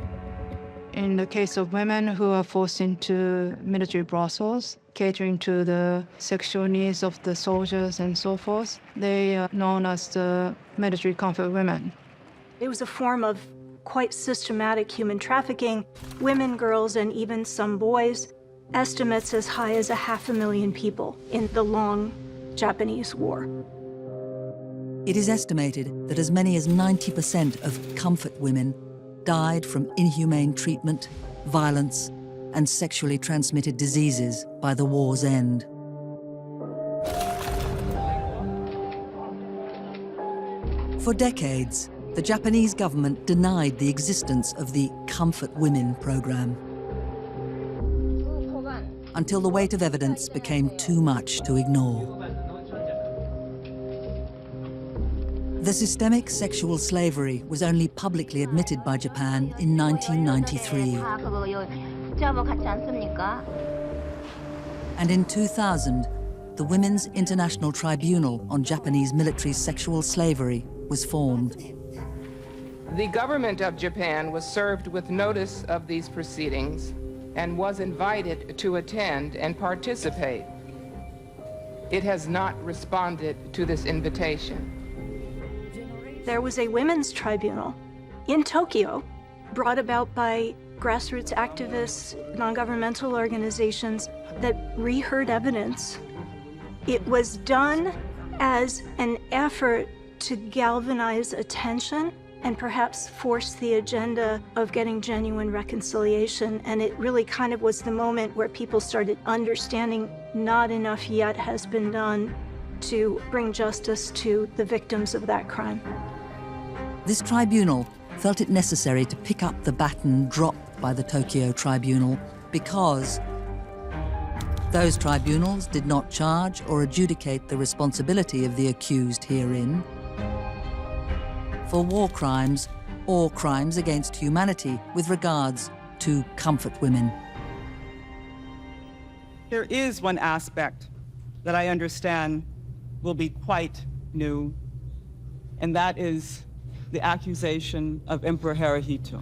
In the case of women who are forced into military brothels, catering to the sexual needs of the soldiers and so forth, they are known as the military comfort women. It was a form of quite systematic human trafficking. Women, girls, and even some boys, estimates as high as 500,000 people in the long Japanese war. It is estimated that as many as 90% of comfort women died from inhumane treatment, violence, and sexually transmitted diseases by the war's end. For decades, the Japanese government denied the existence of the Comfort Women program, until the weight of evidence became too much to ignore. The systemic sexual slavery was only publicly admitted by Japan in 1993. And in 2000, the Women's International Tribunal on Japanese military sexual slavery was formed. The government of Japan was served with notice of these proceedings and was invited to attend and participate. It has not responded to this invitation. There was a women's tribunal in Tokyo brought about by grassroots activists, non-governmental organizations that reheard evidence. It was done as an effort to galvanize attention and perhaps force the agenda of getting genuine reconciliation. And it really kind of was the moment where people started understanding not enough yet has been done to bring justice to the victims of that crime. This tribunal felt it necessary to pick up the baton dropped by the Tokyo Tribunal because those tribunals did not charge or adjudicate the responsibility of the accused herein for war crimes or crimes against humanity with regards to comfort women. There is one aspect that I understand will be quite new, and that is the accusation of Emperor Hirohito.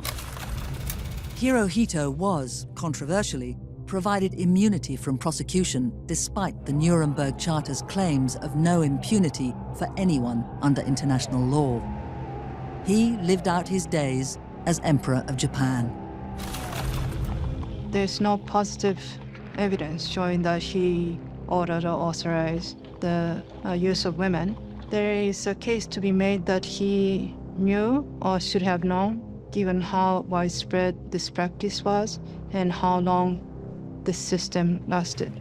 Hirohito was, controversially, provided immunity from prosecution despite the Nuremberg Charter's claims of no impunity for anyone under international law. He lived out his days as Emperor of Japan. There's no positive evidence showing that he ordered or authorized the use of women. There is a case to be made that he knew or should have known, given how widespread this practice was and how long this system lasted.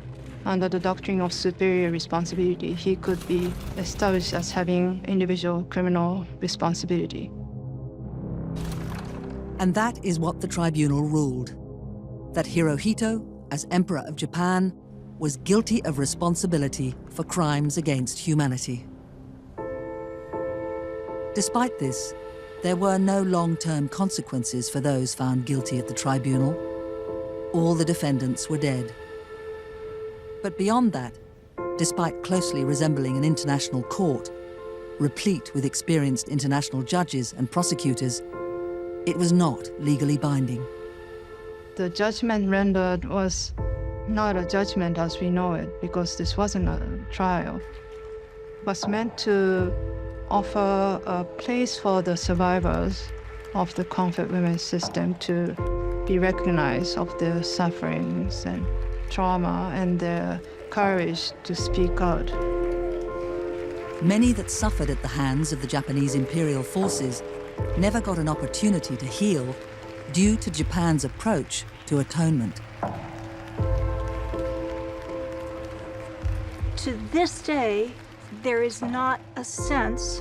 Under the doctrine of superior responsibility, he could be established as having individual criminal responsibility. And that is what the tribunal ruled, that Hirohito, as Emperor of Japan, was guilty of responsibility for crimes against humanity. Despite this, there were no long-term consequences for those found guilty at the tribunal. All the defendants were dead. But beyond that, despite closely resembling an international court, replete with experienced international judges and prosecutors, it was not legally binding. The judgment rendered was not a judgment as we know it, because this wasn't a trial. It was meant to offer a place for the survivors of the comfort women system to be recognized of their sufferings and trauma and their courage to speak out. Many that suffered at the hands of the Japanese imperial forces never got an opportunity to heal due to Japan's approach to atonement. To this day, there is not a sense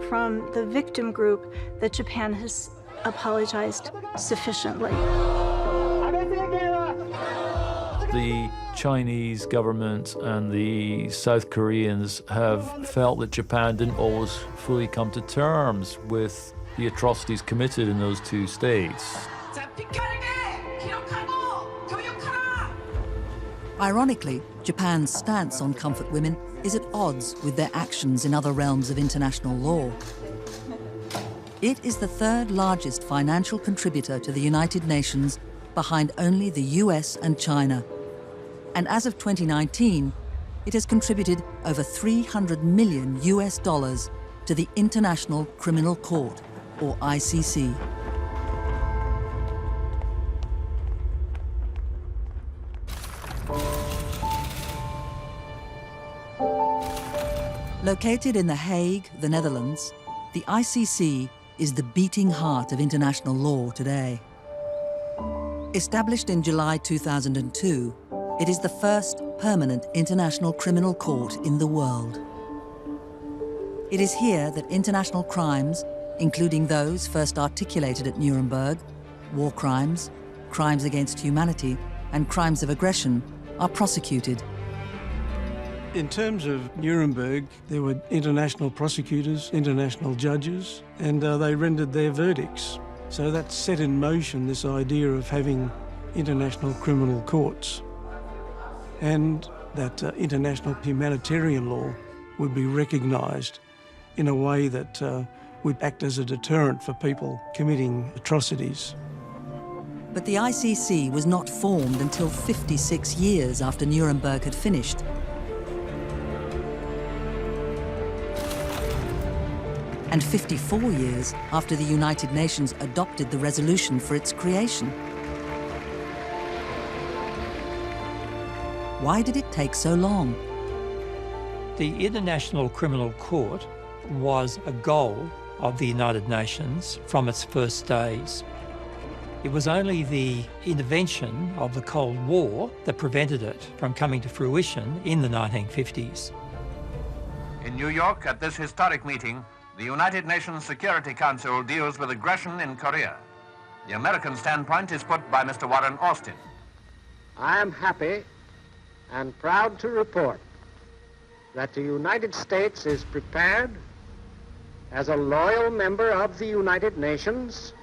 from the victim group that Japan has apologized sufficiently. The Chinese government and the South Koreans have felt that Japan didn't always fully come to terms with the atrocities committed in those two states. Ironically, Japan's stance on comfort women is at odds with their actions in other realms of international law. It is the third largest financial contributor to the United Nations, behind only the US and China. And as of 2019, it has contributed over $300 million to the International Criminal Court, or ICC. Located in The Hague, the Netherlands, the ICC is the beating heart of international law today. Established in July 2002, it is the first permanent international criminal court in the world. It is here that international crimes, including those first articulated at Nuremberg, war crimes, crimes against humanity, and crimes of aggression, are prosecuted. In terms of Nuremberg, there were international prosecutors, international judges, and they rendered their verdicts. So that set in motion this idea of having international criminal courts, and that international humanitarian law would be recognised in a way that would act as a deterrent for people committing atrocities. But the ICC was not formed until 56 years after Nuremberg had finished. And 54 years after the United Nations adopted the resolution for its creation. Why did it take so long? The International Criminal Court was a goal of the United Nations from its first days. It was only the intervention of the Cold War that prevented it from coming to fruition in the 1950s. In New York, at this historic meeting, the United Nations Security Council deals with aggression in Korea. The American standpoint is put by Mr. Warren Austin. I am happy and proud to report that the United States is prepared, as a loyal member of the United Nations,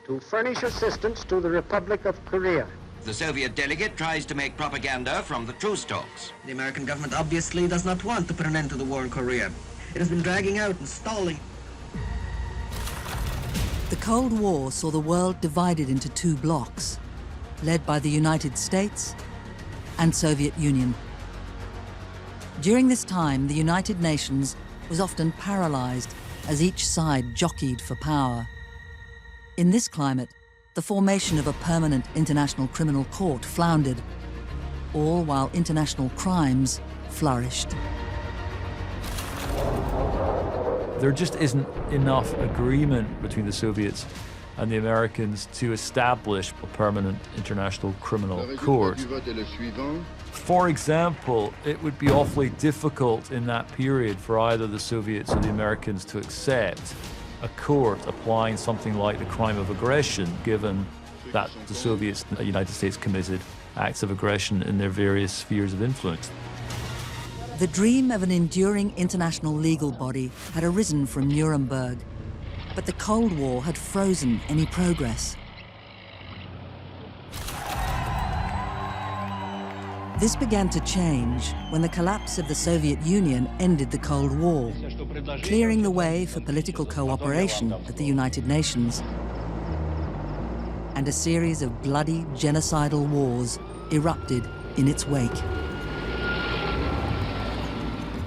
to furnish assistance to the Republic of Korea. The Soviet delegate tries to make propaganda from the truce talks. The American government obviously does not want to put an end to the war in Korea. It has been dragging out and stalling. The Cold War saw the world divided into two blocs, led by the United States and Soviet Union. During this time, the United Nations was often paralyzed as each side jockeyed for power. In this climate, the formation of a permanent international criminal court floundered, all while international crimes flourished. There just isn't enough agreement between the Soviets and the Americans to establish a permanent international criminal court. For example, it would be awfully difficult in that period for either the Soviets or the Americans to accept a court applying something like the crime of aggression, given that the Soviets and the United States committed acts of aggression in their various spheres of influence. The dream of an enduring international legal body had arisen from Nuremberg, but the Cold War had frozen any progress. This began to change when the collapse of the Soviet Union ended the Cold War, clearing the way for political cooperation at the United Nations. And a series of bloody, genocidal wars erupted in its wake.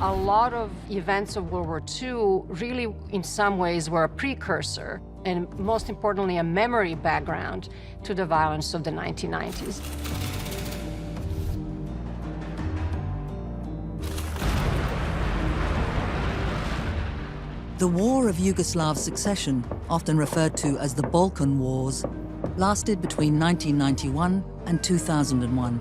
A lot of events of World War II really, in some ways, were a precursor, and most importantly, a memory background to the violence of the 1990s. The War of Yugoslav Succession, often referred to as the Balkan Wars, lasted between 1991 and 2001.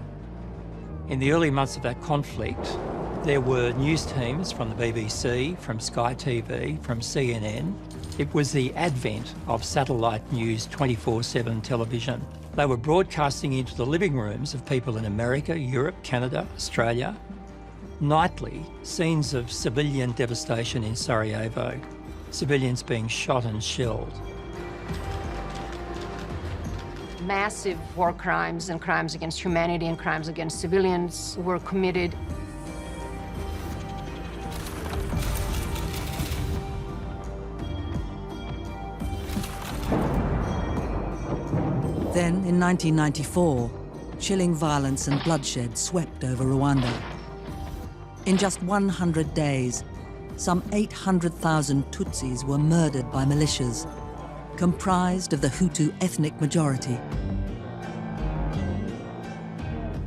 In the early months of that conflict, there were news teams from the BBC, from Sky TV, from CNN. It was the advent of satellite news 24/7 television. They were broadcasting into the living rooms of people in America, Europe, Canada, Australia. Nightly, scenes of civilian devastation in Sarajevo, civilians being shot and shelled. Massive war crimes and crimes against humanity and crimes against civilians were committed. Then, in 1994, chilling violence and bloodshed swept over Rwanda. In just 100 days, some 800,000 Tutsis were murdered by militias, comprised of the Hutu ethnic majority.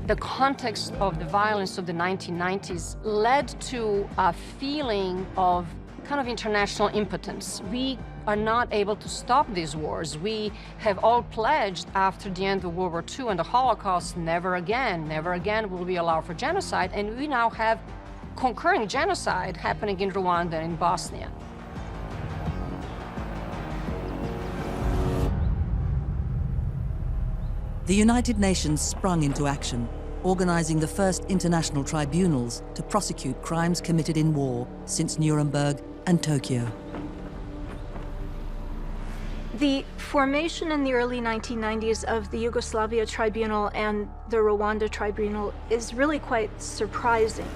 The context of the violence of the 1990s led to a feeling of kind of international impotence. We are not able to stop these wars. We have all pledged after the end of World War II and the Holocaust, never again will we allow for genocide, and we now have concurrent genocide happening in Rwanda and in Bosnia. The United Nations sprung into action, organizing the first international tribunals to prosecute crimes committed in war since Nuremberg and Tokyo. The formation in the early 1990s of the Yugoslavia Tribunal and the Rwanda Tribunal is really quite surprising.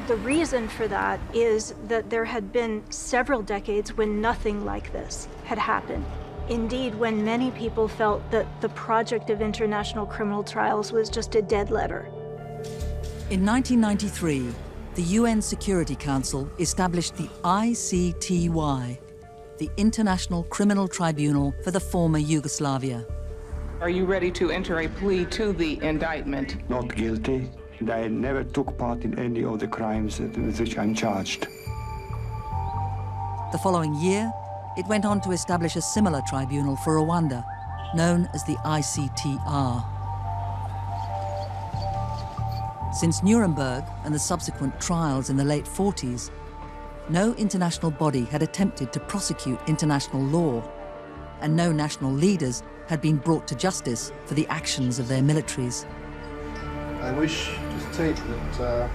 The reason for that is that there had been several decades when nothing like this had happened. Indeed, when many people felt that the project of international criminal trials was just a dead letter. In 1993, the UN Security Council established the ICTY, the International Criminal Tribunal for the former Yugoslavia. Are you ready to enter a plea to the indictment? Not guilty. I never took part in any of the crimes with which I'm charged. The following year, it went on to establish a similar tribunal for Rwanda, known as the ICTR. Since Nuremberg and the subsequent trials in the late 40s, no international body had attempted to prosecute international law, and no national leaders had been brought to justice for the actions of their militaries. I wish to state that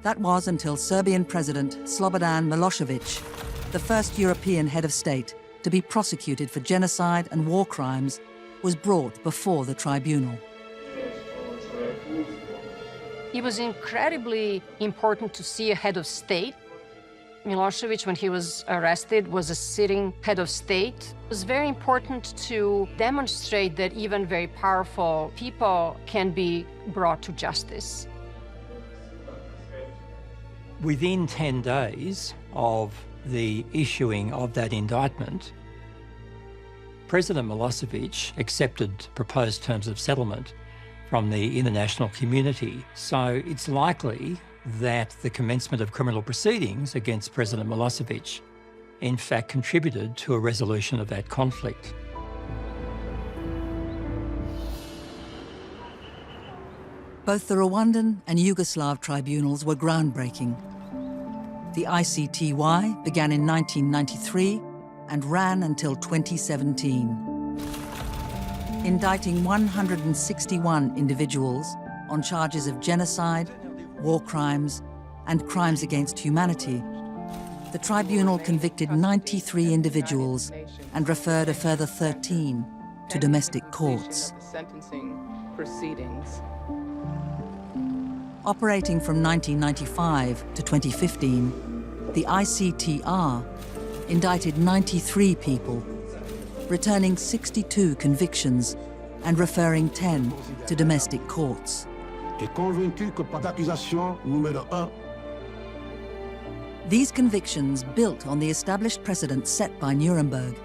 That was until Serbian President Slobodan Milosevic, the first European head of state to be prosecuted for genocide and war crimes, was brought before the tribunal. It was incredibly important to see a head of state. Milosevic, when he was arrested, was a sitting head of state. It was very important to demonstrate that even very powerful people can be brought to justice. Within 10 days of the issuing of that indictment, President Milosevic accepted proposed terms of settlement from the international community. So it's likely that the commencement of criminal proceedings against President Milosevic in fact contributed to a resolution of that conflict. Both the Rwandan and Yugoslav tribunals were groundbreaking. The ICTY began in 1993 and ran until 2017, indicting 161 individuals on charges of genocide, war crimes, and crimes against humanity. The tribunal convicted 93 individuals and referred a further 13 to domestic courts. Sentencing proceedings. Operating from 1995 to 2015, the ICTR indicted 93 people, returning 62 convictions and referring 10 to domestic courts. These convictions built on the established precedent set by Nuremberg,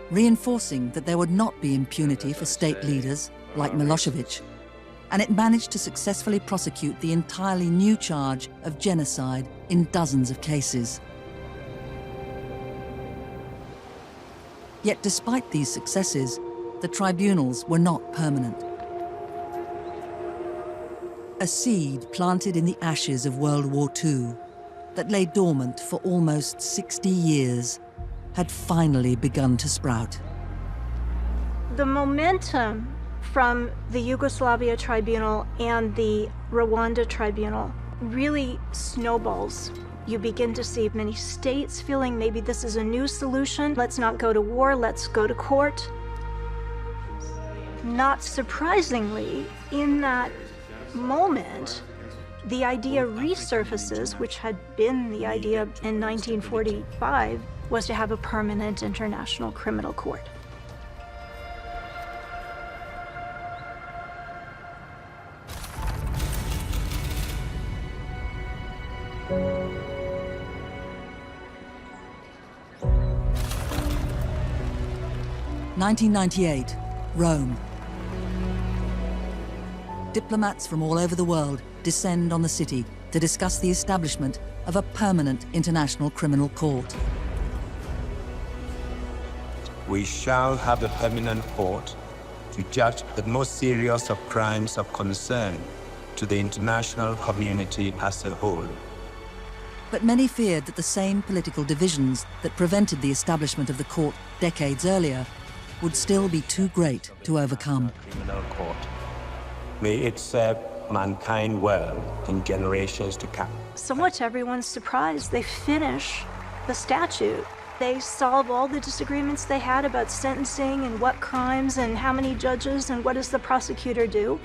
reinforcing that there would not be impunity for state leaders like Milosevic, and it managed to successfully prosecute the entirely new charge of genocide in dozens of cases. Yet despite these successes, the tribunals were not permanent. A seed planted in the ashes of World War II that lay dormant for almost 60 years had finally begun to sprout. The momentum from the Yugoslavia Tribunal and the Rwanda Tribunal really snowballs. You begin to see many states feeling maybe this is a new solution. Let's not go to war, let's go to court. Not surprisingly, in that moment, the idea resurfaces, which had been the idea in 1945, was to have a permanent international criminal court. "1998, Rome. diplomats from all over the world descend on the city to discuss the establishment of a permanent international criminal court. We shall have a permanent court to judge the most serious of crimes of concern to the international community as a whole. But many feared that the same political divisions that prevented the establishment of the court decades earlier would still be too great to overcome. Criminal court. May it serve mankind well in generations to come. Somewhat to everyone's surprise, they finish the statute. They solve all the disagreements they had about sentencing and what crimes and how many judges and what does the prosecutor do,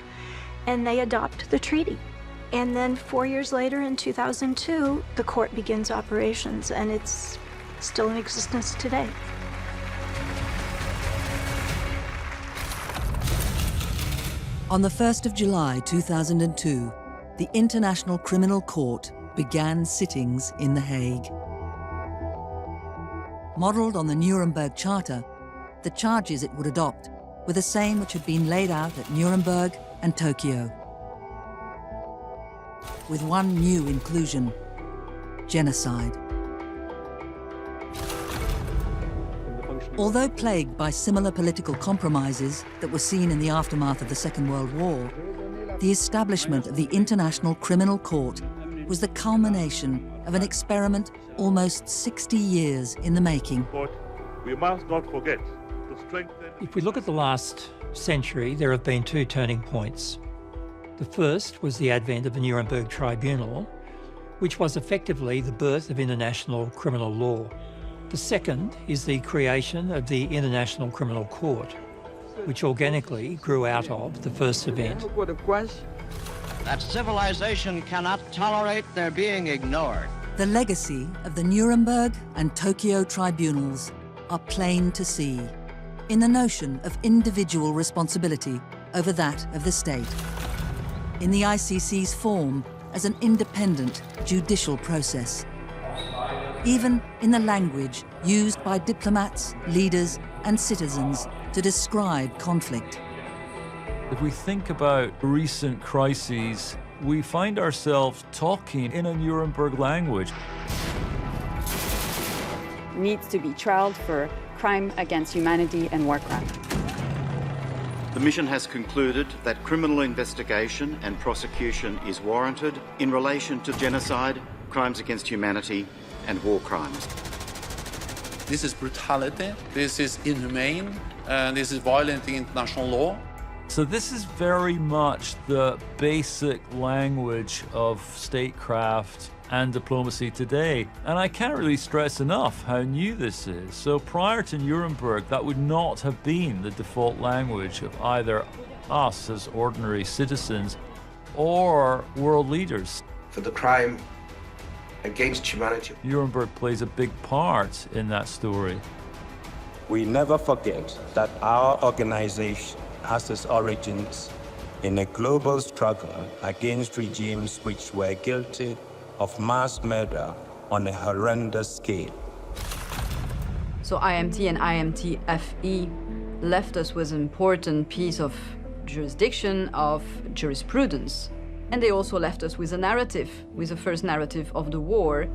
and they adopt the treaty. And then 4 years later, in 2002, the court begins operations, and it's still in existence today. On the 1st of July 2002, the International Criminal Court began sittings in The Hague. Modelled on the Nuremberg Charter, the charges it would adopt were the same which had been laid out at Nuremberg and Tokyo, with one new inclusion: genocide. Although plagued by similar political compromises that were seen in the aftermath of the Second World War, the establishment of the International Criminal Court was the culmination of an experiment almost 60 years in the making. But we must not forget to strengthen... If we look at the last century, there have been two turning points. The first was the advent of the Nuremberg Tribunal, which was effectively the birth of international criminal law. The second is the creation of the International Criminal Court, which organically grew out of the first event. That civilization cannot tolerate their being ignored. The legacy of the Nuremberg and Tokyo tribunals are plain to see in the notion of individual responsibility over that of the state, in the ICC's form as an independent judicial process, even in the language used by diplomats, leaders, and citizens to describe conflict. If we think about recent crises, we find ourselves talking in a Nuremberg language. Needs to be trialed for crime against humanity and war crime. The mission has concluded that criminal investigation and prosecution is warranted in relation to genocide, crimes against humanity, and war crimes. This is brutality, this is inhumane, this is violating international law. So this is very much the basic language of statecraft and diplomacy today. And I can't really stress enough how new this is. So prior to Nuremberg, that would not have been the default language of either us as ordinary citizens or world leaders. For the crime against humanity. Nuremberg plays a big part in that story. We never forget that our organization has its origins in a global struggle against regimes which were guilty of mass murder on a horrendous scale. So IMT and IMT-FE left us with an important piece of jurisdiction, of jurisprudence. And they also left us with a narrative, with the first narrative of the war.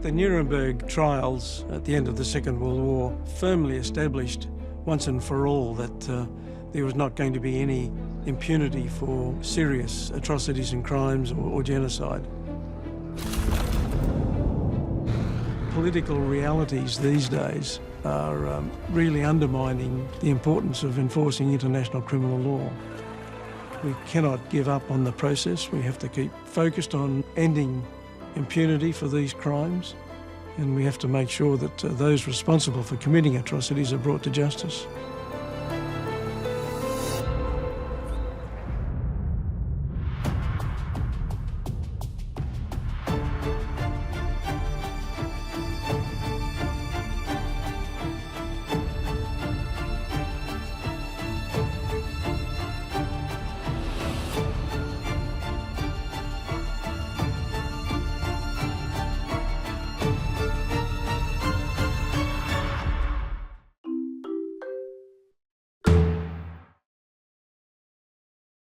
The Nuremberg trials at the end of the Second World War firmly established once and for all that there was not going to be any impunity for serious atrocities and crimes or genocide. Political realities these days are really undermining the importance of enforcing international criminal law. We cannot give up on the process. We have to keep focused on ending impunity for these crimes, and we have to make sure that those responsible for committing atrocities are brought to justice.